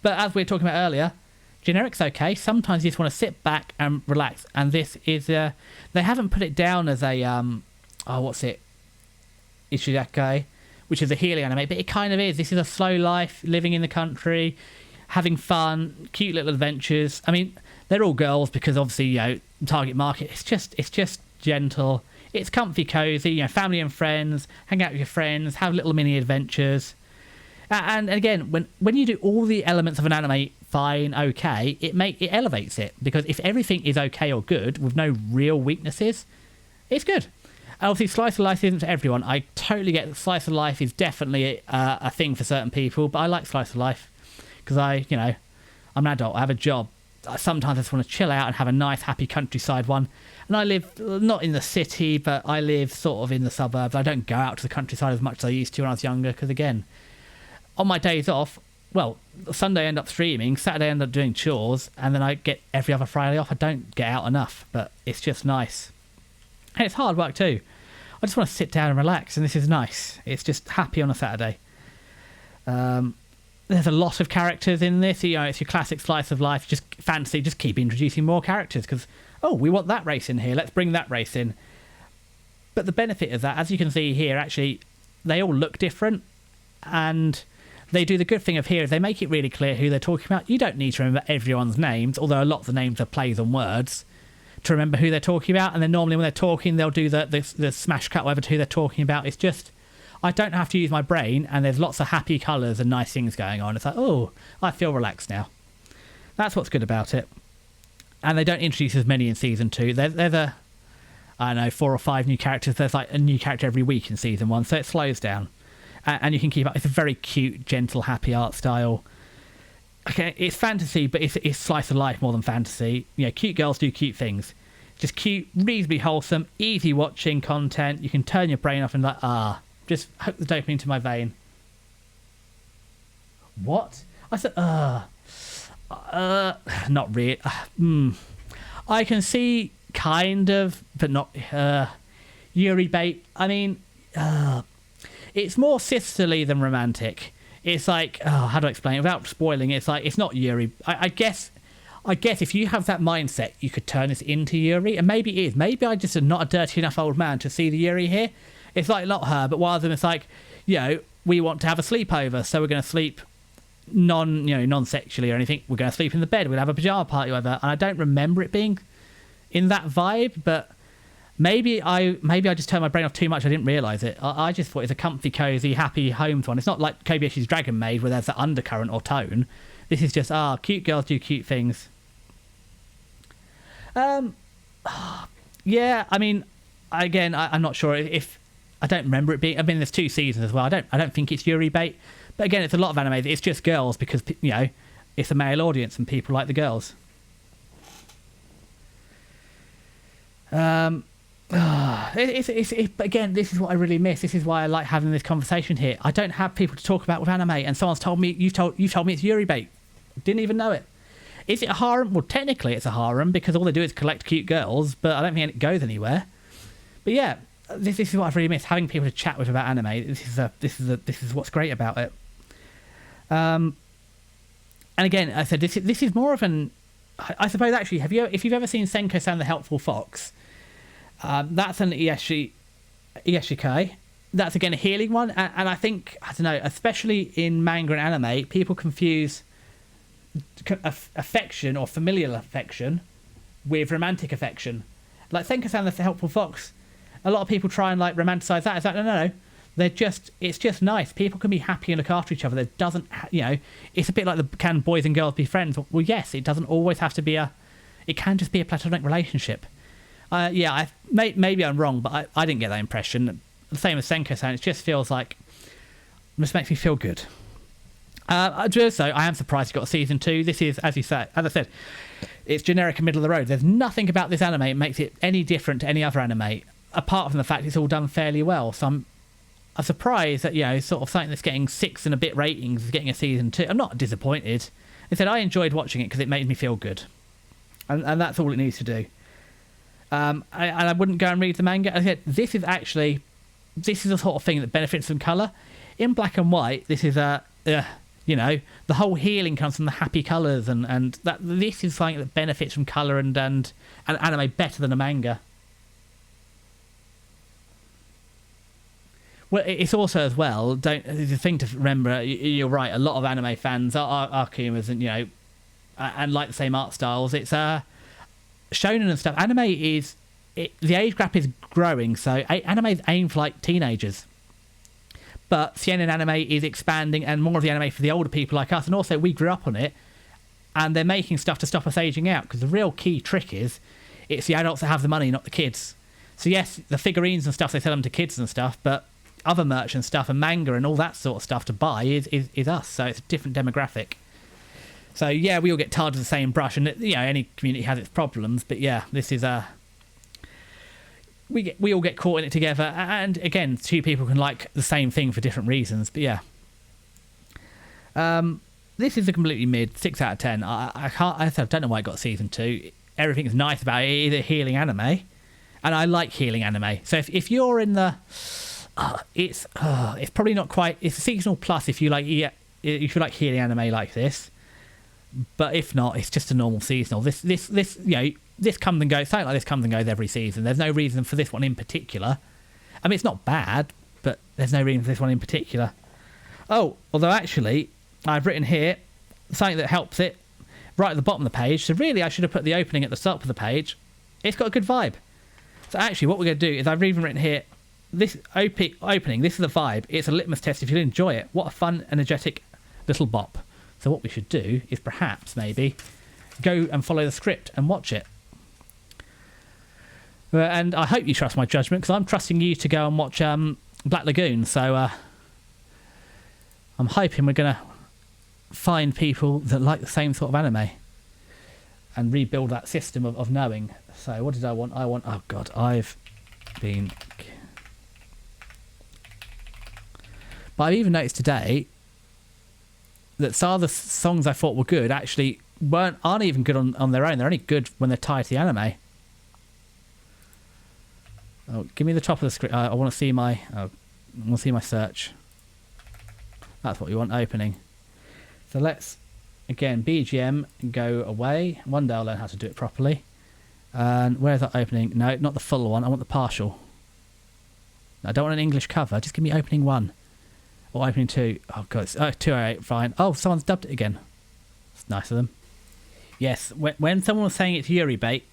But as we were talking about earlier, generic's okay. Sometimes you just want to sit back and relax. And this is they haven't put it down as a what's it? Ichigai, which is a healing anime, but it kind of is. This is a slow life, living in the country, having fun, cute little adventures. I mean, they're all girls because obviously, target market. It's just gentle. It's comfy, cozy. Family and friends, hang out with your friends, have little mini adventures. And again, when you do all the elements of an anime fine, okay, it elevates it, because if everything is okay or good with no real weaknesses, it's good. Obviously, slice of life isn't for everyone. I totally get that slice of life is definitely a thing for certain people, but I like slice of life because I'm an adult. I have a job. Sometimes I just want to chill out and have a nice, happy countryside one. And I live not in the city, but I live sort of in the suburbs. I don't go out to the countryside as much as I used to when I was younger because, again, on my days off, well, Sunday I end up streaming, Saturday I end up doing chores, and then I get every other Friday off. I don't get out enough, but it's just nice. And it's hard work too. I just want to sit down and relax, and this is nice. It's just happy on a Saturday. There's a lot of characters in this. It's your classic slice of life. Just fancy, just keep introducing more characters because, we want that race in here. Let's bring that race in. But the benefit of that, as you can see here, actually, they all look different, and they do the good thing of here is they make it really clear who they're talking about. You don't need to remember everyone's names, although a lot of the names are plays on words, to remember who they're talking about. And then normally when they're talking, they'll do the smash cut whatever to who they're talking about. It's just, I don't have to use my brain, and there's lots of happy colours and nice things going on. It's like, I feel relaxed now. That's what's good about it. And they don't introduce as many in season 2. There's I don't know, 4 or 5 new characters. There's like a new character every week in season 1, so it slows down. And you can keep up. It's a very cute, gentle, happy art style. Okay, it's fantasy, but it's slice of life more than fantasy. You know, cute girls do cute things. Just cute, reasonably wholesome, easy watching content. You can turn your brain off and just hook the dopamine to my vein. What? I said, not really. I can see kind of, but not Yuri bait. I mean, it's more sisterly than romantic. It's like, how do I explain it without spoiling it? It's like, it's not Yuri. I guess if you have that mindset, you could turn this into Yuri, and maybe it is. Maybe I just am not a dirty enough old man to see the Yuri here. It's like not her, but one of them. It's like, we want to have a sleepover, so we're going to sleep non-sexually or anything. We're going to sleep in the bed. We'll have a pajama party, or whatever. And I don't remember it being in that vibe, but maybe I just turned my brain off too much. I didn't realise it. I just thought it's a comfy, cosy, happy homes one. It's not like Kobashi's Dragon Maid where there's that undercurrent or tone. This is just cute girls do cute things. Yeah, I mean, again, I'm not sure if I don't remember it being. I mean, there's 2 seasons as well. I don't think it's Yuri bait, but again, it's a lot of anime. It's just girls because it's a male audience and people like the girls. Again, this is what I really miss. This is why I like having this conversation here. I don't have people to talk about with anime, and someone's told me you've told me it's Yuri bait. Didn't even know it. Is it a harem? Well, technically it's a harem because all they do is collect cute girls, but I don't think it goes anywhere. But yeah, this is what I've really missed, having people to chat with about anime. This is what's great about it. And again, I said this is more of an. I suppose actually, if you've ever seen Senko-san the Helpful Fox, that's an Isekai. That's again a healing one, and I think, I don't know, especially in manga and anime, people confuse affection or familial affection with romantic affection. Like Senko-san the Helpful Fox, a lot of people try and like romanticize that. It's like no. It's just nice. People can be happy and look after each other. That doesn't, it's a bit like can boys and girls be friends? Well, yes, it doesn't always have to be it can just be a platonic relationship. Maybe I'm wrong, but I didn't get that impression. The same as Senko-san, it just feels like, it just makes me feel good. So I am surprised you got a season 2. This is, as I said, it's generic and middle of the road. There's nothing about this anime that makes it any different to any other anime, apart from the fact it's all done fairly well. So I'm surprised that, sort of something that's getting 6 and a bit ratings is getting a season 2. I'm not disappointed. I said I enjoyed watching it because it made me feel good. And that's all it needs to do. And I wouldn't go and read the manga. I said, this is the sort of thing that benefits from colour. In black and white, this is the whole healing comes from the happy colours, and that this is something that benefits from colour and anime better than a manga. Well, it's also as well. The thing to remember. You're right. A lot of anime fans are Akumas, and like the same art styles. It's shonen and stuff. Anime is the age gap is growing, so anime is aimed for like teenagers. But seinen anime is expanding, and more of the anime for the older people like us. And also, we grew up on it, and they're making stuff to stop us aging out. Because the real key trick is, it's the adults that have the money, not the kids. So yes, the figurines and stuff, they sell them to kids and stuff, but other merch and stuff and manga and all that sort of stuff to buy is us. So it's a different demographic. So yeah, we all get tarred with the same brush, and any community has its problems. But yeah, this is we all get caught in it together, and again, 2 people can like the same thing for different reasons. But yeah, this is a completely mid 6 out of 10. I don't know why I got season 2. Everything's nice about it. It is a healing anime, and I like healing anime. So if you're in the it's probably not quite. It's a seasonal plus if you like healing anime like this. But if not, it's just a normal seasonal. This comes and goes. Something like this comes and goes every season. There's no reason for this one in particular. I mean, it's not bad, but there's no reason for this one in particular. Oh, although actually, I've written here something that helps it right at the bottom of the page. So really, I should have put the opening at the top of the page. It's got a good vibe. So actually, what we're going to do is I've even written here, this opening, this is a vibe. It's a litmus test if you enjoy it. What a fun, energetic little bop. So what we should do is perhaps maybe go and follow the script and watch it. And I hope you trust my judgment, because I'm trusting you to go and watch Black Lagoon. So I'm hoping we're going to find people that like the same sort of anime and rebuild that system of knowing. So what did I want? Oh God, I've been... But I've even noticed today that some of the songs I thought were good actually aren't even good on their own. They're only good when they're tied to the anime. Oh, give me the top of the screen. I want to see my search. That's what we want opening. So let's, again, BGM, go away. One day I'll learn how to do it properly. And where's that opening? No, not the full one. I want the partial. I don't want an English cover. Just give me opening 1. Or opening 2. Oh, God. It's 208. Fine. Oh, someone's dubbed it again. It's nice of them. Yes, when someone was saying it's Yuri bait,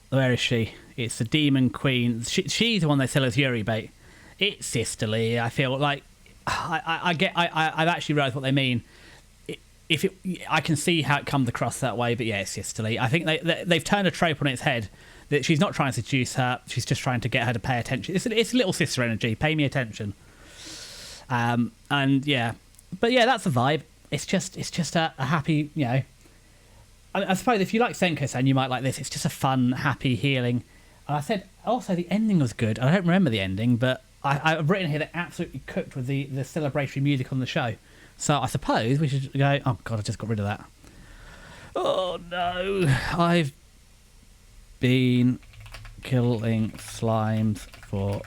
where is she? It's the Demon Queen. She's the one they sell as Yuri bait. It's sisterly. I feel like I've actually realised what they mean. I can see how it comes across that way, but yeah, it's sisterly. I think they've turned a trope on its head. That she's not trying to seduce her. She's just trying to get her to pay attention. It's little sister energy. Pay me attention. And yeah, but yeah, that's the vibe. It's just a happy, you know. I suppose if you like Senko-san, you might like this. It's just a fun, happy, healing. And I said also the ending was good. I don't remember the ending, but I've written here that absolutely cooked with the celebratory music on the show. So I suppose we should go. Oh God, I just got rid of that. Oh no, I've been killing slimes for.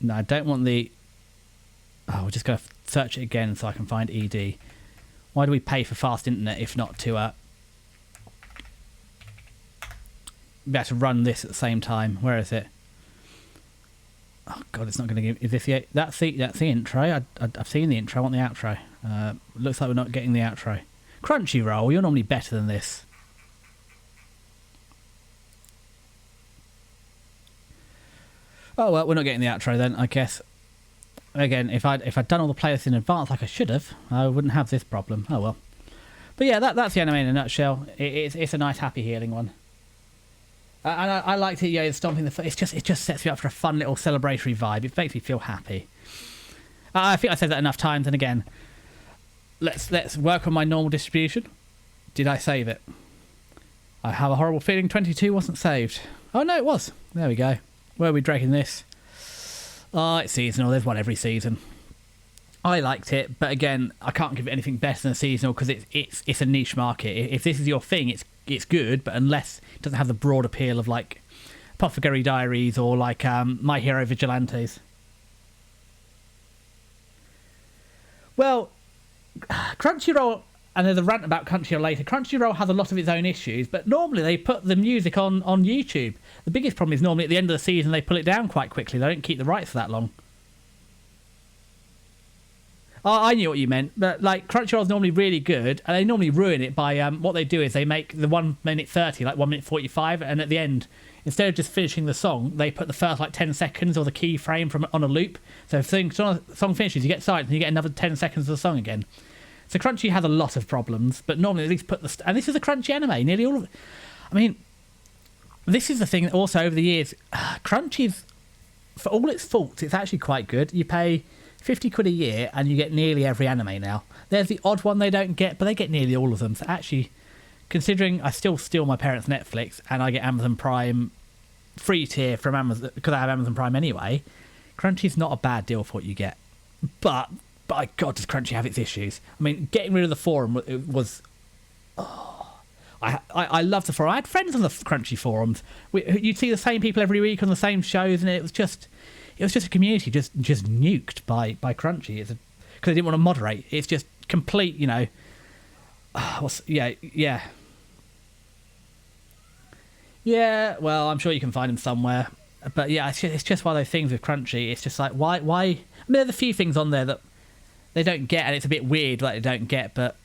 No, I don't want the. Oh, we're just going to search it again so I can find ED. Why do we pay for fast internet if not to be able to run this at the same time? Where is it? Oh God, it's not going to give. Is this the? That's the intro. I've seen the intro. I want the outro. Looks like we're not getting the outro. Crunchyroll, you're normally better than this. Oh well, we're not getting the outro then, I guess. Again, if I'd done all the playlists in advance like I should have, I wouldn't have this problem. Oh well. But yeah, that's the anime in a nutshell. It's a nice, happy, healing one. And I liked it. Yeah, stomping the foot. It just sets you up for a fun little celebratory vibe. It makes me feel happy. I think I said that enough times. And again, let's work on my normal distribution. Did I save it? I have a horrible feeling 22 wasn't saved. Oh no, it was. There we go. Where are we dragging this? Oh, it's seasonal. There's one every season. I liked it, but again, I can't give it anything better than a seasonal because it's a niche market. If this is your thing, it's good, but unless it doesn't have the broad appeal of like Apothecary Diaries or like My Hero Vigilantes. Well, Crunchyroll, and there's a rant about Crunchyroll later. Crunchyroll has a lot of its own issues, but normally they put the music on YouTube. The biggest problem is normally at the end of the season they pull it down quite quickly. They don't keep the rights for that long. Oh, I knew what you meant, but like Crunchyroll's normally really good, and they normally ruin it by what they do is they make the 1 minute 30 like 1 minute 45, and at the end, instead of just finishing the song, they put the first like 10 seconds or the keyframe from on a loop. So if the song finishes, you get silence and you get another 10 seconds of the song again. So Crunchy has a lot of problems, but normally at least put the... And this is a Crunchy anime, nearly all of it. I mean, this is the thing that also over the years, Crunchy's, for all its faults, it's actually quite good. You pay 50 quid a year and you get nearly every anime now. There's the odd one they don't get, but they get nearly all of them. So actually, considering I still steal my parents' Netflix and I get Amazon Prime free tier from Amazon, because I have Amazon Prime anyway, Crunchy's not a bad deal for what you get. But by God, does Crunchy have its issues. I mean, getting rid of the forum was... Oh, I love the forum. I had friends on the Crunchy forums. You'd see the same people every week on the same shows, and it was just a community just nuked by Crunchy. Because they didn't want to moderate. It's just complete, you know... Yeah, well, I'm sure you can find them somewhere. But yeah, it's just one of those things with Crunchy. It's just like, why? I mean, there's a few things on there that they don't get, and it's a bit weird like they don't get, but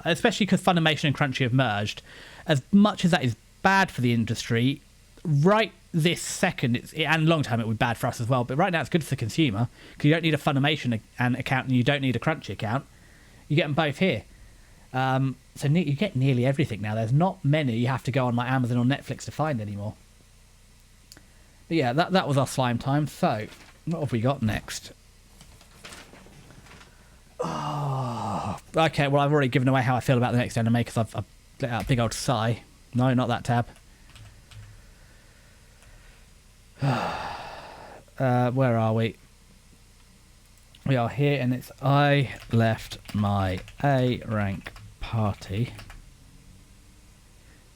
especially because Funimation and Crunchy have merged. As much as that is bad for the industry, right this second, and long time it would be bad for us as well, but right now it's good for the consumer, because you don't need a Funimation account and you don't need a Crunchy account. You get them both here. So you get nearly everything now. There's not many you have to go on like Amazon or Netflix to find anymore. But yeah, that was our slime time. So, what have we got next? Oh, okay, well, I've already given away how I feel about the next anime because I've let out a big old sigh. No, not that tab. Where are we? We are here, and it's I left my A rank party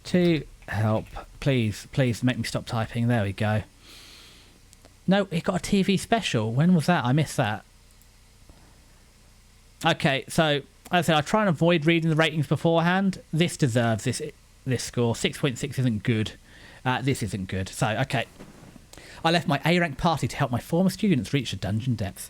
to help. Please make me stop typing. There we go. No, it got a TV special. When was that? I missed that. Okay, so as I said, I try and avoid reading the ratings beforehand. This deserves this score. 6.6 isn't good. This isn't good. So, okay. I left my A-rank party to help my former students reach the dungeon depths.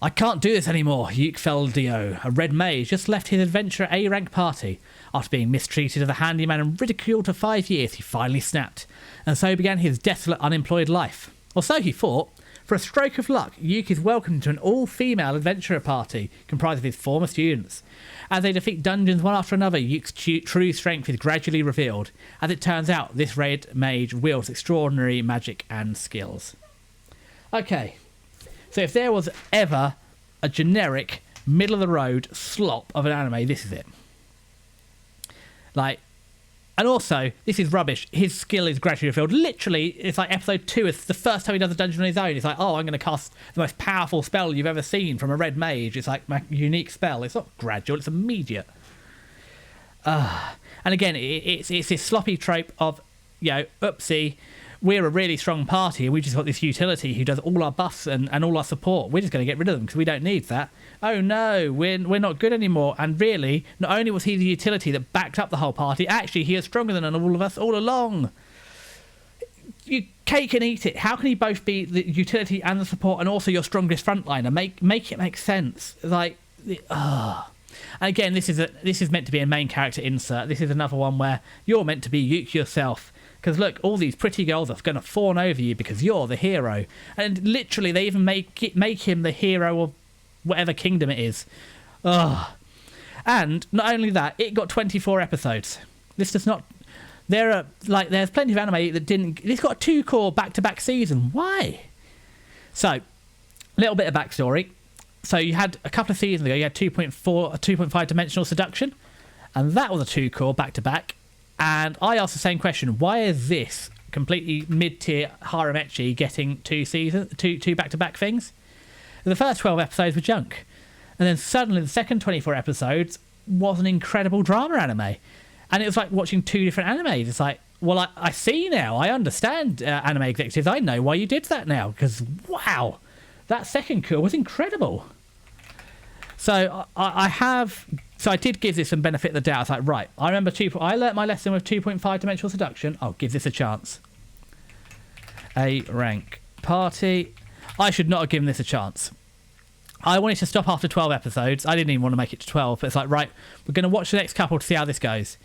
I can't do this anymore. Yukfeldio, a red mage, just left his adventurer A-rank party. After being mistreated as a handyman and ridiculed for 5 years, he finally snapped, and so began his desolate, unemployed life. Or so he thought. For a stroke of luck, Yuke is welcomed to an all-female adventurer party comprised of his former students. As they defeat dungeons one after another, Yuke's true strength is gradually revealed. As it turns out, this red mage wields extraordinary magic and skills. Okay, so if there was ever a generic, middle-of-the-road slop of an anime, this is it. Like, and also, this is rubbish. His skill is gradually revealed. Literally, it's like episode 2. It's the first time he does a dungeon on his own. It's like, oh, I'm going to cast the most powerful spell you've ever seen from a red mage. It's like my unique spell. It's not gradual. It's immediate. And again, it's this sloppy trope of, oopsie, we're a really strong party. We just got this utility who does all our buffs and all our support. We're just going to get rid of them because we don't need that. Oh no, we're not good anymore. And really, not only was he the utility that backed up the whole party, actually he is stronger than all of us all along. You cake and eat it. How can he both be the utility and the support and also your strongest frontliner? Make it make sense. Like, And again, this is meant to be a main character insert. This is another one where you're meant to be Yuke yourself. Because look, all these pretty girls are going to fawn over you because you're the hero. And literally, they even make him the hero of whatever kingdom it is. Ugh. And not only that, it got 24 episodes. This does not... there's plenty of anime that didn't... This got a 2-core back-to-back season. Why? So, a little bit of backstory. So you had a couple of seasons ago, you had 2.5 Dimensional Seduction. And that was a 2-core back-to-back. And I asked the same question. Why is this completely mid-tier harem ecchi getting two back-to-back things? The first 12 episodes were junk. And then suddenly the second 24 episodes was an incredible drama anime. And it was like watching 2 different animes. It's like, well, I see now. I understand, anime executives. I know why you did that now. Because, wow, that second core was incredible. So I did give this some benefit of the doubt. It's like, right, I learnt my lesson with 2.5 Dimensional Seduction. I'll give this a chance. A rank party. I should not have given this a chance. I wanted to stop after 12 episodes. I didn't even want to make it to 12. But it's like, right, we're going to watch the next couple to see how this goes.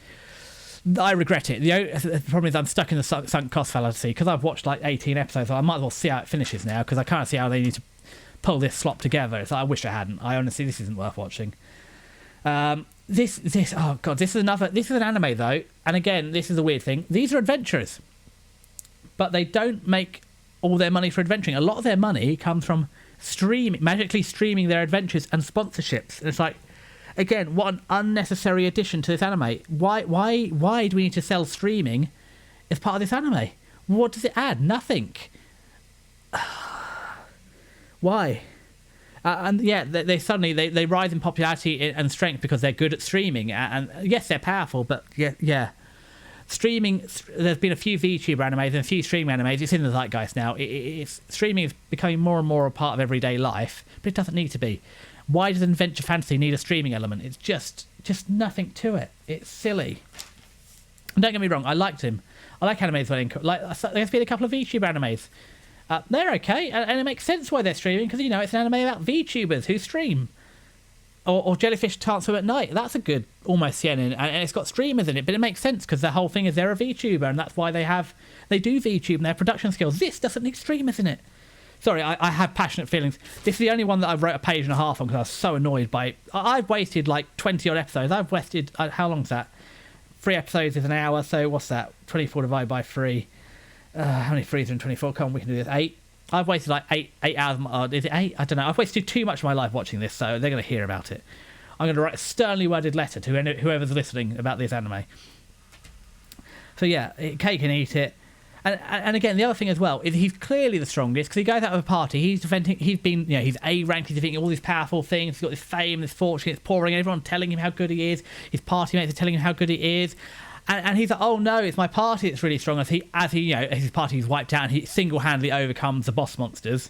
I regret it. The problem is I'm stuck in the sunk cost fallacy because I've watched like 18 episodes. So I might as well see how it finishes now because I can't see how they need to pull this slop together. It's like, I wish I hadn't. I honestly, this isn't worth watching. This is an anime though, and again, this is a weird thing. These are adventurers, but they don't make all their money for adventuring. A lot of their money comes from magically streaming their adventures and sponsorships. And it's like, again, what an unnecessary addition to this anime. Why do we need to sell streaming as part of this anime? What does it add? Nothing. Why? And yeah, they suddenly they rise in popularity and strength because they're good at streaming. And yes, they're powerful, but yeah. Streaming, there's been a few VTuber animes and a few streaming animes. It's in the zeitgeist now. Streaming is becoming more and more a part of everyday life, but it doesn't need to be. Why does Adventure Fantasy need a streaming element? It's just nothing to it. It's silly. And don't get me wrong, I liked him. I like animes there's been a couple of VTuber animes. They're okay, and it makes sense why they're streaming, because, it's an anime about VTubers who stream. Or Jellyfish Can't Swim at Night. That's a good, almost seinen, and it's got streamers in it, but it makes sense, because the whole thing is they're a VTuber, and that's why they do VTube and their production skills. This doesn't need streamers in it. Sorry, I have passionate feelings. This is the only one that I wrote a page and a half on because I was so annoyed by it. I've wasted like 20 odd episodes. I've wasted, how long's that? 3 episodes is an hour, so what's that? 24 divided by 3. How many 3s are in 24? Come on, we can do this. 8. I've wasted like 8 hours. Is it 8? I don't know. I've wasted too much of my life watching this, so they're going to hear about it. I'm going to write a sternly worded letter to whoever's listening about this anime. So yeah, Kate can eat it. And again, the other thing as well is he's clearly the strongest because he goes out of a party. He's defending. He's been, he's A ranked. He's defending all these powerful things. He's got this fame, this fortune. It's pouring. Everyone telling him how good he is. His party mates are telling him how good he is. And he's like, oh no, it's my party that's really strong. As his party is wiped out, and he single-handedly overcomes the boss monsters.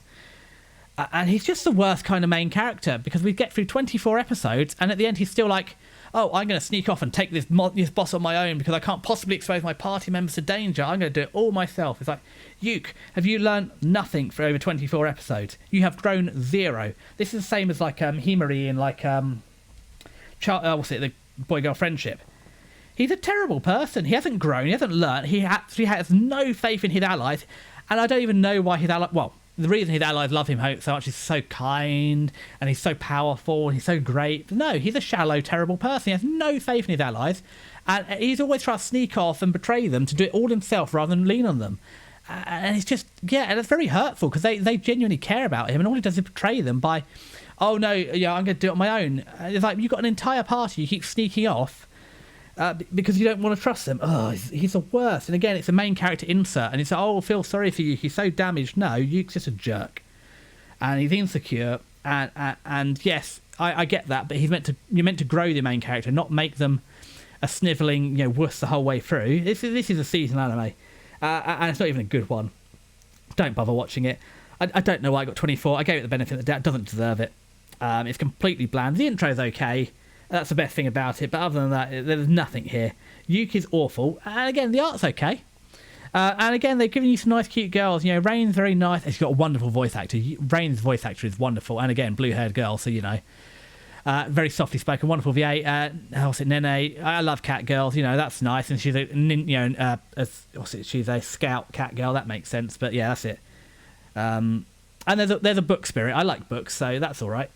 And he's just the worst kind of main character because we get through 24 episodes, and at the end he's still like, oh, I'm going to sneak off and take this boss on my own because I can't possibly expose my party members to danger. I'm going to do it all myself. It's like, Yuke, have you learned nothing for over 24 episodes? You have grown 0. This is the same as like Himari in like the boy-girl friendship. He's a terrible person. He hasn't grown. He hasn't learned. He actually has no faith in his allies, and I don't even know why his allies. Well, the reason his allies love him so much is he's so kind and he's so powerful and he's so great. But no, he's a shallow, terrible person. He has no faith in his allies, and he's always trying to sneak off and betray them to do it all himself rather than lean on them. And it's just, and it's very hurtful because they genuinely care about him, and all he does is betray them by, oh no, I'm going to do it on my own. It's like you've got an entire party, you keep sneaking off. Because you don't want to trust them. Oh, he's the worst. And again, it's a main character insert. And it's like, oh, I feel sorry for you. He's so damaged. No, Yuke's just a jerk. And he's insecure. And yes, I get that. But you're meant to grow the main character, not make them a snivelling, wuss the whole way through. This is a seasonal anime. And it's not even a good one. Don't bother watching it. I don't know why I got 24. I gave it the benefit of the doubt. It doesn't deserve it. It's completely bland. The intro's okay. That's the best thing about it, but other than that, there's nothing here. Yuke is awful, and again, the art's okay. And again, they've given you some nice, cute girls. Rain's very nice. She's got a wonderful voice actor. Rain's voice actor is wonderful, and again, blue-haired girl, so very softly spoken, wonderful VA. What's it, Nene? I love cat girls. That's nice, and she's she's a scout cat girl. That makes sense, but yeah, that's it. And there's a book spirit. I like books, so that's all right.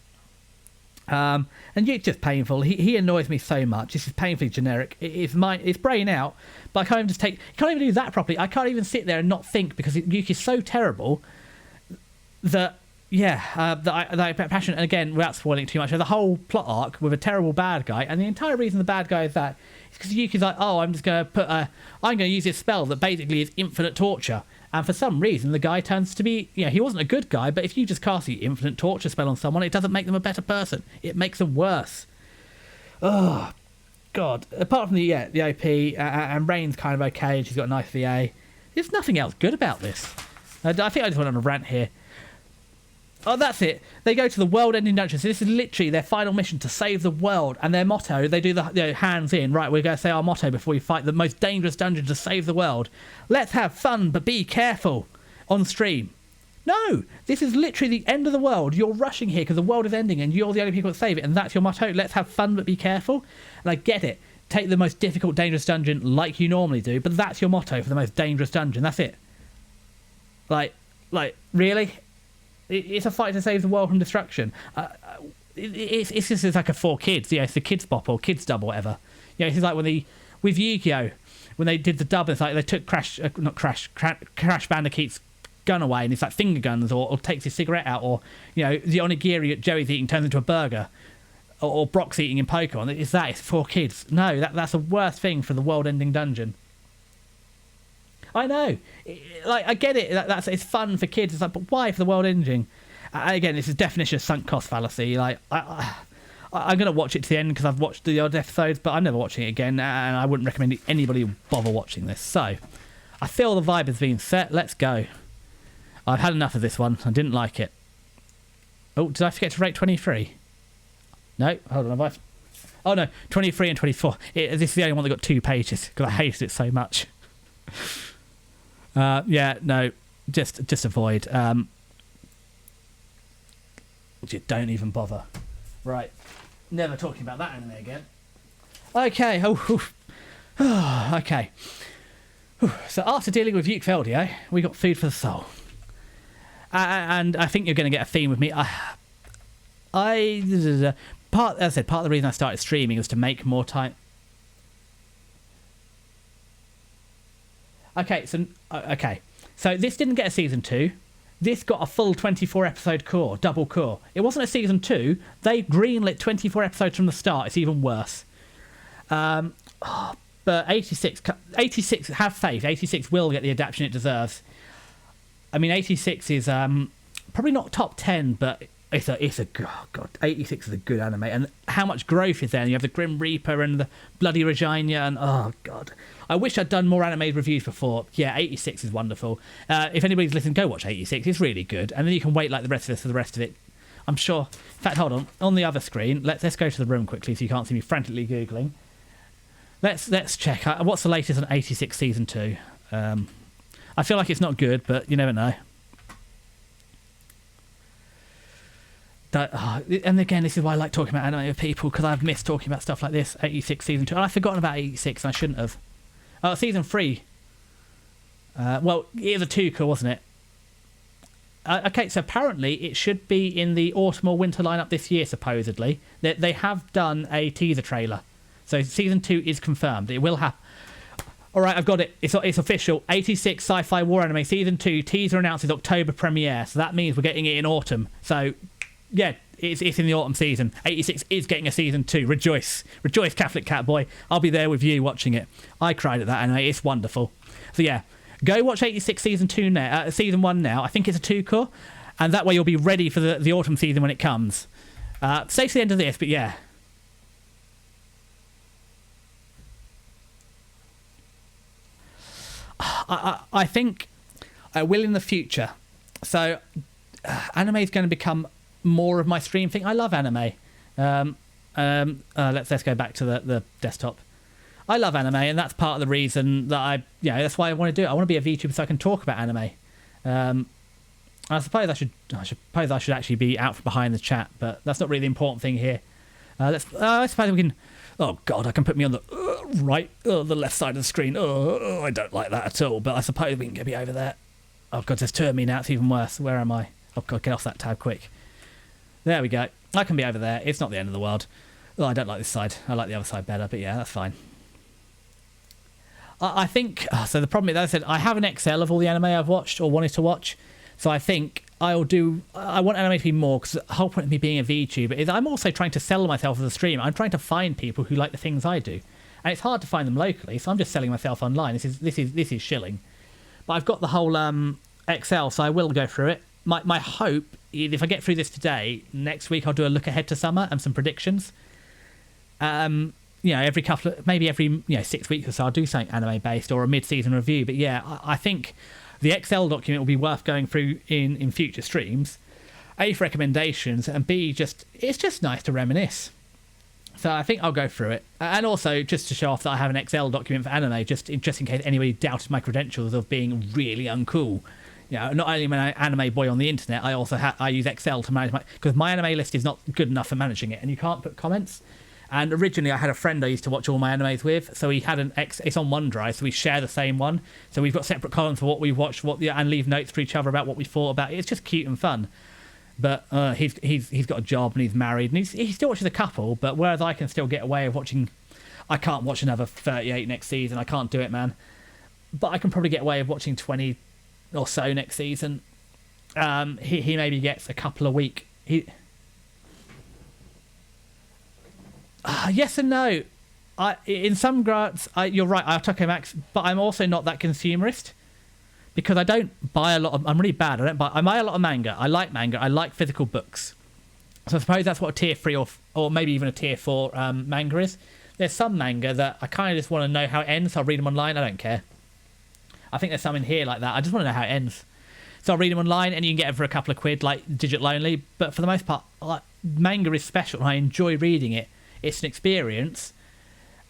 And Yuke's just painful. He annoys me so much. This is painfully generic. It's brain out, but I can't even you can't even do that properly. I can't even sit there and not think because Yuke is so terrible that I passionate. And again, without spoiling it too much, the whole plot arc with a terrible bad guy, and the entire reason the bad guy is that is because Yuke's like, oh, I'm going to use this spell that basically is infinite torture. And for some reason, the guy turns to be, he wasn't a good guy, but if you just cast the infinite torture spell on someone, it doesn't make them a better person. It makes them worse. Oh, God. Apart from the OP, and Rain's kind of okay, and she's got a nice VA. There's nothing else good about this. I think I just went on a rant here. Oh, that's it. They go to the world-ending dungeon. So this is literally their final mission to save the world. And their motto, they do the hands in. Right, we're going to say our motto before we fight the most dangerous dungeon to save the world. Let's have fun, but be careful on stream. No, this is literally the end of the world. You're rushing here because the world is ending and you're the only people that save it. And that's your motto. Let's have fun, but be careful. And I get it. Take the most difficult, dangerous dungeon like you normally do. But that's your motto for the most dangerous dungeon. That's it. Like, really? It's a fight to save the world from destruction. It's just like a for kids. It's the kids bop or kids dub or whatever. It's like with Yu-Gi-Oh! When they did the dub, it's like they took Crash Bandicoot's gun away, and it's like finger guns, or takes his cigarette out, or the onigiri that Joey's eating turns into a burger, or Brock's eating in Pokemon. It's for kids. No, that's the worst thing for the world-ending dungeon. I know, I get it. It's fun for kids. It's like, but why for the world ending? Again, this is definition of sunk cost fallacy. I'm gonna watch it to the end because I've watched the odd episodes, but I'm never watching it again, and I wouldn't recommend anybody bother watching this. So, I feel the vibe has been set. Let's go. I've had enough of this one. I didn't like it. Oh, did I forget to rate 23? No, hold on. Oh no, 23 and 24. This is the only one that got 2 pages because I hated it so much. No, just avoid. Just don't even bother. Right, never talking about that anime again. Okay, okay. So after dealing with Yuke Veldio, we got Food for the Soul. And I think you're going to get a theme with me. As I said, part of the reason I started streaming was to make more time. Okay, so this didn't get a season 2. This got a full 24 episode core, double core. It wasn't a season 2. They greenlit 24 episodes from the start. It's even worse. But 86, have faith. 86 will get the adaptation it deserves. I mean, 86 is probably not top 10, but it's a oh god. 86 is a good anime, and how much growth is there? And you have the Grim Reaper and the Bloody Regina, and oh god, I wish I'd done more anime reviews before. Yeah, 86 is wonderful. If anybody's listening, go watch 86. It's really good, and then you can wait like the rest of us for the rest of it. I'm sure. In fact, hold on the other screen. Let's go to the room quickly so you can't see me frantically googling. Let's check. What's the latest on 86 season 2? I feel like it's not good, but you never know. And again, this is why I like talking about anime with people, because I've missed talking about stuff like this. 86 season 2, and I've forgotten about 86, and I shouldn't have. Season 3. Well, it was a 2-core, wasn't it? Okay, so apparently it should be in the autumn or winter lineup this year, supposedly. They have done a teaser trailer. So season 2 is confirmed. It will happen. All right, I've got it. It's official. 86 Sci-Fi War Anime Season 2 teaser announces October premiere. So that means we're getting it in autumn. So, yeah, it's in the autumn season. 86 is getting a Season 2. Rejoice. Rejoice, Catholic Cat Boy. I'll be there with you watching it. I cried at that anime. It's wonderful. So, yeah, go watch 86 Season 2 now. Season 1 now. I think it's a 2-core. And that way you'll be ready for the autumn season when it comes. Stay to the end of this, but yeah. I think I will in the future. So anime is going to become more of my stream thing. I love anime. Let's go back to the desktop. I love anime, and that's part of the reason that that's why I want to do it. I want to be a VTuber so I can talk about anime. I suppose I should actually be out from behind the chat, but that's not really the important thing here. I suppose we can. Oh god, I can put me on the the left side of the screen. I don't like that at all. But I suppose we can get me over there. Oh god, there's 2 of me now. It's even worse. Where am I? Oh god, get off that tab quick. There we go. I can be over there. It's not the end of the world. Oh, I don't like this side. I like the other side better. But yeah, that's fine. I think so. The problem is, as I said, I have an Excel of all the anime I've watched or wanted to watch. So I think I want anime to be more, because the whole point of me being a VTuber is I'm also trying to sell myself as a streamer. I'm trying to find people who like the things I do, and it's hard to find them locally. So I'm just selling myself online. This is shilling, but I've got the whole Excel, so I will go through it. My hope is if I get through this today, next week I'll do a look ahead to summer and some predictions. Every 6 weeks or so I'll do something anime based or a mid-season review. But yeah, I think the Excel document will be worth going through in future streams. A, for recommendations, and B, it's just nice to reminisce. So I think I'll go through it. And also, just to show off that I have an Excel document for anime, just in case anybody doubted my credentials of being really uncool. Not only am I an anime boy on the internet, I also I use Excel to manage because my anime list is not good enough for managing it, and you can't put comments. And originally I had a friend I used to watch all my animes with, so he had it's on OneDrive, so we share the same one. So we've got separate columns for what we watched, and leave notes for each other about what we thought about it. It's just cute and fun. But he's got a job and he's married, and he still watches a couple, but whereas I can still get away with watching, I can't watch another 38 next season, I can't do it, man. But I can probably get away with watching 20 or so next season. He maybe gets a couple a week. Yes and no. In some regards, you're right, I have Tokyo Max, but I'm also not that consumerist, because I don't buy a lot of... I'm really bad. I buy a lot of manga. I like manga. I like physical books. So I suppose that's what a tier 3 or maybe even a tier 4 manga is. There's some manga that I kind of just want to know how it ends. I'll read them online. I don't care. I think there's some in here like that. I just want to know how it ends. So I'll read them online, and you can get them for a couple of quid, like Digital Only. But for the most part, manga is special, and I enjoy reading it. It's an experience.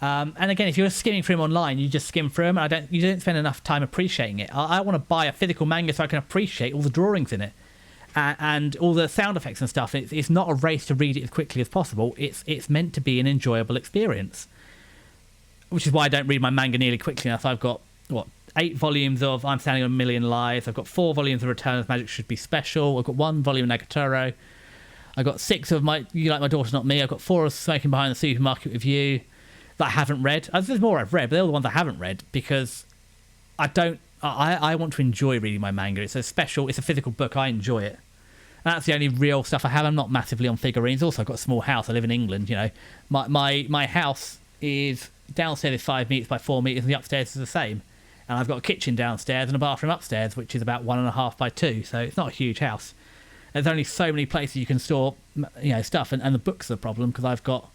And again, if you're skimming through them online, you just skim through them, and you don't spend enough time appreciating it. I want to buy a physical manga so I can appreciate all the drawings in it and all the sound effects and stuff. It's not a race to read it as quickly as possible. It's meant to be an enjoyable experience, which is why I don't read my manga nearly quickly enough. I've got 8 volumes of I'm Standing on a Million Lies. I've got 4 volumes of Return of Magic Should Be Special. I've got 1 volume of Nagatoro. I've got 6 of You Like My Daughter Not Me. I've got 4 of Smoking Behind the Supermarket with You that I haven't read. There's more I've read, but they're all the ones I haven't read because I want to enjoy reading my manga. It's a physical book. I enjoy it. And that's the only real stuff I have. I'm not massively on figurines. Also, I've got a small house. I live in England, My house is downstairs is 5 meters by 4 meters, and the upstairs is the same. And I've got a kitchen downstairs and a bathroom upstairs, which is about 1.5 by 2. So it's not a huge house. There's only so many places you can store, stuff, and the books are the problem because I've got.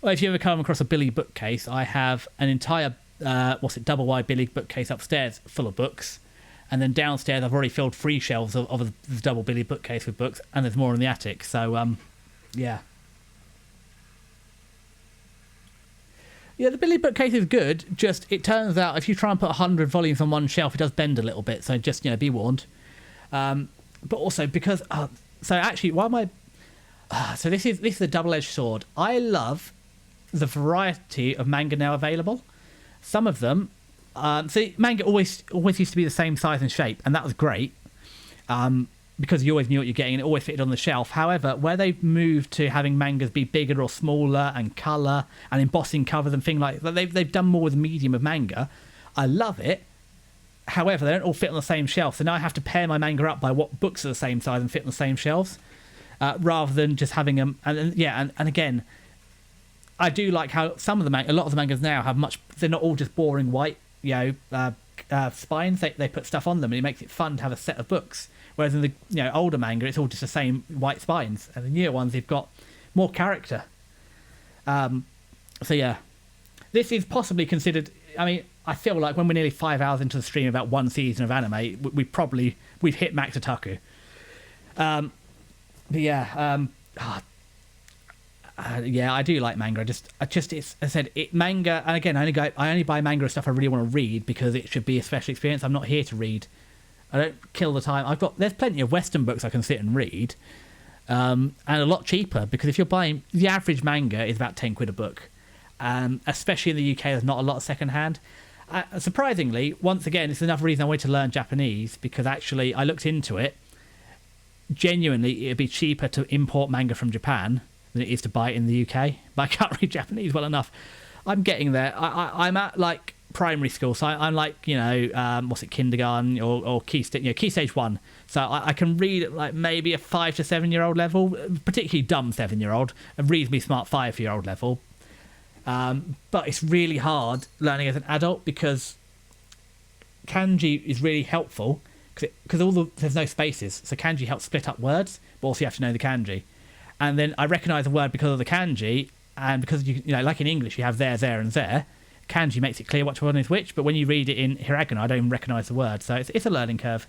Well, if you ever come across a Billy bookcase, I have an entire double wide Billy bookcase upstairs full of books, and then downstairs I've already filled 3 shelves of the double Billy bookcase with books, and there's more in the attic. So yeah. Yeah, the Billy bookcase is good. Just it turns out if you try and put 100 volumes on one shelf, it does bend a little bit. So just be warned. But also because so actually, so this is a double-edged sword. I love the variety of manga now available. Some of them, manga always used to be the same size and shape, and that was great. Because you always knew what you're getting and it always fitted on the shelf. However, where they've moved to having mangas be bigger or smaller and colour and embossing covers and things like that, they've done more with the medium of manga. I love it. However, they don't all fit on the same shelf. So now I have to pair my manga up by what books are the same size and fit on the same shelves, rather than just having them. And again, I do like how a lot of the mangas now have they're not all just boring white, spines. They put stuff on them and it makes it fun to have a set of books. Whereas in the older manga, it's all just the same white spines, and the newer ones they've got more character. So yeah, this is possibly considered. I mean, I feel like when we're nearly 5 hours into the stream about one season of anime, we've hit max otaku. But yeah, yeah, I do like manga. Manga, and again, I only buy manga stuff I really want to read because it should be a special experience. I'm not here to read. I don't kill the time. There's plenty of Western books I can sit and read, and a lot cheaper because if you're buying the average manga is about 10 quid a book, especially in the UK. There's not a lot of second hand. Surprisingly, once again, it's another reason I wanted to learn Japanese because actually I looked into it. Genuinely, it'd be cheaper to import manga from Japan than it is to buy it in the UK. But I can't read Japanese well enough. I'm getting there. I'm at like primary school, so I'm like kindergarten or key stage 1. So I can read at like maybe a 5 to 7 year old level, particularly dumb 7-year-old, a reasonably smart 5-year-old level. But it's really hard learning as an adult because kanji is really helpful because there's no spaces, so kanji helps split up words, but also you have to know the kanji. And then I recognise a word because of the kanji, and because like in English you have there, and there. Kanji makes it clear which one is which, but when you read it in hiragana, I don't even recognise the word. So it's a learning curve.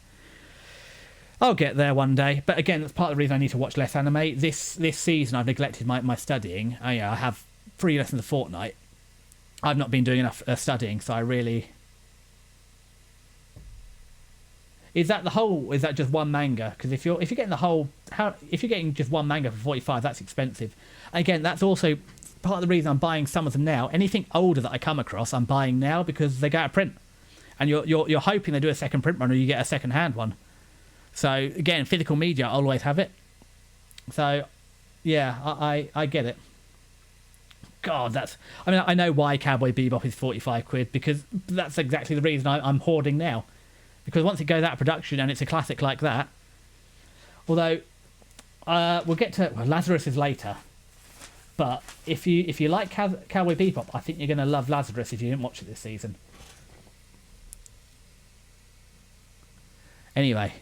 I'll get there one day, but again, that's part of the reason I need to watch less anime. This season, I've neglected my studying. I have 3 lessons a fortnight. I've not been doing enough studying, so I really. Is that just one manga? Because if you're getting if you're getting just one manga for 45, that's expensive. Again, that's also part of the reason I'm buying some of them now. Anything older that I come across, I'm buying now because they go out of print, and you're hoping they do a second print run or you get a second hand one. So again, physical media, I'll always have it. So yeah, I get it. God, I know why Cowboy Bebop is 45 quid because that's exactly the reason I'm hoarding now. Because once it goes out of production and it's a classic like that, although we'll get to Lazarus is later. But if you like Cowboy Bebop, I think you're going to love Lazarus if you didn't watch it this season. Anyway,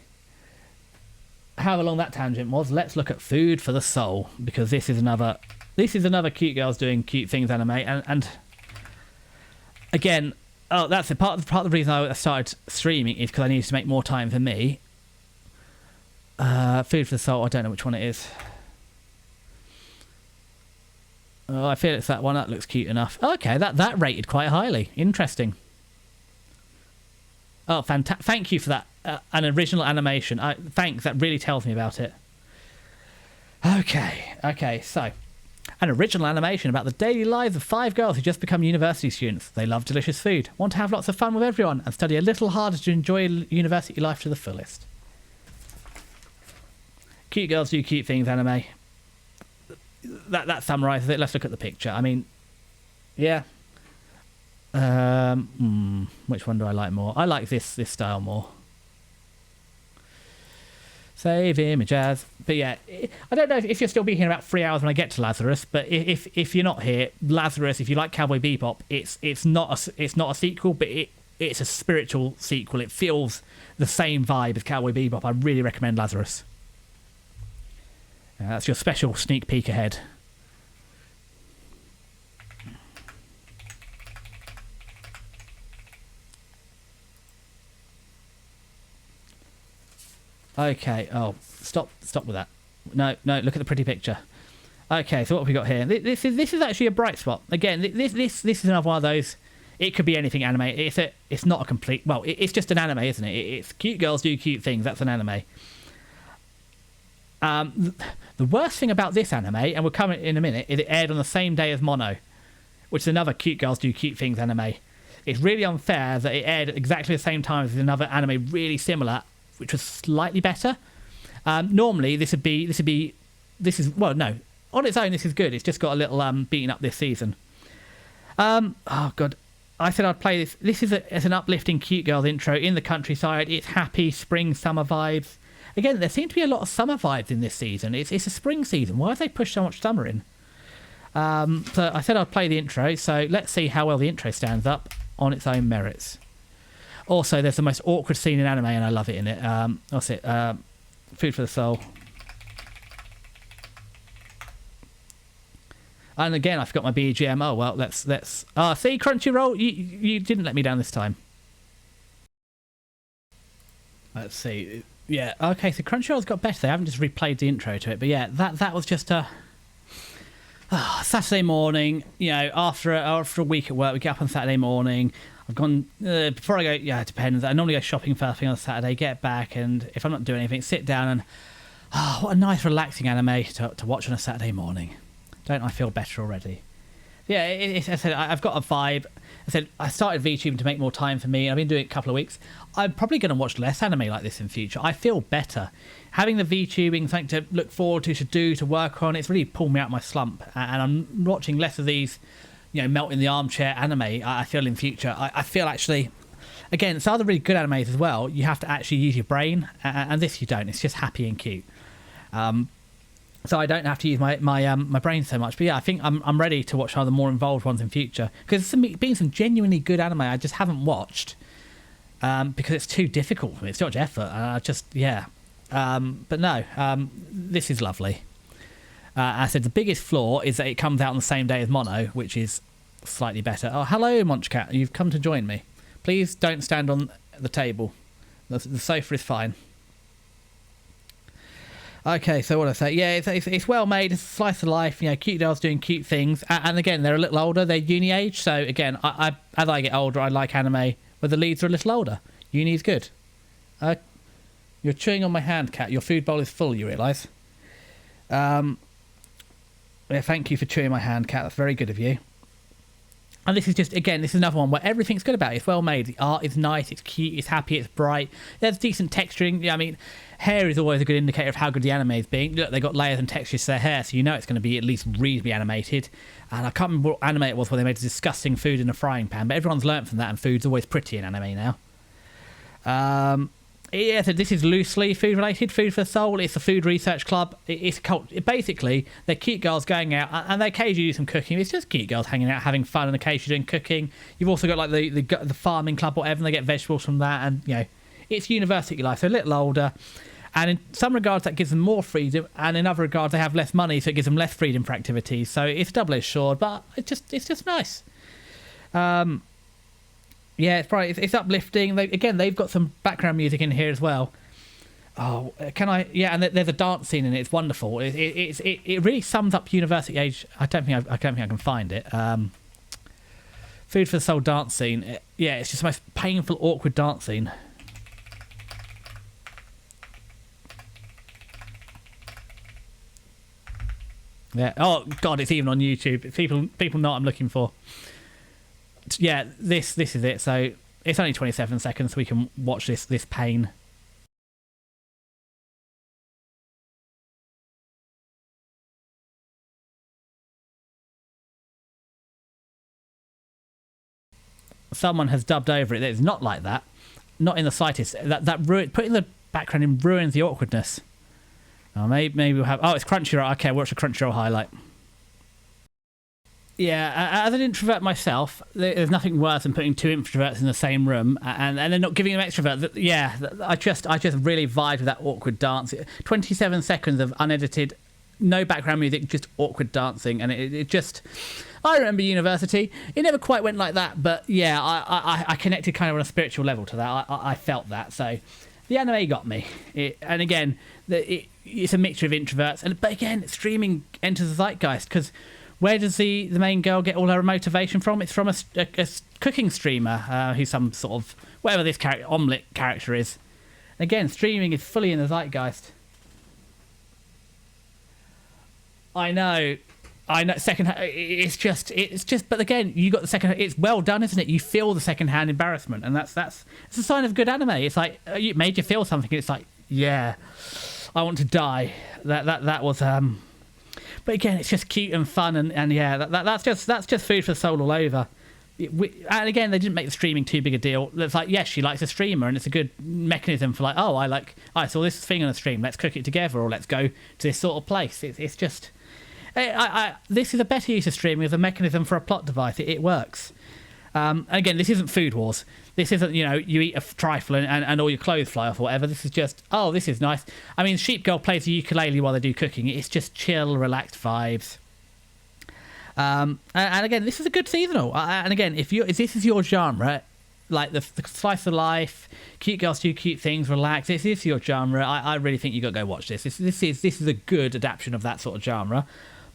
however long that tangent was, let's look at Food for the Soul, because this is another cute girls doing cute things anime, and again, that's a part of the reason I started streaming is because I needed to make more time for me. Food for the Soul, I don't know which one it is. Oh, I feel it's that one. That looks cute enough. Okay, that rated quite highly. Interesting. Oh, thank you for that. An original animation. Thanks, that really tells me about it. Okay, so. An original animation about the daily lives of 5 girls who just become university students. They love delicious food, want to have lots of fun with everyone, and study a little harder to enjoy university life to the fullest. Cute girls do cute things anime. That summarises it. Let's look at the picture. I mean, yeah. Which one do I like more? I like this style more. Save images. But yeah, I don't know if you'll still be here in about 3 hours when I get to Lazarus. But if you're not here, Lazarus, if you like Cowboy Bebop, it's not a sequel, but it's a spiritual sequel. It feels the same vibe as Cowboy Bebop. I really recommend Lazarus. That's your special sneak peek ahead. Okay. Oh, stop with that. No, look at the pretty picture. Okay, so what have we got here? This is actually a bright spot. Again, this is another one of those. It could be anything anime. It's not a complete. Well, it's just an anime, isn't it? It's cute girls do cute things. That's an anime. The worst thing about this anime, and we'll come in a minute, is it aired on the same day as Mono, which is another cute girls do cute things anime. It's really unfair that it aired at exactly the same time as another anime really similar, which was slightly better. Normally, this is well, no, on its own, this is good. It's just got a little beaten up this season. Oh god, I said I'd play this. This is it's an uplifting cute girls intro in the countryside. It's happy spring summer vibes. Again, there seem to be a lot of summer vibes in this season. It's a spring season. Why have they pushed so much summer in? So I said I'd play the intro. So let's see how well the intro stands up on its own merits. Also, there's the most awkward scene in anime, and I love it in it. What's it? Food for the Soul. And again, I forgot my BGM. Oh well, let's. See, Crunchyroll, you didn't let me down this time. Let's see. Yeah. Okay. So Crunchyroll's got better. They haven't just replayed the intro to it, but yeah, that was just a Saturday morning. You know, after a week at work, we get up on Saturday morning. I've gone before I go. Yeah, it depends. I normally go shopping first thing on Saturday. Get back, and if I'm not doing anything, sit down and what a nice, relaxing anime to watch on a Saturday morning. Don't I feel better already? Yeah, I said I've got a vibe. I said I started VTubing to make more time for me. I've been doing it a couple of weeks. I'm probably going to watch less anime like this in future. I feel better having the VTubing, something to look forward to do, to work on. It's really pulled me out of my slump, and I'm watching less of these. You know, melt in the armchair anime. I feel in future. I feel actually, again, some other really good animes as well. You have to actually use your brain, and this you don't. It's just happy and cute. So I don't have to use my brain so much. But yeah, I think I'm ready to watch other more involved ones in future, because there's been some genuinely good anime I just haven't watched because it's too difficult for me. It's too much effort. But no, this is lovely. I said the biggest flaw is that it comes out on the same day as Mono, which is slightly better. Oh, hello, Munchcat. You've come to join me. Please don't stand on the table. The sofa is fine. Okay, so what I say? Yeah, it's well made. It's a slice of life. You know, cute girls doing cute things. And again, they're a little older. They're uni age. So again, I as I get older, I like anime where the leads are a little older. Uni is good. You're chewing on my hand, Cat. Your food bowl is full. You realise? Yeah, thank you for chewing my hand, Cat. That's very good of you. And this is just, again, this is another one where everything's good about it. It's well made. The art is nice. It's cute. It's happy. It's bright. There's decent texturing. Yeah, I mean, hair is always a good indicator of how good the anime is being. Look, they got layers and textures to their hair, so you know it's going to be at least reasonably animated. And I can't remember what anime it was where they made disgusting food in a frying pan, but everyone's learnt from that, and food's always pretty in anime now. Yeah, so this is loosely food related. Food for the Soul. It's a food research club. It's a cult. Basically, they're cute girls going out, and they occasionally do some cooking. It's just cute girls hanging out, having fun, and occasionally doing cooking. You've also got like the farming club, whatever, and they get vegetables from that. And you know, it's university life, so a little older. And in some regards, that gives them more freedom, and in other regards, they have less money, so it gives them less freedom for activities. So it's a double-edged sword, but it's just nice. Yeah, it's probably it's uplifting. They've got some background music in here as well. Oh, can I? Yeah, and there's a dance scene in it. It's wonderful. It really sums up university age. I don't think I can find it. Food for the Soul dance scene. Yeah, it's just the most painful, awkward dance scene. Yeah. Oh God, it's even on YouTube. People know what I'm looking for. Yeah, this is it. So it's only 27 seconds, so we can watch this pain. Someone has dubbed over it. It's not like that. Not in the slightest. Putting the background in ruins the awkwardness. Oh, maybe we'll have. Oh, it's Crunchyroll. Okay, watch the Crunchyroll highlight. Yeah, as an introvert myself, there's nothing worse than putting two introverts in the same room and then not giving them extrovert. Yeah, I just really vibed with that awkward dance. 27 seconds of unedited, no background music, just awkward dancing, and it just. I remember university. It never quite went like that, but yeah, I connected kind of on a spiritual level to that. I felt that. So the anime got me. And again, it's a mixture of introverts, but again, streaming enters the zeitgeist because. Where does the main girl get all her motivation from? It's from a cooking streamer who's some sort of whatever this omelette character is. Again, streaming is fully in the zeitgeist. I know. Second, it's just. But again, you got the second. It's well done, isn't it? You feel the second-hand embarrassment, and that's it's a sign of good anime. It's like it made you feel something. It's like, yeah, I want to die. That was But again, it's just cute and fun, and yeah, that's just food for the soul all over. And again, they didn't make the streaming too big a deal. It's like, yes, she likes a streamer, and it's a good mechanism for like, oh, I saw this thing on the stream. Let's cook it together, or let's go to this sort of place. It's just, this is a better use of streaming as a mechanism for a plot device. It works. Again, this isn't Food Wars. This isn't, you eat a trifle and all your clothes fly off or whatever. This is just, oh, this is nice. I mean, Sheep Girl plays the ukulele while they do cooking. It's just chill, relaxed vibes. And again, this is a good seasonal. And again, if this is your genre, like the slice of life, cute girls do cute things, relax. This is your genre. I really think you got to go watch this. This is a good adaptation of that sort of genre.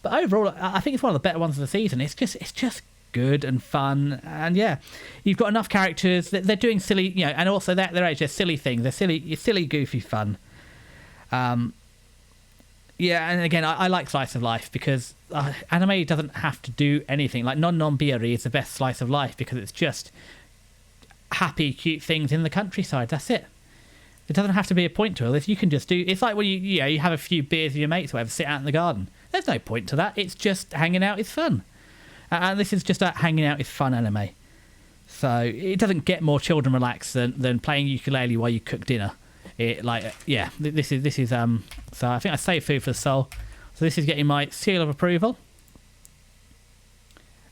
But overall, I think it's one of the better ones of the season. It's just good and fun, and yeah, you've got enough characters. They're doing silly, and also at their age, they're silly things. They're silly, goofy fun. Yeah, and again, I like slice of life because anime doesn't have to do anything. Like Non-Biari is the best slice of life because it's just happy, cute things in the countryside. That's it. It doesn't have to be a point to it. You can just do. It's like when you have a few beers with your mates, or whatever, sit out in the garden. There's no point to that. It's just hanging out is fun. And this is just a hanging out is fun anime. So it doesn't get more children relaxed than playing ukulele while you cook dinner. This is so I think I saved Food for the Soul. So this is getting my seal of approval.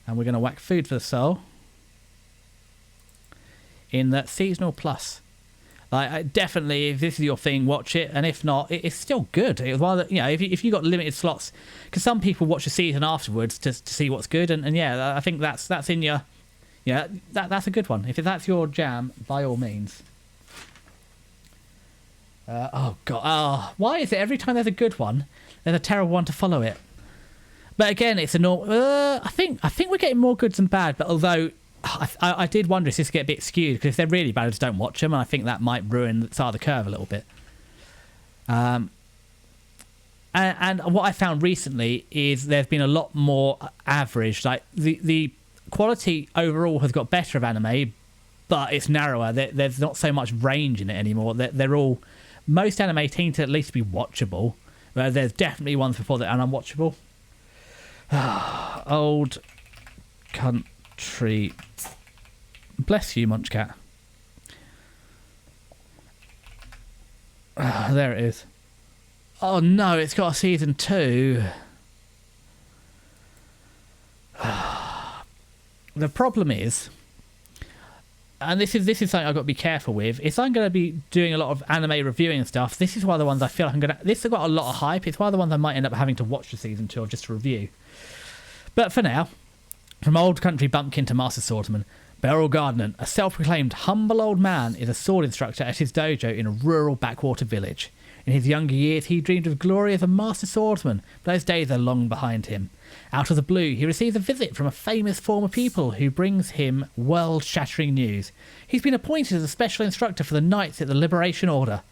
And we're going to whack Food for the Soul in the seasonal plus. Like, definitely, if this is your thing, watch it, and if not, it's still good. It's rather, if you got limited slots, because some people watch the season afterwards to see what's good, and yeah, I think that's in your, that's a good one. If that's your jam, by all means. Oh god, why is it every time there's a good one, there's a terrible one to follow it? But again, it's a normal. I think we're getting more good than bad, but although. I did wonder if this get a bit skewed, because if they're really bad, I just don't watch them, and I think that might ruin the start of the curve a little bit. And what I found recently is there's been a lot more average. Like the quality overall has got better of anime, but it's narrower. There's not so much range in it anymore. Most anime seem to at least be watchable. There's definitely ones before that are unwatchable. Old country. Bless you, Munchcat. There it is. Oh no, it's got a season 2. The problem is, and this is something I've got to be careful with, is I'm going to be doing a lot of anime reviewing and stuff. This is one of the ones I feel like I'm going to... This has got a lot of hype. It's one of the ones I might end up having to watch the season 2 or just to review. But for now, from old country bumpkin to master swordsman, Beryl Gardner, a self-proclaimed humble old man, is a sword instructor at his dojo in a rural backwater village. In his younger years, he dreamed of glory as a master swordsman, but those days are long behind him. Out of the blue, he receives a visit from a famous former pupil who brings him world-shattering news. He's been appointed as a special instructor for the Knights at the Liberation Order.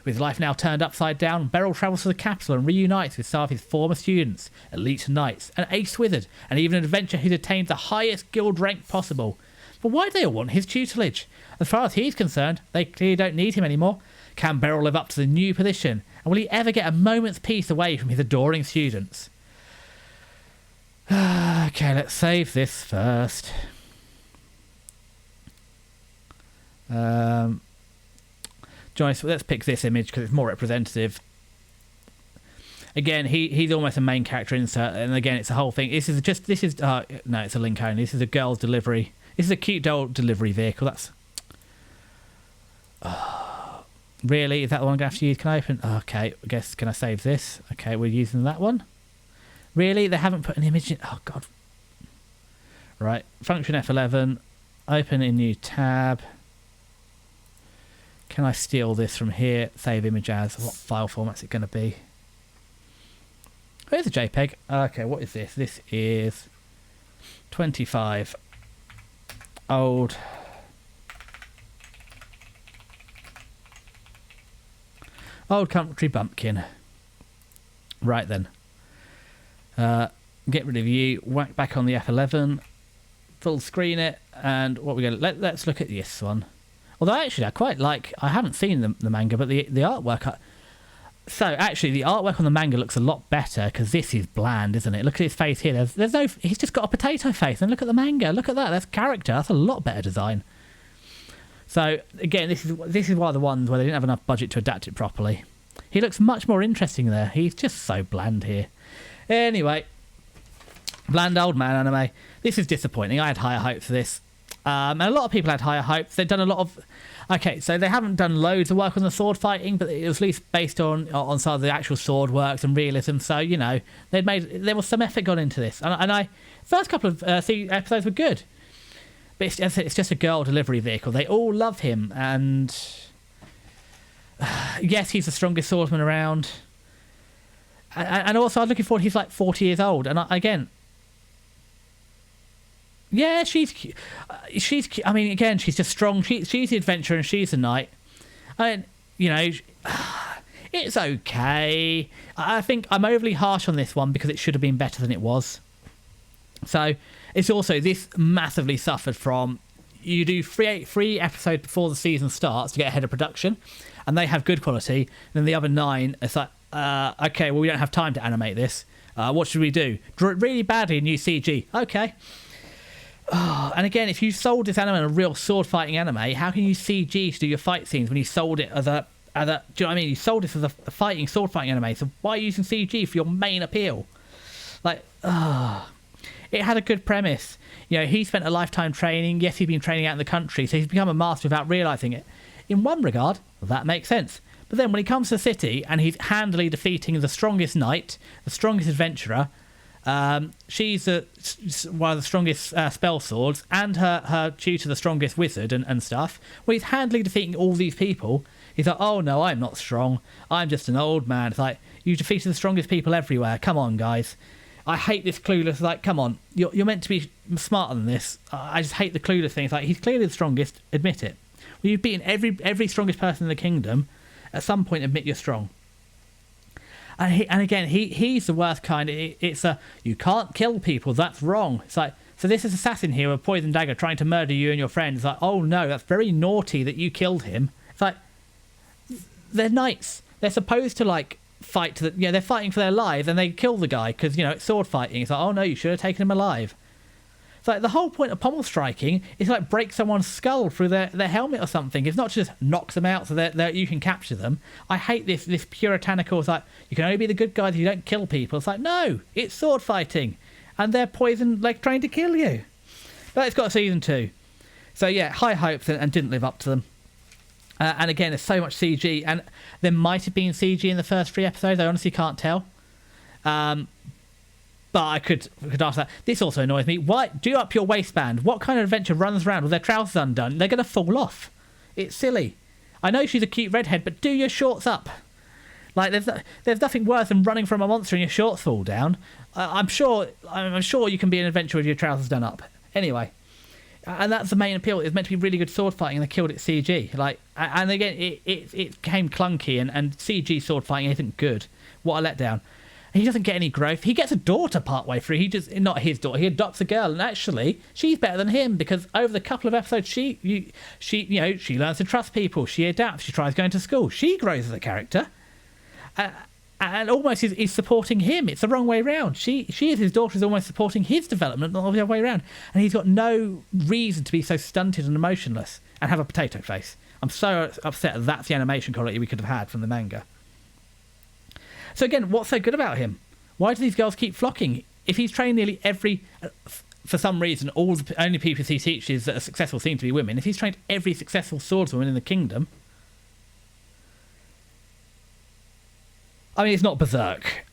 With life now turned upside down, Beryl travels to the capital and reunites with some of his former students, elite knights, an ace wizard, and even an adventurer who's attained the highest guild rank possible. But why do they all want his tutelage? As far as he's concerned, they clearly don't need him anymore. Can Beryl live up to the new position? And will he ever get a moment's peace away from his adoring students? Okay, let's save this first. Joyce, let's pick this image because it's more representative. Again, he's almost a main character insert, and again, it's a whole thing. No, it's a link only. This is a girl's delivery. This is a cute doll delivery vehicle. That's really, is that the one I'm gonna have to use? Can I open? Okay, I guess can I save this? Okay, we're using that one. Really, they haven't put an image in. Oh god. Right, function F11. Open a new tab. Can I steal this from here? Save image as. What file format's it going to be? Where's the JPEG? Okay, what is this? This is 25. Old. Old country bumpkin. Right then. Get rid of you. Whack back on the F11. Full screen it. And what we're going to... Let's look at this one. Although actually I quite like, I haven't seen the manga, but the artwork, so actually the artwork on the manga looks a lot better because this is bland, isn't it? Look at his face here, there's no, he's just got a potato face, and look at the manga, look at that, that's character, that's a lot better design. So again, this is one of the ones where they didn't have enough budget to adapt it properly. He looks much more interesting there, he's just so bland here. Anyway, bland old man anime. This is disappointing, I had higher hopes for this. And a lot of people had higher hopes. They've done a lot of... Okay, so they haven't done loads of work on the sword fighting, but it was at least based on some of the actual sword works and realism. So, you know, there was some effort gone into this. And first couple of episodes were good. But it's just a girl delivery vehicle. They all love him. And yes, he's the strongest swordsman around. And also, I was looking forward, he's like 40 years old. And again... Yeah, she's I mean, again, she's just strong. She's the adventurer and she's the knight. And, you know, it's okay. I think I'm overly harsh on this one because it should have been better than it was. So, it's also, this massively suffered from, you do three episodes before the season starts to get ahead of production, and they have good quality, and then the other 9, it's like, okay, well, we don't have time to animate this. What should we do? Draw it really badly and use CG. Okay. Oh, and again, if you sold this anime in a real sword fighting anime, how can you use CG to do your fight scenes when you sold it as a do you know what I mean? You sold this as a sword fighting anime, so why are you using CG for your main appeal? Like, it had a good premise. You know, he spent a lifetime training. Yes, he's been training out in the country, so he's become a master without realising it. In one regard, that makes sense. But then when he comes to the city and he's handily defeating the strongest knight, the strongest adventurer, she's one of the strongest spell swords, and her tutor the strongest wizard and stuff. Well, he's handily defeating all these people. He's like, oh no, I'm not strong. I'm just an old man. It's like, you defeated the strongest people everywhere. Come on, guys. I hate this clueless, like, come on. You're meant to be smarter than this. I just hate the clueless thing. It's like, he's clearly the strongest. Admit it. Well, you've beaten every strongest person in the kingdom. At some point, admit you're strong. And again, he's the worst kind. It's you can't kill people. That's wrong. It's like, so this is assassin here with a poison dagger trying to murder you and your friend. It's like, oh no, that's very naughty that you killed him. It's like, they're knights. They're supposed to like fight they're fighting for their lives, and they kill the guy because, you know, it's sword fighting. It's like, oh no, you should have taken him alive. It's like the whole point of pommel striking is like break someone's skull through their helmet or something. It's not just knocks them out so that you can capture them. I hate this puritanical. It's like, you can only be the good guys if you don't kill people. It's like, no, it's sword fighting, and they're poisoned, like trying to kill you. But it's got a season 2, so yeah, high hopes and didn't live up to them. And again, there's so much CG, and there might have been CG in the first 3 episodes. I honestly can't tell. But I could ask that. This also annoys me. Why do up your waistband? What kind of adventure runs around with their trousers undone? They're going to fall off. It's silly. I know she's a cute redhead, but do your shorts up. Like, there's nothing worse than running from a monster and your shorts fall down. I'm sure you can be an adventurer with your trousers done up. Anyway, And that's the main appeal. It's meant to be really good sword fighting, and they killed it CG. Like, and again, it became clunky, and CG sword fighting isn't good. What a letdown. He doesn't get any growth. He gets a daughter partway through. He just, not his daughter, he adopts a girl, and actually she's better than him, because over the couple of episodes she learns to trust people, she adapts, she tries going to school, she grows as a character, and almost is supporting him. It's the wrong way around. She is his daughter, is almost supporting his development, not the other way around, and he's got no reason to be so stunted and emotionless and have a potato face. I'm so upset that's the animation quality we could have had from the manga. So again, what's so good about him? Why do these girls keep flocking? If he's trained nearly for some reason, all the only people he teaches that are successful seem to be women. If he's trained every successful swordswoman in the kingdom, I mean, it's not Berserk.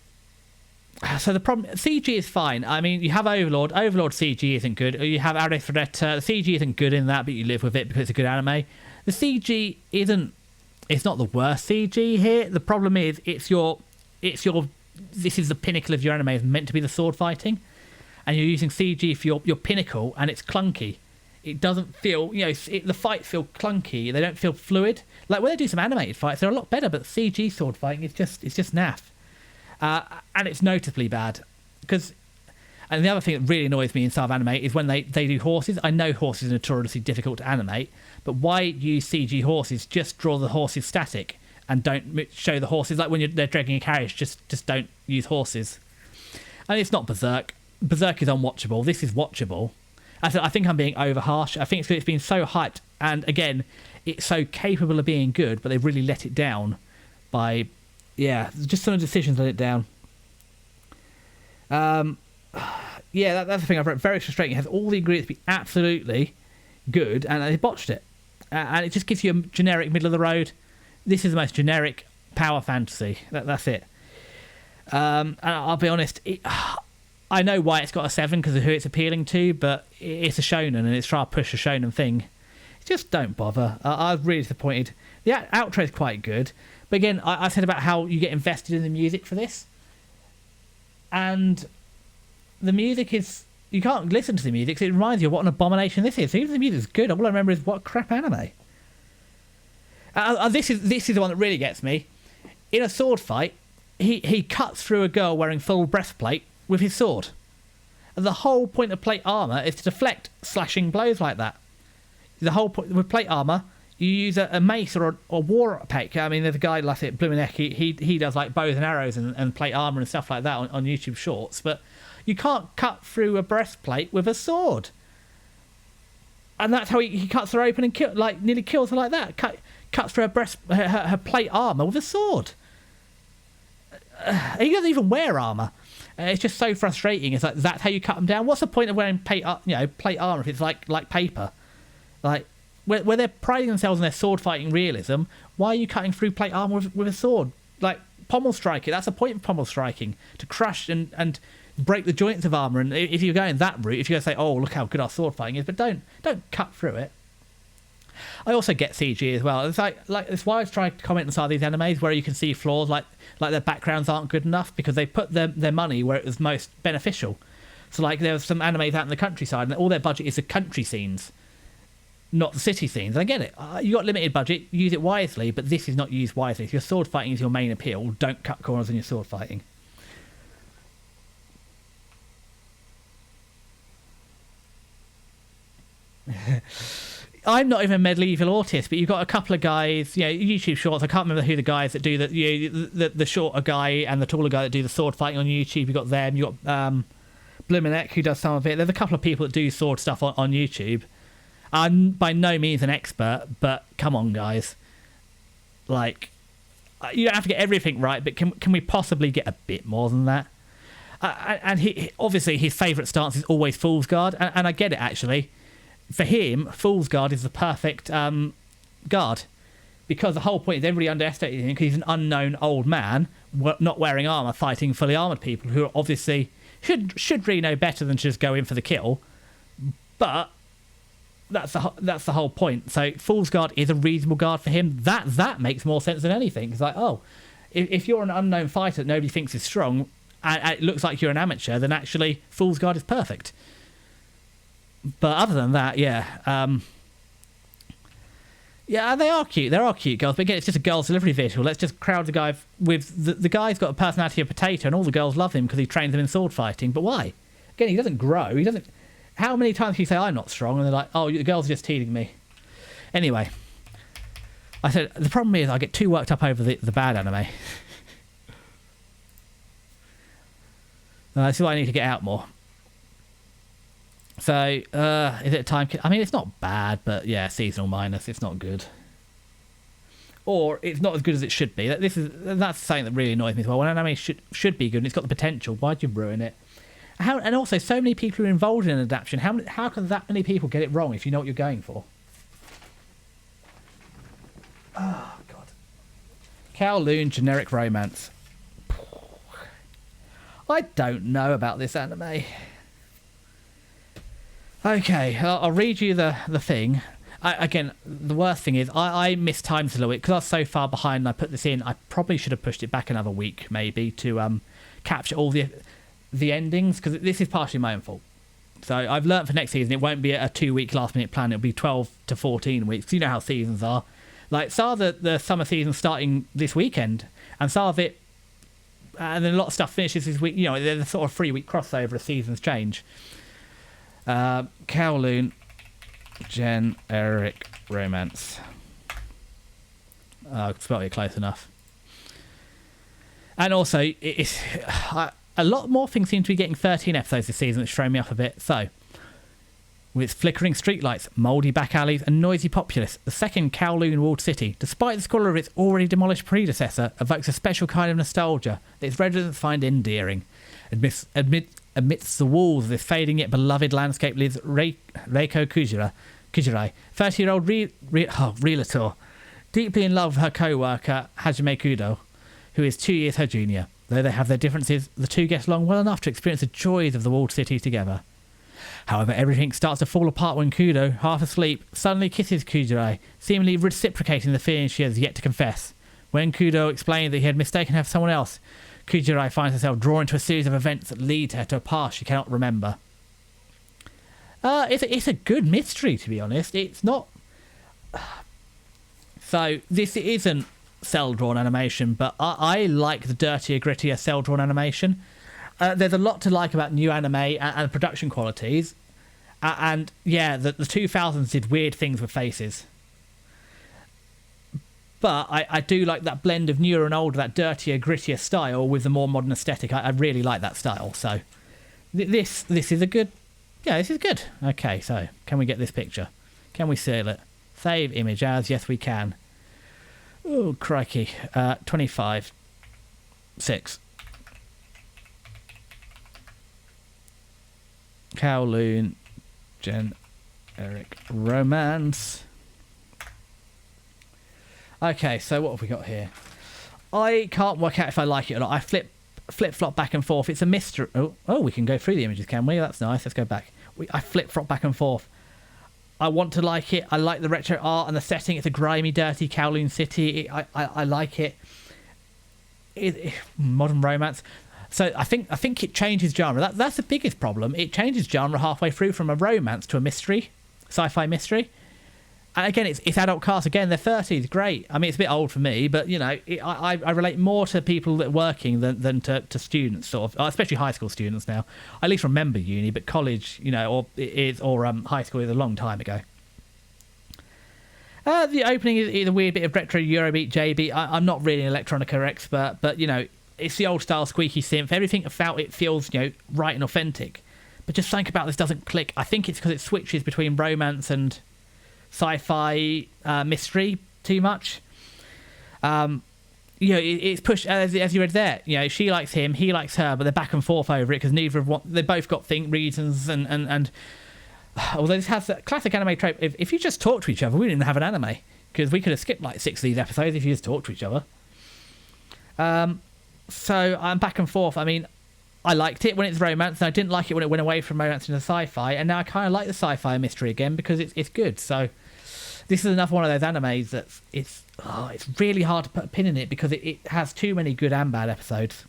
So the problem, CG is fine. I mean, you have Overlord. Overlord CG isn't good. You have Arifureta. The CG isn't good in that, but you live with it because it's a good anime. The CG isn't. It's not the worst CG here. The problem is, this is the pinnacle of your anime. It's meant to be the sword fighting, and you're using CG for your pinnacle, and it's clunky. It doesn't feel, the fights feel clunky. They don't feel fluid. Like when they do some animated fights, they're a lot better, but CG sword fighting is just naff. And it's notably bad. And the other thing that really annoys me in South Anime is when they do horses. I know horses are notoriously difficult to animate, but why use CG horses? Just draw the horses static and don't show the horses. Like when they're dragging a carriage, just don't use horses. And it's not Berserk. Berserk is unwatchable. This is watchable. I think I'm being over harsh. I think it's been so hyped, and again, it's so capable of being good, but they've really let it down by, just some of the decisions let it down. That's the thing I've wrote. Very frustrating. It has all the ingredients to be absolutely good, and they botched it. And it just gives you a generic middle of the road. This is the most generic power fantasy. That's it. And I'll be honest, I know why it's got a 7 because of who it's appealing to, but it's a shonen and it's trying to push a shonen thing. Just don't bother. I was really disappointed. The outro is quite good, but again, I said about how you get invested in the music for this, and the music is, you can't listen to the music because it reminds you of what an abomination this is. So even if the music is good, all I remember is what crap anime. This is the one that really gets me. In a sword fight, he cuts through a girl wearing full breastplate with his sword. And the whole point of plate armor is to deflect slashing blows like that. The whole point with plate armor, you use a mace or a war pick. I mean, there's a guy like it, Blumenek, he does like bows and arrows and plate armor and stuff like that on YouTube Shorts, but you can't cut through a breastplate with a sword. And that's how he cuts her open and nearly kills her like that. Cuts through her plate armor with a sword. He doesn't even wear armor. It's just so frustrating. It's like, that's how you cut them down. What's the point of wearing plate armor if it's like paper? Like where they're priding themselves on their sword fighting realism, why are you cutting through plate armor with a sword? Like pommel striking. That's the point of pommel striking, to crush and break the joints of armor. And if you're going that route, if you're going to say, oh, look how good our sword fighting is, but don't cut through it. I also get CG as well. It's like it's why I was trying to comment on some of these animes where you can see flaws, like their backgrounds aren't good enough because they put their money where it was most beneficial. So like there was some animes out in the countryside and all their budget is the country scenes, not the city scenes. And I get it. You got limited budget, use it wisely, but this is not used wisely. If your sword fighting is your main appeal, don't cut corners in your sword fighting. I'm not even a medieval autist, but you've got a couple of guys, YouTube Shorts. I can't remember who the guys that do the shorter guy and the taller guy that do the sword fighting on YouTube. You've got them. You've got Blumenek, who does some of it. There's a couple of people that do sword stuff on YouTube. I'm by no means an expert, but come on, guys. Like, you don't have to get everything right, but can we possibly get a bit more than that? And he obviously his favourite stance is always Fool's Guard, and I get it actually. For him, Fool's Guard is the perfect guard, because the whole point is everybody underestimates him because he's an unknown old man not wearing armour fighting fully armoured people who obviously should really know better than to just go in for the kill, but that's the whole point. So Fool's Guard is a reasonable guard for him. That makes more sense than anything. It's like, oh, if you're an unknown fighter that nobody thinks is strong and it looks like you're an amateur, then actually Fool's Guard is perfect. But other than that, yeah. Yeah, they are cute. There are cute girls. But again, it's just a girl's delivery vehicle. Let's just crowd the guy with... The guy's got a personality of a potato, and all the girls love him because he trains them in sword fighting. But why? Again, he doesn't grow. He doesn't... How many times can you say, I'm not strong? And they're like, oh, the girls are just teasing me. Anyway. I said, the problem is I get too worked up over the bad anime. This is why I need to get out more. So, is it time? I mean, it's not bad, but yeah, seasonal minus. It's not good, or it's not as good as it should be. That's something that really annoys me as well. When an anime should be good and it's got the potential, why'd you ruin it? And also, so many people are involved in an adaptation. How can that many people get it wrong if you know what you're going for? Oh God, Kowloon generic romance. I don't know about this anime. Okay, I'll read you the thing. Again, the worst thing is I mistimed it a little bit because I was so far behind and I put this in. I probably should have pushed it back another week maybe to capture all the endings, because this is partially my own fault. So I've learnt for next season it won't be a 2-week last minute plan. It'll be 12 to 14 weeks. You know how seasons are. Like start the summer season starting this weekend and start of it, and then a lot of stuff finishes this week. You know, there's a sort of 3-week crossover as seasons change. Kowloon generic romance. I'll spell it close enough. And also, it's a lot more things seem to be getting 13 episodes this season, which throw me off a bit. So, with its flickering streetlights, mouldy back alleys, and noisy populace, the second Kowloon walled city, despite the squalor of its already demolished predecessor, evokes a special kind of nostalgia that its residents find endearing. Amidst the walls of this fading yet beloved landscape lives Reiko Kujirai, 30-year-old realtor, deeply in love with her co-worker Hajime Kudo, who is 2 years her junior. Though they have their differences, the two get along well enough to experience the joys of the walled city together. However, everything starts to fall apart when Kudo, half asleep, suddenly kisses Kujirai, seemingly reciprocating the feelings she has yet to confess. When Kudo explains that he had mistaken her for someone else, Kujirai finds herself drawn into a series of events that lead her to a past she cannot remember. It's a good mystery, to be honest. It's not... So, this isn't cell-drawn animation, but I like the dirtier, grittier cell-drawn animation. There's a lot to like about new anime and production qualities. And, yeah, the 2000s did weird things with faces. But I do like that blend of newer and older, that dirtier, grittier style with the more modern aesthetic. I really like that style. So this is a good... Yeah, this is good. Okay, so can we get this picture? Can we seal it? Save image as? Yes, we can. Oh, crikey. 25. 6. Kowloon generic romance. Okay, so what have we got here? I can't work out if I like it or not. I flip-flop back and forth. It's a mystery. Oh, we can go through the images, can we? That's nice. Let's go back. I flip-flop back and forth. I want to like it. I like the retro art and the setting. It's a grimy, dirty Kowloon city. I like it. Modern romance. So I think it changes genre. That's the biggest problem. It changes genre halfway through from a romance to a mystery, sci-fi mystery. And again, it's adult cast. Again, they're 30s. Great. I mean, it's a bit old for me, but, you know, I relate more to people that are working than to students, sort of, especially high school students now. I at least remember uni, but college, you know, or high school is a long time ago. The opening is a weird bit of retro Eurobeat, JB. I'm not really an electronica expert, but, you know, it's the old style squeaky synth. Everything about it feels, you know, right and authentic. But just something about this doesn't click. I think it's because it switches between romance and sci-fi mystery too much. You know, it's pushed as you read there. You know, she likes him, he likes her, but they're back and forth over it because neither of they both got reasons and although this has a classic anime trope. If you just talk to each other, we didn't have an anime because we could have skipped like 6 of these episodes if you just talked to each other. So I'm back and forth. I mean, I liked it when it's romance, and I didn't like it when it went away from romance into sci-fi, and now I kind of like the sci-fi mystery again because it's good. So this is another one of those animes that it's really hard to put a pin in it because it has too many good and bad episodes.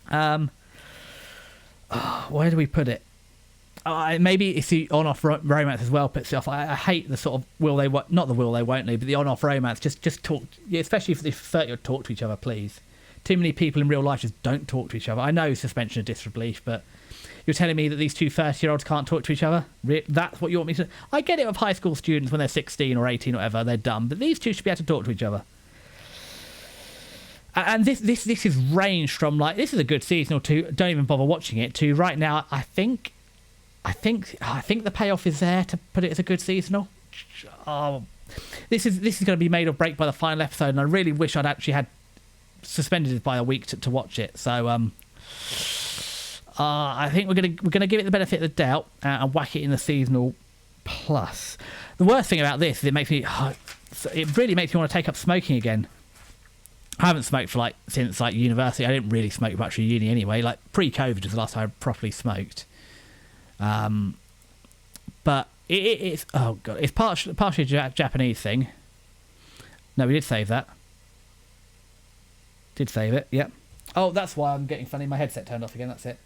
Where do we put it? maybe it's the on-off romance as well puts it off. I hate the sort of not the will they won't they, but the on-off romance. Just talk, especially if they prefer you to talk to each other, please. Too many people in real life just don't talk to each other. I know suspension of disbelief, but you're telling me that these two 30-year-olds can't talk to each other? That's what you want me to... I get it with high school students when they're 16 or 18 or whatever, they're dumb, but these two should be able to talk to each other. And this is ranged from, like, this is a good season, or two, don't even bother watching it, to right now, I think the payoff is there to put it as a good seasonal. Oh, this is going to be made or break by the final episode, and I really wish I'd actually had suspended it by a week to watch it. So I think we're gonna give it the benefit of the doubt and whack it in the seasonal plus. The worst thing about this is it really makes me want to take up smoking again. I haven't smoked for since university. I didn't really smoke much at uni anyway. Like pre-COVID was the last time I properly smoked. But it's oh god, it's partially a Japanese thing. No, we did save that. Did save it, yep. Oh, that's why I'm getting funny. My headset turned off again, that's it.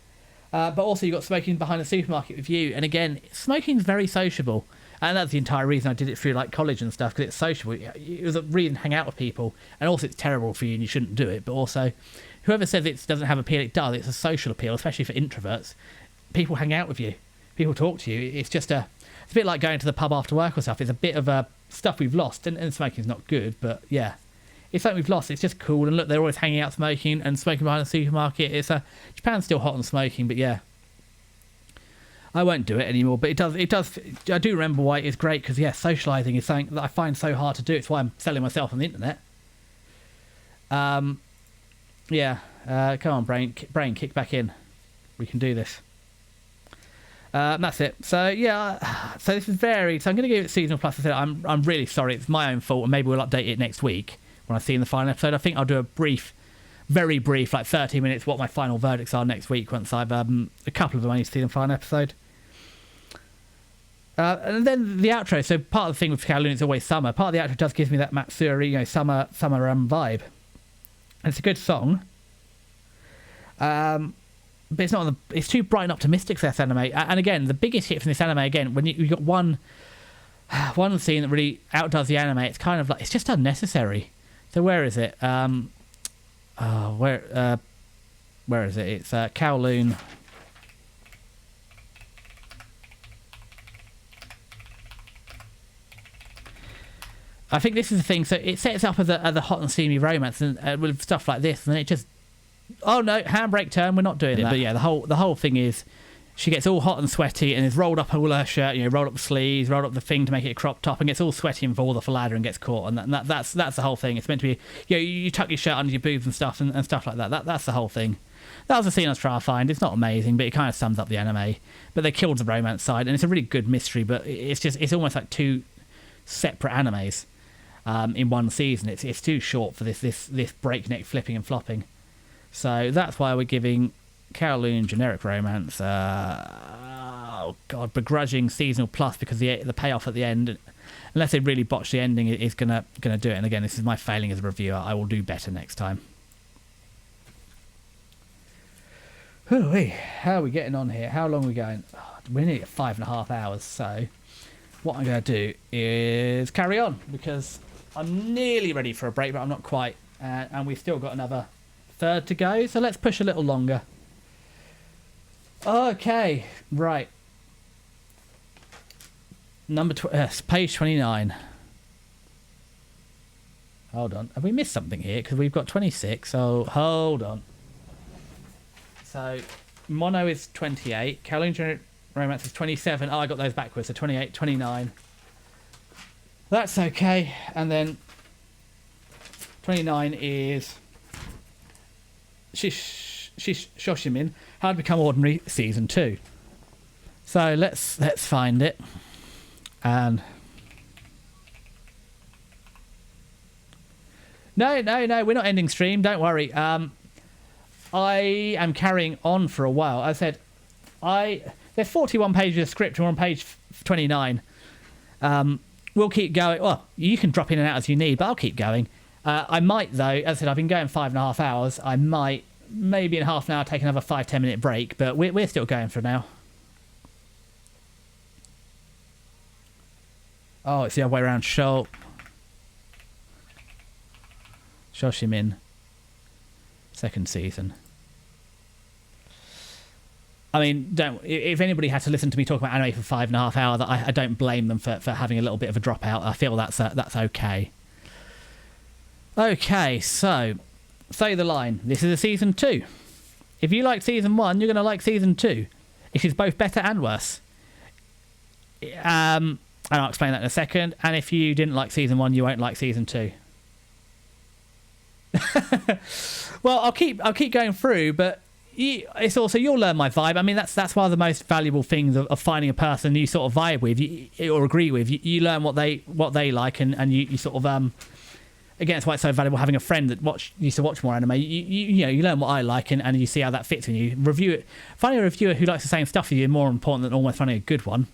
But also you've got smoking behind the supermarket with you. And again, smoking's very sociable. And that's the entire reason I did it through college and stuff, because it's sociable. It was a reason to hang out with people. And also it's terrible for you and you shouldn't do it. But also, whoever says it doesn't have appeal, it does. It's a social appeal, especially for introverts. People hang out with you. People talk to you. It's just it's a bit like going to the pub after work or stuff. It's a bit of stuff we've lost. And smoking's not good, but yeah. It's something we've lost. It's just cool. And look, they're always hanging out smoking and smoking behind the supermarket. Japan's still hot on smoking, but yeah. I won't do it anymore, but it does. I do remember why it's great, because yeah, socialising is something that I find so hard to do. It's why I'm selling myself on the internet. Yeah. Come on, brain, kick back in. We can do this. That's it. So yeah. So this is varied. So I'm going to give it seasonal plus. I said I'm really sorry. It's my own fault, and maybe we'll update it next week when I see in the final episode. I think I'll do a very brief, 30 minutes, what my final verdicts are next week once I've a couple of them I need to see in the final episode. And then the outro. So part of the thing with Kowloon is always summer. Part of the outro does give me that Matsuri, summer vibe. And it's a good song. But it's not it's too bright and optimistic for this anime. And again, the biggest hit from this anime, again, when you've got one scene that really outdoes the anime, it's kind of it's just unnecessary. So where is it? Where is it? It's Kowloon. I think this is the thing. So it sets up as a hot and steamy romance, and with stuff like this, and then it just, oh no, handbrake turn, we're not doing it. But yeah, the whole thing is, she gets all hot and sweaty and is rolled up all her shirt, rolled up the sleeves, rolled up the thing to make it a crop top, and gets all sweaty and falls off a ladder and gets caught. And that's the whole thing. It's meant to be, you tuck your shirt under your boobs and stuff and stuff like that. That's the whole thing. That was the scene I was trying to find. It's not amazing, but it kind of sums up the anime. But they killed the romance side, and it's a really good mystery. But it's almost like two separate animes in one season. It's too short for this breakneck flipping and flopping. So that's why we're giving Kowloon generic romance. Oh god, begrudging seasonal plus, because the payoff at the end, unless they really botch the ending, is gonna do it. And again, this is my failing as a reviewer. I will do better next time. How are we getting on here? How long are we going? Oh, we're nearly at 5.5 hours. So what I'm going to do is carry on, because I'm nearly ready for a break, but I'm not quite. And we've still got another third to go. So let's push a little longer. Okay, right. Page 29. Hold on. Have we missed something here? Because we've got 26. So hold on. So Mono is 28. Kowloon Generic Romance is 27. Oh, I got those backwards. So 28, 29. That's okay. And then 29 is Shoshimin, How to Become Ordinary Season 2. So let's find it. And no, we're not ending stream. Don't worry. I am carrying on for a while. I said, there's 41 pages of script. We're on page 29. We'll keep going. Well, you can drop in and out as you need, but I'll keep going. I might, though, as I said, I've been going 5.5 hours. I might, maybe in half an hour, take another 5-10 minute break, but we're still going for now. Oh, it's the other way around. Shoshimin. Second season. I mean, if anybody had to listen to me talk about anime for 5.5 hours, I don't blame them for having a little bit of a dropout. I feel that's okay. Okay, so say the line. This is a season 2. If you like season 1, you're going to like season 2. It is both better and worse. And I'll explain that in a second. And if you didn't like season 1, you won't like season 2. Well, I'll keep going through, but it's also, you'll learn my vibe. I mean, that's one of the most valuable things of finding a person you sort of vibe with or agree with. You learn what they like, and you sort of again, it's why it's so valuable having a friend that used to watch more anime. You learn what I like, and you see how that fits in you. Review it. Finding a reviewer who likes the same stuff as you is more important than almost finding a good one.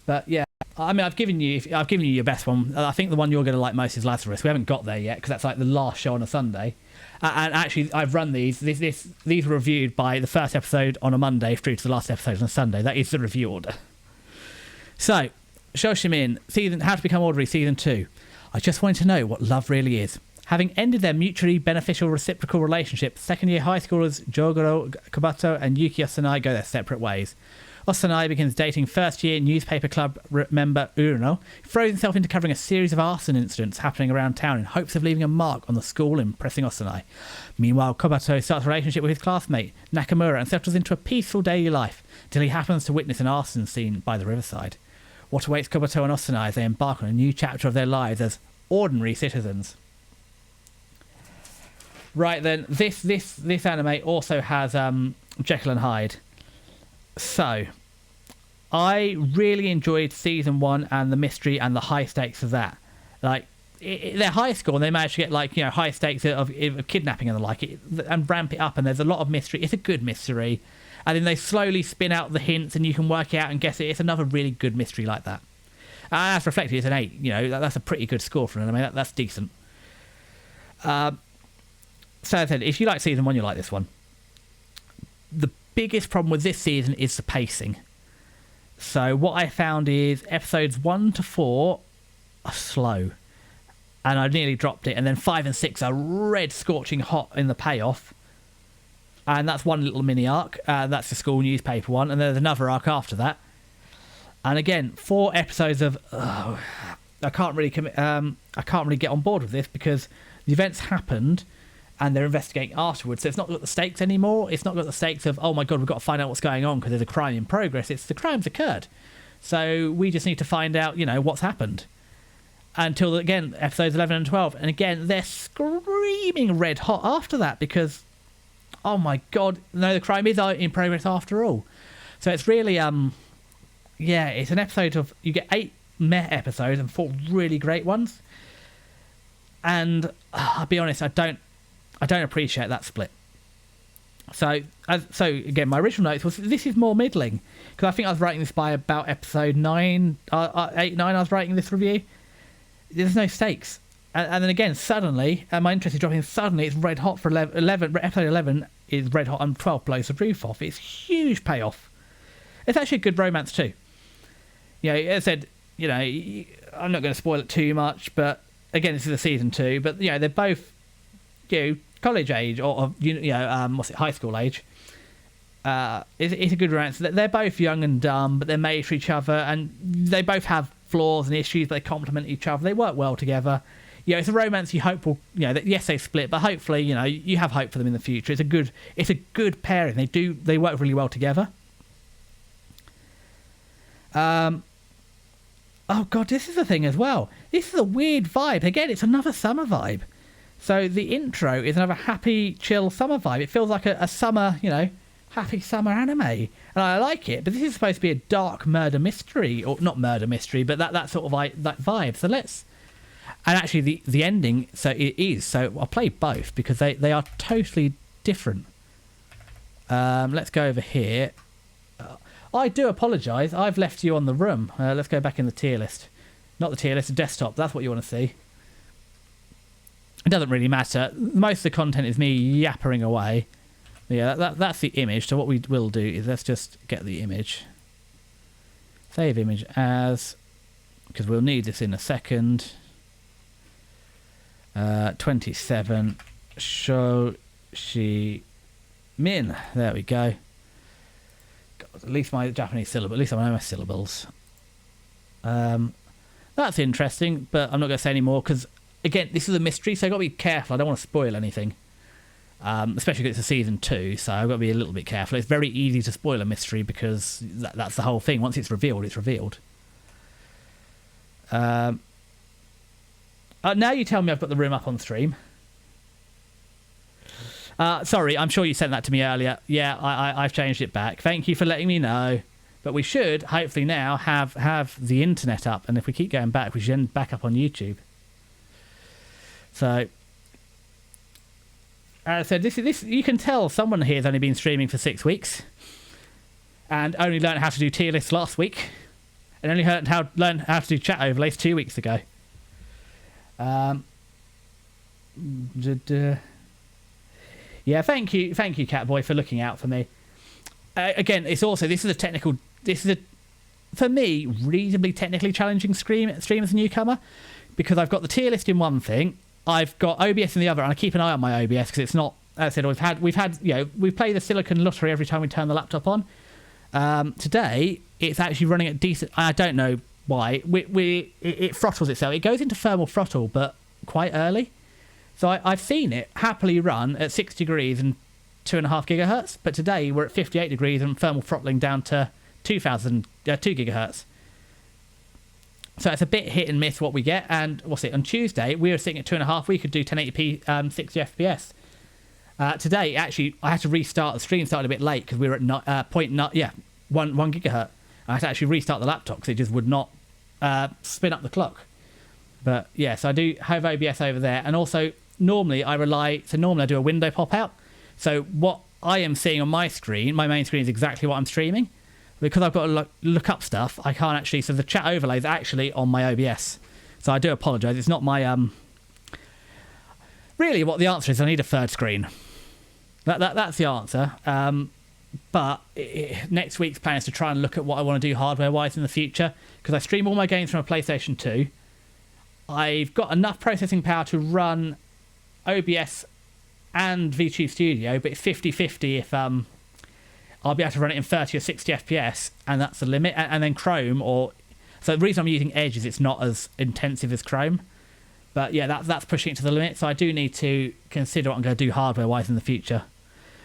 But yeah, I mean, I've given you your best one. I think the one you're going to like most is Lazarus. We haven't got there yet because that's like the last show on a Sunday. And actually, I've run these. These were reviewed by the first episode on a Monday through to the last episode on a Sunday. That is the review order. So, Shoshimin, How to Become Ordinary, Season 2. I just wanted to know what love really is. Having ended their mutually beneficial reciprocal relationship, second-year high schoolers Jogoro Kabato and Yuki Osanai go their separate ways. Osanai begins dating first-year newspaper club member Uruno, who throws himself into covering a series of arson incidents happening around town in hopes of leaving a mark on the school impressing Osanai. Meanwhile, Kobato starts a relationship with his classmate, Nakamura, and settles into a peaceful daily life, until he happens to witness an arson scene by the riverside. What awaits Kobato and Osanai as they embark on a new chapter of their lives as ordinary citizens. Right then, this anime also has Jekyll and Hyde. So, I really enjoyed season 1 and the mystery and the high stakes of that. Like, they're high school and they managed to get high stakes of kidnapping and the like, and ramp it up, and there's a lot of mystery. It's a good mystery, and then they slowly spin out the hints and you can work it out and guess it. It's another really good mystery like that. And that's reflected. It's an 8. That's a pretty good score for an anime. That's decent. So as I said, if you like season 1, you'll like this one. The biggest problem with this season is the pacing. So what I found is episodes 1 to 4 are slow, and I nearly dropped it, and then 5 and 6 are red scorching hot in the payoff, and that's one little mini arc. That's the school newspaper one, and there's another arc after that, and again 4 episodes of I can't really get on board with this because the events happened and they're investigating afterwards. So it's not got the stakes anymore. It's not got the stakes of, oh my god, we've got to find out what's going on because there's a crime in progress. It's the crime's occurred. So we just need to find out, what's happened. Until, again, episodes 11 and 12. And again, they're screaming red hot after that because, oh my god, no, the crime is in progress after all. So it's really, it's an episode of, you get 8 meh episodes and 4 really great ones. And I'll be honest, I don't appreciate that split. So again, my original notes was this is more middling because I think I was writing this by about episode 9, 8, 9. I was writing this review. There's no stakes, and then again, suddenly, my interest is dropping. Suddenly, it's red hot for 11. Episode 11 is red hot, and 12 blows the roof off. It's huge payoff. It's actually a good romance too. As I said, I'm not going to spoil it too much, but again, this is a season 2. But they're both, college age or high school age. It's a good romance. They're both young and dumb, but they're made for each other, and they both have flaws and issues, but they complement each other. They work well together. It's a romance you hope will, yes, they split, but hopefully, you have hope for them in the future. It's a good pairing. They work really well together. Oh god, this is the thing as well. This is a weird vibe. Again, it's another summer vibe. So the intro is another happy, chill summer vibe. It feels like a summer, happy summer anime. And I like it, but this is supposed to be a dark murder mystery, or not murder mystery, but that sort of that vibe. So and actually the ending, so it is. So I'll play both because they are totally different. Let's go over here. I do apologise. I've left you on the room. Let's go back in the tier list. Not the tier list, the desktop. That's what you want to see. It doesn't really matter. Most of the content is me yappering away. Yeah, that's the image. So what we will do is let's just get the image. Save image as because we'll need this in a second. 27 Sho Shi Min. There we go. God, at least my Japanese syllable. At least I know my syllables. That's interesting, but I'm not going to say any more because, again, this is a mystery, so I've got to be careful. I don't want to spoil anything, especially because it's a season 2, so I've got to be a little bit careful. It's very easy to spoil a mystery because that's the whole thing. Once it's revealed, it's revealed. Now you tell me I've got the room up on stream. Sorry, I'm sure you sent that to me earlier. Yeah, I've changed it back. Thank you for letting me know. But we should, hopefully now, have the internet up. And if we keep going back, we should end back up on YouTube. So, as I said, this you can tell someone here has only been streaming for 6 weeks. And only learned how to do tier lists last week. And only learned how to do chat overlays 2 weeks ago. Yeah, thank you, Catboy, for looking out for me. Again, this is a, for me, reasonably technically challenging stream as a newcomer, because I've got the tier list in one thing, I've got OBS in the other, and I keep an eye on my OBS because it's not. As I said, we've had we play the Silicon Lottery every time we turn the laptop on. Today, it's actually running at decent. I don't know why. It throttles itself. It goes into thermal throttle, but quite early. So I've seen it happily run at 6 degrees and 2.5 gigahertz, but today we're at 58 degrees and thermal throttling down to 2 gigahertz. So it's a bit hit and miss what we get. And on Tuesday we were sitting at 2.5. We could do 1080p 60 FPS. Today, actually, I had to restart. The stream started a bit late because we were at 1 gigahertz. I had to actually restart the laptop because it just would not spin up the clock. But yeah, so I do have OBS over there, and also normally I do a window pop out. So what I am seeing on my screen, my main screen, is exactly what I'm streaming. Because I've got to look up stuff, I can't actually. So the chat overlay is actually on my OBS. So I do apologise. It's not my Really, what the answer is, I need a third screen. That's the answer. But next week's plan is to try and look at what I want to do hardware-wise in the future, because I stream all my games from a PlayStation 2. I've got enough processing power to run OBS and VTube Studio, but it's 50-50 if I'll be able to run it in 30 or 60 FPS, and that's the limit. And then Chrome, so the reason I'm using Edge is it's not as intensive as Chrome. But yeah, that's pushing it to the limit, so I do need to consider what I'm going to do hardware-wise in the future.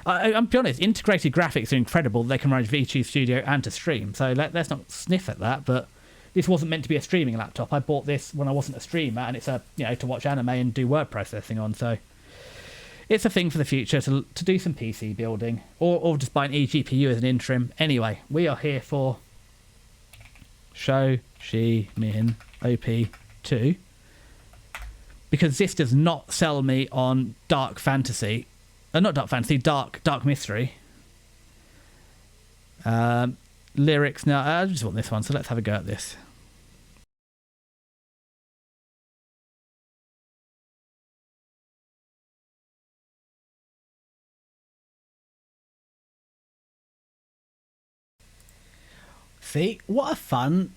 I'm be honest, integrated graphics are incredible. They can run VTube Studio and to stream, so let's not sniff at that. But this wasn't meant to be a streaming laptop. I bought this when I wasn't a streamer, and it's to watch anime and do word processing on. So it's a thing for the future to do some PC building, or just buy an eGPU as an interim. Anyway, we are here for Sho Shi Min OP2, because this does not sell me on dark fantasy. Not dark fantasy, dark mystery. Lyrics. No, I just want this one, so let's have a go at this. See, what a fun,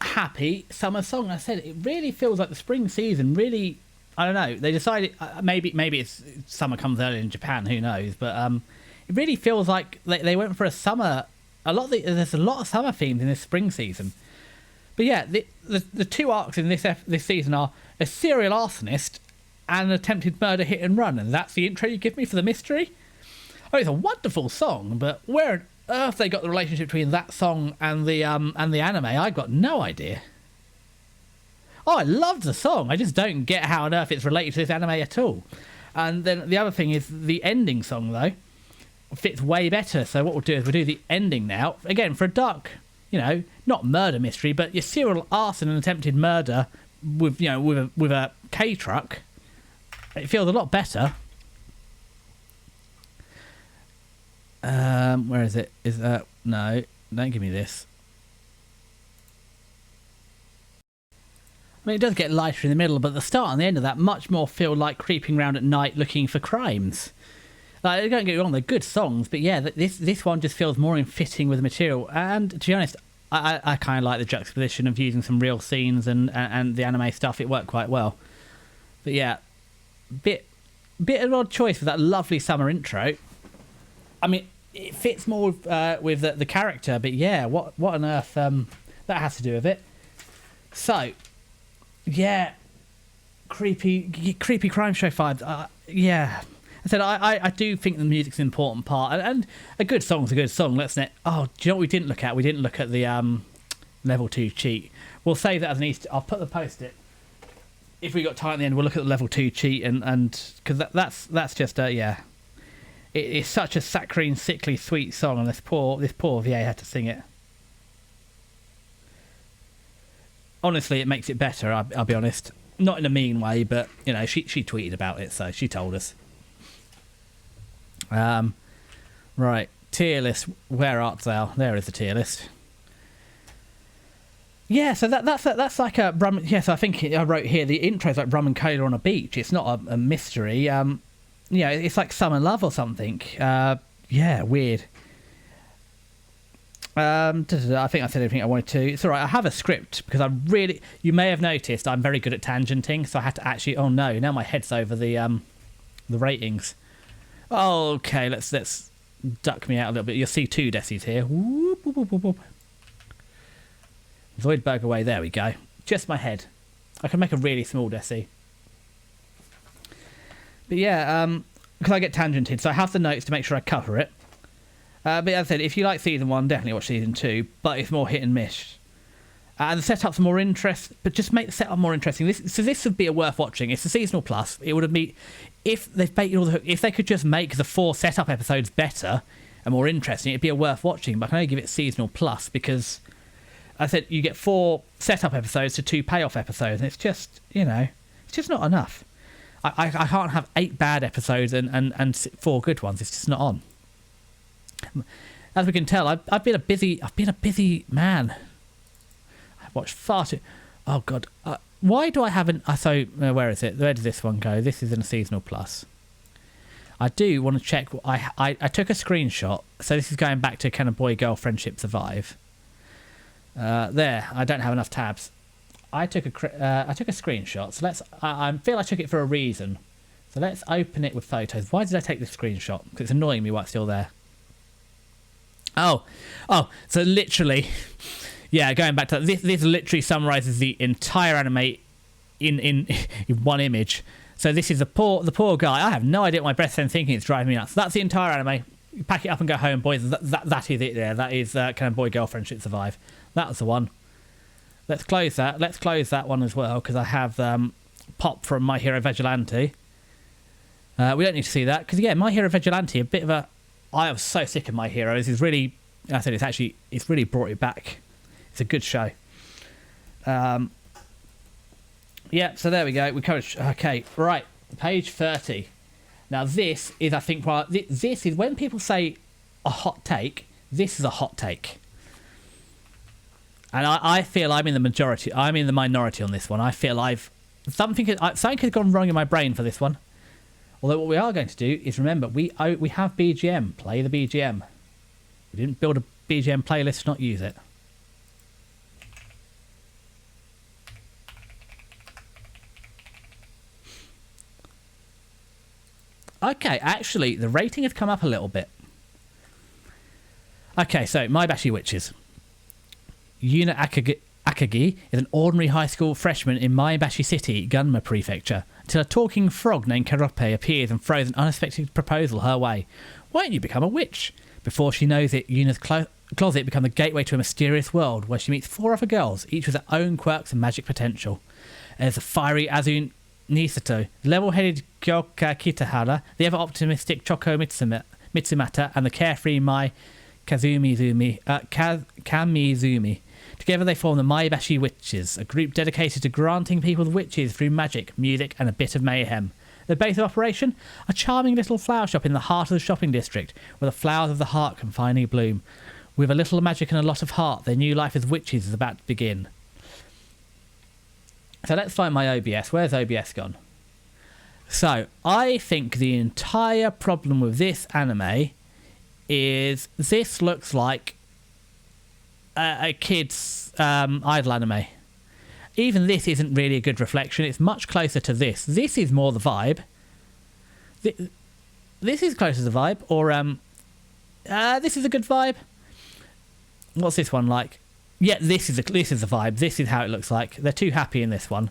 happy summer song. I said it really feels like the spring season. Really, I don't know. They decided maybe it's summer comes early in Japan. Who knows? But it really feels like they went for a summer. There's a lot of summer themes in this spring season. But yeah, the two arcs in this season are a serial arsonist and an attempted murder hit and run, and that's the intro you give me for the mystery. Oh, it's a wonderful song, but where on earth they got the relationship between that song and the anime, I've got no idea. Oh, I loved the song. I just don't get how on earth it's related to this anime at all. And then the other thing is the ending song, though, fits way better. So what we'll do is we'll do the ending now. Again, for a dark, not murder mystery, but your serial arson and attempted murder with a K truck. It feels a lot better. Where is it? No, don't give me this. I mean, it does get lighter in the middle, but the start and the end of that much more feel like creeping around at night looking for crimes. Like, don't get me wrong, they're good songs, but yeah, this one just feels more in fitting with the material. And to be honest, I kind of like the juxtaposition of using some real scenes and the anime stuff. It worked quite well. But yeah, bit of an odd choice for that lovely summer intro. I mean, it fits more with the character, but yeah, what on earth that has to do with it? So, yeah, creepy crime show vibes. Yeah. I said I do think the music's an important part, and a good song's a good song. Let's not. Oh, do you know what we didn't look at? We didn't look at the level 2 cheat. We'll save that as an Easter. I'll put the post-it. If we got time at the end, we'll look at the level 2 cheat, and because that's just yeah. It's such a saccharine, sickly, sweet song, and this poor VA had to sing it. Honestly, it makes it better. I'll be honest, not in a mean way, but you know, she tweeted about it, so she told us. Right, tier list. Where art thou? There is the tier list. Yeah, so that's like a rum. Yes, I think I wrote here the intro's like rum and cola on a beach. It's not a mystery. Yeah, it's like summer love or something. Yeah, weird. I think I said everything I wanted to. It's all right. I have a script because you may have noticed I'm very good at tangenting, so I had to actually. Oh no! Now my head's over the ratings. Okay, let's duck me out a little bit. You'll see 2 decis here. Whoop, whoop, whoop, whoop, whoop. Zoidberg away. There we go. Just my head. I can make a really small deci. But yeah, because I get tangented, so I have the notes to make sure I cover it. But as I said, if you like season 1, definitely watch season 2. But it's more hit and miss. And the setup's more interest, but just make the setup more interesting. This would be a worth watching. It's a seasonal plus. It would have been if they've baked all if they could just make the 4 setup episodes better and more interesting, it'd be a worth watching. But I can only give it seasonal plus because I said you get 4 setup episodes to 2 payoff episodes, and it's just it's just not enough. I can't have 8 bad episodes and 4 good ones. It's just not on. As we can tell, I've been a busy man. I've watched far too. Oh God, why do I haven't? Where is it? Where does this one go? This is in a seasonal plus. I do want to check. I took a screenshot, so this is going back to Can a Boy Girl Friendship Survive? There, I don't have enough tabs. I took a screenshot, so I feel I took it for a reason. So let's open it with photos. Why did I take this screenshot? Because it's annoying me while it's still there. Oh, so literally, yeah, going back to that, this literally summarizes the entire anime in one image. So this is the poor guy. I have no idea what my breath is thinking. It's driving me nuts. That's the entire anime. You pack it up and go home, boys. That is it there. That is Can a Boy Girl Friendship Survive? That was the one. Let's close that. Let's close that one as well because I have Pop from My Hero Vigilante. We don't need to see that because yeah, My Hero Vigilante, a bit of a. I was so sick of My Heroes. It's really, I said it's really brought it back. It's a good show. Yeah, so there we go. We covered. Okay, right, page 30. Now this is, I think, this is when people say a hot take. This is a hot take, and I feel I'm in the majority. I'm in the minority on this one. I feel something has gone wrong in my brain for this one. Although what we are going to do is remember we have BGM. Play the BGM. We didn't build a BGM playlist to not use it. Okay, actually, the rating has come up a little bit. Okay, so Maebashi Witches. Yuna Akagi is an ordinary high school freshman in Maebashi City, Gunma Prefecture, until a talking frog named Keroppe appears and throws an unexpected proposal her way. Why don't you become a witch? Before she knows it, Yuna's closet becomes a gateway to a mysterious world where she meets 4 other girls, each with their own quirks and magic potential. There's the fiery Azun Nisato, the level-headed Gyoka Kitahara, the ever-optimistic Choko Mitsumata, and the carefree Mai Kamizumi. Together they form the Maebashi Witches, a group dedicated to granting people witches through magic, music, and a bit of mayhem. The base of operation? A charming little flower shop in the heart of the shopping district, where the flowers of the heart can finally bloom. With a little magic and a lot of heart, their new life as witches is about to begin. So let's find my OBS. Where's OBS gone? So, I think the entire problem with this anime is this looks like a kid's idol anime. Even this isn't really a good reflection. It's much closer to this. This is more the vibe. This is closer to the vibe. Or this is a good vibe. What's this one like? Yeah, this is the vibe. This is how it looks like. They're too happy in this one.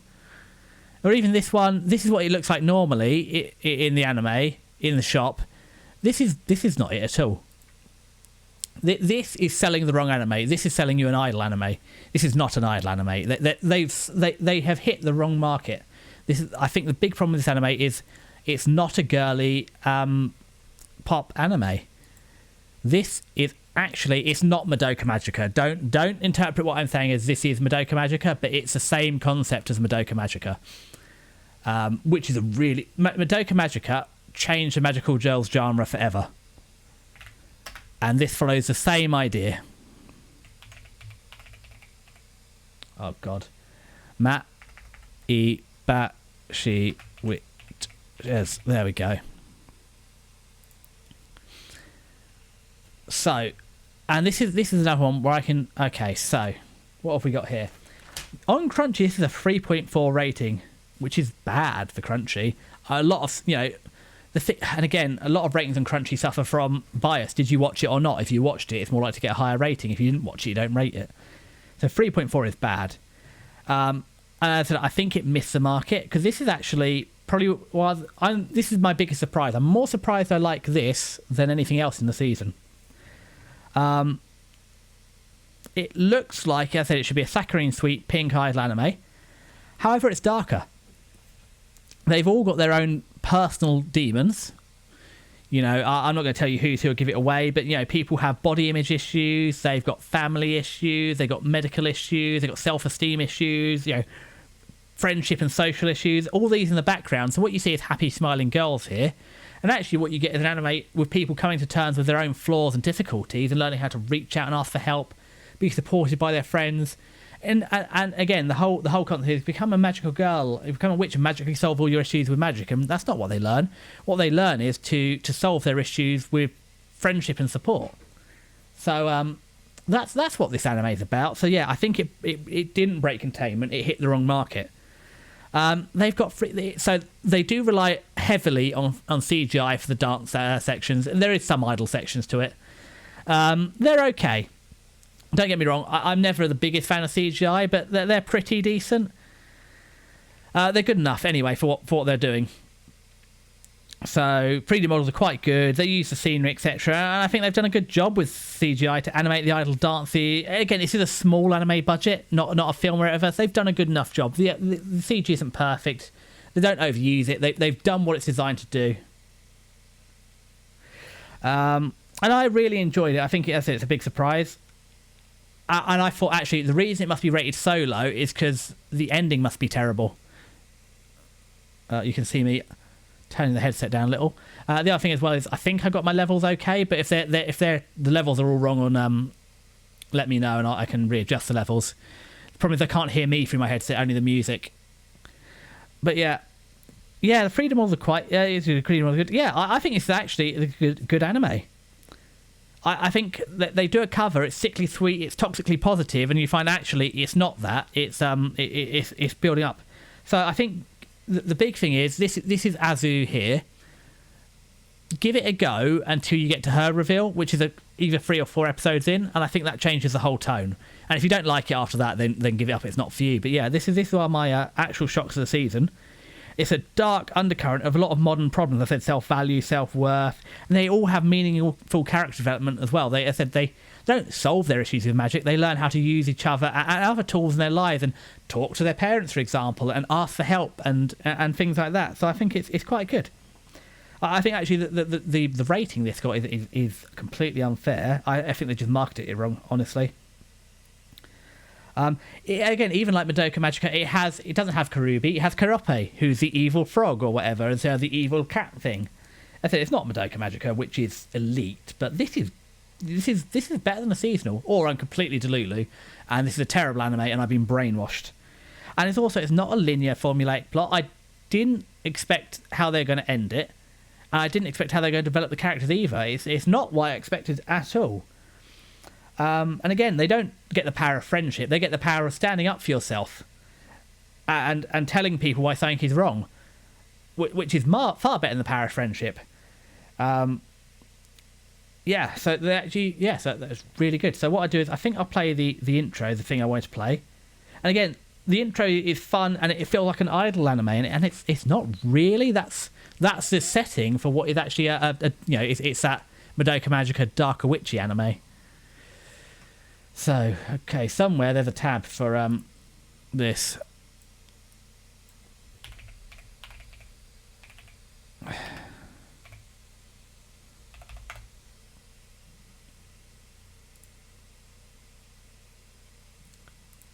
Or even this one. This is what it looks like normally in the anime, in the shop. This is not it at all. This is selling the wrong anime. This is selling you an idol anime. This is not an idol anime. They have hit the wrong market. I think the big problem with this anime is it's not a girly pop anime. This is actually, it's not Madoka Magica. Don't interpret what I'm saying as this is Madoka Magica, but it's the same concept as Madoka Magica, which is a really Madoka Magica changed the magical girls genre forever. And this follows the same idea. Oh God. Mat E Ba Shi Wit. Yes, there we go. So, and this is another one where I can. Okay, so what have we got here? On Crunchy, this is a 3.4 rating, which is bad for Crunchy. A lot of and again, a lot of ratings on Crunchy suffer from bias. Did you watch it or not? If you watched it, it's more likely to get a higher rating. If you didn't watch it, you don't rate it. So 3.4 is bad. And as I said, I think it missed the market because this is actually probably this is my biggest surprise. I'm more surprised I like this than anything else in the season. It looks like, as I said, it should be a saccharine sweet pink idol anime. However, it's darker. They've all got their own personal demons. I'm not going to tell you who's who or give it away, but people have body image issues, they've got family issues, they've got medical issues, they've got self-esteem issues, friendship and social issues, all these in the background. So what you see is happy smiling girls here, and actually what you get is an anime with people coming to terms with their own flaws and difficulties and learning how to reach out and ask for help, be supported by their friends. And again, the whole concept is become a magical girl, become a witch and magically solve all your issues with magic. And that's not what they learn. What they learn is to solve their issues with friendship and support. So that's what this anime is about. So yeah, I think it didn't break containment. It hit the wrong market. They've got so they do rely heavily on CGI for the dance sections, and there is some idle sections to it. They're okay. Don't get me wrong, I'm never the biggest fan of CGI, but they're pretty decent. They're good enough anyway for what they're doing. So 3D models are quite good. They use the scenery, etc. And I think they've done a good job with CGI to animate the idol dancey. Again, this is a small anime budget, not a film or whatever. So they've done a good enough job. The CG isn't perfect. They don't overuse it. They've done what it's designed to do. And I really enjoyed it. I think it's a big surprise. And I thought, actually, the reason it must be rated so low is because the ending must be terrible. You can see me turning the headset down a little. The other thing as well is I think I got my levels okay, but if the levels are all wrong on, let me know and I can readjust the levels. The problem is they can't hear me through my headset, only the music. But yeah, the Freedom Models are quite. Freedom Models are good. Yeah, I think it's actually a good anime. I think that they do a cover. It's sickly sweet. It's toxically positive, and you find actually it's not that. It's building up. So I think the big thing is this is Azu here. Give it a go until you get to her reveal, which is either 3 or 4 episodes in, and I think that changes the whole tone. And if you don't like it after that, then give it up. It's not for you. But yeah, this is one of my actual shocks of the season. It's a dark undercurrent of a lot of modern problems. I said self-value, self-worth, and they all have meaningful character development as well. They don't solve their issues with magic. They learn how to use each other and other tools in their lives and talk to their parents, for example, and ask for help and things like that. So I think it's quite good. I think actually the rating this got is completely unfair. I think they just marketed it wrong, honestly. Again, even like Madoka Magica, it doesn't have Karubi. It has Karope, who's the evil frog or whatever, and so the evil cat thing. I said it's not Madoka Magica, which is elite, but this is better than the seasonal. Or I'm completely delulu, and this is a terrible anime, and I've been brainwashed. And it's not a linear formulaic plot. I didn't expect how they're going to end it, and I didn't expect how they're going to develop the characters either. It's not what I expected at all. And again, they don't get the power of friendship. They get the power of standing up for yourself and telling people why something is wrong, which is far better than the power of friendship. Yeah, so they actually, yeah, so that's really good. So what I do is I think I'll play the intro, the thing I wanted to play. And again, the intro is fun and it feels like an idol anime, and it's not really. That's the setting for what is actually it's that Madoka Magica Darker Witchy anime. So, okay, somewhere there's a tab for this.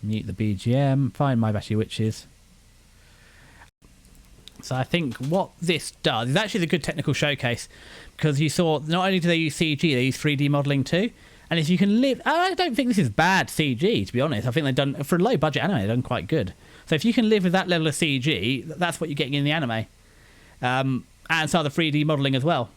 Mute the BGM, find My Bashy Witches. So I think what this does is actually a good technical showcase, because you saw not only do they use CG, they use 3D modelling too. And if you can live, I don't think this is bad CG, to be honest. I think they've done, for a low budget anime, they've done quite good. So if you can live with that level of CG, that's what you're getting in the anime. And so the 3D modelling as well.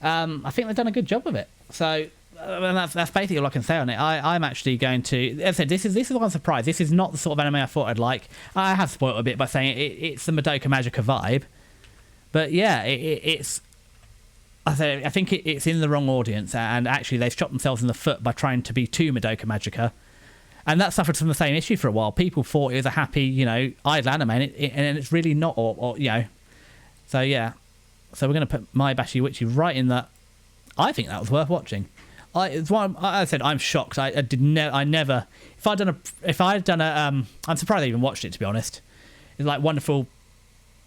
I think they've done a good job of it. So that's basically all I can say on it. I'm actually going to, as I said, this is one surprise. This is not the sort of anime I thought I'd like. I have spoiled it a bit by saying it's the Madoka Magica vibe. But yeah, it's... I think it's in the wrong audience, and actually they've shot themselves in the foot by trying to be too Madoka Magica, and that suffered from the same issue for a while. People thought it was a happy, idle anime, and it's really not, or. So yeah, so we're going to put My Bashy Witchy right in that. I think that was worth watching. I said I'm shocked. I never. If I'd done a, I'm surprised I even watched it, to be honest. It's like wonderful.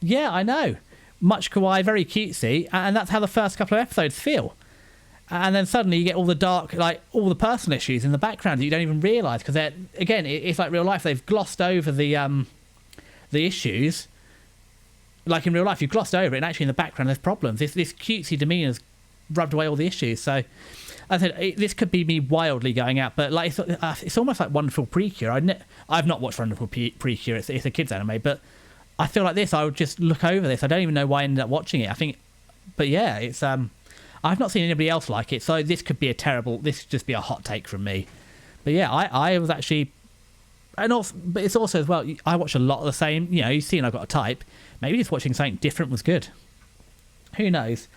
Yeah, I know. Much kawaii, very cutesy, and that's how the first couple of episodes feel. And then suddenly you get all the dark, like all the personal issues in the background that you don't even realise, because again, it's like real life. They've glossed over the issues. Like in real life, you've glossed over it, and actually in the background there's problems. This cutesy demeanour's rubbed away all the issues. So I said this could be me wildly going out, but like it's almost like Wonderful Precure. I've not watched Wonderful Precure. It's a kids anime, but I feel like this, I would just look over this. I don't even know why I ended up watching it. I think, but yeah, it's I've not seen anybody else like it, so this could just be a hot take from me. But yeah, I was actually, and also, but it's also as well, I watch a lot of the same. You've seen I've got a type. Maybe just watching something different was good. Who knows?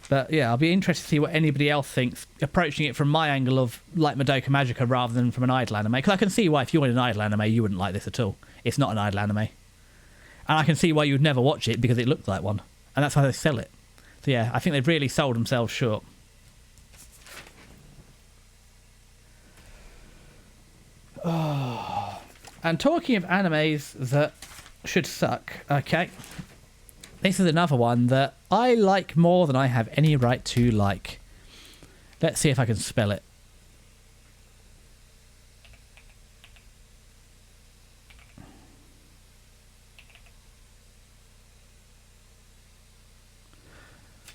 But yeah, I'll be interested to see what anybody else thinks, approaching it from my angle of like Madoka Magica rather than from an idol anime. Because I can see why if you wanted an idol anime, you wouldn't like this at all. It's not an idol anime. And I can see why you would never watch it, because it looked like one. And that's how they sell it. So yeah, I think they've really sold themselves short. Oh. And talking of animes that should suck, okay. This is another one that I like more than I have any right to like. Let's see if I can spell it.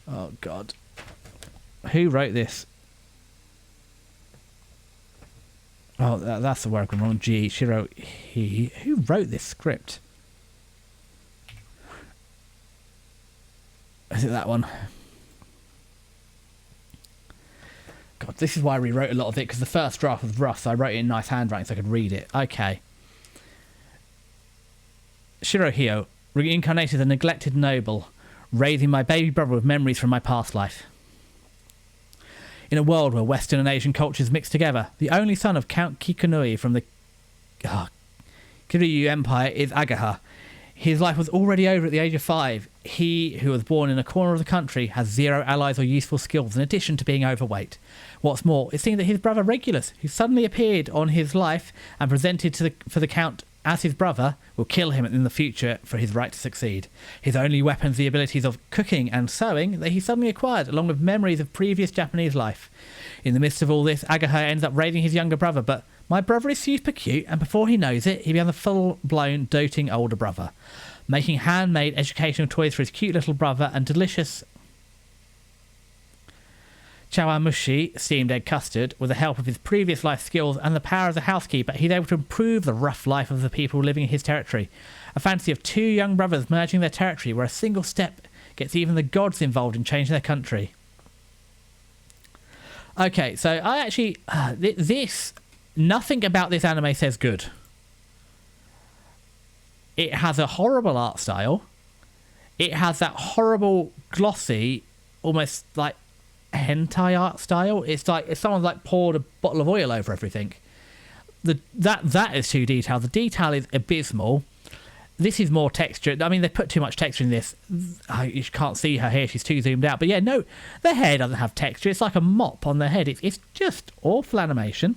Oh, God. Who wrote this? Oh, that's the word I'm wrong. G. Shiro. Who wrote this script? Is it that one? God, this is why I rewrote a lot of it, because the first draft was rough, so I wrote it in nice handwriting so I could read it. Okay. Shirohio, reincarnated a neglected noble, raising my baby brother with memories from my past life. In a world where Western and Asian cultures mix together, the only son of Count Kikunui from the Kiryu Empire is Agaha. His life was already over at the age of 5. He, who was born in a corner of the country, has 0 allies or useful skills, in addition to being overweight. What's more, it seems that his brother Regulus, who suddenly appeared on his life and presented for the Count as his brother, will kill him in the future for his right to succeed. His only weapons the abilities of cooking and sewing that he suddenly acquired, along with memories of previous Japanese life. In the midst of all this, Agaha ends up raiding his younger brother, but my brother is super cute, and before he knows it, he becomes a full-blown, doting older brother, making handmade educational toys for his cute little brother and delicious chawamushi, steamed egg custard. With the help of his previous life skills and the power as a housekeeper, he's able to improve the rough life of the people living in his territory. A fantasy of 2 young brothers merging their territory, where a single step gets even the gods involved in changing their country. Okay, so I actually this nothing about this anime says good. It has a horrible art style. It has that horrible glossy, almost like hentai art style. It's like if someone's like poured a bottle of oil over everything. That is too detailed. The detail is abysmal. This is more texture. I mean, they put too much texture in this. You can't see her here. She's too zoomed out. But yeah, no, the hair doesn't have texture. It's like a mop on the head. It's just awful animation.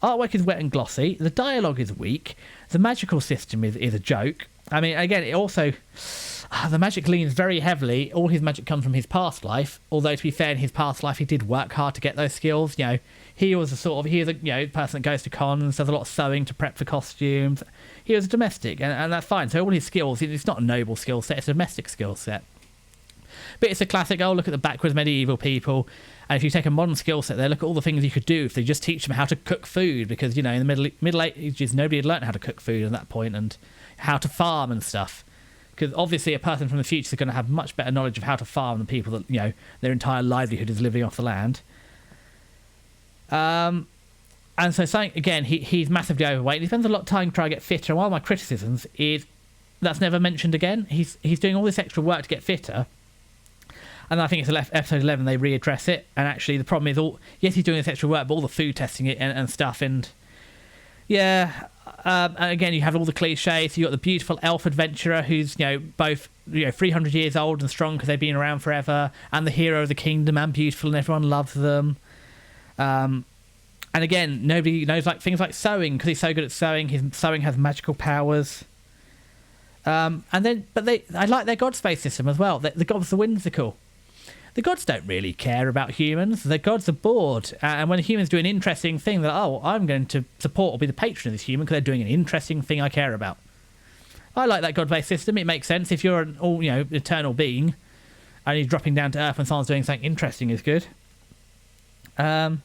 Artwork is wet and glossy. The dialogue is weak. The magical system is a joke. I mean, again, it also... the magic leans very heavily. All his magic comes from his past life. Although, to be fair, in his past life, he did work hard to get those skills. You know, he was a person that goes to cons, does a lot of sewing to prep for costumes. He was a domestic, and that's fine. So all his skills, it's not a noble skill set, it's a domestic skill set. But it's a classic, look at the backwards medieval people. And if you take a modern skill set there, look at all the things you could do if they just teach them how to cook food. Because, you know, in the Middle Ages, nobody had learned how to cook food at that point and how to farm and stuff. Because obviously a person from the future is going to have much better knowledge of how to farm than people that, you know, their entire livelihood is living off the land. And so saying, again, he's massively overweight. He spends a lot of time trying to get fitter. And one of my criticisms is that's never mentioned again. He's doing all this extra work to get fitter. And I think it's episode 11 they readdress it. And actually the problem is, yes, he's doing this extra work, but all the food testing it and stuff. And yeah, and again, you have all the cliches. You've got the beautiful elf adventurer who's, you know, both, you know, 300 years old and strong because they've been around forever, and the hero of the kingdom and beautiful and everyone loves them. And again, nobody knows like things like sewing because he's so good at sewing. His sewing has magical powers. I like their god space system as well. The gods are whimsical. The gods don't really care about humans. The gods are bored. And when a human's doing an interesting thing, they're like, I'm going to support or be the patron of this human because they're doing an interesting thing I care about. I like that god-based system. It makes sense. If you're an eternal being and you're dropping down to earth when someone's doing something interesting is good. Yeah,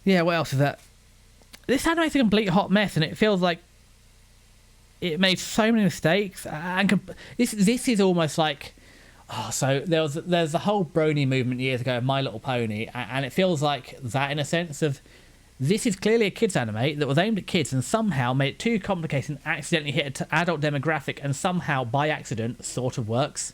what else is that? This anime's a complete hot mess, and it feels like it made so many mistakes. And this is almost like... so there's the whole brony movement years ago of My Little Pony, and it feels like that in a sense of this is clearly a kids anime that was aimed at kids and somehow made it too complicated and accidentally hit an adult demographic and somehow by accident sort of works.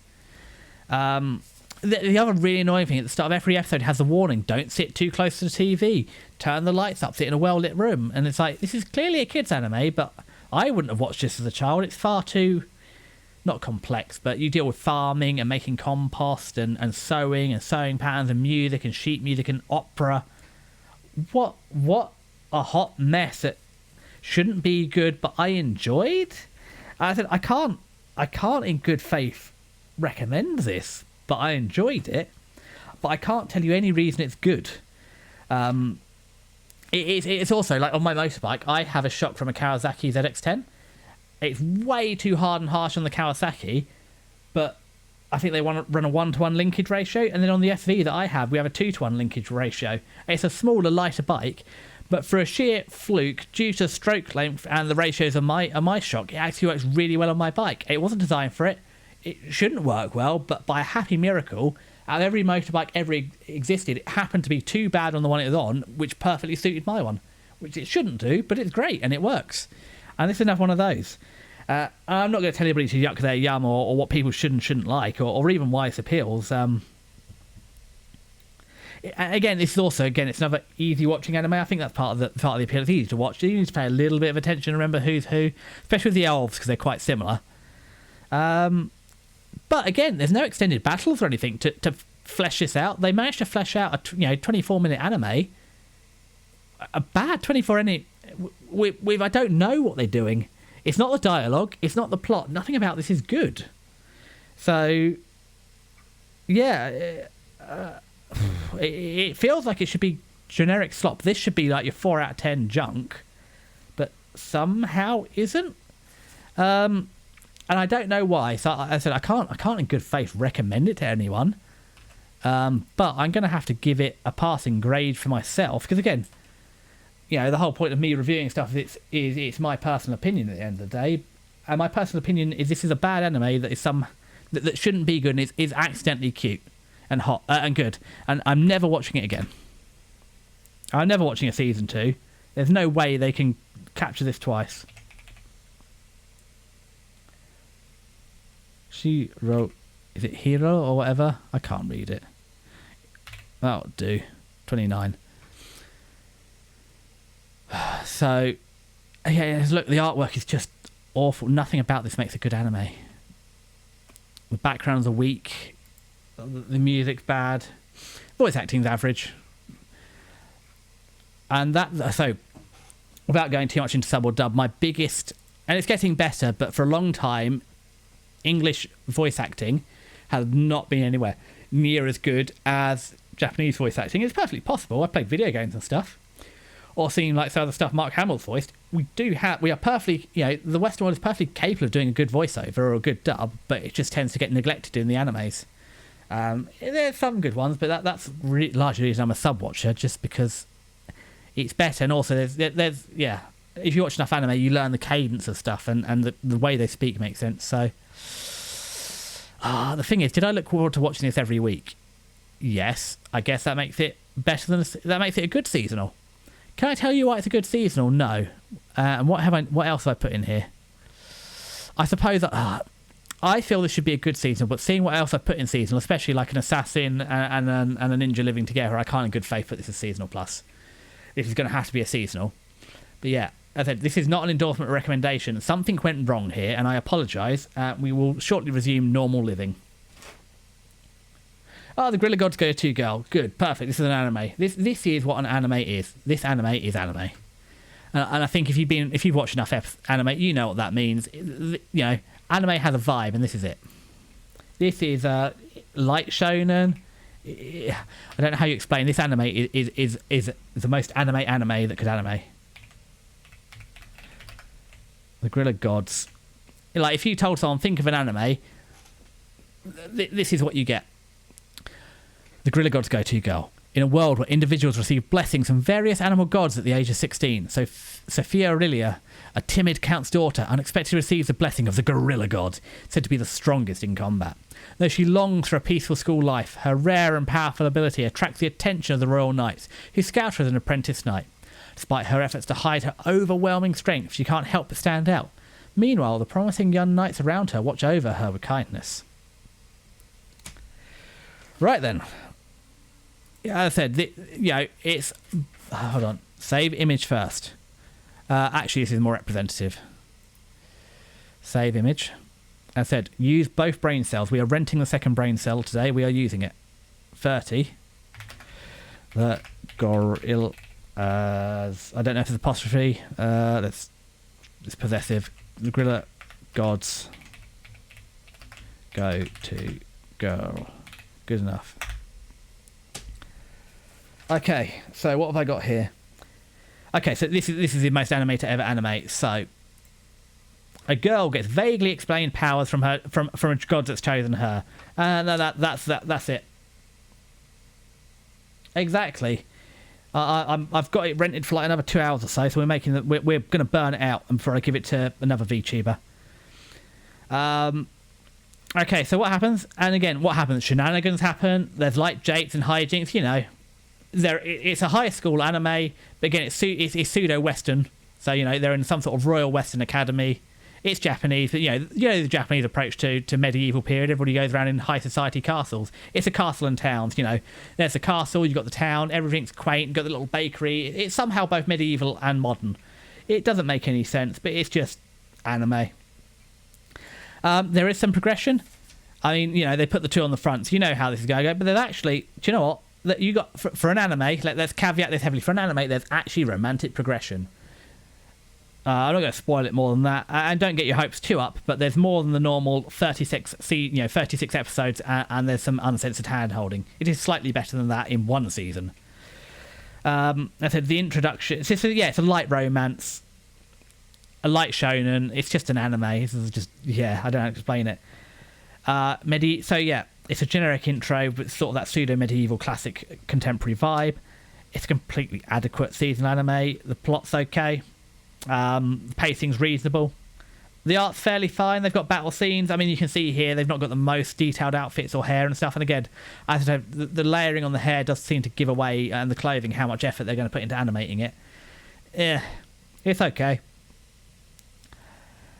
The other really annoying thing at the start of every episode has the warning, don't sit too close to the TV, turn the lights up, sit in a well-lit room, and it's like, this is clearly a kids anime, but I wouldn't have watched this as a child. It's far too... not complex, but you deal with farming and making compost and sewing patterns and music and sheet music and opera. What a hot mess that shouldn't be good, but I enjoyed. I said I can't in good faith recommend this, but I enjoyed it. But I can't tell you any reason it's good. It's also like on my motorbike, I have a shock from a Kawasaki ZX-10. It's way too hard and harsh on the Kawasaki, but I think they want to run a 1-to-1 linkage ratio, and then on the SV that I have, we have a 2-to-1 linkage ratio. It's a smaller, lighter bike, but for a sheer fluke, due to stroke length and the ratios of my shock, it actually works really well on my bike. It wasn't designed for it. It shouldn't work well, but by a happy miracle, out of every motorbike ever existed, it happened to be too bad on the one it was on, which perfectly suited my one, which it shouldn't do, but it's great, and it works. And this is another one of those. I'm not going to tell anybody to yuck their yum or what people should and shouldn't like or even why this appeals. Again, this is also, it's another easy watching anime. I think that's part of the appeal. It's easy to watch. You need to pay a little bit of attention and remember who's who, especially with the elves because they're quite similar. But again, there's no extended battles or anything to flesh this out. They managed to flesh out a 24-minute anime. A bad 24-minute with I don't know what they're doing. It's not the dialogue. It's not the plot. Nothing about this is good. So, yeah, it feels like it should be generic slop. This should be like your 4 out of 10 junk, but somehow isn't. And I don't know why. So I said I can't in good faith recommend it to anyone. But I'm going to have to give it a passing grade for myself because again, the whole point of me reviewing stuff is it's my personal opinion at the end of the day, and my personal opinion is this is a bad anime that is that shouldn't be good and is accidentally cute, and hot and good. And I'm never watching it again. I'm never watching a season 2. There's no way they can capture this twice. She wrote, is it Hero or whatever? I can't read it. That'll do. 29. So, yeah, look, the artwork is just awful. Nothing about this makes a good anime. The backgrounds are weak. The music's bad. Voice acting's average. And so, without going too much into sub or dub, my biggest, and it's getting better, but for a long time, English voice acting has not been anywhere near as good as Japanese voice acting. It's perfectly possible. I've played video games and stuff, or seen like some of the stuff Mark Hamill's voiced. We are perfectly, the Western world is perfectly capable of doing a good voiceover or a good dub, but it just tends to get neglected in the animes. There's some good ones, but that's largely the reason I'm a sub watcher, just because it's better. And also there's if you watch enough anime, you learn the cadence of stuff, and the way they speak makes sense. So the thing is, did I look forward to watching this every week? Yes, I guess that makes it better that makes it a good seasonal. Can I tell you why it's a good seasonal? No. And what else have I put in here? I suppose I feel this should be a good seasonal, but seeing what else I put in seasonal, especially like an assassin and a ninja living together, I can't in good faith put this as seasonal plus. This is going to have to be a seasonal. But yeah, as I said, this is not an endorsement or recommendation. Something went wrong here, and I apologise. We will shortly resume normal living. Oh, the Gorilla Gods Go To Girl. Good, perfect. This is an anime. This is what an anime is. This anime is anime. And I think if you've watched enough anime, you know what that means. Anime has a vibe, and this is it. This is light shonen. I don't know how you explain this. Anime is the most anime that could anime. The Gorilla Gods. Like, if you told someone, think of an anime, this is what you get. The Gorilla Gods Go To Girl. In a world where individuals receive blessings from various animal gods at the age of 16, so Sophia Aurelia, a timid count's daughter, unexpectedly receives the blessing of the Gorilla God, said to be the strongest in combat. Though she longs for a peaceful school life, her rare and powerful ability attracts the attention of the Royal Knights, who scout her as an apprentice knight. Despite her efforts to hide her overwhelming strength, she can't help but stand out. Meanwhile, the promising young knights around her watch over her with kindness. Right then. Yeah, as I said, it's... hold on. Save image first. Actually, this is more representative. Save image. As I said, use both brain cells. We are renting the second brain cell today. We are using it. 30. The gorilla... I don't know if it's apostrophe. It's possessive. The Gorilla Gods Go To Girl. Good enough. Okay, so what have I got here? Okay, so this is the most anime to ever animate. So a girl gets vaguely explained powers from a god that's chosen her. That's it. Exactly. I've got it rented for like another 2 hours or so. So we're going to burn it out before I give it to another VTuber. Okay, so what happens? And again, what happens? Shenanigans happen. There's like japes and hijinks. It's a high school anime, but again, it's pseudo-Western. So, they're in some sort of Royal Western Academy. It's Japanese, but, the Japanese approach to medieval period. Everybody goes around in high society castles. It's a castle and towns, There's a castle, you've got the town, everything's quaint, you've got the little bakery. It's somehow both medieval and modern. It doesn't make any sense, but it's just anime. There is some progression. I mean, they put the two on the front, so you know how this is going to go. But there's actually, do you know what? That you got for an anime, let's caveat this heavily. For an anime, there's actually romantic progression. I'm not going to spoil it more than that, and don't get your hopes too up. But there's more than the normal 36 episodes, and there's some uncensored hand-holding. It is slightly better than that in one season. I said the introduction. It's a light romance, a light shonen. It's just an anime. This is just I don't know how to explain it. It's a generic intro, but sort of that pseudo-medieval classic contemporary vibe. It's a completely adequate season anime. The plot's okay. The pacing's reasonable. The art's fairly fine. They've got battle scenes. I mean, you can see here they've not got the most detailed outfits or hair and stuff. And again, as I said, the layering on the hair does seem to give away, and the clothing, how much effort they're going to put into animating it. Yeah, it's okay.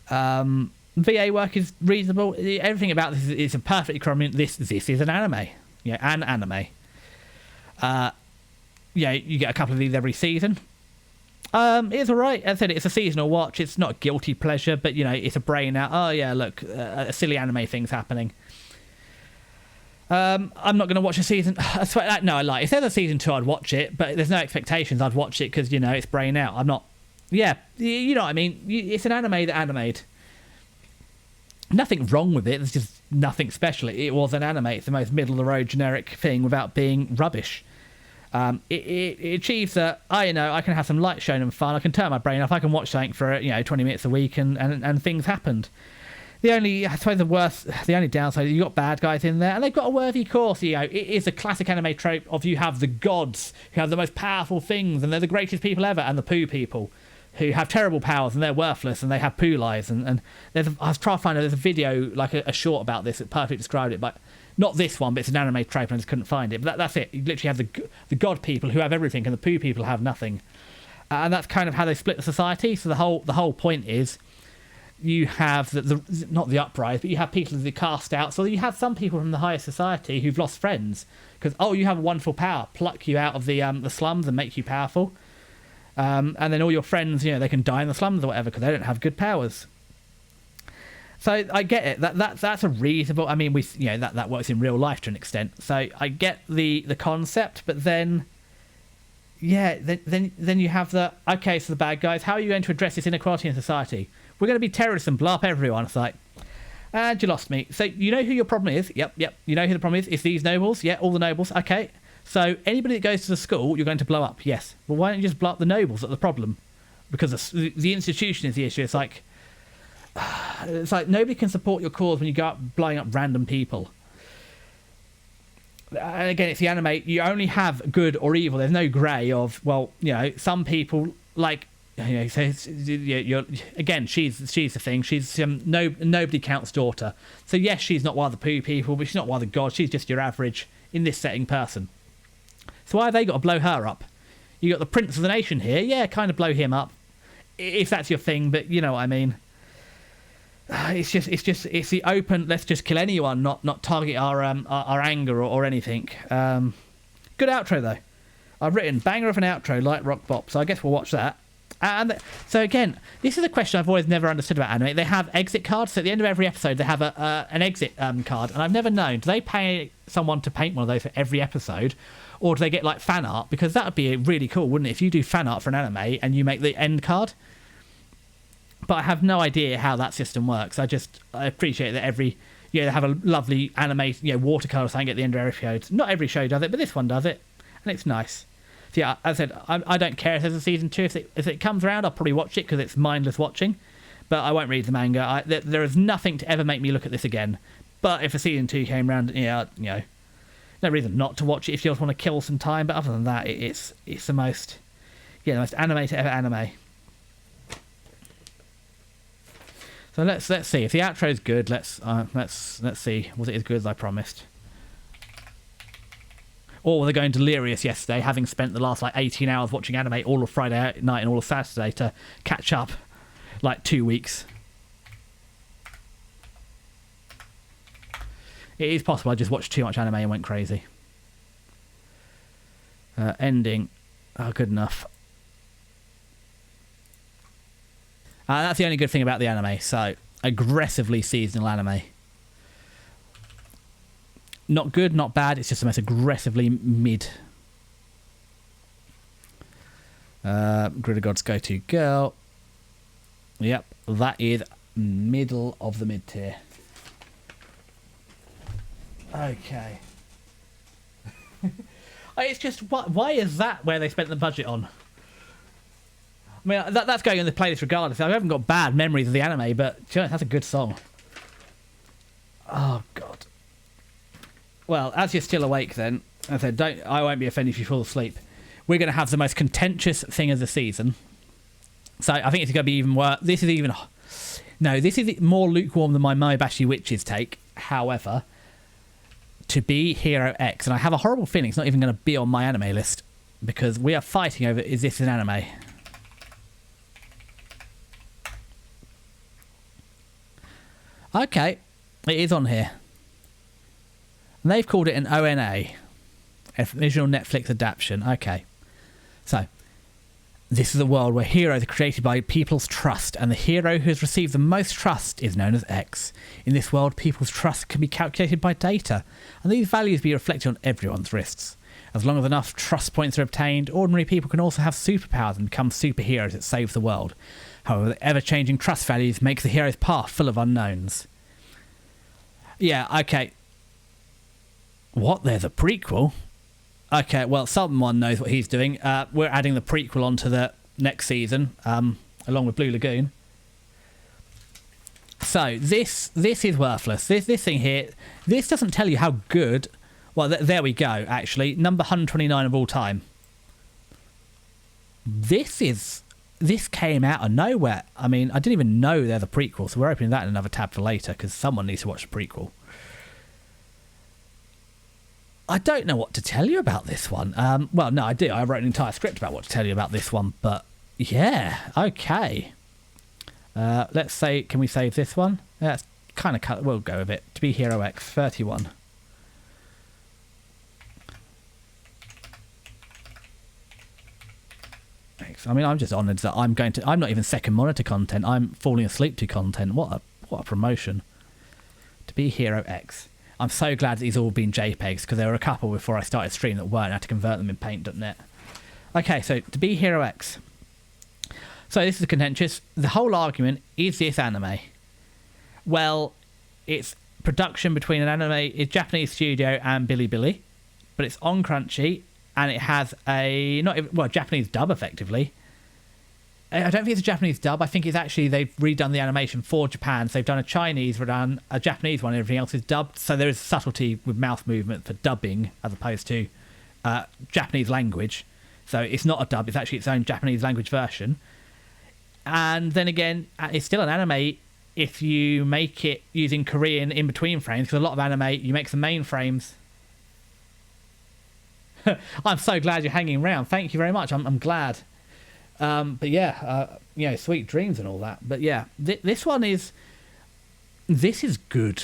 VA work is reasonable. Everything about this is a perfectly correct. This is an anime. Yeah, an anime. Yeah, you get a couple of these every season. It's alright. As I said, it's a seasonal watch. It's not a guilty pleasure, but you know, it's a brain out. Oh yeah, look, a silly anime thing's happening. I'm not going to watch a season. I swear, no, I lie. If there's a season 2, I'd watch it, but there's no expectations. I'd watch it because you know it's brain out. I'm not. Yeah, you know what I mean. It's an anime that animated. Nothing wrong with it. There's just nothing special. It was an anime. It's the most middle of the road generic thing without being rubbish. It achieves that I can have some light shonen and fun. I can turn my brain off. I can watch something for 20 minutes a week, and things happened. The only downside is you got bad guys in there, and they've got a worthy cause. It is a classic anime trope of you have the gods who have the most powerful things, and they're the greatest people ever, and the poo people who have terrible powers and they're worthless and they have poo lives. And I was trying to find there's a video, like a short about this that perfectly described it, but not this one, but it's an anime trope and I just couldn't find it. But that's it. You literally have the god people who have everything and the poo people have nothing. And that's kind of how they split the society. So the whole point is you have not the uprise, but you have people that are cast out. So you have some people from the higher society who've lost friends because, you have a wonderful power, pluck you out of the slums and make you powerful. And then all your friends, they can die in the slums or whatever because they don't have good powers. So I get it. That's a reasonable. I mean, that works in real life to an extent. So I get the concept, but then, then you have so the bad guys. How are you going to address this inequality in society? We're going to be terrorists and blow up everyone. It's like, and you lost me. So you know who your problem is? Yep. You know who the problem is? It's these nobles. Yeah, all the nobles. Okay. So anybody that goes to the school, you're going to blow up. Yes. Well, why don't you just blow up the nobles? That's the problem. Because the institution is the issue. It's like nobody can support your cause when you go out blowing up random people. And again, it's the anime. You only have good or evil. There's no grey of, some people like, again, she's the thing. She's nobody counts daughter. So yes, she's not one of the poo people, but she's not one of the gods. She's just your average, in this setting, person. So why have they got to blow her up? You got the prince of the nation here. Yeah, kind of blow him up, if that's your thing. But you know what I mean. It's the open. Let's just kill anyone, not target our anger or anything. Good outro though. I've written banger of an outro, light rock bop. So I guess we'll watch that. And so again, this is a question I've always never understood about anime. They have exit cards. So at the end of every episode, they have an exit card, and I've never known. Do they pay someone to paint one of those for every episode, or do they get like fan art? Because that would be really cool, wouldn't it? If you do fan art for an anime and you make the end card. But I have no idea how that system works. I appreciate that they have a lovely anime, watercolor thing at the end of every episode. Not every show does it, but this one does it, and it's nice. So yeah, as I said, I don't care if there's a season 2. If it comes around, I'll probably watch it because it's mindless watching. But I won't read the manga. There is nothing to ever make me look at this again. But if a season 2 came around, no reason not to watch it if you just want to kill some time. But other than that, it's the most anime to ever anime. So let's see if the outro is good. Let's see. Was it as good as I promised? Or were they going delirious yesterday, having spent the last 18 hours watching anime all of Friday night and all of Saturday to catch up 2 weeks? It is possible I just watched too much anime and went crazy. Ending. Oh, good enough. That's the only good thing about the anime. So, aggressively seasonal anime. Not good, not bad. It's just the most aggressively mid. Grid of Gods go-to girl. Yep, that is middle of the mid tier. Okay. It's just, why is that where they spent the budget on? I mean, that's going in the playlist regardless. I haven't got bad memories of the anime, but that's a good song. Oh, God. Well, as you're still awake then, as I said, I won't be offended if you fall asleep. We're going to have the most contentious thing of the season. So I think it's going to be even worse. This is even No, this is more lukewarm than my Maebashi Witches take. However, To Be Hero X, and I have a horrible feeling it's not even going to be on my anime list because we are fighting over, is this an anime? Okay, it is on here. And they've called it an ONA, a original Netflix adaptation. Okay, so this is a world where heroes are created by people's trust, and the hero who has received the most trust is known as X. In this world, people's trust can be calculated by data, and these values be reflected on everyone's wrists. As long as enough trust points are obtained, ordinary people can also have superpowers and become superheroes that save the world. However, the ever-changing trust values make the hero's path full of unknowns. Yeah, okay. What? There's a prequel? Okay, well, someone knows what he's doing. We're adding the prequel onto the next season, along with Blue Lagoon. So, this is worthless. This thing here, this doesn't tell you how good... Well, there we go, actually. Number 129 of all time. This came out of nowhere. I mean, I didn't even know there's a prequel, so we're opening that in another tab for later, because someone needs to watch the prequel. I don't know what to tell you about this one. Well, no, I do. I wrote an entire script about what to tell you about this one, but yeah, okay. Let's say, can we save this one? That's kind of cut. We'll go with it. To Be Hero X 31. I mean, I'm just honoured that I'm not even second monitor content. I'm falling asleep to content. What a promotion. To Be Hero X. I'm so glad that these all been JPEGs, because there were a couple before I started stream that weren't. I had to convert them in paint.net. Okay, so To Be Hero X. So this is contentious. The whole argument, is this anime? Well, it's production between a Japanese studio and Bilibili, but it's on Crunchy, and it has a Japanese dub effectively. I don't think it's a Japanese dub. I think it's actually they've redone the animation for Japan. So they've done a Chinese, redone a Japanese one, and everything else is dubbed. So there is subtlety with mouth movement for dubbing as opposed to Japanese language. So it's not a dub. It's actually its own Japanese language version. And then again, it's still an anime if you make it using Korean in between frames. Because a lot of anime, you make the main frames. I'm so glad you're hanging around. Thank you very much. I'm glad. But yeah, sweet dreams and all that. But yeah, this is good.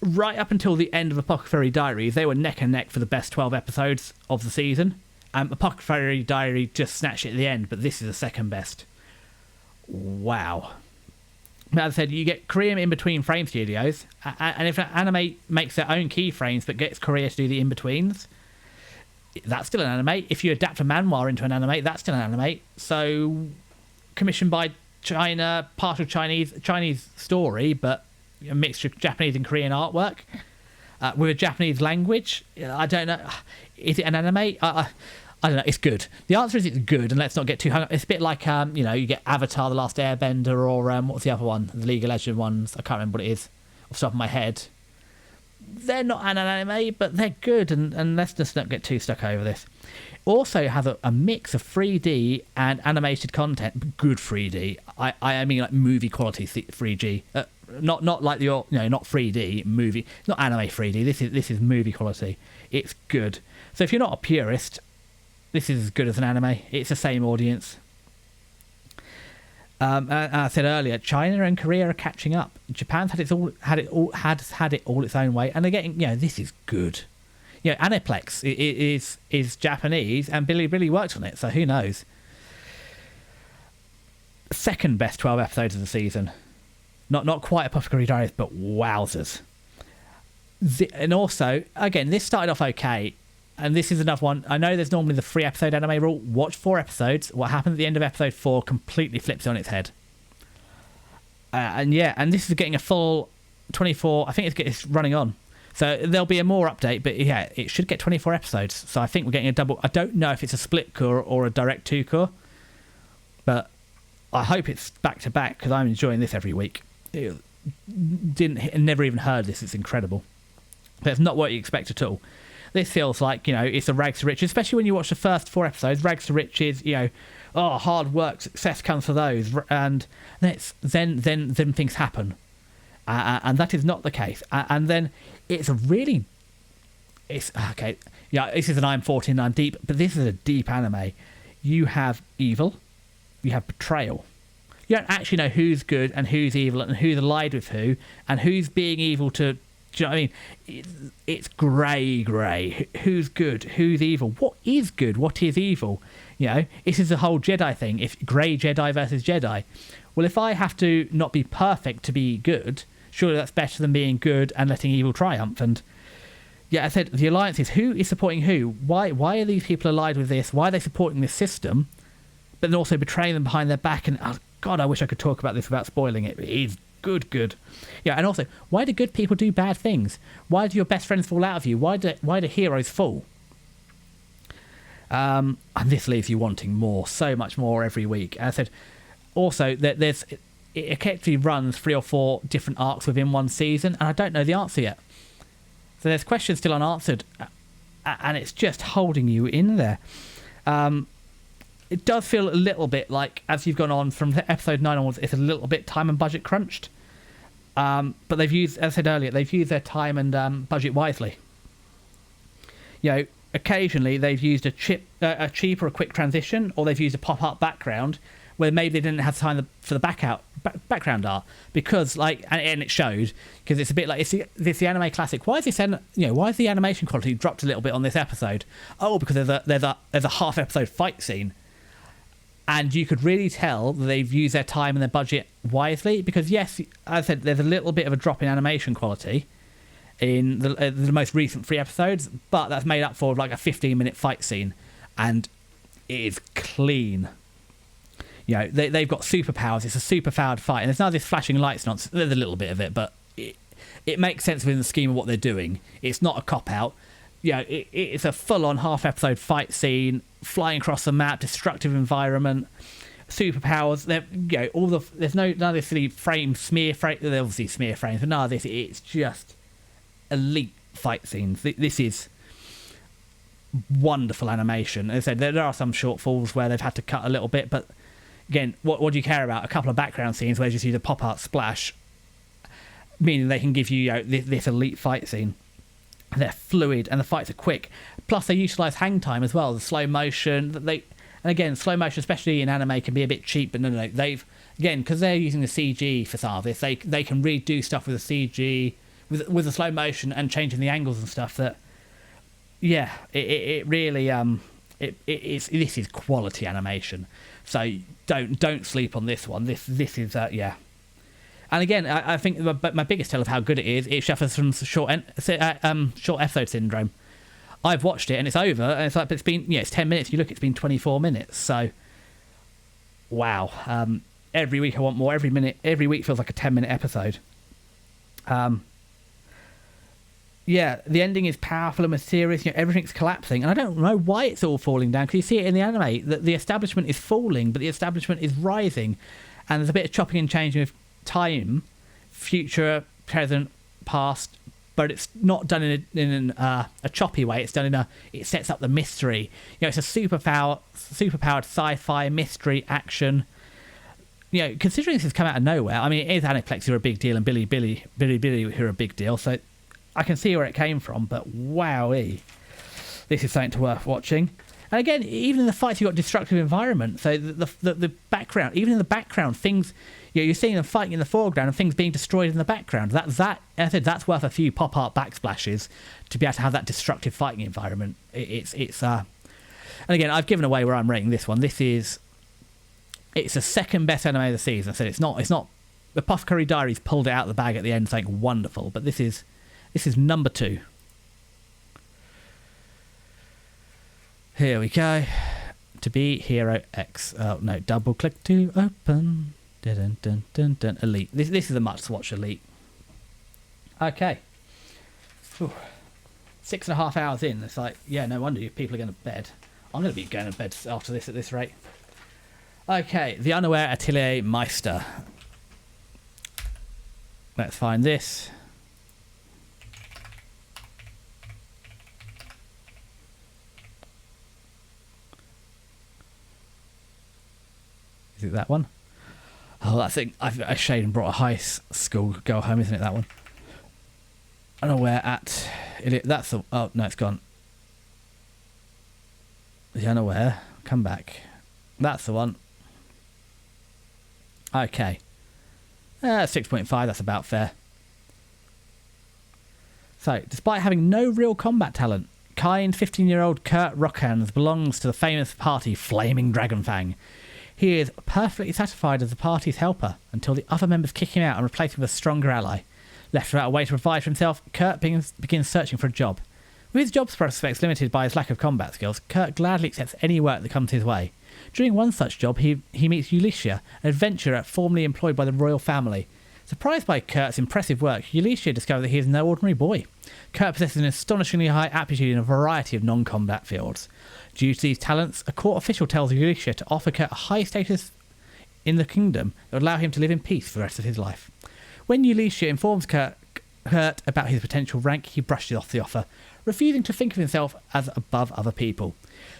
Right up until the end of Apothecary Diaries, they were neck and neck for the best 12 episodes of the season. Apothecary Diary just snatched it at the end, but this is the second best. Wow. As I said, you get Korean in-between frame studios, and if an anime makes their own keyframes but gets Korea to do the in-betweens, that's still an anime. If you adapt a manhwa into an anime, that's still an anime. So, commissioned by China, partial Chinese story, but a mixture of Japanese and Korean artwork with a Japanese language. I don't know. Is it an anime? I don't know. It's good. The answer is it's good, and let's not get too hung up. It's a bit like you get Avatar: The Last Airbender, or what's the other one? The League of Legends ones. I can't remember what it is off the top of my head. They're not an anime, but they're good, and let's just not get too stuck over this. Also has a mix of 3D and animated content, good 3D. I mean like movie quality 3D, not like not 3D movie, not anime 3D. This is movie quality. It's good. So if you're not a purist, this is as good as an anime. It's the same audience. And I said earlier, China and Korea are catching up. Japan's had it all its own way, and they're getting. This is good. Aniplex is Japanese, and Bilibili worked on it, so who knows? Second best 12 episodes of the season. Not quite Apothecary Diaries, but wowzers. And also, again, this started off okay. And this is another one. I know there's normally the 3-episode anime rule. Watch 4 episodes. What happens at the end of episode 4 completely flips it on its head. And this is getting a full 24. I think it's running on. So there'll be a more update, but yeah, it should get 24 episodes. So I think we're getting a double. I don't know if it's a split core or a direct 2 core, but I hope it's back to back because I'm enjoying this every week. Never even heard this. It's incredible. But it's not what you expect at all. This feels like, it's a rags to riches, especially when you watch the first 4 episodes. Rags to riches, oh, hard work, success comes for those, and then things happen, and that is not the case. And then it's okay. Yeah, this is an I'm 14, I'm deep, but this is a deep anime. You have evil, you have betrayal. You don't actually know who's good and who's evil and who's allied with who and who's being evil to. Do you know what I mean? It's grey. Who's good? Who's evil? What is good? What is evil? You know, this is the whole Jedi thing. If grey Jedi versus Jedi. Well, if I have to not be perfect to be good, surely that's better than being good and letting evil triumph. And yeah, I said the alliances. Who is supporting who? Why are these people allied with this? Why are they supporting this system? But then also betraying them behind their back. And oh God, I wish I could talk about this without spoiling it. It is good. Yeah, and also, why do good people do bad things? Why do your best friends fall out of you? Why do heroes fall? And this leaves you wanting more, so much more every week. As I said, also, it effectively runs 3 or 4 different arcs within one season, and I don't know the answer yet. So there's questions still unanswered, and it's just holding you in there. It does feel a little bit like, as you've gone on from episode 9 onwards, it's a little bit time and budget crunched. But they've used, as I said earlier, they've used their time and budget wisely. You know, occasionally they've used a cheap or a quick transition, or they've used a pop-up background where maybe they didn't have time for the background art, because and it showed, because it's a bit like it's the anime classic. Why is why is the animation quality dropped a little bit on this episode? Oh, because there's a half episode fight scene. And you could really tell that they've used their time and their budget wisely, because yes, as I said, there's a little bit of a drop in animation quality in the most recent 3 episodes, but that's made up for like a 15-minute fight scene, and it is clean. You know, they've got superpowers. It's a super-powered fight, and there's none of this flashing lights nonsense. There's a little bit of it, but it makes sense within the scheme of what they're doing. It's not a cop-out. You know, it's a full-on half-episode fight scene, flying across the map, destructive environment, superpowers. There's none of this silly smear frame. There's obviously smear frames, but none of this. It's just elite fight scenes. This is wonderful animation. As I said, there are some shortfalls where they've had to cut a little bit, but again, what do you care about? A couple of background scenes where you just use a pop-art splash, meaning they can give you, this elite fight scene. They're fluid and the fights are quick. Plus, they utilise hang time as well. The slow motion. And again, slow motion, especially in anime, can be a bit cheap. But no. They've, again, because they're using the CG for some of this, they can really do stuff with the CG, with the slow motion and changing the angles and stuff. That, yeah, it really this is quality animation. So don't sleep on this one. This is yeah. And again, I think my biggest tell of how good it is, it suffers from short episode syndrome. I've watched it and it's over, and it's like, but it's been, it's 10 minutes. You look, it's been 24 minutes. So, wow. Every week I want more. Every week feels like a 10-minute episode. Yeah, the ending is powerful and mysterious. Everything's collapsing, and I don't know why it's all falling down, because you see it in the anime that the establishment is falling, but the establishment is rising, and there's a bit of chopping and changing with time, future, present, past, but it's not done in a choppy way. It's done it sets up the mystery. It's a superpowered sci-fi mystery action. Considering this has come out of nowhere, I mean, it is Aniplex who are a big deal and Billy who are a big deal, so I can see where it came from, but wowee, this is something worth watching. And again, even in the fights, you've got destructive environment. So the background, even in the background, things, you're seeing them fighting in the foreground and things being destroyed in the background. That's worth a few pop art backsplashes to be able to have that destructive fighting environment. And again, I've given away where I'm rating this one. It's the second best anime of the season. I said it's not. The Apothecary Diaries pulled it out of the bag at the end, saying wonderful, but this is number 2. Here we go. To be Hero X. Oh, no. Double click to open. Dun, dun, dun, dun. Elite. This is a must-watch Elite. Okay. Whew. 6.5 hours in. It's like, yeah, no wonder people are going to bed. I'm going to be going to bed after this at this rate. Okay. The Unaware Atelier Meister. Let's find this. Is it that one? Oh, I think I shade and brought a high school girl home, isn't it, that one? Unaware at... That's the... Oh, no, it's gone. The unaware. Come back. That's the one. Okay. 6.5, that's about fair. So, despite having no real combat talent, kind 15-year-old Kurt Rockhans belongs to the famous party Flaming Dragonfang. He is perfectly satisfied as the party's helper until the other members kick him out and replace him with a stronger ally. Left without a way to provide for himself, Kurt begins searching for a job. With his job prospects limited by his lack of combat skills, Kurt gladly accepts any work that comes his way. During one such job, he meets Ulycia, an adventurer formerly employed by the royal family. Surprised by Kurt's impressive work, Ulycia discovers that he is no ordinary boy. Kurt possesses an astonishingly high aptitude in a variety of non-combat fields. Due to these talents, a court official tells Ulycia to offer Kurt a high status in the kingdom that would allow him to live in peace for the rest of his life. When Ulycia informs Kurt about his potential rank, he brushes off the offer, refusing to think of himself as above other people.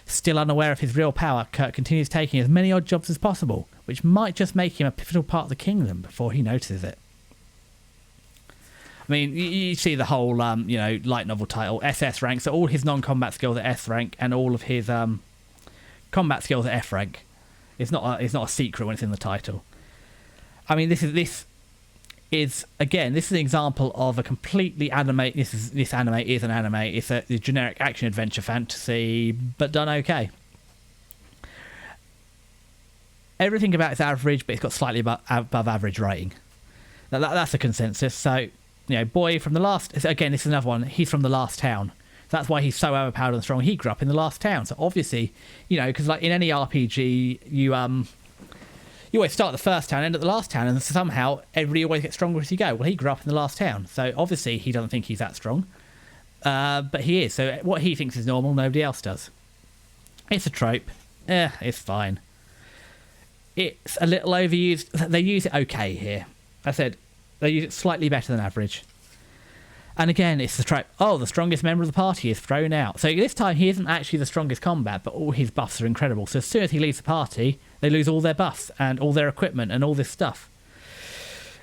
Still unaware of his real power, Kurt continues taking as many odd jobs as possible, which might just make him a pivotal part of the kingdom before he notices it. I mean, you see the whole, light novel title, SS rank, so all his non-combat skills are S rank, and all of his combat skills are F rank. It's not a secret when it's in the title. I mean, this is an example of a completely anime. This anime is an anime. It's a generic action adventure fantasy, but done okay. Everything about it's average, but it's got slightly above average rating. Now that's a consensus. So, boy from the last... Again, this is another one. He's from the last town. That's why he's so overpowered and strong. He grew up in the last town. So obviously, because like in any RPG, you always start at the first town, end at the last town, and somehow everybody always gets stronger as you go. Well, he grew up in the last town. So obviously he doesn't think he's that strong. But he is. So what he thinks is normal, nobody else does. It's a trope. It's fine. It's a little overused. They use it okay here. I said they use it slightly better than average. And again, it's the trope. Oh, the strongest member of the party is thrown out. So this time he isn't actually the strongest combat, but all his buffs are incredible. So as soon as he leaves the party, they lose all their buffs and all their equipment and all this stuff.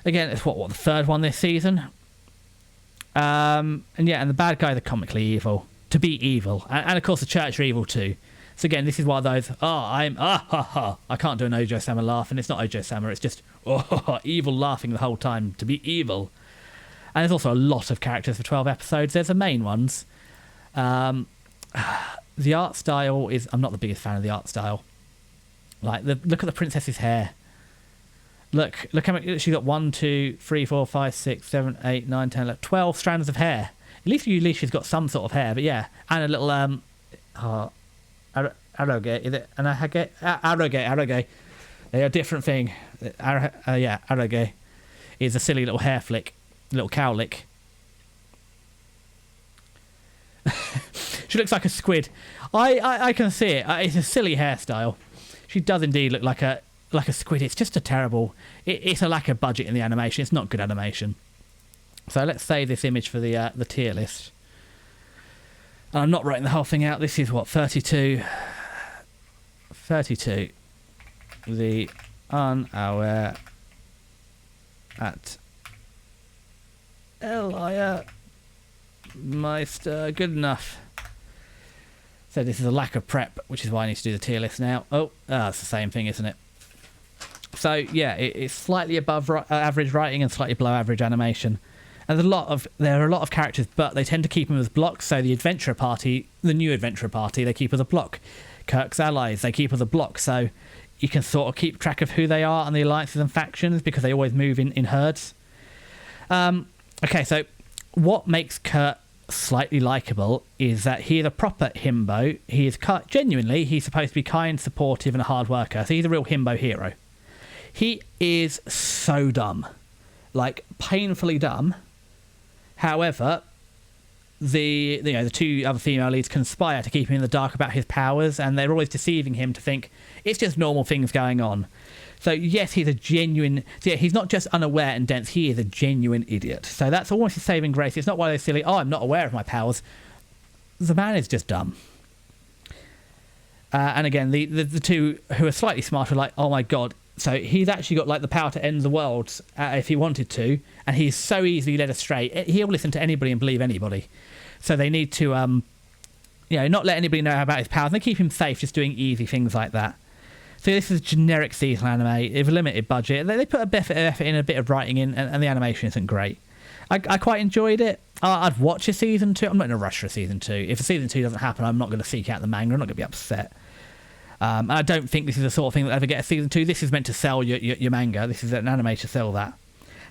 Again, it's what the third one this season. And the bad guys are comically evil. To be evil. And of course the church are evil too. So again, this is one of those, I can't do an Ojo-sama laugh, and it's not Ojo-sama, it's just, evil laughing the whole time, to be evil. And there's also a lot of characters for 12 episodes. There's the main ones. The art style is, I'm not the biggest fan of the art style. Like, look at the princess's hair. Look how many, she's got 1, 2, 3, 4, 5, 6, 7, 8, 9, 10, 11, 12 strands of hair. At least she's got some sort of hair, but yeah. And a little, arroge, is it? And arroge. They're a different thing. Arroge is a silly little hair flick, little cowlick. She looks like a squid. I can see it. It's a silly hairstyle. She does indeed look like a squid. It's just a terrible. It's a lack of budget in the animation. It's not good animation. So let's save this image for the tier list. And I'm not writing the whole thing out. This is what, 32. 32. The unaware at Elia Meister. Good enough. So this is a lack of prep, which is why I need to do the tier list now. It's the same thing, isn't it? So yeah, it's slightly above average writing and slightly below average animation. And there are a lot of characters, but they tend to keep them as blocks. So the new adventurer party, they keep as a block. Kirk's allies, they keep as a block. So you can sort of keep track of who they are and the alliances and factions because they always move in herds. Okay, so what makes Kurt slightly likable is that he is a proper himbo. He is genuinely, he's supposed to be kind, supportive, and a hard worker. So he's a real himbo hero. He is so dumb, like painfully dumb. However, the two other female leads conspire to keep him in the dark about his powers, and they're always deceiving him to think it's just normal things going on. So yes, he's a genuine... So yeah, he's not just unaware and dense, he is a genuine idiot. So that's almost his saving grace. It's not why they're silly, I'm not aware of my powers. The man is just dumb. And again, the two who are slightly smarter are like, oh my god, So he's actually got like the power to end the world if he wanted to, and he's so easily led astray. He'll listen to anybody and believe anybody. So they need to, not let anybody know about his powers. And they keep him safe, just doing easy things like that. So this is a generic seasonal anime. They have a limited budget. They put a bit of effort in, a bit of writing in, and the animation isn't great. I quite enjoyed it. I'd watch a season 2. I'm not in a rush for a season 2. If a season 2 doesn't happen, I'm not going to seek out the manga. I'm not going to be upset. And I don't think this is the sort of thing that ever get a season 2. This is meant to sell your manga. This is an anime to sell that.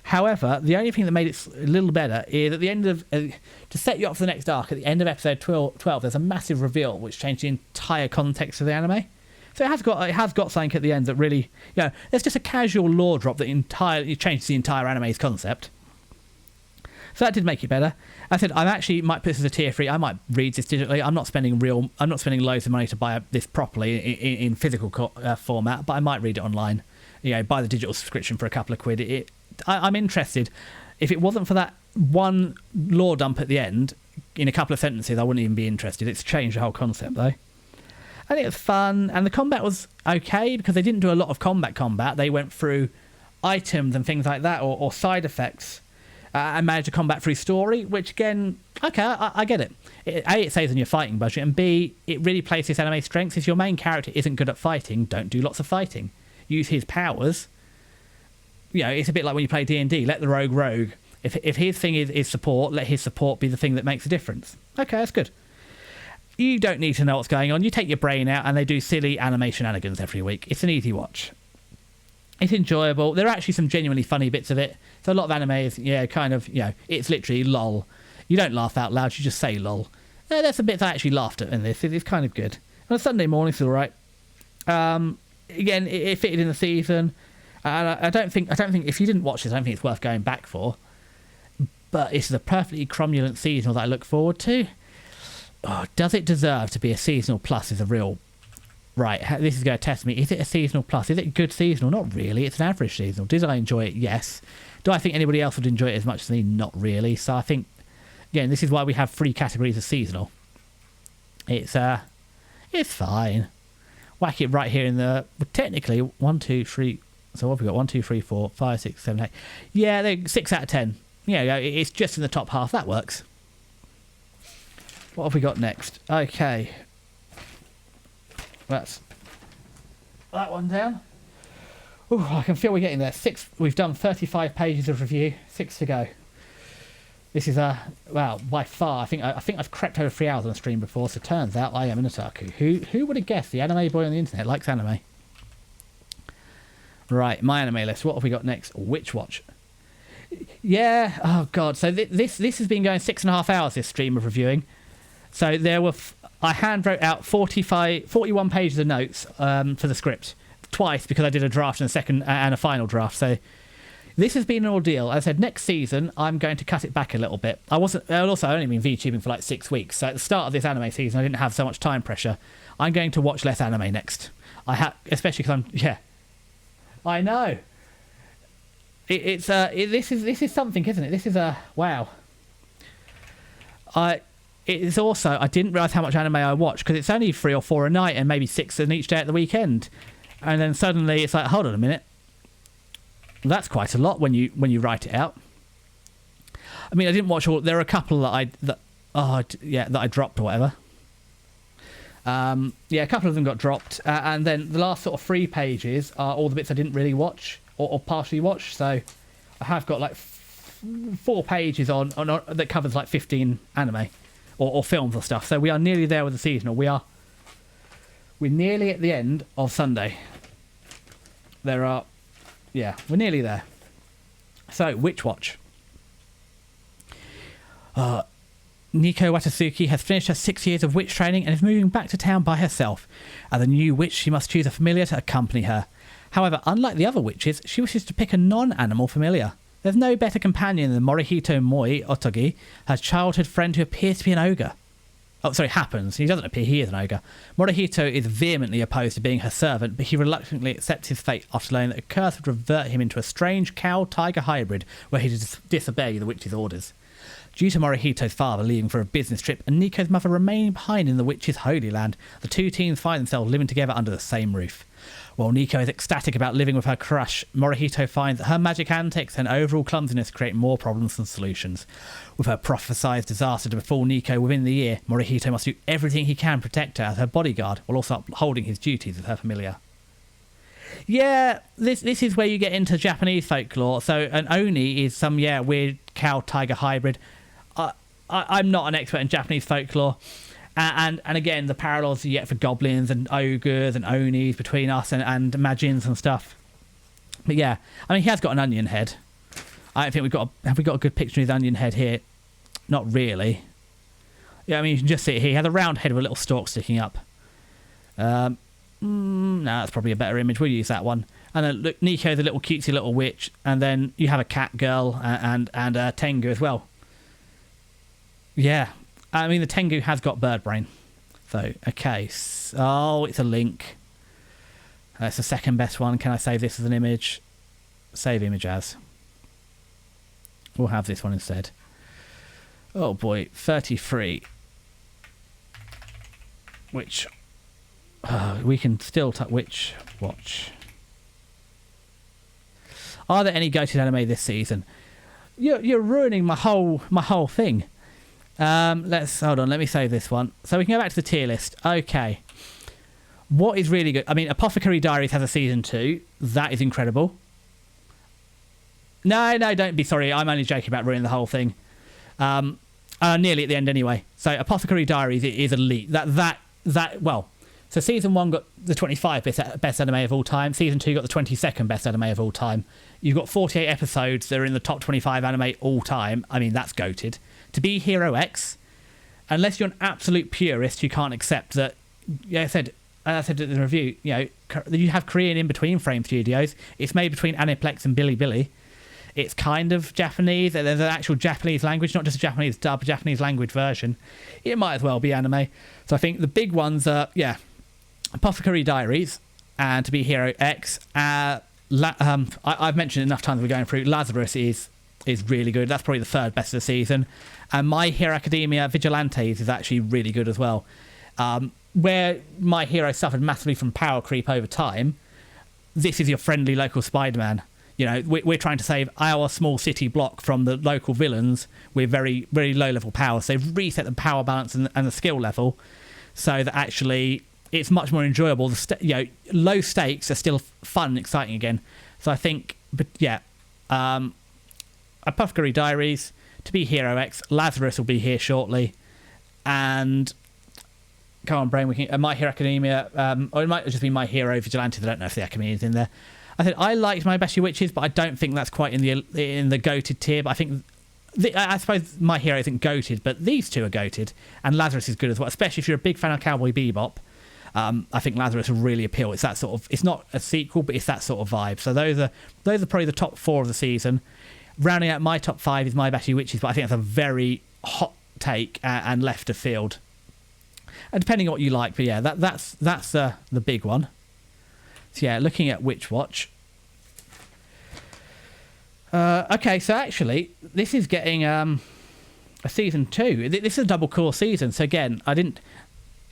However, the only thing that made it a little better is at the end of to set you up for the next arc. At the end of episode 12, there's a massive reveal which changed the entire context of the anime. So it has got something at the end that really, there's just a casual lore drop that entirely changes the entire anime's concept. So that did make it better. I said I actually might put this as a tier 3. I might read this digitally. I'm not spending loads of money to buy this properly in physical format, but I might read it online. Buy the digital subscription for a couple of quid. I'm interested. If it wasn't for that one lore dump at the end, in a couple of sentences, I wouldn't even be interested. It's changed the whole concept though. I think it was fun, and the combat was okay because they didn't do a lot of combat. They went through items and things like that, or side effects. And manage a combat through story, which again, okay, I get it. A, it saves on your fighting budget, and B, it really plays this anime strengths. If your main character isn't good at fighting, don't do lots of fighting. Use his powers. It's a bit like when you play D&D. Let the rogue. If his thing is support, let his support be the thing that makes a difference. Okay, that's good. You don't need to know what's going on. You take your brain out, and they do silly anime shenanigans every week. It's an easy watch. It's enjoyable. There are actually some genuinely funny bits of it. So a lot of anime is, it's literally lol. You don't laugh out loud, you just say lol. There's some bits I actually laughed at in this. It's kind of good. On a Sunday morning, it's all right. Again, it fitted in the season. And I don't think if you didn't watch this, I don't think it's worth going back for. But it's a perfectly cromulent seasonal that I look forward to. Oh, does it deserve to be a seasonal plus? Is a real... Right, this is going to test me. Is it a seasonal plus? Is it a good seasonal? Not really. It's an average seasonal. Did I enjoy it? Yes. Do I think anybody else would enjoy it as much as me? Not really. So I think, again, this is why we have 3 categories of seasonal. It's fine. Whack it right here in the... Well, technically, 1, 2, 3... So what have we got? 1, 2, 3, 4, 5, 6, 7, 8... Yeah, they're 6 out of 10. Yeah, it's just in the top half. That works. What have we got next? Okay. That's that one down. Ooh, I can feel we're getting there. 6. We've done 35 pages of review. 6 to go. This is by far. I think I've crept over 3 hours on a stream before. So turns out I am an otaku. Who would have guessed? The anime boy on the internet likes anime. Right, my anime list. What have we got next? Witch Watch. Yeah. Oh god. So this has been going 6.5 hours. This stream of reviewing. So there were. I hand wrote out 41 pages of notes for the script twice because I did a draft and a final draft. So this has been an ordeal. As I said, next season I'm going to cut it back a little bit. I only been VTubing for like 6 weeks. So at the start of this anime season, I didn't have so much time pressure. I'm going to watch less anime next. Especially because I know. This is something, isn't it? This is a wow. It's also, I didn't realise how much anime I watched because it's only 3 or 4 a night and maybe 6 in each day at the weekend. And then suddenly it's like, hold on a minute. That's quite a lot when you write it out. I mean, I didn't watch all. There are a couple that I dropped or whatever. A couple of them got dropped. And then the last sort of 3 pages are all the bits I didn't really watch or partially watch. So I have got like 4 pages on that covers like 15 anime. Or films or stuff. So we are nearly there with the seasonal. We're nearly at the end of Sunday. We're nearly there. So, Witch Watch. Nico Watasuki has finished her 6 years of witch training and is moving back to town by herself. As a new witch, she must choose a familiar to accompany her. However, unlike the other witches, she wishes to pick a non-animal familiar. There's no better companion than Morihito Moi Otogi, her childhood friend who appears to be an ogre. Oh, sorry, happens. He doesn't appear, he is an ogre. Morihito is vehemently opposed to being her servant, but he reluctantly accepts his fate after learning that a curse would revert him into a strange cow-tiger hybrid where he disobey the witch's orders. Due to Morihito's father leaving for a business trip and Nico's mother remaining behind in the witch's holy land, the two teens find themselves living together under the same roof. While Nico is ecstatic about living with her crush, Morihito finds that her magic antics and overall clumsiness create more problems than solutions. With her prophesied disaster to befall Nico within the year, Morihito must do everything he can to protect her as her bodyguard, while also upholding his duties as her familiar. Yeah, this is where you get into Japanese folklore. So an Oni is some weird cow-tiger hybrid. I'm not an expert in Japanese folklore. And again, the parallels you get for goblins and ogres and Onis between us and Majins and stuff. But yeah, I mean, he has got an onion head. I don't think have we got a good picture of his onion head here? Not really. Yeah, I mean, you can just see it here. He has a round head with a little stalk sticking up. No, that's probably a better image. We'll use that one. And then look, Nico's a little cutesy little witch. And then you have a cat girl and Tengu as well. Yeah. I mean, the Tengu has got bird brain. So, okay. Oh, it's a link. That's the second best one. Can I save this as an image? Save image as. We'll have this one instead. Oh boy, 33. Which we can still which watch. Are there any goated anime this season? You're ruining my whole thing. Let's hold on. Let me save this one so we can go back to the tier list. Okay, what is really good? I mean, Apothecary Diaries has a season 2. That is incredible. No, don't be sorry. I'm only joking about ruining the whole thing. Nearly at the end anyway. So Apothecary Diaries is elite. Well, so season 1 got the 25th best anime of all time. Season 2 got the 22nd best anime of all time. You've got 48 episodes that are in the top 25 anime all time. I mean, that's goated. To be Hero X, unless you're an absolute purist who can't accept that, as I said in the review, you have Korean in between Frame Studios. It's made between Aniplex and Bilibili. It's kind of Japanese. There's an actual Japanese language, not just a Japanese dub, a Japanese language version. It might as well be anime. So I think the big ones are, Apothecary Diaries and To Be Hero X. I've mentioned enough times we're going through. Lazarus is really good. That's probably the third best of the season. And My Hero Academia Vigilantes is actually really good as well. Where My Hero suffered massively from power creep over time, this is your friendly local Spider-Man. We're trying to save our small city block from the local villains with very, very low level power. So they've reset the power balance and the skill level so that actually it's much more enjoyable. Low stakes are still fun and exciting again. So I think, Apothecary Diaries, To Be Hero X, Lazarus will be here shortly, and come on, brain, we can My Hero Academia, or it might just be My Hero Vigilantes. I don't know if the Academia is in there. I said I liked My Best Witches, but I don't think that's quite in the goated tier. But I think I suppose My Hero isn't goated, but these two are goated, and Lazarus is good as well. Especially if you're a big fan of Cowboy Bebop, I think Lazarus will really appeal. It's that sort of. It's not a sequel, but it's that sort of vibe. So those are probably the top 4 of the season. Rounding out my top 5 is My Batty Witches, but I think that's a very hot take and left of field. And depending on what you like, but yeah, that's the big one. So yeah, looking at Witch Watch. Okay, so actually, this is getting a season 2. This is a double core season. So again, I didn't.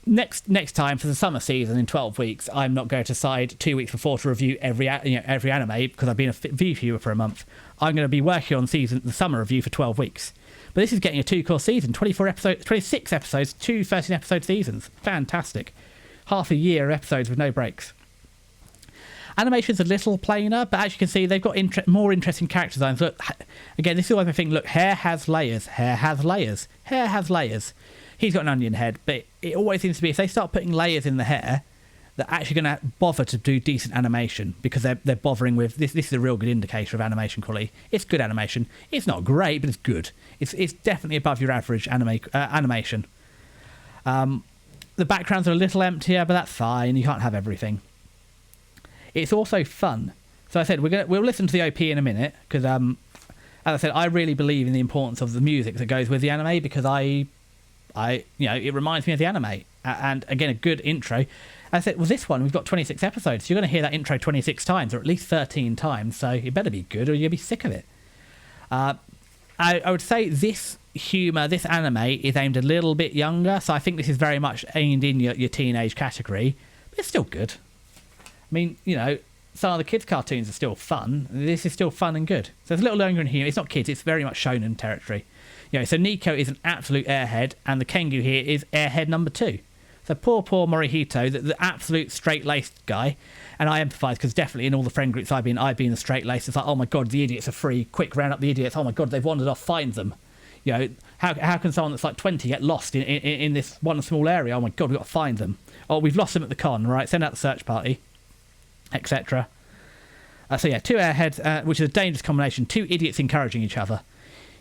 Next time for the summer season in 12 weeks, I'm not going to decide 2 weeks before to review every anime because I've been a viewer for a month. I'm going to be working on the summer review for 12 weeks. But this is getting a 2-core season, 26 episodes, 2 13-episode seasons. Fantastic. Half a year of episodes with no breaks. Animation's a little plainer, but as you can see, they've got more interesting character designs. Look, again, this is always my thing. Look, hair has layers. Hair has layers. Hair has layers. He's got an onion head, but it always seems to be if they start putting layers in the hair, they're actually going to bother to do decent animation because they're bothering with this. This is a real good indicator of animation quality. It's good animation. It's not great, but it's good. It's definitely above your average animation. The backgrounds are a little emptier, but that's fine. You can't have everything. It's also fun. So I said we'll listen to the OP in a minute because, as I said, I really believe in the importance of the music that goes with the anime because it reminds me of the anime. And again, a good intro. I said, well, this one, we've got 26 episodes. So you're going to hear that intro 26 times, or at least 13 times. So it better be good, or you'll be sick of it. I would say this humour, this anime is aimed a little bit younger, so I think this is very much aimed in your teenage category, but it's still good. I mean, you know, some of the kids' cartoons are still fun. This is still fun and good. So it's a little younger in humour. It's not kids, it's very much shonen territory. You know, so Nico is an absolute airhead, and the Kengu here is airhead number 2. So poor Morihito, the absolute straight-laced guy, and I empathise because definitely in all the friend groups I've been the straight-laced. It's like, oh my god, the idiots are free, quick, round up the idiots, oh my god, they've wandered off, find them. You know, how can someone that's like 20 get lost in this one small area? Oh my god, we've got to find them. Oh, we've lost them at the con, right, send out the search party, etc. So yeah, 2 airheads, which is a dangerous combination, 2 idiots encouraging each other.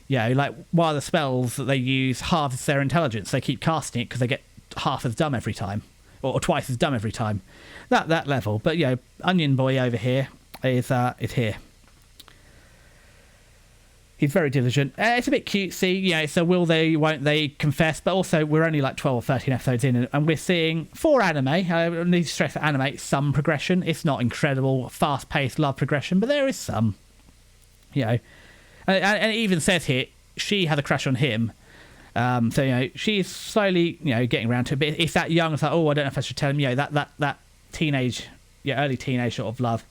You know, like, while the spells that they use halves their intelligence, they keep casting it because they get half as dumb every time, or twice as dumb every time. That level. But you know, Onion Boy over here is here. He's very diligent. It's a bit cutesy, you know, so will they, won't they confess, but also we're only like 12 or 13 episodes in, and we're seeing, for anime, I need to stress that anime, some progression. It's not incredible, fast-paced love progression, but there is some, you know. And it even says here, she had a crush on him. So, you know, she's slowly, you know, getting around to it. But it's that young, it's like, oh, I don't know if I should tell him, you know, that teenage, yeah, early teenage sort of love.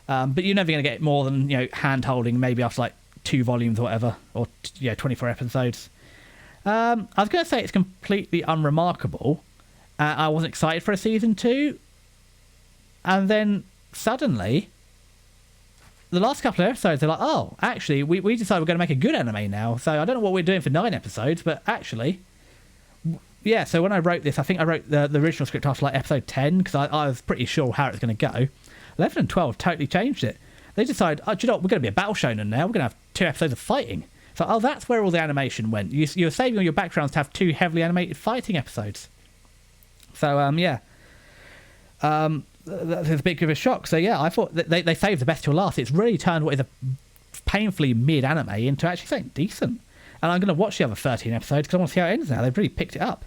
But you're never going to get more than, you know, hand-holding, maybe after, like, 2 volumes or whatever, or, you know, 24 episodes. I was going to say it's completely unremarkable. I wasn't excited for a season 2. And then, suddenly, the last couple of episodes, they're like, oh, actually, we decided we're going to make a good anime now. So I don't know what we're doing for 9 episodes, but actually, yeah, so when I wrote this, I think I wrote the original script after like episode 10, because I was pretty sure how it was going to go. 11 and 12 totally changed it. They decided, oh, do you know what, we're going to be a battle shonen now. We're going to have 2 episodes of fighting. So, oh, that's where all the animation went. You're saving all your backgrounds to have 2 heavily animated fighting episodes. So, yeah. That was a bit of a shock. So yeah, I thought that they saved the best till last. It's really turned what is a painfully mid anime into actually something decent. And I'm going to watch the other 13 episodes because I want to see how it ends now. They've really picked it up.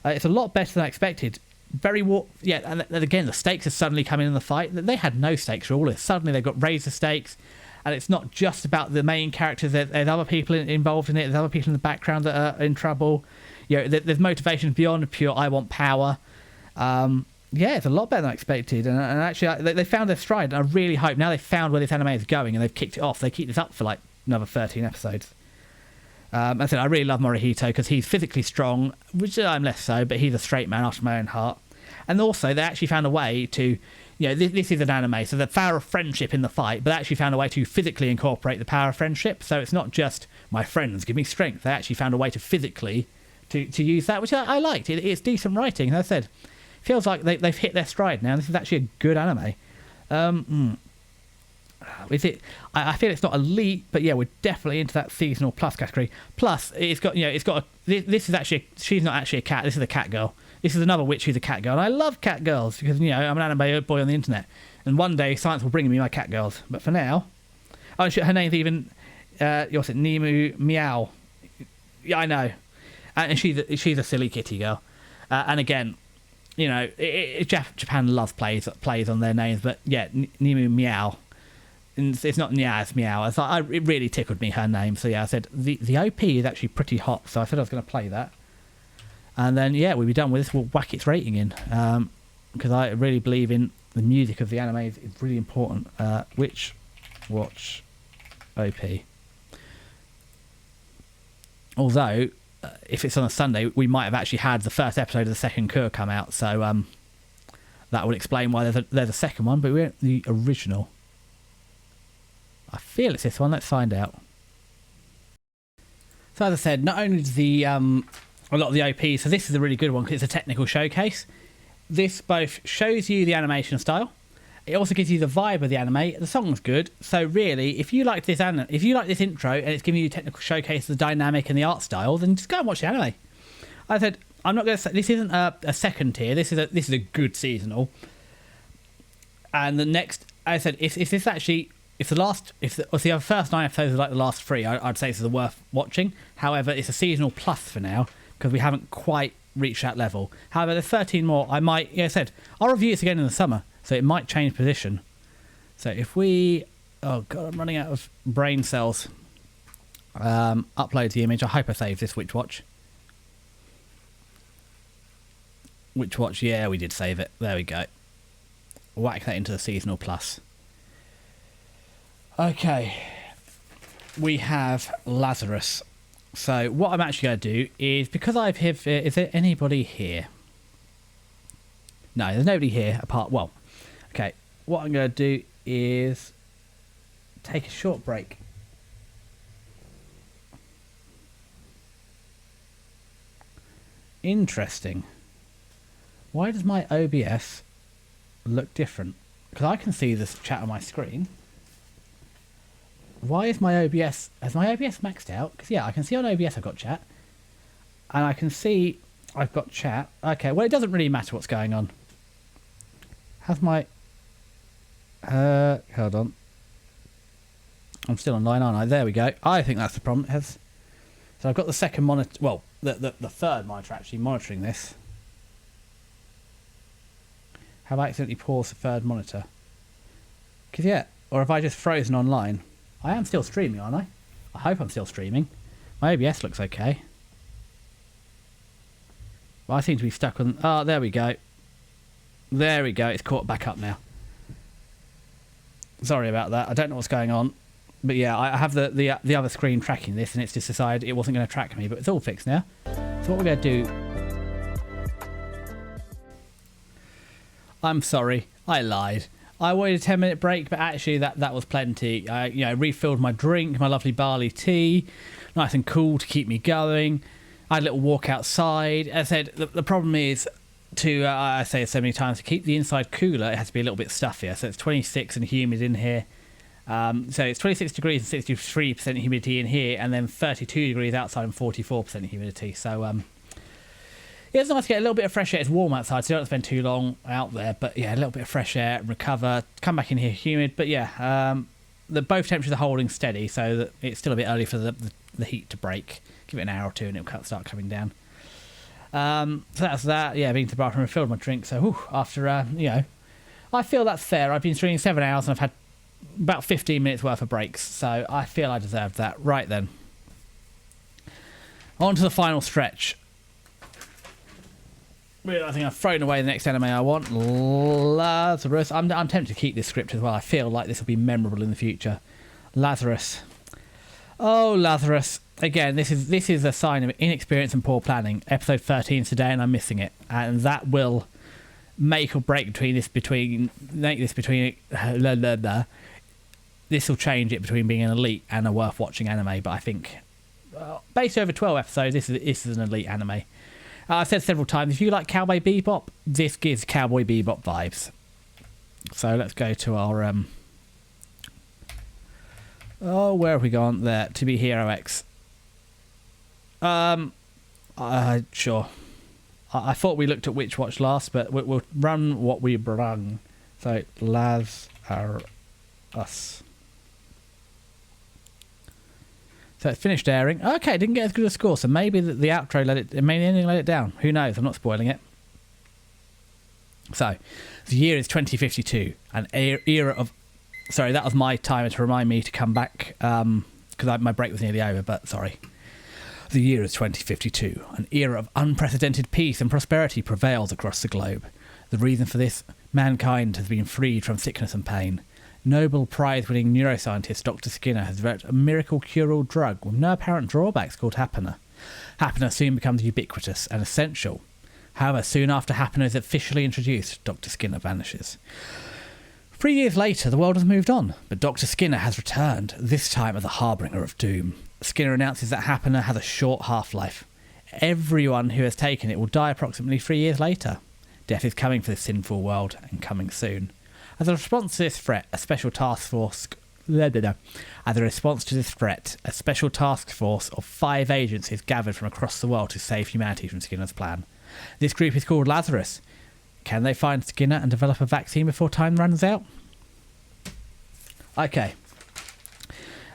It's a lot better than I expected. Yeah, and again, the stakes have suddenly come in the fight. They had no stakes for all this. Suddenly they've got razor stakes, and it's not just about the main characters. There's other people involved in it. There's other people in the background that are in trouble. You know, there's motivations beyond pure I want power. Yeah, it's a lot better than I expected, and actually they found their stride, and I really hope now they've found where this anime is going and they've kicked it off, they keep this up for like another 13 episodes. I said I really love Morihito because he's physically strong, which I'm less so, but he's a straight man after my own heart. And also they actually found a way to, you know, this is an anime, so the power of friendship in the fight, but they actually found a way to physically incorporate the power of friendship, so it's not just my friends give me strength, they actually found a way to physically to use that, which I liked. It's decent writing, as I said. Feels like they've hit their stride now. This is actually a good anime. Is it? I feel it's not elite, but yeah, we're definitely into that seasonal plus category. Plus, it's got, you know, this is actually, she's not actually a cat. This is a cat girl. This is another witch who's a cat girl, and I love cat girls because, you know, I'm an anime boy on the internet, and one day science will bring me my cat girls. But for now, oh shit, her name's even what's it? Nemu Meow. Yeah, I know, and she's a silly kitty girl, and again, you know, Japan loves plays on their names, but yeah, Nemu Meow. And it's not Nya, it's Meow. It really tickled me, her name. So yeah, I said the OP is actually pretty hot, so I said I was going to play that. And then yeah, we'll be done with this. We'll whack its rating in, because I really believe in the music of the anime is really important. Which watch OP. Although, if it's on a Sunday, we might have actually had the first episode of the second Cour come out, so that would explain why there's a second one, but we're the original. I feel it's this one, let's find out. So as I said, not only does a lot of the OP, so this is a really good one because it's a technical showcase. This both shows you the animation style, it also gives you the vibe of the anime, the song's good, so really, if you like this intro and it's giving you a technical showcase of the dynamic and the art style, then just go and watch the anime. I said, I'm not going to say, this isn't a second tier, this is a good seasonal. And the next, I said, if the first 9 episodes are like the last 3, I'd say this is worth watching. However, it's a seasonal plus for now because we haven't quite reached that level. However, there's 13 more. I might, yeah, I said, I'll review this again in the summer, so it might change position. So if we, oh god, I'm running out of brain cells. Upload the image. I hope I saved this Witch Watch. Witch Watch, yeah, we did save it. There we go. Whack that into the seasonal plus. Okay. We have Lazarus. So what I'm actually going to do is, because I've here, is there anybody here? No, there's nobody here apart, well, okay. What I'm going to do is take a short break. Interesting. Why does my OBS look different? Because I can see this chat on my screen. Why is my OBS... Has my OBS maxed out? Because, yeah, I can see on OBS I've got chat. And I can see I've got chat. Okay, well, it doesn't really matter what's going on. Has my... hold on. I'm still online, aren't I? There we go. I think that's the problem. It has... So I've got the second monitor... Well, the third monitor actually monitoring this. Have I accidentally paused the third monitor? Because, yeah, or have I just frozen online? I am still streaming, aren't I? I hope I'm still streaming. My OBS looks okay. Well, I seem to be stuck on... Oh, there we go. There we go. It's caught back up now. Sorry about that. I don't know what's going on. But yeah, I have the other screen tracking this, and it's just decided it wasn't going to track me, but it's all fixed now. So what we're going to do... I'm sorry, I lied. I wanted a 10-minute break, but actually that was plenty. I refilled my drink, my lovely barley tea, nice and cool to keep me going. I had a little walk outside. As I said, the problem is I say it so many times, to keep the inside cooler, it has to be a little bit stuffier. So it's 26 and humid in here. So it's 26 degrees and 63% humidity in here, and then 32 degrees outside and 44% humidity. So it's nice to get a little bit of fresh air. It's warm outside, so you don't spend too long out there. But yeah, a little bit of fresh air, recover, come back in here humid. But yeah, both temperatures are holding steady, so that it's still a bit early for the heat to break. Give it an hour or two and it'll start coming down. So that's that. Yeah, been to the bathroom and filled my drink. So after, I feel that's fair. I've been streaming 7 hours and I've had about 15 minutes worth of breaks. So I feel I deserved that. Right then. On to the final stretch. I think I've thrown away the next anime I want. Lazarus. I'm tempted to keep this script as well. I feel like this will be memorable in the future. Lazarus. Oh, Lazarus. Again, this is a sign of inexperience and poor planning. Episode 13 today, and I'm missing it. And that will make or break this between. This will change it between being an elite and a worth watching anime. But I think, based over 12 episodes, this is an elite anime. I've said several times, if you like Cowboy Bebop, this gives Cowboy Bebop vibes. So let's go to our... where have we gone? There, To Be Hero X. Sure. I thought we looked at Witch Watch last, but we'll run what we brung. So, Lazarus. So it's finished airing. Okay, it didn't get as good a score, so maybe the outro maybe the ending let it down. Who knows? I'm not spoiling it. So, the year is 2052, an era of... Sorry, that was my timer to remind me to come back, because my break was nearly over, but sorry. The year is 2052, an era of unprecedented peace and prosperity prevails across the globe. The reason for this? Mankind has been freed from sickness and pain. Nobel Prize-winning neuroscientist Dr. Skinner has developed a miracle cure-all drug with no apparent drawbacks called Happener. Happener soon becomes ubiquitous and essential. However, soon after Happener is officially introduced, Dr. Skinner vanishes. 3 years later, the world has moved on, but Dr. Skinner has returned, this time as a harbinger of doom. Skinner announces that Happener has a short half-life. Everyone who has taken it will die approximately 3 years later. Death is coming for this sinful world, and coming soon. As a response to this threat, a special task force of 5 agents is gathered from across the world to save humanity from Skinner's plan. This group is called Lazarus. Can they find Skinner and develop a vaccine before time runs out? Okay.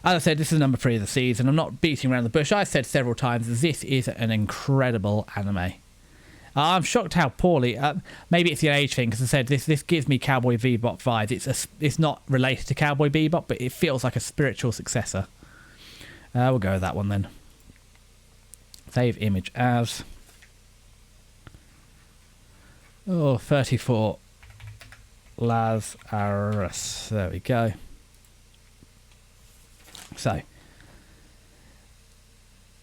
As I said, this is number 3 of the season. I'm not beating around the bush. I've said several times this is an incredible anime. I'm shocked how poorly. Maybe it's the age thing, because I said this gives me Cowboy Bebop vibes. It's not related to Cowboy Bebop, but it feels like a spiritual successor. We'll go with that one then. Save image as. 34 Lazarus. There we go. So.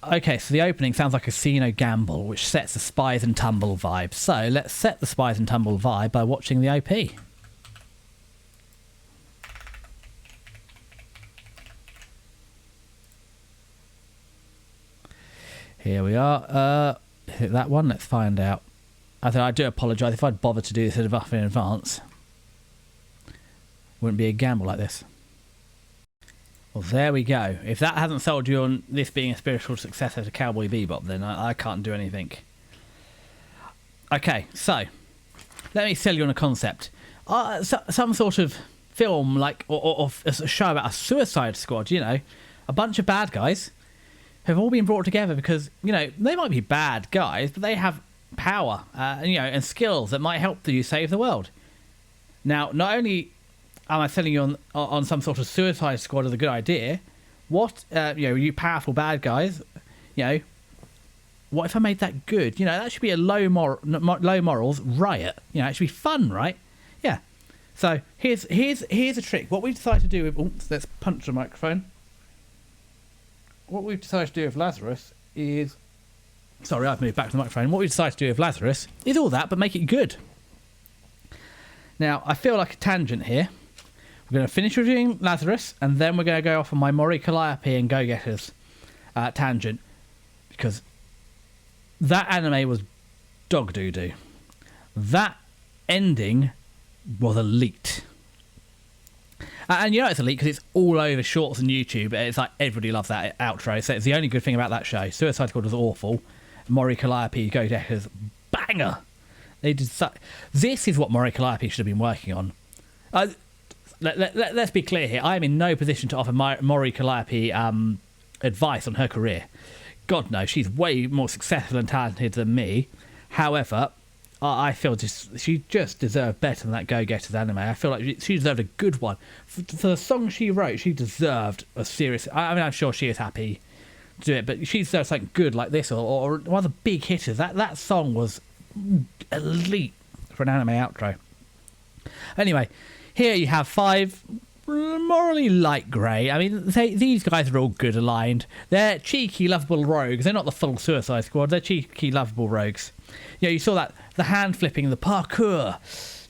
Okay, so the opening sounds like a casino gamble, which sets the Spies and Tumble vibe. So let's set the Spies and Tumble vibe by watching the OP. Here we are. Hit that one. Let's find out. I do apologise if I'd bothered to do this in advance. Wouldn't be a gamble like this. Well, there we go. If that hasn't sold you on this being a spiritual successor to Cowboy Bebop, then I can't do anything. Okay, so let me sell you on a concept. Some sort of film, like or a show about a Suicide Squad. You know, a bunch of bad guys have all been brought together because, you know, they might be bad guys, but they have power, and skills that might help you save the world. Now, not only am I selling you on some sort of Suicide Squad as a good idea, what, you powerful bad guys, what if I made that good? That should be a low morals riot. It should be fun, right? Yeah. So here's a trick. What we decided to do with... Oops, let's punch the microphone. What we've decided to do with Lazarus is... Sorry, I've moved back to the microphone. What we decided to do with Lazarus is all that, but make it good. Now, I feel like a tangent here. We're going to finish reviewing Lazarus, and then we're going to go off on my Mori Calliope and Go-Getters tangent, because that anime was dog doo-doo. That ending was elite. And it's elite because it's all over shorts and YouTube. It's like everybody loves that outro. So it's the only good thing about that show. Suicide Squad was awful. Mori Calliope, Go-Getters, banger. They did this is what Mori Calliope should have been working on. Let's be clear here. I am in no position to offer Mori Calliope advice on her career. God no, she's way more successful and talented than me. However, I feel she just deserved better than that Go-Getters anime. I feel like she deserved a good one. For the song she wrote, she deserved a serious... I mean, I'm sure she is happy to do it, but she deserves something good like this, or one of the big hitters. That song was elite for an anime outro. Anyway, here you have 5 morally light grey. I mean, these guys are all good aligned. They're cheeky, lovable rogues. They're not the full Suicide Squad. They're cheeky, lovable rogues. You saw that, the hand flipping, the parkour.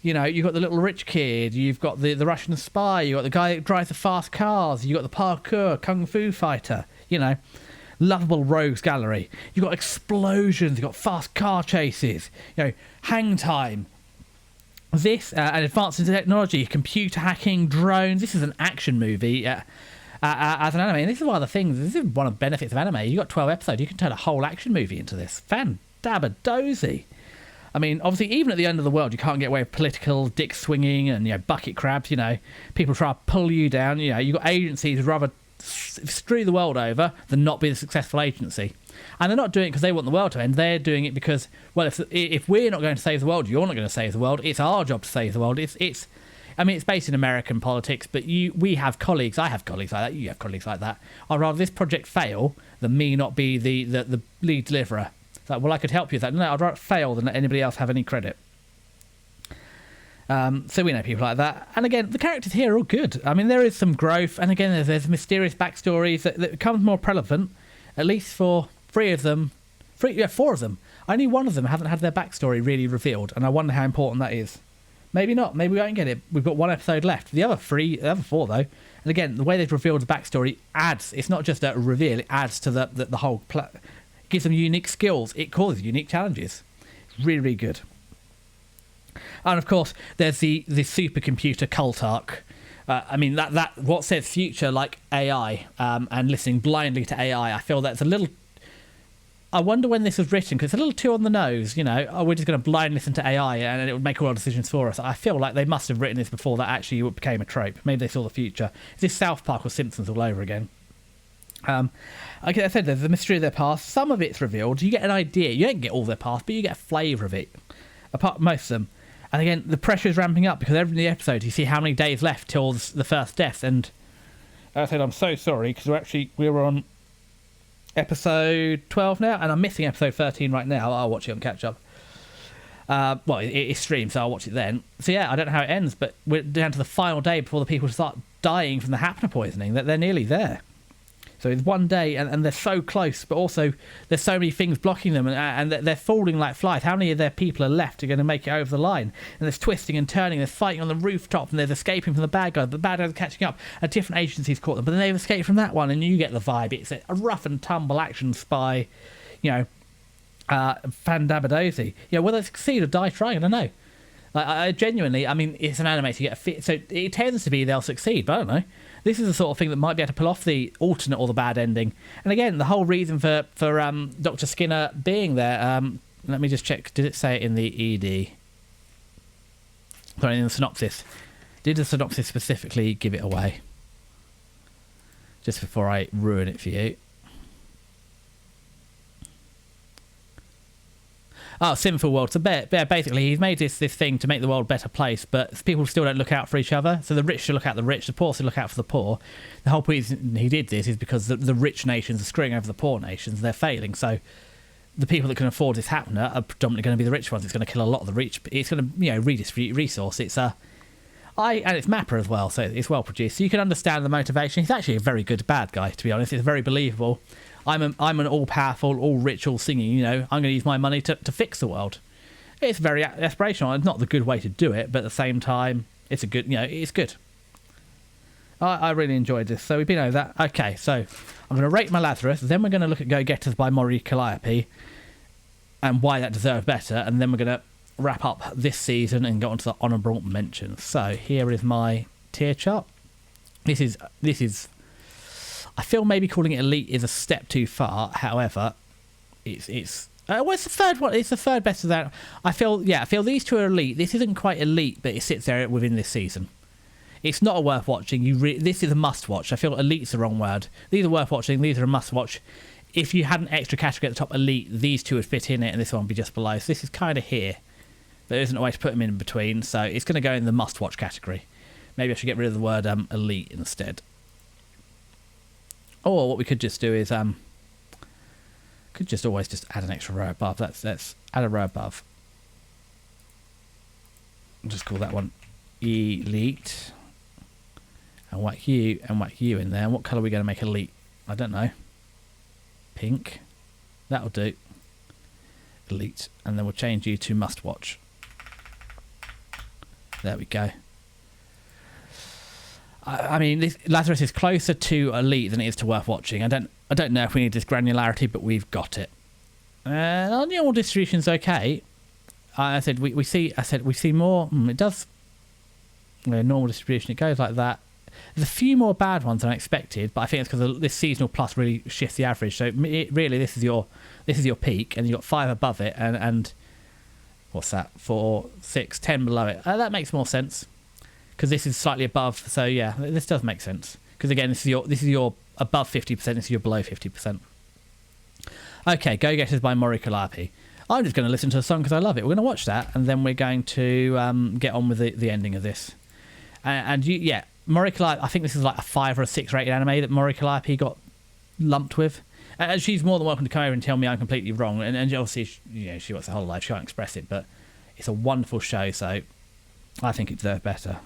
You've got the little rich kid. You've got the Russian spy. You've got the guy that drives the fast cars. You've got the parkour, kung fu fighter. Lovable rogues gallery. You've got explosions. You've got fast car chases. Hang time. This, and advances in technology, computer hacking, drones. This is an action movie as an anime. And this is one of the things, this is one of the benefits of anime. You've got 12 episodes. You can turn a whole action movie into this. Fan-dabba-dozy. I mean, obviously, even at the end of the world, you can't get away with political dick swinging and, bucket crabs, People try to pull you down. You've got agencies who'd rather screw the world over than not be the successful agency. And they're not doing it because they want the world to end. They're doing it because, well, if we're not going to save the world, you're not going to save the world. It's our job to save the world. It's based in American politics, but we have colleagues. I have colleagues like that. You have colleagues like that. I'd rather this project fail than me not be the lead deliverer. It's like, well, I could help you with that. No, I'd rather fail than let anybody else have any credit. So we know people like that. And again, the characters here are all good. I mean, there is some growth. And again, there's mysterious backstories that becomes more prevalent, at least for 4 of them. Only one of them haven't had their backstory really revealed. And I wonder how important that is. Maybe not. Maybe we won't get it. We've got 1 episode left. The other 4, though. And again, the way they've revealed the backstory adds. It's not just a reveal. It adds to the whole... It gives them unique skills. It causes unique challenges. It's really, really good. And of course, there's the supercomputer cult arc. I mean, that what says future like AI and listening blindly to AI. I feel that's a little... I wonder when this was written, because it's a little too on the nose, we're just going to blind listen to AI and it would make all our decisions for us. I feel like they must have written this before that actually became a trope. Maybe they saw the future. Is this South Park or Simpsons all over again? Like I said, there's the mystery of their past. Some of it's revealed. You get an idea. You don't get all their past, but you get a flavour of it. Apart most of them. And again, the pressure is ramping up because every episode you see how many days left till the first death. And as I said, I'm so sorry because we were on episode 12 now, and I'm missing episode 13 right now. I'll watch it on catch up. Well, it's streamed, so I'll watch it then. So yeah, I don't know how it ends, but we're down to the final day before the people start dying from the hapner poisoning. That they're nearly there. So it's one day, and they're so close, but also there's so many things blocking them, and they're falling like flies. How many of their people are left are going to make it over the line? And there's twisting and turning, there's fighting on the rooftop, and there's escaping from the bad guys. The bad guys are catching up, and different agencies caught them, but then they've escaped from that one, and you get the vibe. It's a rough and tumble action spy, Fandabadozi. Will they succeed or die trying? I don't know. I genuinely, it's an anime to get a fit, so it tends to be they'll succeed, but I don't know. This is the sort of thing that might be able to pull off the alternate or the bad ending. And again, the whole reason for Dr. Skinner being there, let me just check, did it say it in the ED? Sorry, in the synopsis. Did the synopsis specifically give it away? Just before I ruin it for you. Oh, Sinful World. So basically, he's made this thing to make the world a better place, but people still don't look out for each other. So the rich should look out for the rich, the poor should look out for the poor. The whole reason he did this is because the rich nations are screwing over the poor nations. They're failing. So the people that can afford this happener are predominantly going to be the rich ones. It's going to kill a lot of the rich. It's going to redistribute resource. It's and it's Mappa as well, so it's well produced. So you can understand the motivation. He's actually a very good bad guy, to be honest. It's very believable. I'm an all-powerful, all-rich, all-singing, I'm going to use my money to fix the world. It's very aspirational. It's not the good way to do it, but at the same time, it's a good, it's good. I really enjoyed this. So we've been over that. Okay, so I'm going to rate my Lazarus. Then we're going to look at Go-Getters by Mori Calliope and why that deserves better. And then we're going to wrap up this season and go on to the honourable mentions. So here is my tier chart. This is I feel maybe calling it elite is a step too far. However, it's the third one. It's the third best of that. I feel these two are elite. This isn't quite elite, but it sits there within this season. It's not worth watching. This is a must watch. I feel elite's the wrong word. These are worth watching. These are a must watch. If you had an extra category at the top, elite, these two would fit in it, and this one would be just below. So this is kind of here. There isn't a way to put them in between, so it's going to go in the must watch category. Maybe I should get rid of the word elite instead. Or what we could just do is could just always just add an extra row above. Let's add a row above. I'll just call that one elite. And whack you in there. And what colour are we going to make elite? I don't know. Pink. That'll do. Elite. And then we'll change you to must watch. There we go. This Lazarus is closer to elite than it is to worth watching. I don't know if we need this granularity, but we've got it. Our normal distribution's okay. I said we see more. It does. Normal distribution. It goes like that. There's a few more bad ones than I expected, but I think it's because this seasonal plus really shifts the average. So really, this is your peak, and you've got 5 above it, and what's that? 4, 6, 10 below it. That makes more sense. Because this is slightly above, so yeah, this does make sense. Because again, this is your above 50%, this is your below 50%. Okay, Go-Getters by Mori Calliope. I'm just going to listen to the song because I love it. We're going to watch that, and then we're going to get on with the ending of this. Mori Calliope, I think this is like a 5 or a 6 rated anime that Mori Calliope got lumped with. And she's more than welcome to come over and tell me I'm completely wrong. And obviously, she works her whole life, she can't express it, but it's a wonderful show, so I think it deserved better.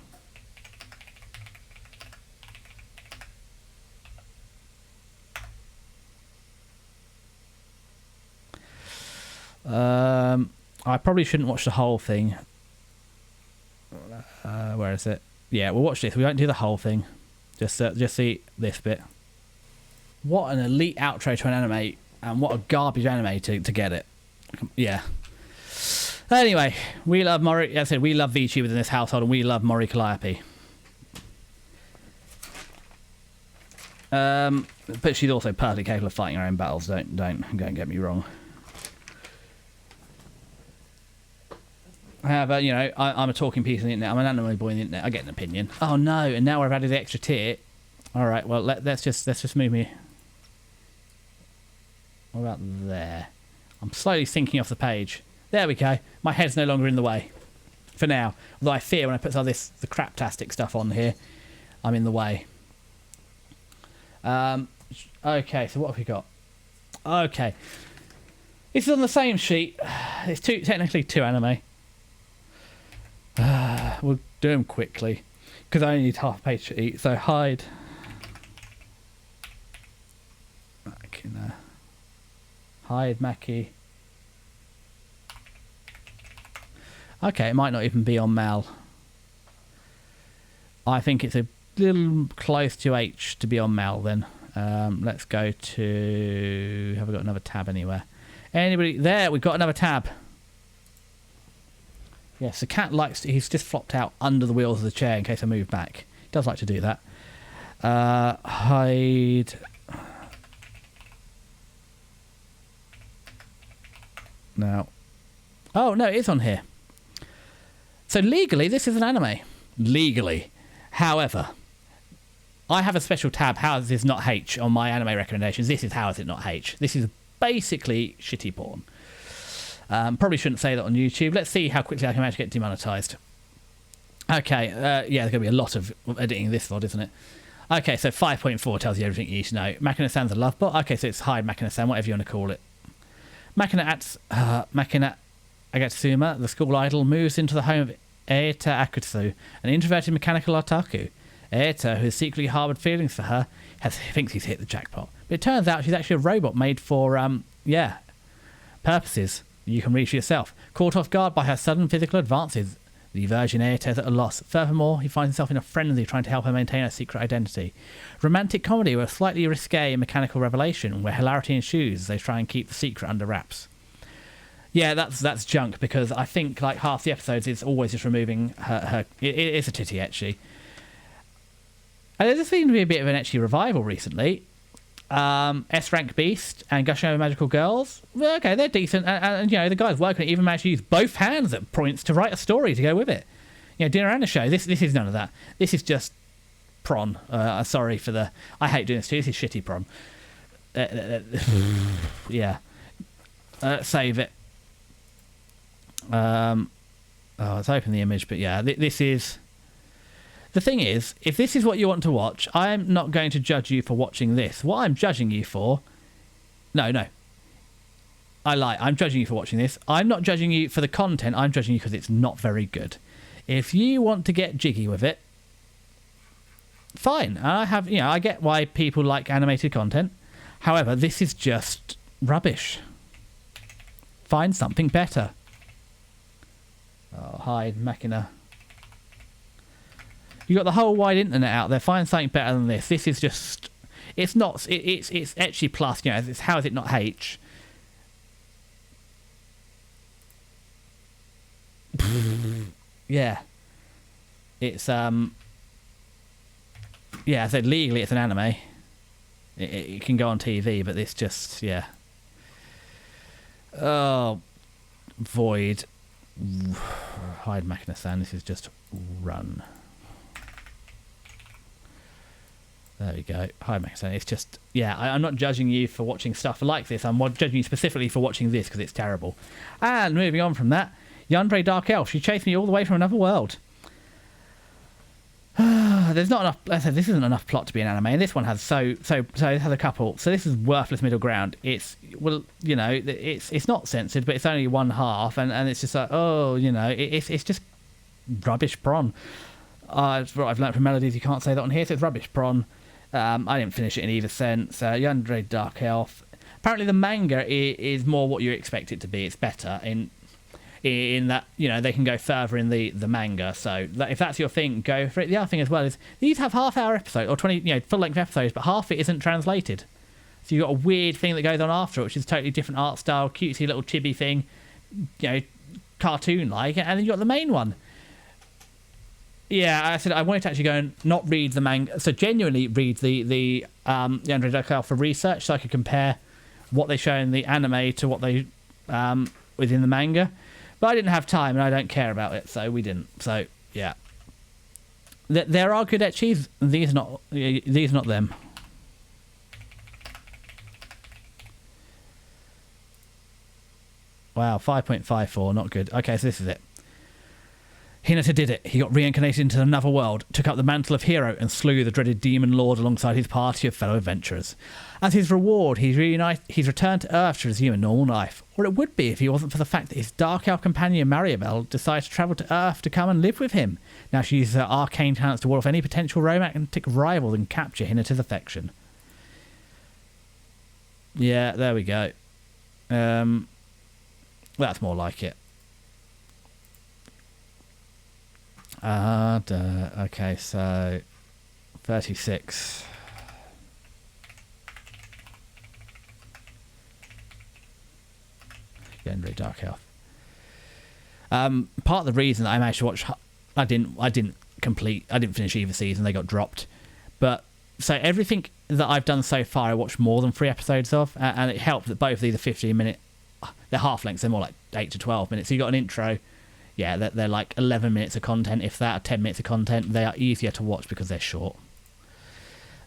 I probably shouldn't watch the whole thing. Where is it? Yeah, we'll watch this. We won't do the whole thing. Just see this bit. What an elite outro to an anime, and what a garbage anime to get it. Yeah. Anyway, we love Mori. As I said, we love VTubers in this household, and we love Mori Calliope. But she's also perfectly capable of fighting her own battles. Don't get me wrong. However, I'm a talking piece on the internet. I'm an anime boy on the internet. I get an opinion. Oh no! And now we've added the extra tier. All right. Well, let's just move me. What about there? I'm slowly sinking off the page. There we go. My head's no longer in the way. For now. Although I fear when I put all the craptastic stuff on here, I'm in the way. Okay. So what have we got? Okay. This is on the same sheet. It's technically two anime. We'll do them quickly because I only need half a page to eat. So hide. Hide Maki. Okay, it might not even be on Mal. I think it's a little close to H to be on Mal then. Let's go to... Have we got another tab anywhere? Anybody? There, we've got another tab. Yes, the cat likes to... He's just flopped out under the wheels of the chair in case I move back. He does like to do that. Hide... Now... Oh, no, it is on here. So legally, this is an anime. Legally. However, I have a special tab, How Is This Not H, on my anime recommendations. This is How Is It Not H. This is basically shitty porn. Probably shouldn't say that on YouTube. Let's see how quickly I can manage to get demonetized. Okay, yeah, there's going to be a lot of editing this VOD, isn't it? Okay, so 5.4 tells you everything you need to know. Makina-san's a love bot. Okay, so it's Hide Makina-san, whatever you want to call it. Makina Agatsuma, the school idol, moves into the home of Eita Akutsu, an introverted mechanical otaku. Eita, who has secretly harboured feelings for her, thinks he's hit the jackpot. But it turns out she's actually a robot made for, purposes you can reach yourself. Caught off guard by her sudden physical advances, the virgin Eita is at a loss. Furthermore, he finds himself in a frenzy trying to help her maintain her secret identity. Romantic comedy with a slightly risque and mechanical revelation, where hilarity ensues as they try and keep the secret under wraps. Yeah, that's junk, because I think like half the episodes it's always just removing her it is a titty ecchi. And there seemed to be a bit of an ecchi revival recently. S-Rank Beast and Gushing Over Magical Girls, well, okay, they're decent, and you know, the guys working it even managed to use both hands at points to write a story to go with it. You know, dinner and a show. This is none of that. This is just prawn. Sorry for the... I hate doing this too. This is shitty prawn. Yeah. Save it. Let's open the image, but yeah, this is... The thing is, if this is what you want to watch, I'm not going to judge you for watching this. What I'm judging you for... No. I lie. I'm judging you for watching this. I'm not judging you for the content. I'm judging you because it's not very good. If you want to get jiggy with it, fine. I get why people like animated content. However, this is just rubbish. Find something better. Oh, hide Machina. You got the whole wide internet out there. Find something better than this. This is just... It's not... It's ecchi plus. You know, it's How Is It Not H? Yeah. It's yeah, I said legally it's an anime. It can go on TV, but this just... Yeah. Oh, Void. Hide Machina-san. This is just run. There we go. Hi, Max. It's just, yeah, I'm not judging you for watching stuff like this. I'm judging you specifically for watching this because it's terrible. And moving on from that, Yandere Dark Elf. She chased me all the way from another world. There's not enough. I said this isn't enough plot to be an anime, and this one has so it has a couple. So this is worthless middle ground. It's, well, you know, it's not censored, but it's only one half, and it's just like, oh, you know, it's just rubbish prawn. I've learnt from Melodies you can't say that on here, so it's rubbish prawn. I didn't finish it in either sense. Yandere Dark Elf. Apparently the manga is more what you expect it to be. It's better in that, you know, they can go further in the manga. So if that's your thing, go for it. The other thing as well is these have half-hour episodes or 20, you know, full-length episodes, but half it isn't translated. So you've got a weird thing that goes on after it, which is a totally different art style, cutesy little chibi thing, you know, cartoon-like, and then you've got the main one. Yeah, I said I wanted to actually go and not read the manga, so genuinely read the Yandere Dark Elf for research, so I could compare what they show in the anime to what they within the manga. But I didn't have time, and I don't care about it, so we didn't. So yeah, there are good ecchis. These are not them. Wow, 5.54, not good. Okay, so this is it. Hinata did it. He got reincarnated into another world, took up the mantle of hero, and slew the dreaded demon lord alongside his party of fellow adventurers. As his reward, he's returned to Earth to resume a normal life. Or it would be if he wasn't for the fact that his dark elf companion Mariabel decided to travel to Earth to come and live with him. Now she uses her arcane talents to ward off any potential romantic rival and capture Hinata's affection. Yeah, there we go. That's more like it. Okay, so 36. Legendary Dark Elf. Part of the reason that I managed to watch, I didn't finish either season. They got dropped, but so everything that I've done so far, I watched more than 3 episodes of, and it helped that both of these are 15-minute. They're half lengths. They're more like 8 to 12 minutes. So you got an intro. Yeah, they're like 11 minutes of content, if that, or 10 minutes of content. They are easier to watch because they're short.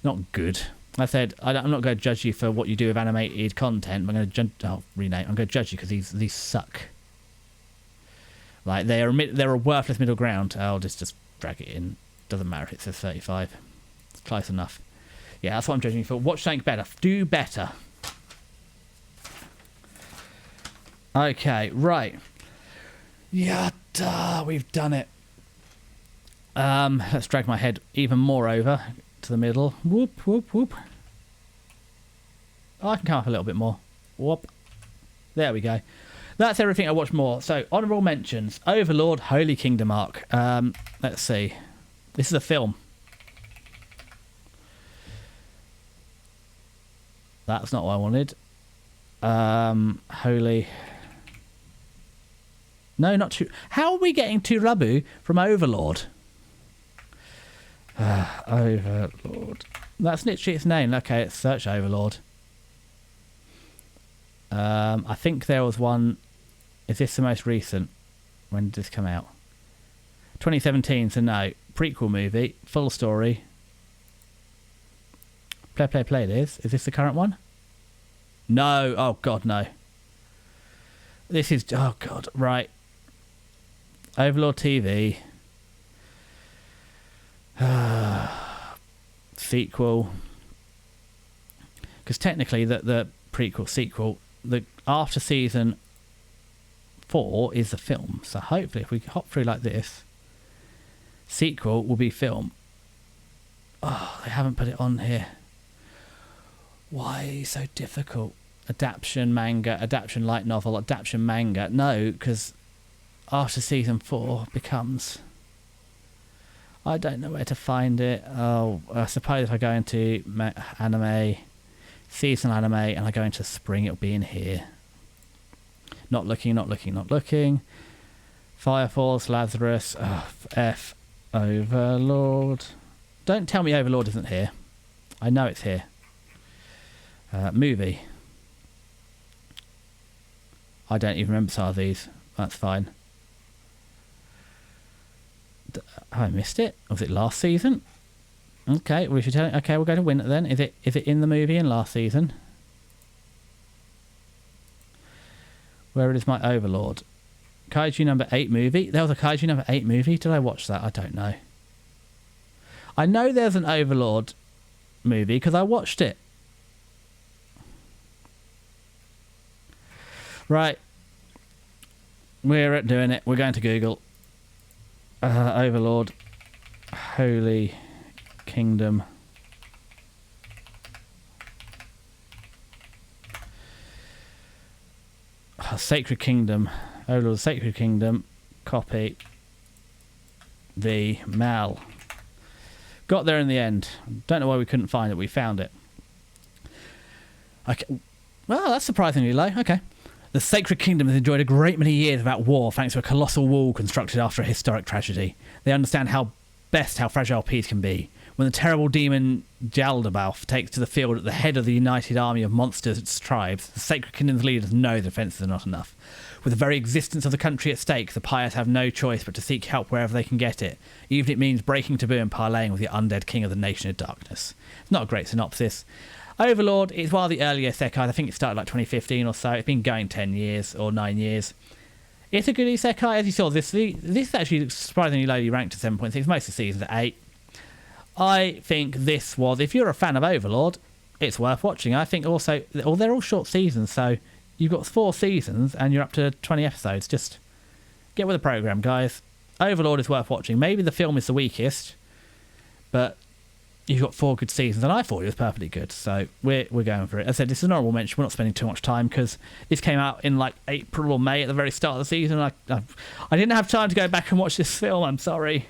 Not good. I said, I'm not going to judge you for what you do with animated content. I'm going to I'm going to judge you because these suck. Like, they're a worthless middle ground. I'll just drag it in. Doesn't matter if it says 35. It's close enough. Yeah, that's what I'm judging you for. Watch something better. Do better. Okay, right. Yada, we've done it. Let's drag my head even more over to the middle. Whoop, whoop, whoop. Oh, I can come up a little bit more. Whoop. There we go. That's everything I watched more. So, honourable mentions. Overlord, Holy Kingdom arc. Let's see. This is a film. That's not what I wanted. Holy... No, not to... How are we getting to Rabu from Overlord? Overlord. That's literally its name. Okay, let's search Overlord. I think there was one... Is this the most recent? When did this come out? 2017, so no. Prequel movie. Full story. Play it is. Is this the current one? No. Oh, God, no. This is... Oh, God. Right. Overlord TV. Sequel. Because technically the prequel sequel, the after season 4 is the film. So hopefully if we hop through like this, sequel will be film. Oh, they haven't put it on here. Why so difficult? Adaption manga, adaption light novel, adaption manga. No, because after season 4 becomes... I don't know where to find it. Oh, I suppose if I go into anime, seasonal anime, and I go into spring, it'll be in here. Not looking. Fire Force, Lazarus, F, Overlord. Don't tell me Overlord isn't here. I know it's here. Movie. I don't even remember some of these. That's fine. Have I missed it? Was it last season? Okay, we should tell. Okay, we'll go to winter then. Is it in the movie in last season? Where is my Overlord? Kaiju number 8 movie. There was a Kaiju number 8 movie. Did I watch that? I don't know. I know there's an Overlord movie because I watched it. Right. We're doing it. We're going to Google. Overlord. Holy Kingdom. Sacred Kingdom. Overlord Sacred Kingdom. Copy. The Mal. Got there in the end. Don't know why we couldn't find it. We found it. Okay. Well, that's surprisingly low. Okay. The Sacred Kingdom has enjoyed a great many years without war thanks to a colossal wall constructed after a historic tragedy. They understand how fragile peace can be. When the terrible demon Jaldabaoth takes to the field at the head of the united army of monsters tribes, the Sacred Kingdom's leaders know the defences are not enough. With the very existence of the country at stake, the pious have no choice but to seek help wherever they can get it, even if it means breaking taboo and parleying with the undead king of the Nation of Darkness. It's not a great synopsis. Overlord is one of the earlier isekais. I think it started like 2015 or so. It's been going 10 years or 9 years. It's a good isekai, as you saw. This actually surprisingly lowly ranked at 7.6. Most of the seasons at 8. I think this was, if you're a fan of Overlord, it's worth watching. I think also, well, they're all short seasons, so you've got 4 seasons and you're up to 20 episodes. Just get with the program, guys. Overlord is worth watching. Maybe the film is the weakest, but you've got 4 good seasons, and I thought it was perfectly good, so we're going for it. As I said, this is an honourable mention. We're not spending too much time because this came out in like April or May at the very start of the season. I didn't have time to go back and watch this film. I'm sorry.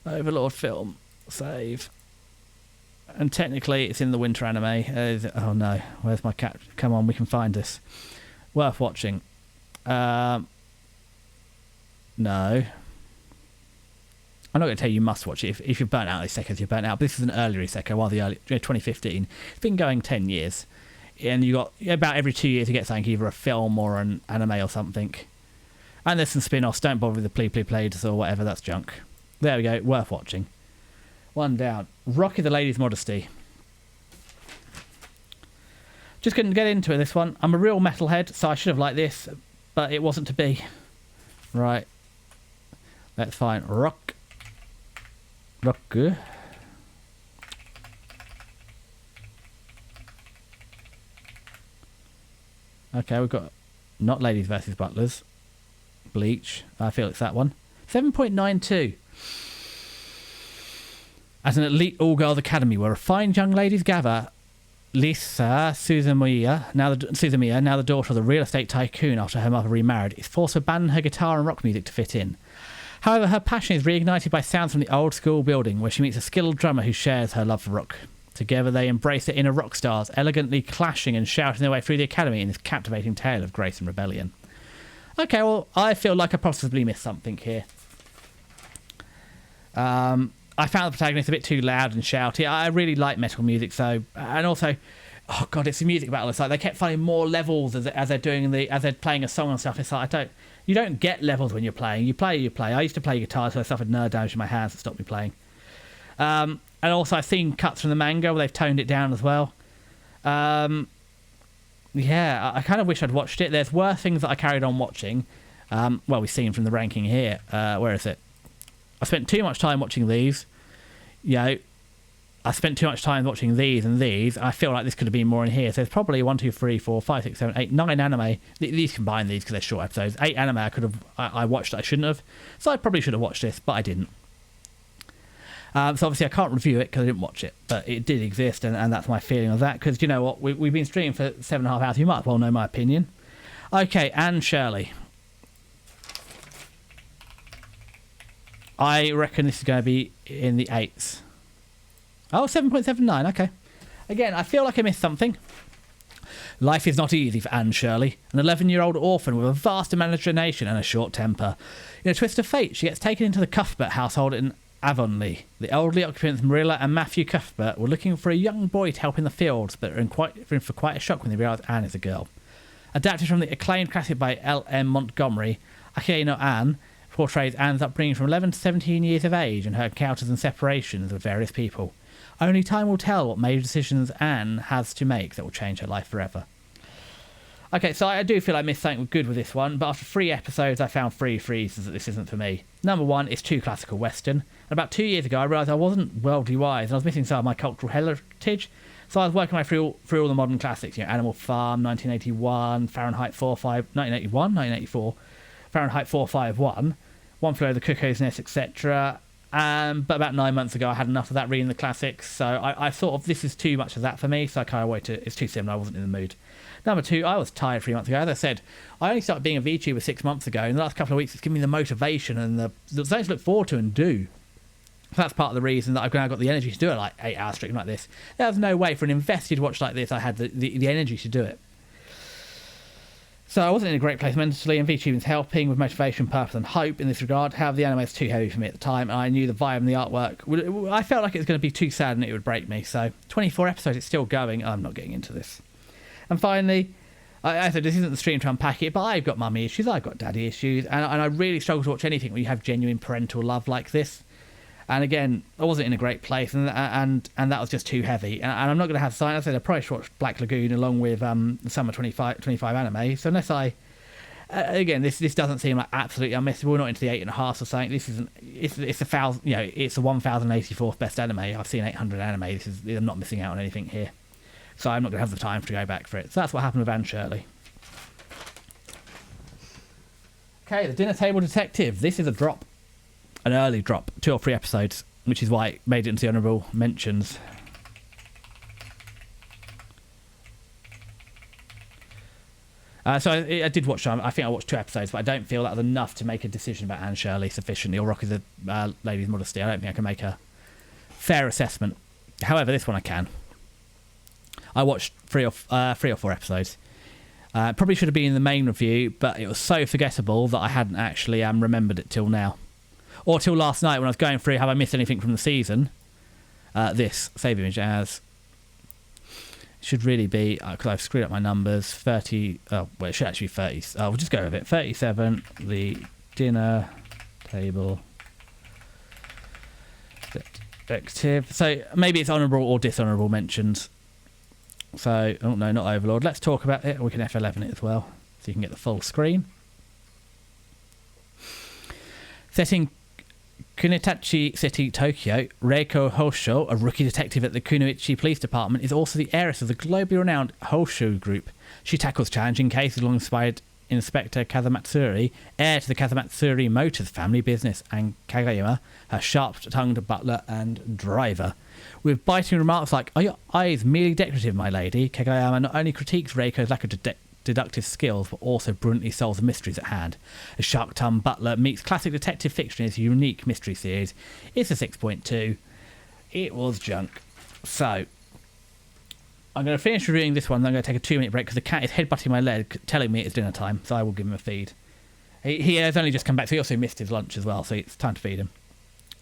Overlord film. Save. And technically it's in the winter anime. Oh no, where's my cat? Come on, we can find this. Worth watching. No. I'm not going to tell you must watch it. If you're burnt out, Isekais, you're burnt out. But this is an earlier Isekai, while the early 2015. It's been going 10 years. And you got about every 2 years you get something, either a film or an anime or something. And there's some spin-offs. Don't bother with the Plays or whatever. That's junk. There we go. Worth watching. One down. Rocky the Lady's Modesty. Just couldn't get into it, this one. I'm a real metalhead, so I should have liked this, but it wasn't to be. Right. Let's find Rock. Okay, we've got not Ladies versus Butlers. Bleach. I feel it's that one. 7.92. As an elite all-girls academy where refined young ladies gather, Lisa Suzumiya, now the daughter of the real estate tycoon after her mother remarried, is forced to abandon her guitar and rock music to fit in. However, her passion is reignited by sounds from the old school building where she meets a skilled drummer who shares her love for rock. Together they embrace their inner rock stars, elegantly clashing and shouting their way through the academy in this captivating tale of grace and rebellion. Okay, well, I feel like I possibly missed something here. I found the protagonist a bit too loud and shouty. I really like metal music, so... And also... Oh, God, it's a music battle. It's like they kept finding more levels as they're playing a song and stuff. It's like, you don't get levels when you're playing. You play. I used to play guitar, so I suffered nerve damage in my hands that stopped me playing. And also, I've seen cuts from the manga where they've toned it down as well. Yeah, I kind of wish I'd watched it. There's worse things that I carried on watching. Well, we've seen from the ranking here. Where is it? I spent too much time watching these. I spent too much time watching these and these. I feel like this could have been more in here. So there's probably 1, 2, 3, 4, 5, 6, 7, 8, 9 anime. These combine these because they're short episodes. 8 anime I watched that I shouldn't have. So I probably should have watched this, but I didn't. So obviously I can't review it because I didn't watch it. But it did exist, and that's my feeling of that. Because you know what? We've been streaming for 7.5 hours. You might as well know my opinion. Okay, Anne Shirley. I reckon this is going to be in the 8s. Oh, 7.79, okay. Again, I feel like I missed something. Life is not easy for Anne Shirley, an 11-year-old orphan with a vast imagination and a short temper. In a twist of fate, she gets taken into the Cuthbert household in Avonlea. The elderly occupants Marilla and Matthew Cuthbert were looking for a young boy to help in the fields, but are in for quite a shock when they realise Anne is a girl. Adapted from the acclaimed classic by L.M. Montgomery, Akira no Anne portrays Anne's upbringing from 11 to 17 years of age and her encounters and separations with various people. Only time will tell what major decisions Anne has to make that will change her life forever. Okay, so I do feel I missed something good with this one, but after 3 episodes I found 3 reasons that this isn't for me. Number 1, it's too classical Western. And about 2 years ago I realised I wasn't worldly wise and I was missing some of my cultural heritage, so I was working my way through all the modern classics, Animal Farm, 1981, Fahrenheit 1984, Fahrenheit 451, One Flew Over the Cuckoo's Nest, etc. But about 9 months ago I had enough of that reading the classics, so I thought of this is too much of that for me, so I kind of waited. It's too similar, I wasn't in the mood. Number 2, I was tired 3 months ago. As I said, I only started being a VTuber 6 months ago. In the last couple of weeks it's given me the motivation and the something to look forward to and do. So that's part of the reason that I've now got the energy to do it like 8 hours stream like this. There was no way for an invested watch like this I had the energy to do it. So I wasn't in a great place mentally, and VTubing's helping with motivation, purpose and hope in this regard. However, the anime was too heavy for me at the time, and I knew the vibe and the artwork. I felt like it was going to be too sad and it would break me. So 24 episodes, it's still going. I'm not getting into this. And finally, I said this isn't the stream to unpack it, but I've got mummy issues, I've got daddy issues, and I really struggle to watch anything where you have genuine parental love like this. And again, I wasn't in a great place, and that was just too heavy. And I'm not going to have sight. I said I probably should watch Black Lagoon along with the Summer 25 anime. So unless I, again, this doesn't seem like absolutely unmissable. We're not into the 8.5 or something. This isn't. It's a 1,000. It's the 1,084th best anime. I've seen 800 anime. I'm not missing out on anything here. So I'm not going to have the time to go back for it. So that's what happened with Anne Shirley. Okay, The Dinner Table Detective. This is a drop. An early drop, 2 or 3 episodes, which is why it made it into the honourable mentions. So I did watch. I think I watched 2 episodes, but I don't feel that was enough to make a decision about Anne Shirley sufficiently, or Rocky the Lady's Modesty. I don't think I can make a fair assessment. However, this one I can. I watched 3 or 4 episodes. Probably should have been in the main review, but it was so forgettable that I hadn't actually remembered it till now. Or till last night when I was going through, have I missed anything from the season? This, save image as, should really be, because I've screwed up my numbers, 30, well it should actually be 30, we'll just go with it, 37, The Dinner Table Detective. So maybe it's honourable or dishonourable mentions. So, oh no, not Overlord. Let's talk about it. We can F11 it as well, so you can get the full screen. Setting Kunitachi City, Tokyo, Reiko Hosho, a rookie detective at the Kunoichi Police Department, is also the heiress of the globally renowned Hosho Group. She tackles challenging cases alongside Inspector Kazamatsuri, heir to the Kazamatsuri Motors family business, and Kagayama, her sharp-tongued butler and driver. With biting remarks like, "Are your eyes merely decorative, my lady?" Kagayama not only critiques Reiko's lack of deductive skills, but also brilliantly solves the mysteries at hand. A sharp-tongued butler meets classic detective fiction in its unique mystery series. It's a 6.2. It was junk. So, I'm going to finish reviewing this one, then I'm going to take a 2-minute break because the cat is headbutting my leg, telling me it's dinner time, so I will give him a feed. He has only just come back, so he also missed his lunch as well, so it's time to feed him.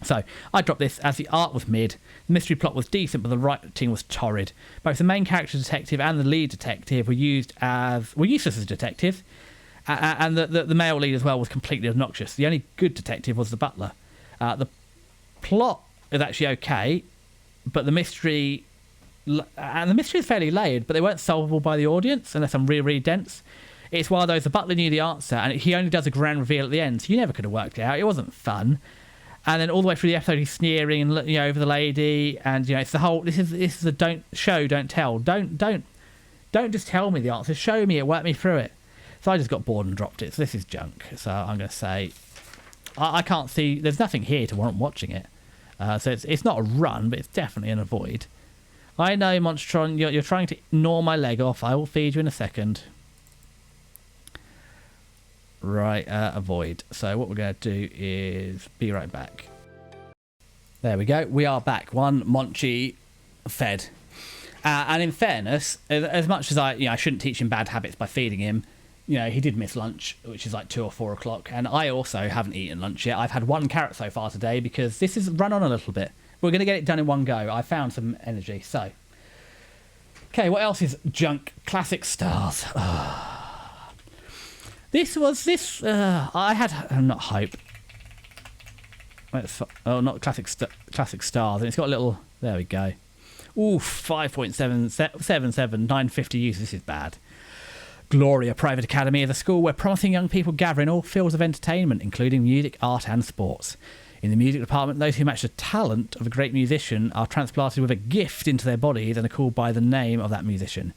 So, I dropped this as the art was mid, the mystery plot was decent, but the writing was torrid. Both the main character detective and the lead detective were useless as detectives, and the male lead as well was completely obnoxious. The only good detective was the butler. The plot is actually okay, but the mystery is fairly layered, but they weren't solvable by the audience unless I'm really, really dense. It's one of those, the butler knew the answer, and he only does a grand reveal at the end, so you never could have worked it out. It wasn't fun. And then all the way through the episode, he's sneering and over the lady, and it's the whole. This is a don't tell. Don't just tell me the answer. Show me it. Work me through it. So I just got bored and dropped it. So this is junk. So I'm going to say, I can't see. There's nothing here to warrant watching it. So it's not a run, but it's definitely an avoid. I know, Monstron, you're trying to gnaw my leg off. I will feed you in a second. Right, avoid. So what we're going to do is be right back. There we go. We are back. One Monchi fed. And in fairness, as much as I shouldn't teach him bad habits by feeding him, he did miss lunch, which is like 2 or 4 o'clock. And I also haven't eaten lunch yet. I've had 1 carrot so far today because this has run on a little bit. We're going to get it done in one go. I found some energy. So, okay, what else is junk? Classic Stars. I had not hope. Not classic Stars, and it's got a little. There we go. Ooh, 5.77, 950 users. This is bad. Gloria Private Academy is a school where promising young people gather in all fields of entertainment, including music, art, and sports. In the music department, those who match the talent of a great musician are transplanted with a gift into their bodies and are called by the name of that musician.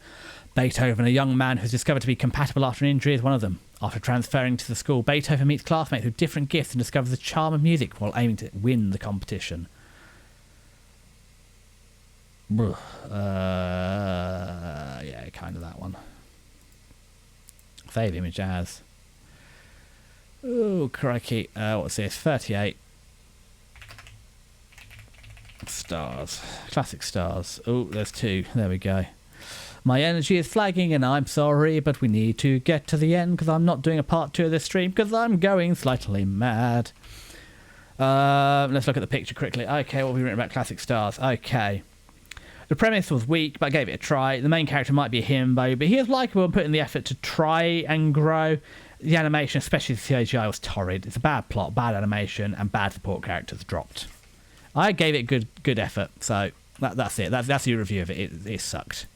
Beethoven, a young man who's discovered to be compatible after an injury, is one of them. After transferring to the school, Beethoven meets classmates with different gifts and discovers the charm of music while aiming to win the competition. Yeah, kind of that one. Save image as. Oh, crikey. What's this? 38. Stars. Classic Stars. Oh, there's 2. There we go. My energy is flagging and I'm sorry, but we need to get to the end because I'm not doing a part 2 of this stream because I'm going slightly mad. Let's look at the picture quickly. Okay, what have we written about Classic Stars? Okay. The premise was weak, but I gave it a try. The main character might be a himbo, but he is likeable and put in the effort to try and grow. The animation, especially the CGI, was torrid. It's a bad plot, bad animation, and bad support characters dropped. I gave it good effort, so that's it. That's your review of it. It sucked.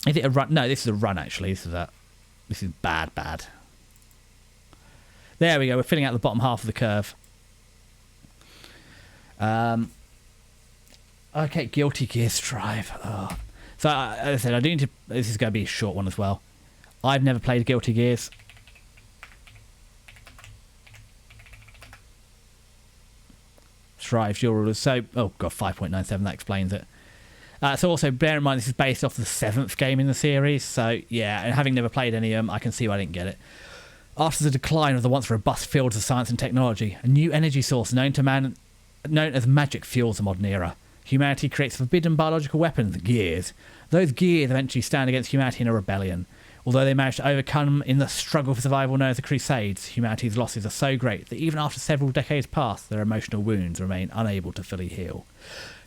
Is it a run? No, this is a run, actually. This is bad. There we go. We're filling out the bottom half of the curve. Okay, Guilty Gear Strive. Oh. So, as I said, I do need to... This is going to be a short one as well. I've never played Guilty Gears. Strive, your rulers. So, oh god, 5.97, that explains it. So also, bear in mind, this is based off the 7th game in the series. So, yeah, and having never played any of them, I can see why I didn't get it. After the decline of the once robust fields of science and technology, a new energy source known as magic fuels the modern era. Humanity creates forbidden biological weapons, gears. Those gears eventually stand against humanity in a rebellion. Although they managed to overcome in the struggle for survival known as the Crusades, humanity's losses are so great that even after several decades pass, their emotional wounds remain unable to fully heal.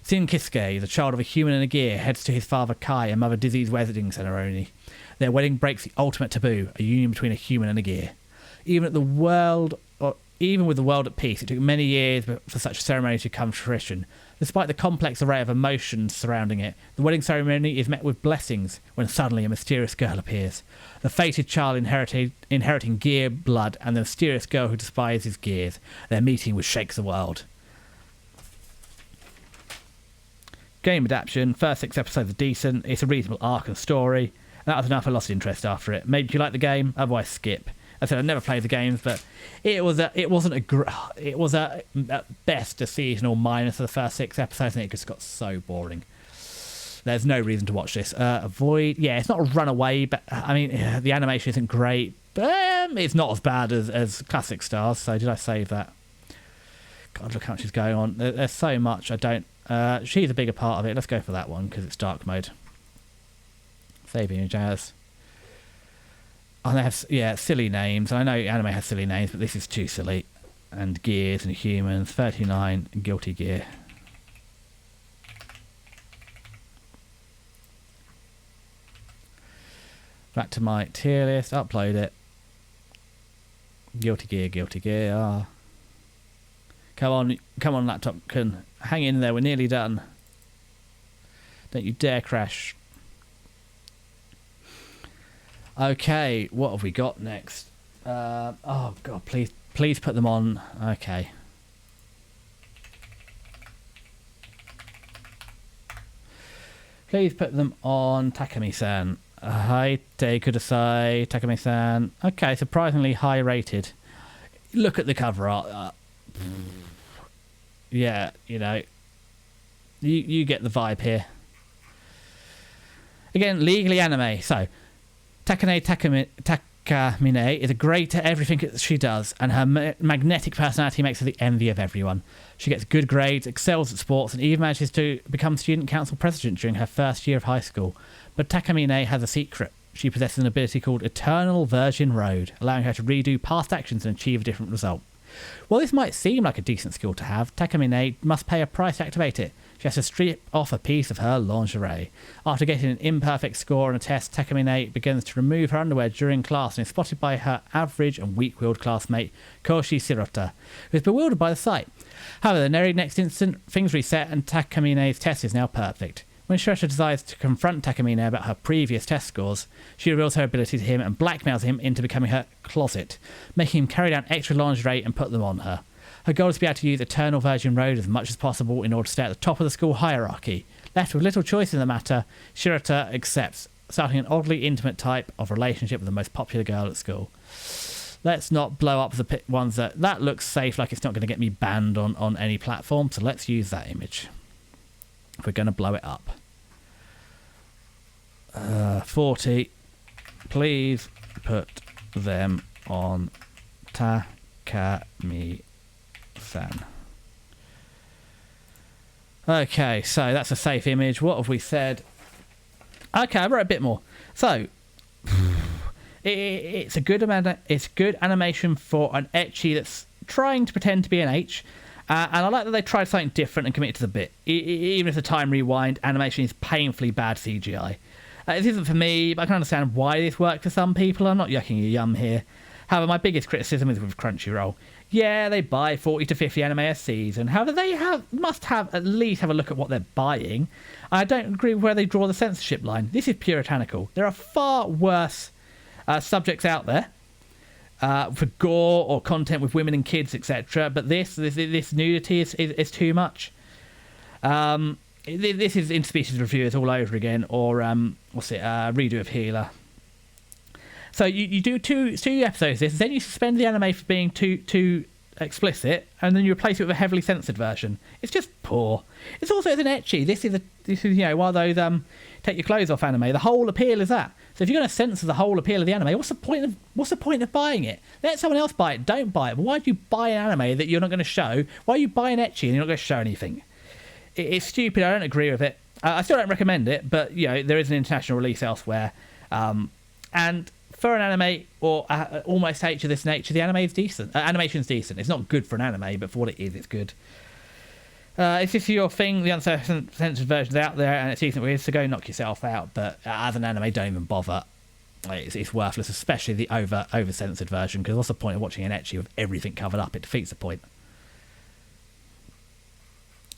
Sin Kisuke, the child of a human and a gear, heads to his father Kai and mother Dizzy's wedding ceremony. Their wedding breaks the ultimate taboo, a union between a human and a gear. Even with the world at peace, it took many years for such a ceremony to come to fruition. Despite the complex array of emotions surrounding it, the wedding ceremony is met with blessings when suddenly a mysterious girl appears. The fated child inheriting gear blood and the mysterious girl who despises gears. Their meeting which shakes the world. Game adaptation, first 6 episodes are decent, it's a reasonable arc and story. That was enough, I lost interest after it. Maybe you like the game, otherwise skip. I said I never played the games, but it was at best a seasonal minus for the first 6 episodes, and it just got so boring. There's no reason to watch this. Avoid, yeah, it's not a runaway, but I mean the animation isn't great, but it's not as bad as Classic Stars. So did I save that? God, look how much is going on. There's so much. I don't. She's a bigger part of it. Let's go for that one because it's dark mode. Saving and jazz. Oh, they have, yeah, silly names. I know anime has silly names, but this is too silly. And Gears and Humans, 39, Guilty Gear. Back to my tier list, upload it. Guilty Gear. Ah. Come on, laptop, can hang in there, we're nearly done. Don't you dare crash. Okay, what have we got next? Oh god, please put them on. Okay. Please put them on Takami-san. Hi, Kudasai, Takami-san. Okay, surprisingly high rated. Look at the cover art. Yeah, you know, you get the vibe here. Again, legally anime. So, Takamine is great at everything she does, and her magnetic personality makes her the envy of everyone. She gets good grades, excels at sports, and even manages to become student council president during her first year of high school. But Takamine has a secret. She possesses an ability called Eternal Virgin Road, allowing her to redo past actions and achieve a different result. While this might seem like a decent skill to have, Takamine must pay a price to activate it. She has to strip off a piece of her lingerie. After getting an imperfect score on a test, Takamine begins to remove her underwear during class and is spotted by her average and weak-willed classmate, Koshi Shirota, who is bewildered by the sight. However, the very next instant, things reset and Takamine's test is now perfect. When Shirota decides to confront Takamine about her previous test scores, she reveals her ability to him and blackmails him into becoming her closet, making him carry down extra lingerie and put them on her. Her goal is to be able to use Eternal Virgin Road as much as possible in order to stay at the top of the school hierarchy. Left with little choice in the matter, Shirota accepts, starting an oddly intimate type of relationship with the most popular girl at school. Let's not blow up the ones that looks safe, like it's not going to get me banned on any platform, so let's use that image. If we're going to blow it up. 40. Please put them on Takami-san. Okay, so that's a safe image. What have we said? Okay, I wrote a bit more. So, it's a good animation for an ecchi that's trying to pretend to be an H. And I like that they tried something different and committed to the bit. Even if the time rewind, animation is painfully bad CGI. This isn't for me, but I can understand why this worked for some people. I'm not yucking your yum here. However, my biggest criticism is with Crunchyroll. Yeah, they buy 40 to 50 anime a season. However, they must have at least have a look at what they're buying. I don't agree with where they draw the censorship line. This is puritanical. There are far worse subjects out there for gore or content with women and kids, etc. But this nudity is too much. This is Interspecies Reviewers all over again, or redo of Healer. So you do two episodes of this, then you suspend the anime for being too explicit, and then you replace it with a heavily censored version. It's just poor. It's also an ecchi. This is one of those take your clothes off anime. The whole appeal is that. So if you're going to censor the whole appeal of the anime, what's the point of buying it? Let someone else buy it. Don't buy it. But why do you buy an anime that you're not going to show? Why are you buying ecchi and you're not going to show anything? It's stupid. I don't agree with it. I still don't recommend it, but there is an international release elsewhere, and for an anime or almost H of this nature, the anime is decent. Animation's decent. It's not good for an anime, but for what it is, it's good. If this is your thing, the uncensored version's out there and it's decent with, so go knock yourself out. But as an anime, don't even bother. It's worthless, especially the over censored version, because what's the point of watching an ecchi with everything covered up? It defeats the point.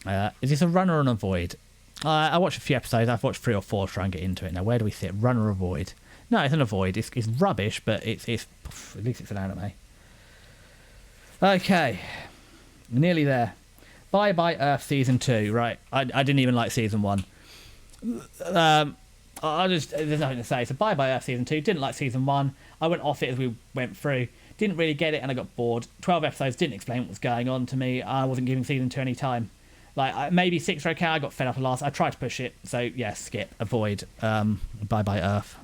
Is this a run or an avoid? I watched a few episodes. I've watched 3 or 4 to try and get into it. Now, where do we sit? Run or avoid? No, it's an avoid. It's rubbish, but it's at least it's an anime. Okay, nearly there. Bye Bye Earth Season 2. Right, I didn't even like Season 1. There's nothing to say. So Bye Bye Earth Season 2. Didn't like Season 1. I went off it as we went through. Didn't really get it, and I got bored. 12 episodes didn't explain what was going on to me. I wasn't giving Season 2 any time. Like maybe 6 are okay. I got fed up at last. I tried to push it. So yeah, skip, avoid. Bye Bye Earth.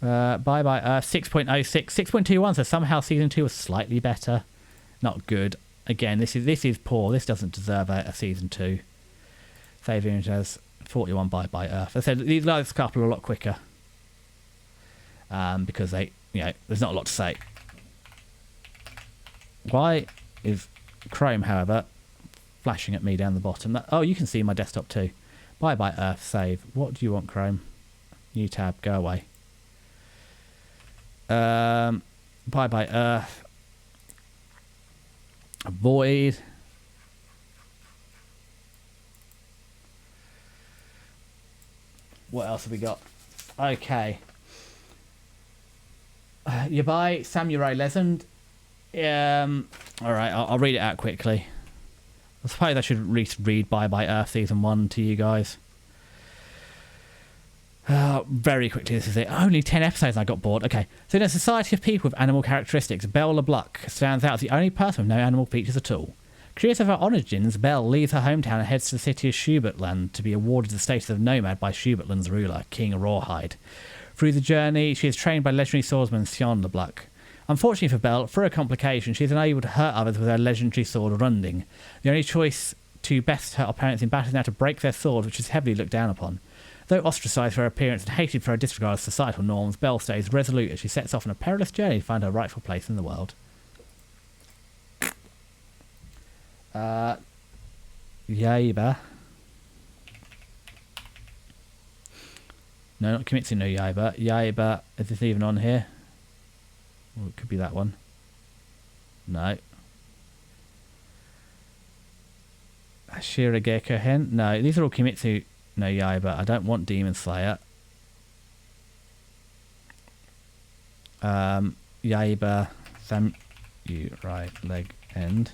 Bye Bye Earth 6.06, 6.21. So somehow Season 2 was slightly better. Not good. Again, this is poor. This doesn't deserve a Season 2. Save image as 41 Bye Bye Earth. I said these last couple are a lot quicker. Because there's not a lot to say. Why is Chrome, however, flashing at me down the bottom? Oh, you can see my desktop too. Bye Bye Earth, save. What do you want, Chrome? New tab, go away. Bye Bye Earth. Avoid. What else have we got? Okay. You buy Samurai Legend. Alright, I'll read it out quickly. I suppose I should at least read Bye Bye Earth Season 1 to you guys. Very quickly, this is it. Only 10 episodes and I got bored. Okay, so in a society of people with animal characteristics, Belle LeBlanc stands out as the only person with no animal features at all. Curious of her origins, Belle leaves her hometown and heads to the city of Schubertland to be awarded the status of nomad by Schubertland's ruler, King Rawhide. Through the journey, she is trained by legendary swordsman Sion LeBlanc. Unfortunately for Belle, through a complication, she is unable to hurt others with her legendary sword Runding. The only choice to best her opponents in battle is now to break their sword, which is heavily looked down upon. Though ostracised for her appearance and hated for her disregard of societal norms, Belle stays resolute as she sets off on a perilous journey to find her rightful place in the world. Yaiba. No, not Kimetsu no Yaiba. Yaiba, is this even on here? Well, it could be that one. No. Shirogeko Hen? No, these are all Kimetsu no Yaiba. I don't want Demon Slayer. Yaiba Samurai leg end.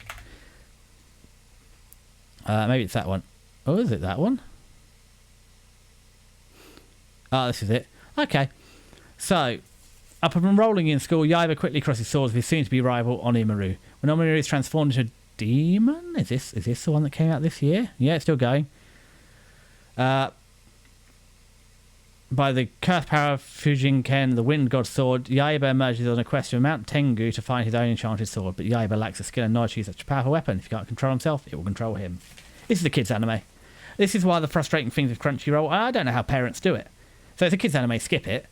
Maybe it's that one. Oh, is it that one? Oh, this is it. Okay. So, upon rolling in school, Yaiba quickly crosses swords with his soon-to-be rival Onimaru. When Onimaru is transformed into a demon? Is this the one that came out this year? Yeah, it's still going. By the curse power of Fujinken, the wind god sword, Yaiba emerges on a quest to Mount Tengu to find his own enchanted sword, but Yaiba lacks the skill and knowledge to use such a powerful weapon. If he can't control himself, it will control him. This is a kids' anime. This is one of the frustrating things with Crunchyroll. I don't know how parents do it. So it's a kids' anime, skip it.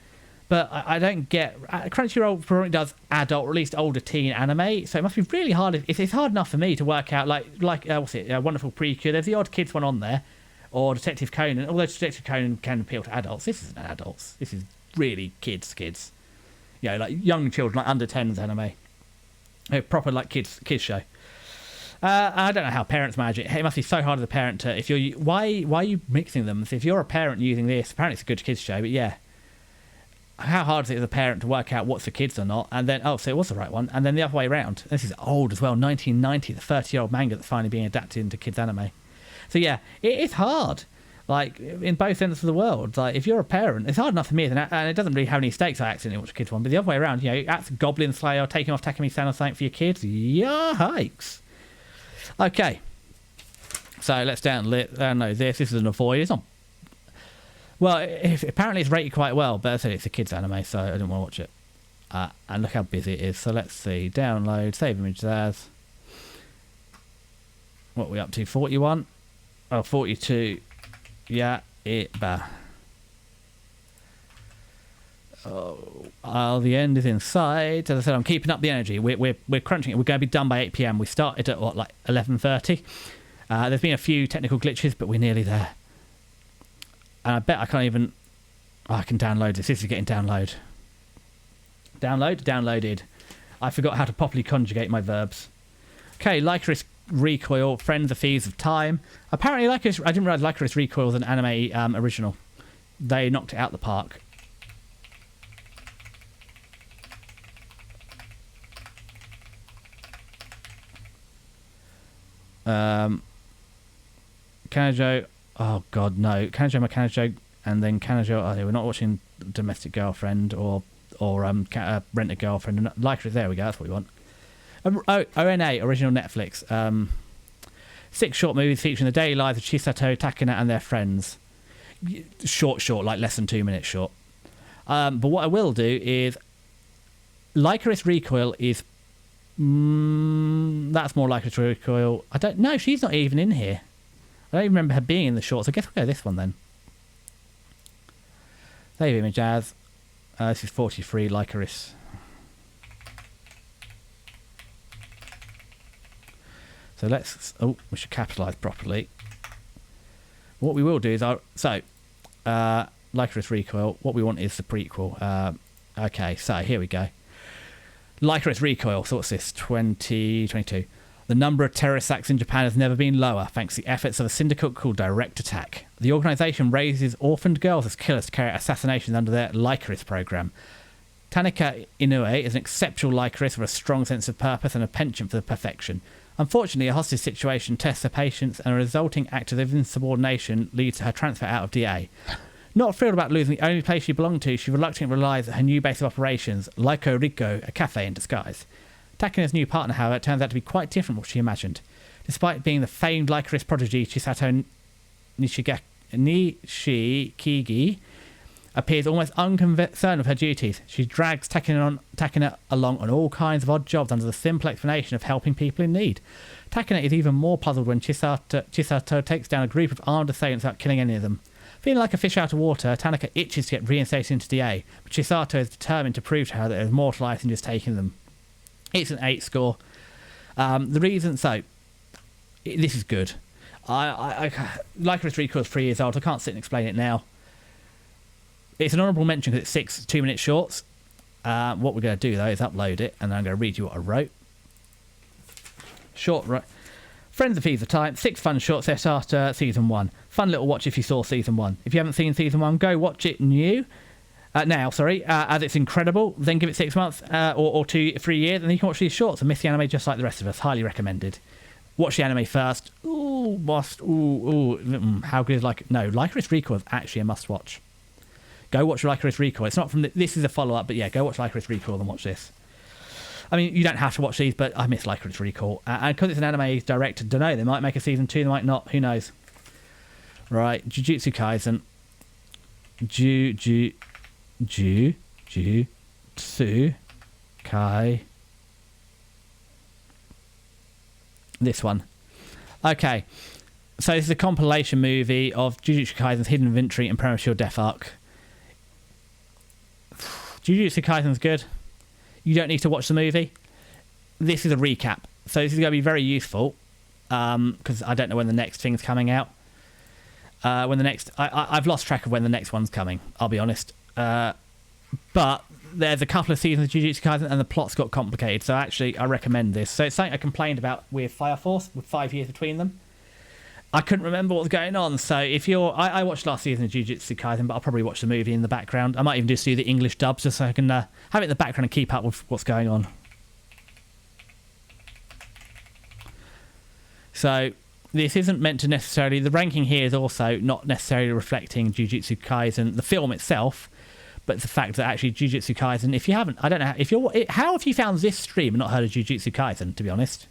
But I don't get... Crunchyroll probably does adult, or at least older teen anime, so it must be really hard. It's hard enough for me to work out, Wonderful Precure. There's the odd kids one on there. Or Detective Conan, although Detective Conan can appeal to adults. This isn't adults. This is really kids. You know, like young children, like under 10s anime. A proper like kids show. I don't know how parents manage it. It must be so hard as a parent to, if you're, why are you mixing them? So if you're a parent using this, apparently it's a good kids show, but yeah. How hard is it as a parent to work out what's for kids or not? And then, so it was the right one. And then the other way around. This is old as well, 1990, the 30-year-old manga that's finally being adapted into kids anime. So yeah, it is hard. Like, in both ends of the world. Like, if you're a parent, it's hard enough for me, and it doesn't really have any stakes, I accidentally watch a kids one. But the other way around, you know, that's Goblin Slayer, taking off Takumi-san or something for your kids. Yikes. Okay, so let's download this. This is an avoid. It's not. Well, apparently it's rated quite well, but I said it's a kids anime, so I didn't want to watch it. And look how busy it is. So let's see. Download, save image as. What are we up to? 41? Oh, 42. Yeah, Oh, the end is in sight. As I said, I'm keeping up the energy. We're crunching it. We're going to be done by 8 p.m. We started at what, like 11:30. There's been a few technical glitches, but we're nearly there. And I bet I can't even. Oh, I can download this. This is getting downloaded. Downloaded. I forgot how to properly conjugate my verbs. Okay, Lycoris Recoil, Friends of Thieves of Time. Apparently, I didn't realise Lycoris Recoil was an anime original. They knocked it out the park. Kanajo, oh god no, Kanajo, and then Kanajo. Oh, we're not watching Domestic Girlfriend or Rent a Girlfriend. Lycoris, there we go. That's what we want. ONA, original Netflix. 6 short movies featuring the daily lives of Chisato, Takina, and their friends. Short, like less than 2 minutes short. But what I will do is, Lycoris Recoil is. That's more Lycoris Recoil. I don't know. She's not even in here. I don't even remember her being in the shorts. I guess we'll go this one then. Save image as. This is 43 Lycoris. So let's. Oh, we should capitalise properly. What we will do is Lycoris Recoil. What we want is the prequel. Okay, so here we go. Lycoris Recoil. So what's this? 2022. The number of terrorist acts in Japan has never been lower, thanks to the efforts of a syndicate called Direct Attack. The organisation raises orphaned girls as killers to carry out assassinations under their Lycoris program. Tanaka Inoue is an exceptional Lycoris with a strong sense of purpose and a penchant for the perfection. Unfortunately, a hostage situation tests her patience, and a resulting act of insubordination leads to her transfer out of DA. Not thrilled about losing the only place she belonged to, she reluctantly relies on her new base of operations, Lyco Rico, a cafe in disguise. Takina's new partner, however, turns out to be quite different from what she imagined. Despite being the famed Lycoris prodigy, Chisato Nishikigi appears almost unconcerned with her duties. She drags Takina along on all kinds of odd jobs under the simple explanation of helping people in need. Takina is even more puzzled when Chisato takes down a group of armed assailants without killing any of them. Feeling like a fish out of water, Tanaka itches to get reinstated into DA, but Chisato is determined to prove to her that there's more to life than just taking them. It's an 8 score. The reason, this is good. Lycoris Recoil is 3 years old. I can't sit and explain it now. It's an honourable mention because it's 6 2-minute shorts. What we're going to do, though, is upload it, and then I'm going to read you what I wrote. Friends of Thieves of Time, 6 fun shorts set after Season 1. Fun little watch if you saw Season 1. If you haven't seen Season 1, go watch it now, as it's incredible. Then give it 6 months or 2-3 years, and then you can watch these shorts and miss the anime just like the rest of us. Highly recommended. Watch the anime first. How good is Lycoris Recoil is actually a must-watch. Go watch Lycoris Recoil. It's not from this is a follow-up, but yeah, go watch Lycoris Recoil and watch this. I mean, you don't have to watch these, but I miss Lycoris Recoil. And because it's an anime director, don't know, they might make a season 2, they might not, who knows. Right, Jujutsu Kaisen. Jujutsu Kai. This one. Okay. So this is a compilation movie of Jujutsu Kaisen's hidden inventory and premature death arc. Jujutsu Kaisen's good. You don't need to watch the movie. This is a recap. So this is going to be very useful because I don't know when the next thing's coming out. I've lost track of when the next one's coming, I'll be honest. but there's a couple of seasons of Jujutsu Kaisen and the plot's got complicated. So actually, I recommend this. So it's something I complained about with Fire Force, with 5 years between them. I couldn't remember what was going on. So if you're... I watched last season of Jujutsu Kaisen, but I'll probably watch the movie in the background. I might even just do the English dubs just so I can have it in the background and keep up with what's going on. So this isn't meant to necessarily... The ranking here is also not necessarily reflecting Jujutsu Kaisen, the film itself, but it's the fact that actually Jujutsu Kaisen, if you haven't... I don't know, if you're... How have you found this stream and not heard of Jujutsu Kaisen, to be honest?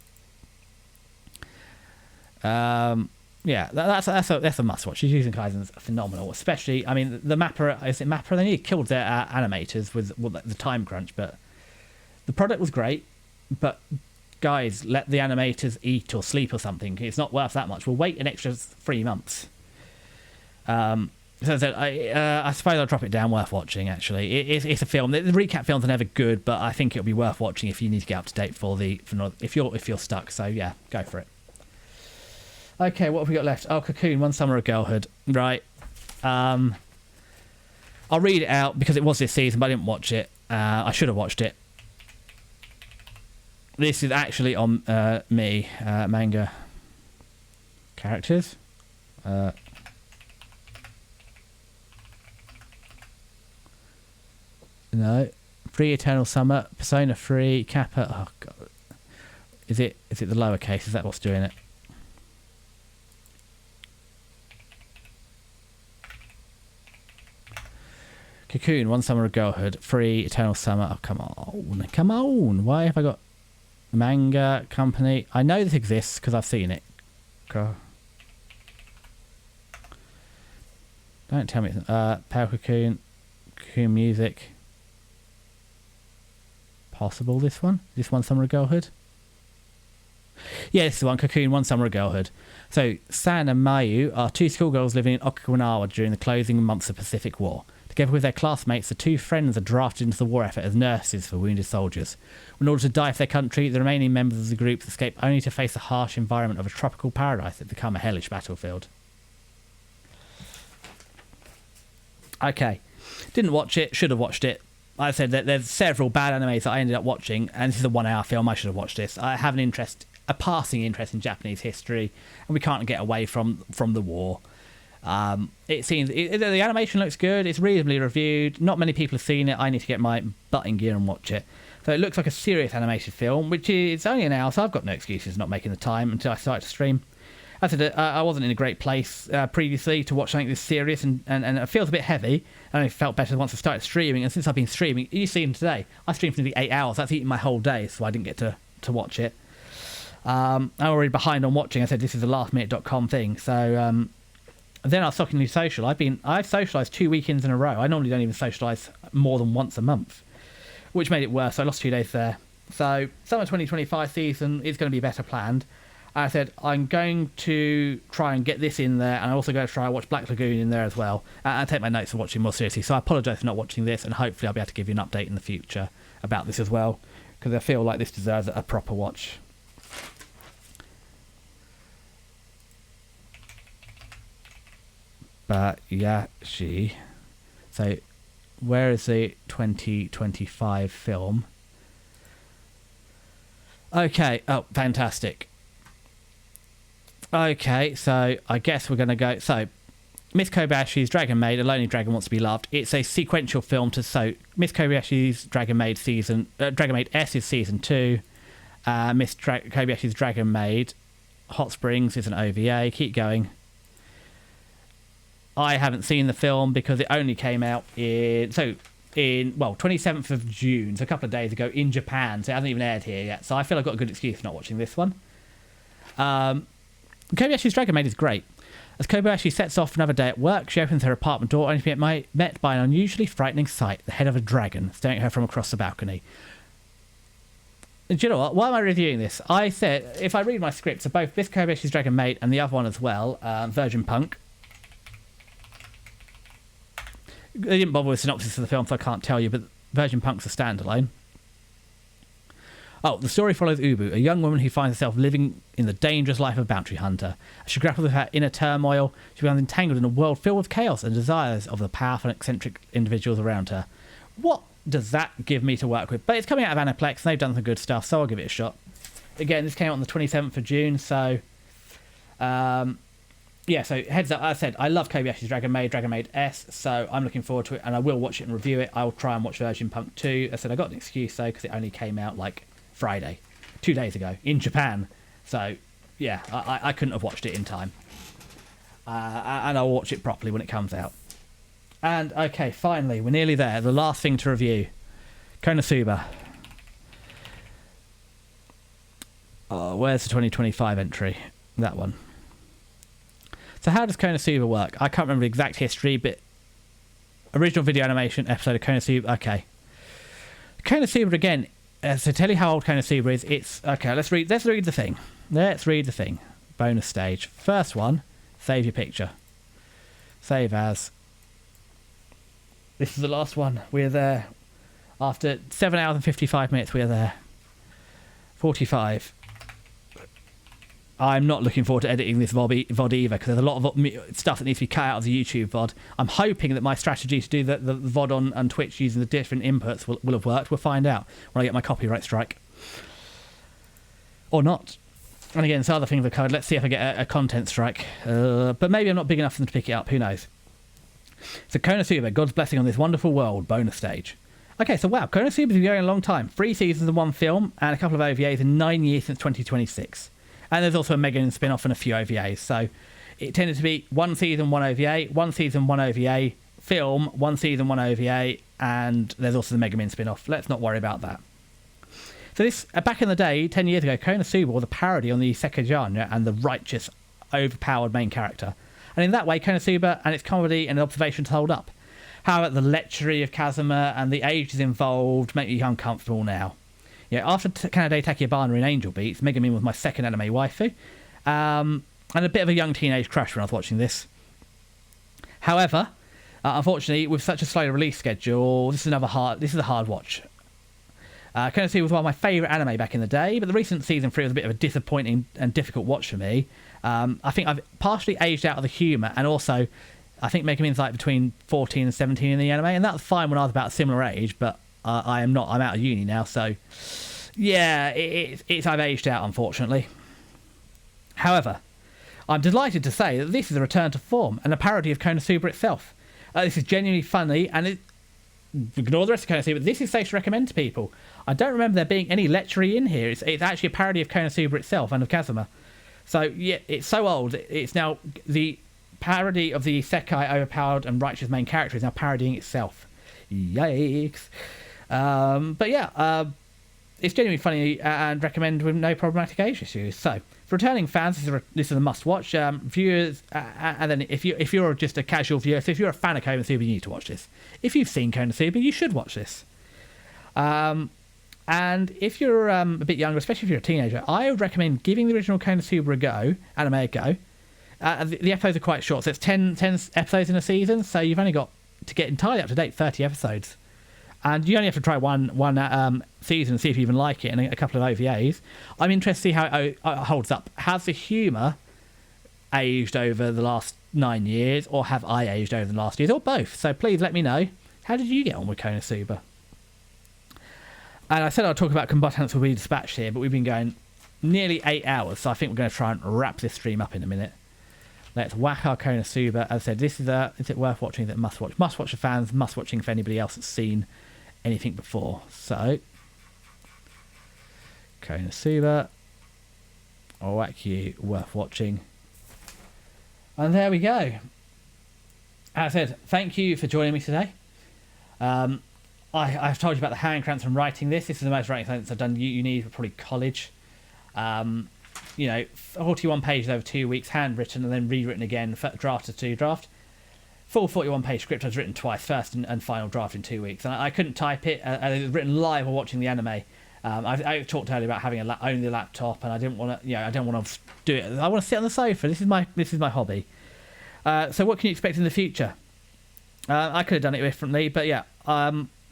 Yeah, that's a must-watch. Jujutsu Kaisen is phenomenal, especially... I mean, the Mappa... Is it Mappa? They nearly killed their animators with the time crunch, but the product was great, but... Guys, let the animators eat or sleep or something. It's not worth that much. We'll wait an extra 3 months. I suppose I'll drop it down. Worth watching, actually. It's a film. The recap films are never good, but I think it'll be worth watching if you need to get up to date if you're stuck. So yeah, go for it. Okay, what have we got left? Oh, Cocoon, One Summer of Girlhood. Right. I'll read it out because it was this season, but I didn't watch it. I should have watched it. This is actually on manga characters. No, Free Eternal Summer, Persona 3, Kappa. Oh god, is it the lowercase? Is that what's doing it? Cocoon, One Summer of Girlhood, Free Eternal Summer. Oh come on! Why have I got? Manga company. I know this exists because I've seen it. Don't tell me. Pale Cocoon. Cocoon Music. Possible this one? This One Summer of Girlhood? Yeah, this is the one. Cocoon, One Summer of Girlhood. So, San and Mayu are 2 schoolgirls living in Okinawa during the closing months of the Pacific War. Together with their classmates, the 2 friends are drafted into the war effort as nurses for wounded soldiers. In order to die for their country, the remaining members of the group escape only to face the harsh environment of a tropical paradise that become a hellish battlefield. Okay. Didn't watch it, should have watched it. Like I said, there's several bad animes that I ended up watching, and this is a 1-hour film, I should have watched this. I have a passing interest in Japanese history, and we can't get away from the war. It seems the animation looks good. It's reasonably reviewed. Not many people have seen it. I need to get my butt in gear and watch it. So it looks like a serious animated film, which is only an hour, so I've got no excuses not making the time until I start to stream. As I said, I wasn't in a great place previously to watch something this serious, and it feels a bit heavy. And it felt better once I started streaming. And since I've been streaming, you've seen today, I streamed for nearly 8 hours. That's eating my whole day, so I didn't get to watch it. I'm already behind on watching. I said this is a lastminute.com thing, so. Then I was talking to social. I've socialised 2 weekends in a row. I normally don't even socialise more than once a month, which made it worse. I lost 2 days there. So summer 2025 season is going to be better planned. I said I'm going to try and get this in there, and I'm also going to try and watch Black Lagoon in there as well, and take my notes and watching more seriously. So I apologise for not watching this, and hopefully I'll be able to give you an update in the future about this as well, because I feel like this deserves a proper watch. But yeah, so where is the 2025 film? Okay, oh, fantastic. Okay, so I guess we're going to go... So, Miss Kobayashi's Dragon Maid, A Lonely Dragon Wants to Be Loved. It's a sequential film to... So, Miss Kobayashi's Dragon Maid Dragon Maid S is season 2. Kobayashi's Dragon Maid Hot Springs is an OVA. Keep going. I haven't seen the film because it only came out in 27th of June, so a couple of days ago in Japan, so it hasn't even aired here yet. So I feel I've got a good excuse for not watching this one. Kobayashi's Dragon Maid is great. As Kobayashi sets off for another day at work, she opens her apartment door only to be met by an unusually frightening sight, the head of a dragon staring at her from across the balcony. Do you know what? Why am I reviewing this? I said, if I read my scripts of both this Kobayashi's Dragon Maid and the other one as well, Virgin Punk, they didn't bother with synopsis of the film, so I can't tell you, but Virgin Punk's a standalone. Oh, the story follows Ubu, a young woman who finds herself living in the dangerous life of a bounty hunter. As she grapples with her inner turmoil, she becomes entangled in a world filled with chaos and desires of the powerful and eccentric individuals around her. what does that give me to work with? But it's coming out of Aniplex, and they've done some good stuff, so I'll give it a shot. Again, this came out on the 27th of June, so... yeah, so heads up, as I said, I love Kobayashi's Dragon Maid S, so I'm looking forward to it, and I will watch it and review it. I'll try and watch Virgin Punk 2. I said I got an excuse, though, because it only came out, like, Friday, 2 days ago, in Japan. So, yeah, I couldn't have watched it in time. And I'll watch it properly when it comes out. And, okay, finally, we're nearly there. The last thing to review. Konosuba. Oh, where's the 2025 entry? That one. So how does Konosuba work? I can't remember the exact history, but original video animation episode of Konosuba. Okay. Konosuba, again, to tell you how old Konosuba is, it's... Okay, let's read the thing. Let's read the thing. Bonus stage. First one, save your picture. Save as. This is the last one. We're there. After 7 hours and 55 minutes, we're there. 45. I'm not looking forward to editing this VOD either, because there's a lot of stuff that needs to be cut out of the YouTube VOD. I'm hoping that my strategy to do the VOD on Twitch using the different inputs will have worked. We'll find out when I get my copyright strike. Or not. And again, it's other things of the code. Let's see if I get a content strike. But maybe I'm not big enough for them to pick it up. Who knows? So Konosuba, God's Blessing on This Wonderful World, bonus stage. Okay, so wow, Konosuba's been going a long time. 3 seasons and 1 film, and a couple of OVAs in 9 years since 2026. And there's also a Megamin spin-off and a few OVAs. So it tended to be 1 season, 1 OVA, 1 season, 1 OVA, film, 1 season, 1 OVA, and there's also the Megamin spin-off. Let's not worry about that. So this, back in the day, 10 years ago, Konosuba was a parody on the isekai genre and the righteous, overpowered main character. And in that way, Konosuba and its comedy and observations hold up. However, the lechery of Kazuma and the ages involved make me uncomfortable now. Yeah, after Kanade Takebana in Angel Beats, Megamin was my second anime waifu, and a bit of a young teenage crush when I was watching this. However, unfortunately, with such a slow release schedule, this is a hard watch. Konosuba was one of my favourite anime back in the day, but the recent season 3 was a bit of a disappointing and difficult watch for me. I think I've partially aged out of the humour, and also I think Megamin's like between 14 and 17 in the anime, and that was fine when I was about a similar age, but I'm not. I'm out of uni now, so yeah, I've aged out, unfortunately. However, I'm delighted to say that this is a return to form and a parody of Konosuba itself. This is genuinely funny, and ignore the rest of Konosuba, but this is safe to recommend to people. I don't remember there being any lechery in here. It's actually a parody of Konosuba itself and of Kazuma. So yeah, it's so old. It's now the parody of the isekai overpowered and righteous main character is now parodying itself. Yikes. But yeah, it's genuinely funny and recommend with no problematic age issues. So, for returning fans, this is a must-watch. Viewers, and then if you're just a casual viewer, so if you're a fan of Konosuba, you need to watch this. If you've seen Konosuba, you should watch this. And if you're a bit younger, especially if you're a teenager, I would recommend giving the original Konosuba anime a go. The episodes are quite short, so it's 10 episodes in a season, so you've only got to get entirely up to date 30 episodes. And you only have to try one season and see if you even like it, and a couple of OVAs. I'm interested to see how it holds up. Has the humour aged over the last 9 years, or have I aged over the last years, or both? So please let me know. How did you get on with Konosuba? And I said I'll talk about Combatants Will Be Dispatched here, but we've been going nearly 8 hours, so I think we're going to try and wrap this stream up in a minute. Let's whack our Konosuba. As I said, is it worth watching? Is it must watch? Must watch for fans, must watching for anybody else that's seen anything before. So, Konosuba, I'll whack you, worth watching. And there we go. As I said, thank you for joining me today. I've told you about the hand cramps from writing this. This is the most writing sentence I've done. You need for probably college. 41 pages over 2 weeks, handwritten and then rewritten again, draft to draft. Full 41-page script I was written twice, first and final draft in 2 weeks. And I couldn't type it. It was written live while watching the anime. I talked earlier about having only a laptop, and I didn't want to. I don't want to do it. I want to sit on the sofa. This is my hobby. So what can you expect in the future? I could have done it differently, but yeah.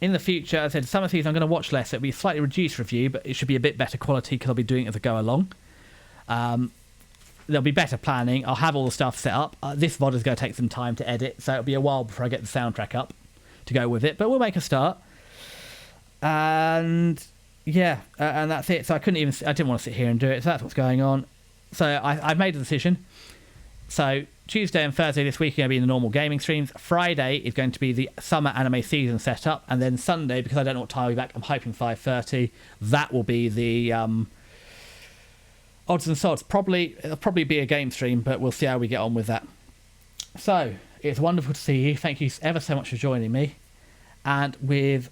In the future, as I said, some of these I'm going to watch less. It'll be a slightly reduced review, but it should be a bit better quality because I'll be doing it as I go along. There'll be better planning. I'll have all the stuff set up. This VOD is going to take some time to edit, so it'll be a while before I get the soundtrack up to go with it. But we'll make a start. And yeah, and that's it. So I didn't want to sit here and do it. So that's what's going on. So I've made a decision. So Tuesday and Thursday this week are going to be the normal gaming streams. Friday is going to be the summer anime season setup, and then Sunday, because I don't know what time I'll be back, I'm hoping 5:30. That will be the odds and sods. It'll probably be a game stream, but we'll see how we get on with that. So it's wonderful to see you. Thank you ever so much for joining me. And with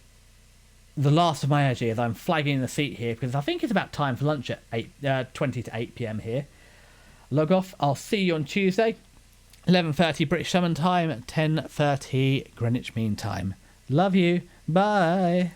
the last of my energy, as I'm flagging the seat here, because I think it's about time for lunch at 20 to 8 p.m. here. Log off. I'll see you on Tuesday, 11:30 British Summer Time, 10:30 Greenwich Mean Time. Love you. Bye.